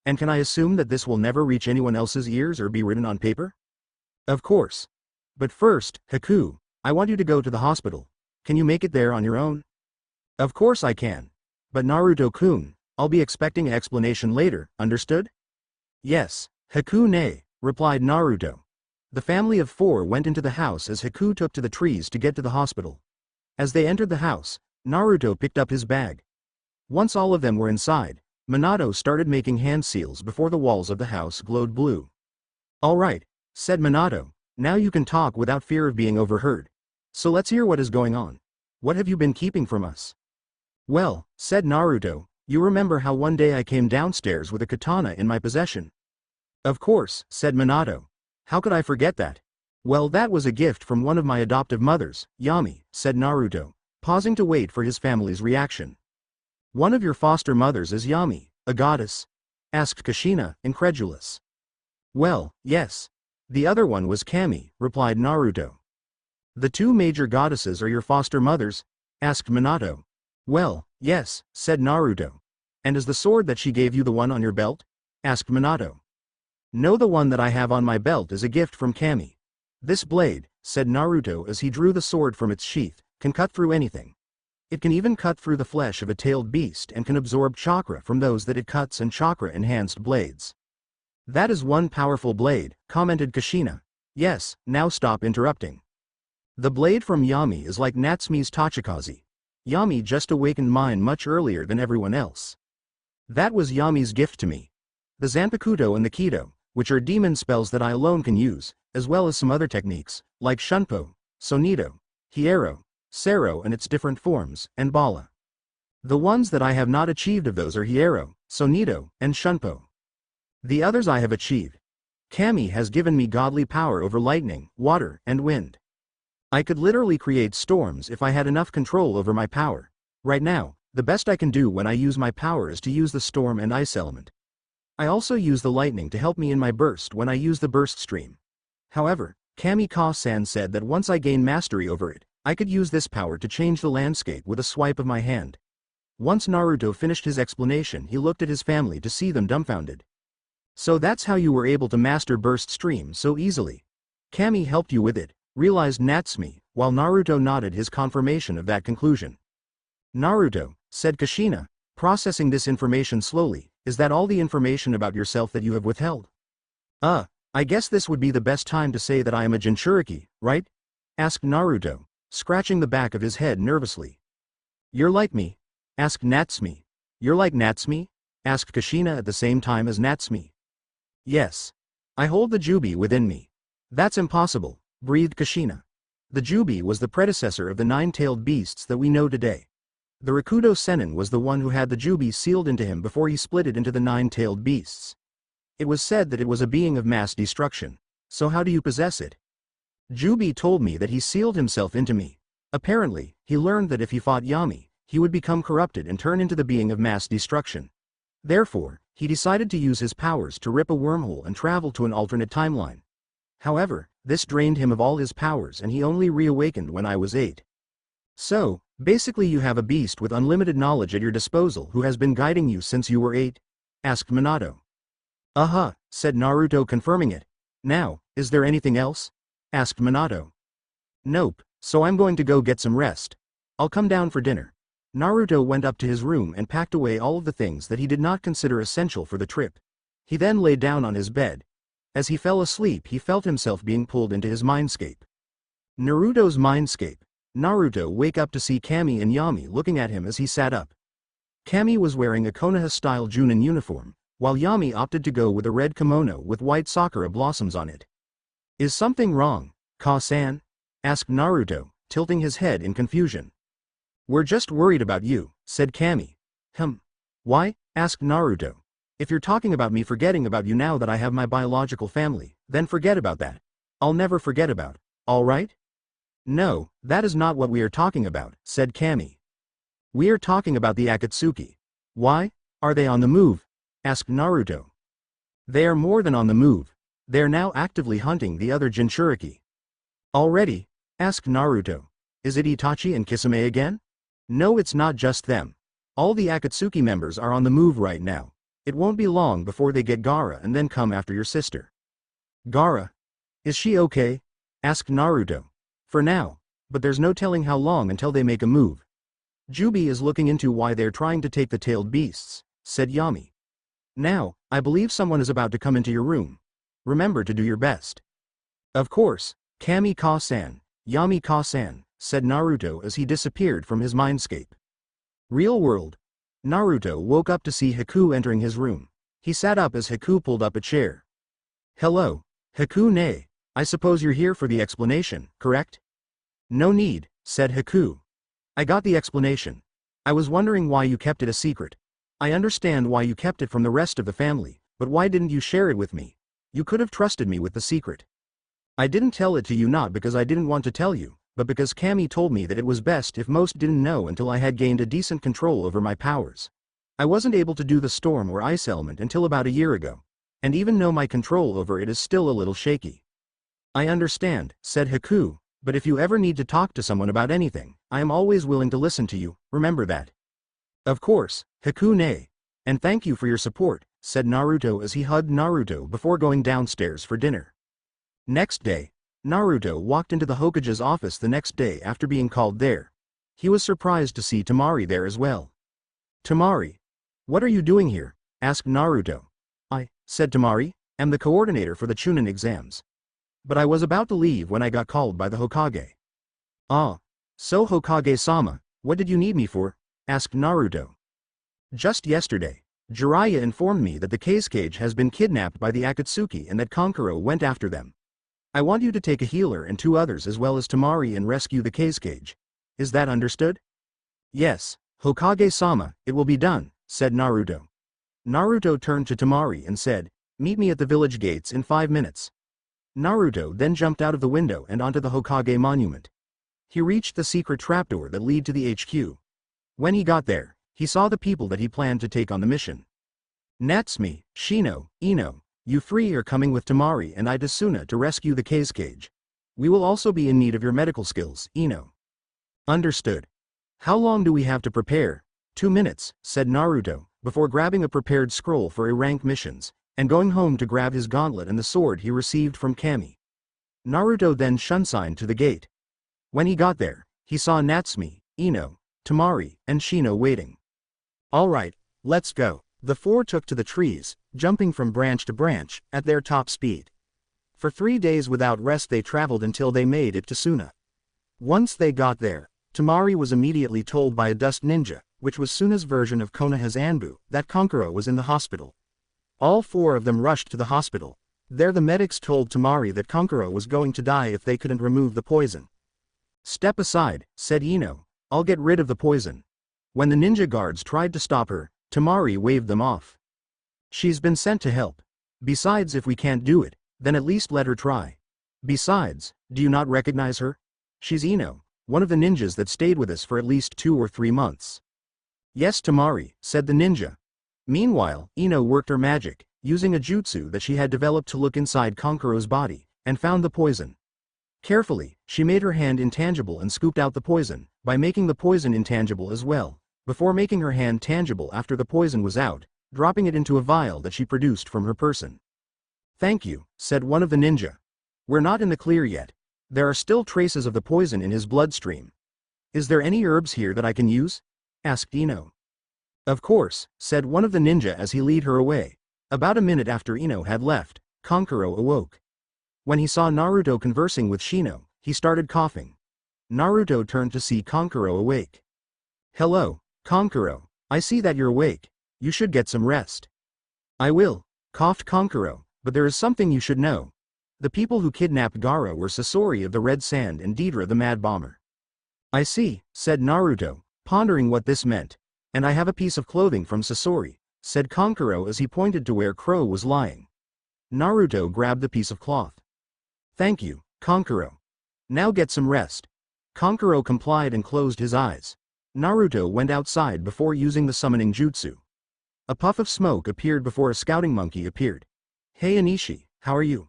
"And can I assume that this will never reach anyone else's ears or be written on paper?" "Of course. But first, Haku, I want you to go to the hospital. Can you make it there on your own?" "Of course I can. But Naruto-kun, I'll be expecting an explanation later, understood? Yes, Haku-ne, replied Naruto. The family of 4 went into the house as Haku took to the trees to get to the hospital. As they entered the house, Naruto picked up his bag. Once all of them were inside, Minato started making hand seals before the walls of the house glowed blue. Alright, said Minato, now you can talk without fear of being overheard. So let's hear what is going on. What have you been keeping from us? Well, said Naruto, you remember how one day I came downstairs with a katana in my possession? Of course, said Minato. How could I forget that? Well, that was a gift from one of my adoptive mothers, Yami, said Naruto, pausing to wait for his family's reaction. One of your foster mothers is Yami, a goddess? Asked Kushina, incredulous. Well, yes. The other one was Kami, replied Naruto. The 2 major goddesses are your foster mothers? Asked Minato. Well, yes, said Naruto. And is the sword that she gave you the one on your belt? Asked Minato. No, the one that I have on my belt is a gift from Kami. This blade, said Naruto as he drew the sword from its sheath, can cut through anything. It can even cut through the flesh of a tailed beast and can absorb chakra from those that it cuts and chakra-enhanced blades. That is one powerful blade, commented Kushina. Yes, now stop interrupting. The blade from Yami is like Natsume's Tachikaze. Yami just awakened mine much earlier than everyone else. That was Yami's gift to me. The Zanpakuto and the Kido, which are demon spells that I alone can use, as well as some other techniques, like Shunpo, Sonido, Hiero, Sero and its different forms, and Bala. The ones that I have not achieved of those are Hiero, Sonido, and Shunpo. The others I have achieved. Kami has given me godly power over lightning, water, and wind. I could literally create storms if I had enough control over my power. Right now, the best I can do when I use my power is to use the storm and ice element. I also use the lightning to help me in my burst when I use the burst stream. However, Kami-ka-san said that once I gain mastery over it, I could use this power to change the landscape with a swipe of my hand. Once Naruto finished his explanation, he looked at his family to see them dumbfounded. So that's how you were able to master burst stream so easily. Kami helped you with it, realized Natsume, while Naruto nodded his confirmation of that conclusion. Naruto, said Kushina, processing this information slowly, is that all the information about yourself that you have withheld? I guess this would be the best time to say that I am a Jinchuriki, right? Asked Naruto, scratching the back of his head nervously. You're like me? Asked Natsume. You're like Natsume? Asked Kushina at the same time as Natsume. Yes. I hold the Jubi within me. That's impossible, breathed Kushina. The Jubi was the predecessor of the 9-tailed beasts that we know today. The Rakudo Sennin was the one who had the Jubi sealed into him before he split it into the 9-tailed beasts. It was said that it was a being of mass destruction. So how do you possess it? Jubi told me that he sealed himself into me. Apparently, he learned that if he fought Yami, he would become corrupted and turn into the being of mass destruction. Therefore, he decided to use his powers to rip a wormhole and travel to an alternate timeline. However, this drained him of all his powers and he only reawakened when I was 8. So, basically you have a beast with unlimited knowledge at your disposal who has been guiding you since you were 8? Asked Minato. Said Naruto, confirming it. Now, is there anything else? Asked Minato. Nope, so I'm going to go get some rest. I'll come down for dinner. Naruto went up to his room and packed away all of the things that he did not consider essential for the trip. He then lay down on his bed. As he fell asleep, he felt himself being pulled into his mindscape. Naruto's mindscape. Naruto wake up to see Kami and Yami looking at him as he sat up. Kami was wearing a Konaha-style Chunin uniform, while Yami opted to go with a red kimono with white sakura blossoms on it. Is something wrong, Ka-san? Asked Naruto, tilting his head in confusion. We're just worried about you, said Kami. Why? Asked Naruto. If you're talking about me forgetting about you now that I have my biological family, then forget about that. I'll never forget about, alright? No, that is not what we are talking about, said Kami. We are talking about the Akatsuki. Why? Are they on the move? Asked Naruto. They are more than on the move. They are now actively hunting the other Jinchuriki. Already? Asked Naruto. Is it Itachi and Kisame again? No, it's not just them. All the Akatsuki members are on the move right now. It won't be long before they get Gaara and then come after your sister. Gaara? Is she okay? Asked Naruto. For now, but there's no telling how long until they make a move. Jubi is looking into why they're trying to take the tailed beasts, said Yami. Now, I believe someone is about to come into your room. Remember to do your best. Of course, Kami-ka-san, Yami-ka-san, said Naruto as he disappeared from his mindscape. Real world. Naruto woke up to see Haku entering his room. He sat up as Haku pulled up a chair. Hello, Haku-ne. I suppose you're here for the explanation, correct? No need, said Haku. I got the explanation. I was wondering why you kept it a secret. I understand why you kept it from the rest of the family, but why didn't you share it with me? You could have trusted me with the secret. I didn't tell it to you not because I didn't want to tell you, but because Kami told me that it was best if most didn't know until I had gained a decent control over my powers. I wasn't able to do the storm or ice element until about a year ago, and even though my control over it is still a little shaky. I understand, said Haku, but if you ever need to talk to someone about anything, I am always willing to listen to you, remember that. Of course, Haku-ne. And thank you for your support, said Naruto as he hugged Naruto before going downstairs for dinner. Next day, Naruto walked into the Hokage's office the next day after being called there. He was surprised to see Temari there as well. Temari. What are you doing here? Asked Naruto. I, said Temari, am the coordinator for the Chunin exams. But I was about to leave when I got called by the Hokage. Ah. So Hokage-sama, what did you need me for? Asked Naruto. Just yesterday, Jiraiya informed me that the Kazekage has been kidnapped by the Akatsuki and that Kankuro went after them. I want you to take a healer and 2 others as well as Temari and rescue the Kazekage. Is that understood? Yes, Hokage-sama, it will be done, said Naruto. Naruto turned to Temari and said, meet me at the village gates in 5 minutes. Naruto then jumped out of the window and onto the Hokage monument. He reached the secret trapdoor that led to the HQ. When he got there, he saw the people that he planned to take on the mission. Natsumi, Shino, Ino, you 3 are coming with Temari and Idasuna to rescue the Kazekage. We will also be in need of your medical skills, Ino. Understood. How long do we have to prepare? 2 minutes, said Naruto, before grabbing a prepared scroll for A-rank missions, and going home to grab his gauntlet and the sword he received from Kami. Naruto then shunsigned to the gate. When he got there, he saw Natsumi, Ino, Temari, and Shino waiting. Alright, let's go. The 4 took to the trees, jumping from branch to branch, at their top speed. For 3 days without rest they traveled until they made it to Suna. Once they got there, Temari was immediately told by a dust ninja, which was Suna's version of Konaha's Anbu, that Kankuro was in the hospital. All 4 of them rushed to the hospital. There the medics told Temari that Kankuro was going to die if they couldn't remove the poison. Step aside, said Ino, I'll get rid of the poison. When the ninja guards tried to stop her, Temari waved them off. She's been sent to help. Besides, if we can't do it, then at least let her try. Besides, do you not recognize her? She's Ino, one of the ninjas that stayed with us for at least 2 or 3 months. Yes, Temari, said the ninja. Meanwhile, Ino worked her magic, using a jutsu that she had developed to look inside Kankuro's body, and found the poison. Carefully, she made her hand intangible and scooped out the poison, by making the poison intangible as well, before making her hand tangible after the poison was out, dropping it into a vial that she produced from her person. Thank you, said one of the ninja. We're not in the clear yet. There are still traces of the poison in his bloodstream. Is there any herbs here that I can use? Asked Ino. Of course, said one of the ninja as he led her away. About a minute after Ino had left, Kankuro awoke. When he saw Naruto conversing with Shino, he started coughing. Naruto turned to see Kankuro awake. Hello, Kankuro, I see that you're awake. You should get some rest. I will, coughed Kankuro, but there is something you should know. The people who kidnapped Gaara were Sasori of the Red Sand and Deidara the Mad Bomber. I see, said Naruto, pondering what this meant. And I have a piece of clothing from Sasori, said Kankuro as he pointed to where Crow was lying. Naruto grabbed the piece of cloth. Thank you, Kankuro. Now get some rest. Kankuro complied and closed his eyes. Naruto went outside before using the summoning jutsu. A puff of smoke appeared before a scouting monkey appeared. Hey Anishi, how are you?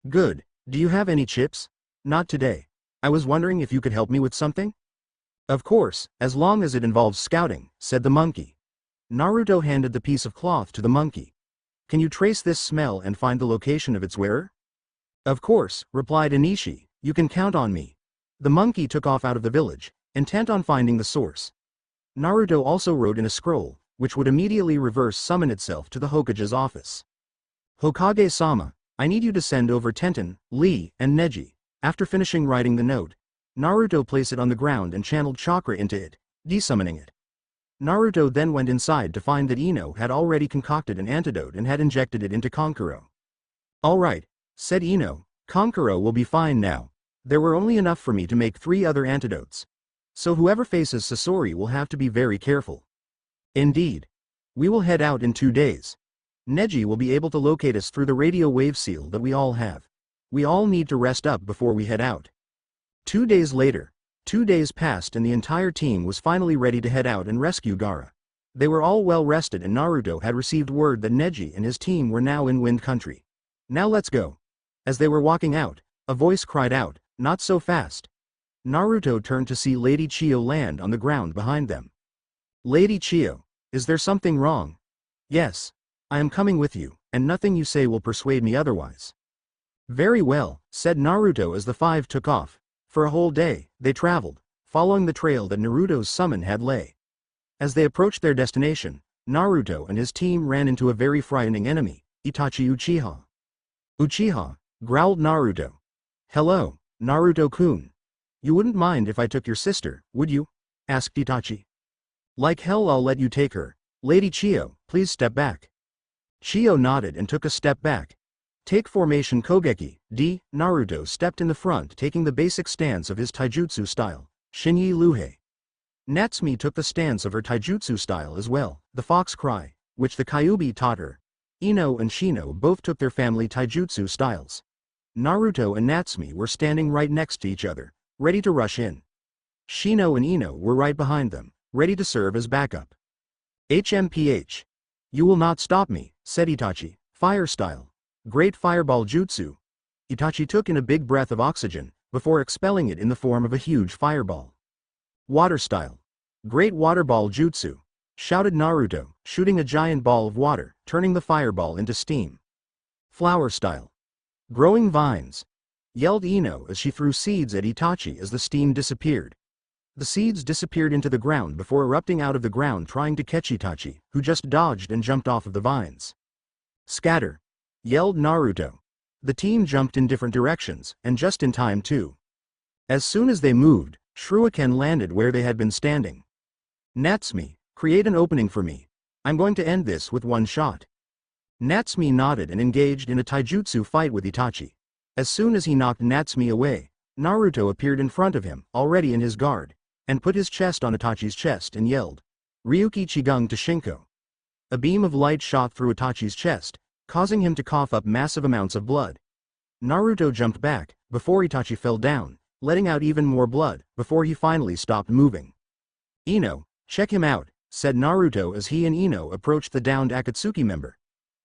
Good, do you have any chips? Not today. I was wondering if you could help me with something? Of course, as long as it involves scouting, said the monkey. Naruto handed the piece of cloth to the monkey. Can you trace this smell and find the location of its wearer? Of course, replied Anishi, you can count on me. The monkey took off out of the village, intent on finding the source. Naruto also wrote in a scroll, which would immediately reverse summon itself to the Hokage's office. Hokage-sama, I need you to send over Tenten, Lee, and Neji. After finishing writing the note, Naruto placed it on the ground and channeled chakra into it, desummoning it. Naruto then went inside to find that Ino had already concocted an antidote and had injected it into Kankuro. Alright, said Ino, Kankuro will be fine now. There were only enough for me to make 3 other antidotes. So whoever faces Sasori will have to be very careful. Indeed. We will head out in 2 days. Neji will be able to locate us through the radio wave seal that we all have. We all need to rest up before we head out. 2 days later, 2 days passed and the entire team was finally ready to head out and rescue Gaara. They were all well rested and Naruto had received word that Neji and his team were now in Wind Country. Now let's go. As they were walking out, a voice cried out, not so fast. Naruto turned to see Lady Chiyo land on the ground behind them. Lady Chiyo, is there something wrong? Yes. I am coming with you, and nothing you say will persuade me otherwise. Very well, said Naruto as the 5 took off. For a whole day, they traveled, following the trail that Naruto's summon had lay. As they approached their destination, Naruto and his team ran into a very frightening enemy, Itachi Uchiha. Uchiha, growled Naruto. Hello, Naruto-kun. You wouldn't mind if I took your sister, would you? Asked Itachi. Like hell I'll let you take her. Lady Chiyo, please step back. Chiyo nodded and took a step back. Take formation Kogeki, D. Naruto stepped in the front taking the basic stance of his taijutsu style, Shinyi Luhei. Natsumi took the stance of her taijutsu style as well, the fox cry, which the Kyuubi taught her. Ino and Shino both took their family taijutsu styles. Naruto and Natsumi were standing right next to each other, ready to rush in. Shino and Ino were right behind them, ready to serve as backup. HMPH. You will not stop me, said Itachi, fire style. Great fireball jutsu. Itachi took in a big breath of oxygen, before expelling it in the form of a huge fireball. Water style. Great water ball jutsu. Shouted Naruto, shooting a giant ball of water, turning the fireball into steam. Flower style. Growing vines. Yelled Ino as she threw seeds at Itachi as the steam disappeared. The seeds disappeared into the ground before erupting out of the ground trying to catch Itachi, who just dodged and jumped off of the vines. Scatter. Yelled Naruto. The team jumped in different directions, and just in time too. As soon as they moved, Shuriken landed where they had been standing. Natsumi, create an opening for me. I'm going to end this with one shot. Natsumi nodded and engaged in a taijutsu fight with Itachi. As soon as he knocked Natsumi away, Naruto appeared in front of him, already in his guard, and put his chest on Itachi's chest and yelled, Ryuki Chigung to Shinko. A beam of light shot through Itachi's chest, causing him to cough up massive amounts of blood. Naruto jumped back, before Itachi fell down, letting out even more blood, before he finally stopped moving. Ino, check him out, said Naruto as he and Ino approached the downed Akatsuki member.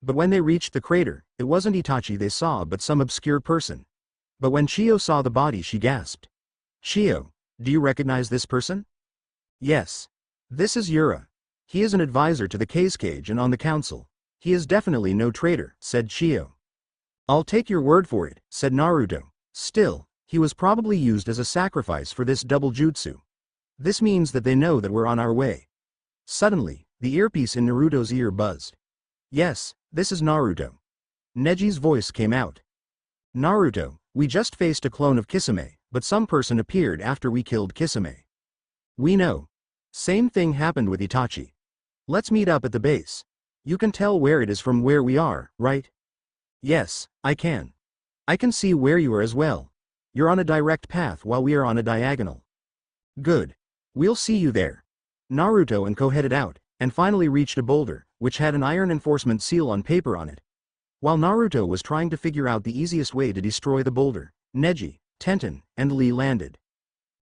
But when they reached the crater, it wasn't Itachi they saw but some obscure person. But when Chiyo saw the body she gasped. Chiyo, do you recognize this person? Yes. This is Yura. He is an advisor to the Cage and on the council. He is definitely no traitor, said Chiyo. I'll take your word for it, said Naruto. Still, he was probably used as a sacrifice for this double jutsu. This means that they know that we're on our way. Suddenly, the earpiece in Naruto's ear buzzed. Yes, this is Naruto. Neji's voice came out. Naruto, we just faced a clone of Kisame, but some person appeared after we killed Kisame. We know. Same thing happened with Itachi. Let's meet up at the base. You can tell where it is from where we are, right? Yes, I can. I can see where you are as well. You're on a direct path while we are on a diagonal. Good. We'll see you there. Naruto and Ko headed out, and finally reached a boulder, which had an iron enforcement seal on paper on it. While Naruto was trying to figure out the easiest way to destroy the boulder, Neji, Tenten, and Lee landed.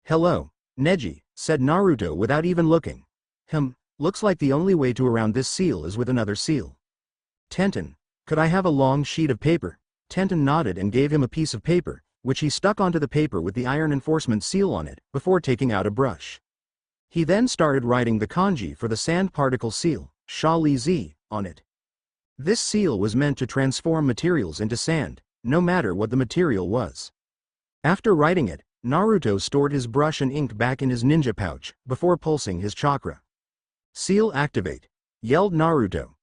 Hello, Neji, said Naruto without even looking. Looks like the only way to around this seal is with another seal. Tenten, could I have a long sheet of paper? Tenten nodded and gave him a piece of paper, which he stuck onto the paper with the iron enforcement seal on it, before taking out a brush. He then started writing the kanji for the sand particle seal, Sha-Li-Z, on it. This seal was meant to transform materials into sand, no matter what the material was. After writing it, Naruto stored his brush and ink back in his ninja pouch, before pulsing his chakra. Seal activate. yelled Naruto.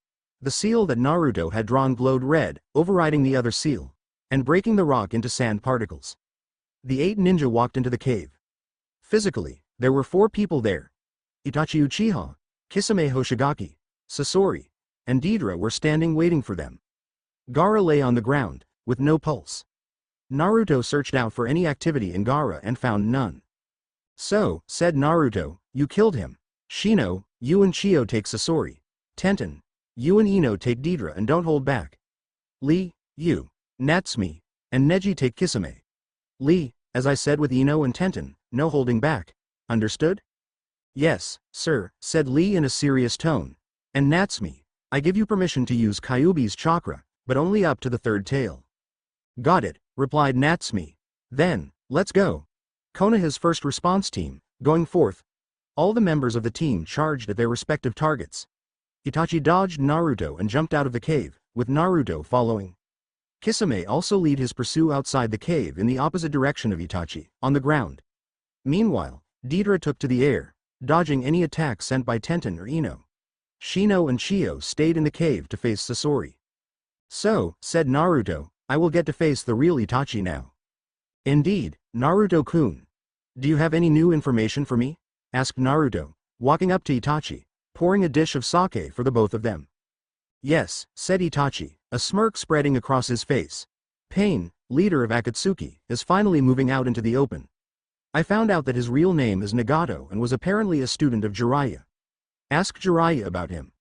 The seal that Naruto had drawn glowed red, overriding the other seal, and breaking the rock into sand particles. The 8 ninja walked into the cave. Physically, there were 4 people there. Itachi Uchiha, Kisame Hoshigaki, Sasori, and Deidara were standing waiting for them. Gaara lay on the ground, with no pulse. Naruto searched out for any activity in Gaara and found none. So, said Naruto, you killed him. Shino, you and Chio take Sasori. Tenten, you and Ino take Deidara and don't hold back. Lee, you, Natsumi, and Neji take Kisame. Lee, as I said with Ino and Tenten, no holding back. Understood? Yes, sir, said Lee in a serious tone. And Natsumi, I give you permission to use Kyuubi's chakra, but only up to the 3rd tail. Got it, replied Natsumi. Then, let's go. Konaha's first response team, going forth. All the members of the team charged at their respective targets. Itachi dodged Naruto and jumped out of the cave, with Naruto following. Kisame also led his pursuit outside the cave in the opposite direction of Itachi, on the ground. Meanwhile, Deidara took to the air, dodging any attack sent by Tenten or Ino. Shino and Chio stayed in the cave to face Sasori. So, said Naruto, I will get to face the real Itachi now. Indeed, Naruto-kun. Do you have any new information for me? Asked Naruto, walking up to Itachi, pouring a dish of sake for the both of them. Yes, said Itachi, a smirk spreading across his face. Pain, leader of Akatsuki, is finally moving out into the open. I found out that his real name is Nagato and was apparently a student of Jiraiya. Ask Jiraiya about him.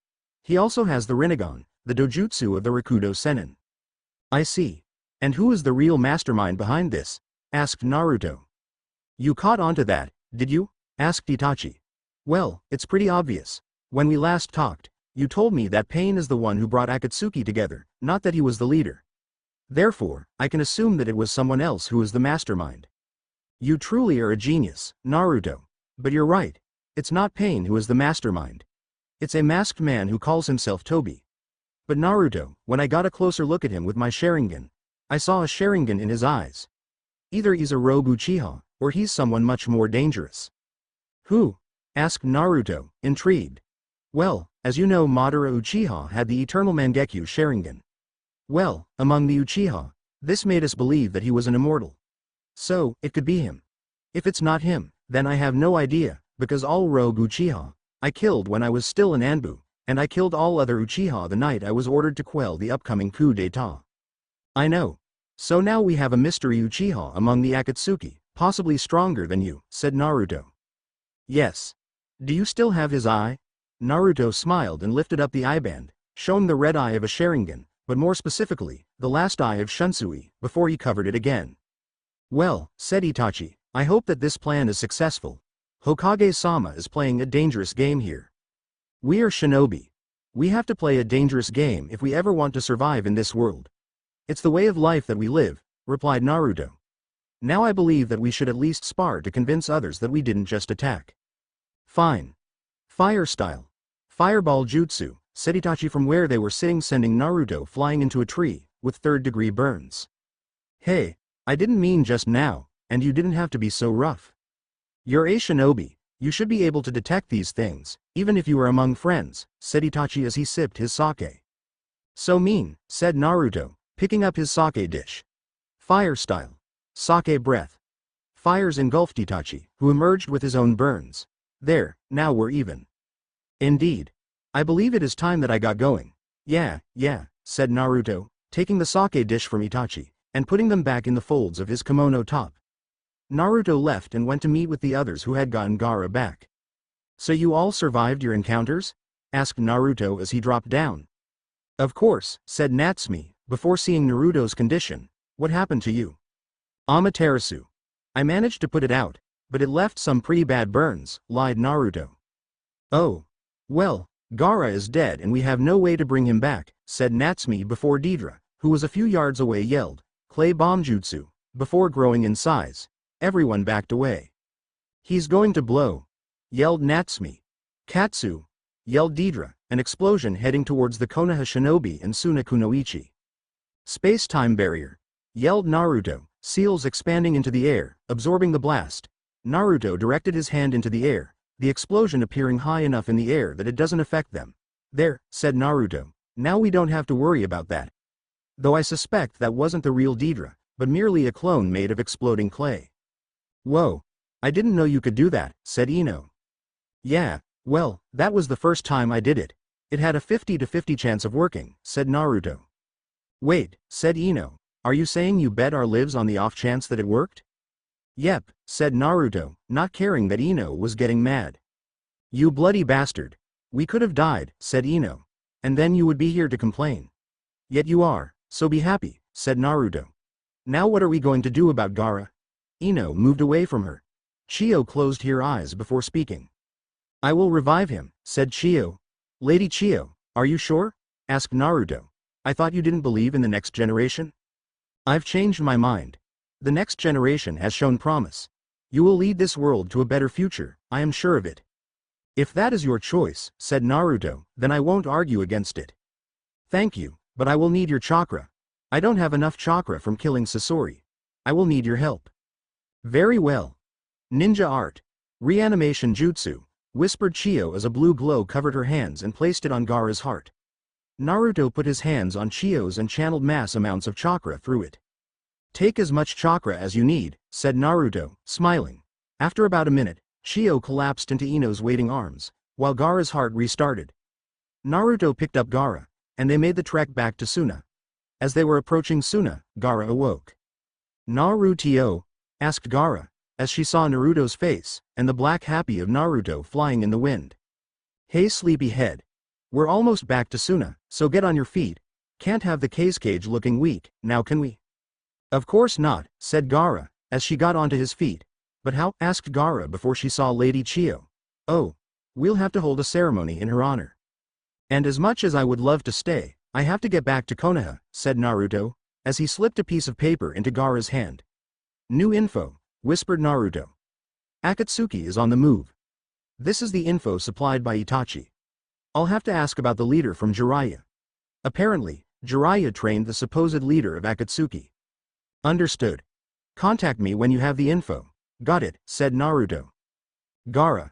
He also has the Rinnegan, the dojutsu of the Rakudo Sennin. I see. And who is the real mastermind behind this? Asked Naruto. You caught on to that, did you? Asked Itachi. Well, it's pretty obvious. When we last talked, you told me that Pain is the one who brought Akatsuki together, not that he was the leader. Therefore, I can assume that it was someone else who is the mastermind. You truly are a genius, Naruto. But you're right. It's not Pain who is the mastermind. It's a masked man who calls himself Tobi. But Naruto, when I got a closer look at him with my Sharingan, I saw a Sharingan in his eyes. Either he's a rogue Uchiha, or he's someone much more dangerous. Who? Asked Naruto, intrigued. Well, as you know, Madara Uchiha had the eternal Mangekyo Sharingan. Well, among the Uchiha, this made us believe that he was an immortal. So, it could be him. If it's not him, then I have no idea, because all rogue Uchiha I killed when I was still in Anbu, and I killed all other Uchiha the night I was ordered to quell the upcoming coup d'etat. I know. So now we have a mystery Uchiha among the Akatsuki, possibly stronger than you, said Naruto. Yes. Do you still have his eye? Naruto smiled and lifted up the eyeband, showing the red eye of a Sharingan, but more specifically, the last eye of Shunsui, before he covered it again. Well, said Itachi, I hope that this plan is successful. Hokage-sama is playing a dangerous game here. We are shinobi. We have to play a dangerous game if we ever want to survive in this world. It's the way of life that we live, replied Naruto. Now I believe that we should at least spar to convince others that we didn't just attack. Fine. Fire style. Fireball jutsu, said Itachi from where they were sitting, sending Naruto flying into a tree, with 3rd-degree burns. Hey, I didn't mean just now, and you didn't have to be so rough. You're a shinobi, you should be able to detect these things, even if you are among friends, said Itachi as he sipped his sake. So mean, said Naruto, picking up his sake dish. Fire style. Sake breath. Fires engulfed Itachi, who emerged with his own burns. There, now we're even. Indeed. I believe it is time that I got going. Yeah, said Naruto, taking the sake dish from Itachi, and putting them back in the folds of his kimono top. Naruto left and went to meet with the others who had gotten Gaara back. So you all survived your encounters? Asked Naruto as he dropped down. Of course, said Natsumi, before seeing Naruto's condition. What happened to you? Amaterasu. I managed to put it out, but it left some pretty bad burns, lied Naruto. Oh. Well, Gaara is dead and we have no way to bring him back, said Natsumi before Deidara, who was a few yards away, yelled, Clay bomb jutsu, before growing in size. Everyone backed away. He's going to blow, yelled Natsumi. Katsu, yelled Deidara, an explosion heading towards the Konaha shinobi and Suna Kunoichi. Space-time barrier, yelled Naruto, seals expanding into the air, absorbing the blast. Naruto directed his hand into the air, the explosion appearing high enough in the air that it doesn't affect them. There, said Naruto. Now we don't have to worry about that. Though I suspect that wasn't the real Deidara, but merely a clone made of exploding clay. Whoa. I didn't know you could do that, said Ino. Yeah, well, that was the first time I did it. It had a 50-50 chance of working, said Naruto. Wait, said Ino. Are you saying you bet our lives on the off chance that it worked? Yep, said Naruto, not caring that Ino was getting mad. You bloody bastard. We could have died, said Ino. And then you would be here to complain. Yet you are, so be happy, said Naruto. Now what are we going to do about Gaara? Ino moved away from her. Chio closed her eyes before speaking. I will revive him, said Chio. Lady Chio, are you sure? Asked Naruto. I thought you didn't believe in the next generation? I've changed my mind. The next generation has shown promise. You will lead this world to a better future, I am sure of it. If that is your choice, said Naruto, then I won't argue against it. Thank you, but I will need your chakra. I don't have enough chakra from killing Sasori. I will need your help. Very well. Ninja art. Reanimation jutsu, whispered Chio as a blue glow covered her hands and placed it on Gaara's heart. Naruto put his hands on Chio's and channeled mass amounts of chakra through it. Take as much chakra as you need, said Naruto, smiling. After about a minute, Chio collapsed into Ino's waiting arms, while Gaara's heart restarted. Naruto picked up Gaara, and they made the trek back to Suna. As they were approaching Suna, Gaara awoke. Naruto? Asked Gaara, as she saw Naruto's face, and the black happy of Naruto flying in the wind. Hey sleepyhead. We're almost back to Suna, so get on your feet. Can't have the cage looking weak, now can we? Of course not, said Gaara, as she got onto his feet. But how? Asked Gaara before she saw Lady Chio. Oh. We'll have to hold a ceremony in her honor. And as much as I would love to stay, I have to get back to Konaha, said Naruto, as he slipped a piece of paper into Gaara's hand. New info, whispered Naruto. Akatsuki is on the move. This is the info supplied by Itachi. I'll have to ask about the leader from Jiraiya. Apparently, Jiraiya trained the supposed leader of Akatsuki. Understood. Contact me when you have the info. Got it, said Naruto. Gaara.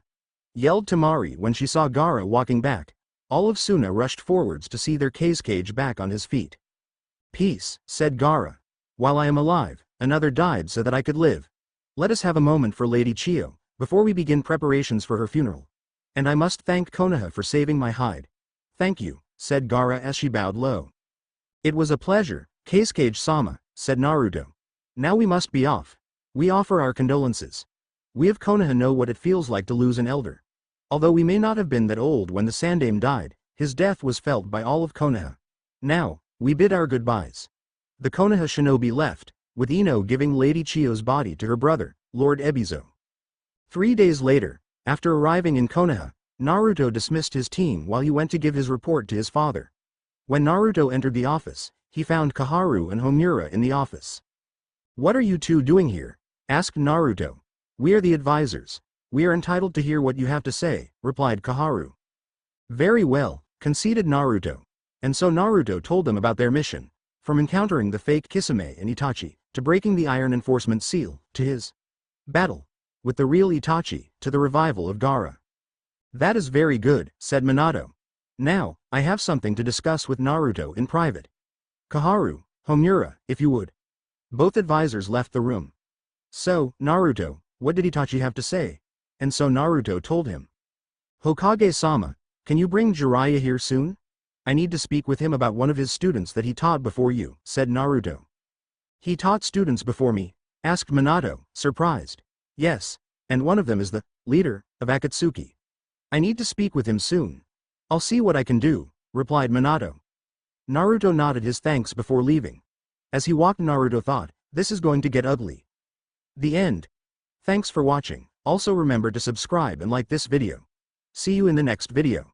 Yelled Temari when she saw Gaara walking back. All of Suna rushed forwards to see their cage back on his feet. Peace, said Gaara. While I am alive, another died so that I could live. Let us have a moment for Lady Chio, before we begin preparations for her funeral. And I must thank Konaha for saving my hide. Thank you, said Gaara as she bowed low. It was a pleasure, Kazekage-sama, said Naruto. Now we must be off. We offer our condolences. We of Konaha know what it feels like to lose an elder. Although we may not have been that old when the Sandaime died, his death was felt by all of Konaha. Now, we bid our goodbyes. The Konaha shinobi left, with Ino giving Lady Chio's body to her brother, Lord Ebizo. 3 days later, after arriving in Konaha, Naruto dismissed his team while he went to give his report to his father. When Naruto entered the office, he found Koharu and Homura in the office. What are you two doing here? Asked Naruto. We are the advisors. We are entitled to hear what you have to say, replied Koharu. Very well, conceded Naruto. And so Naruto told them about their mission, from encountering the fake Kisame and Itachi, to breaking the Iron Enforcement Seal, to his battle with the real Itachi, to the revival of Gaara. That is very good, said Minato. Now, I have something to discuss with Naruto in private. Koharu, Homura, if you would. Both advisors left the room. So, Naruto, what did Itachi have to say? And so Naruto told him. Hokage-sama, can you bring Jiraiya here soon? I need to speak with him about one of his students that he taught before you, said Naruto. He taught students before me? Asked Minato, surprised. Yes, and one of them is the leader of Akatsuki. I need to speak with him soon. I'll see what I can do, replied Minato. Naruto nodded his thanks before leaving. As he walked, Naruto thought, this is going to get ugly. The end. Thanks for watching. Also remember to subscribe and like this video. See you in the next video.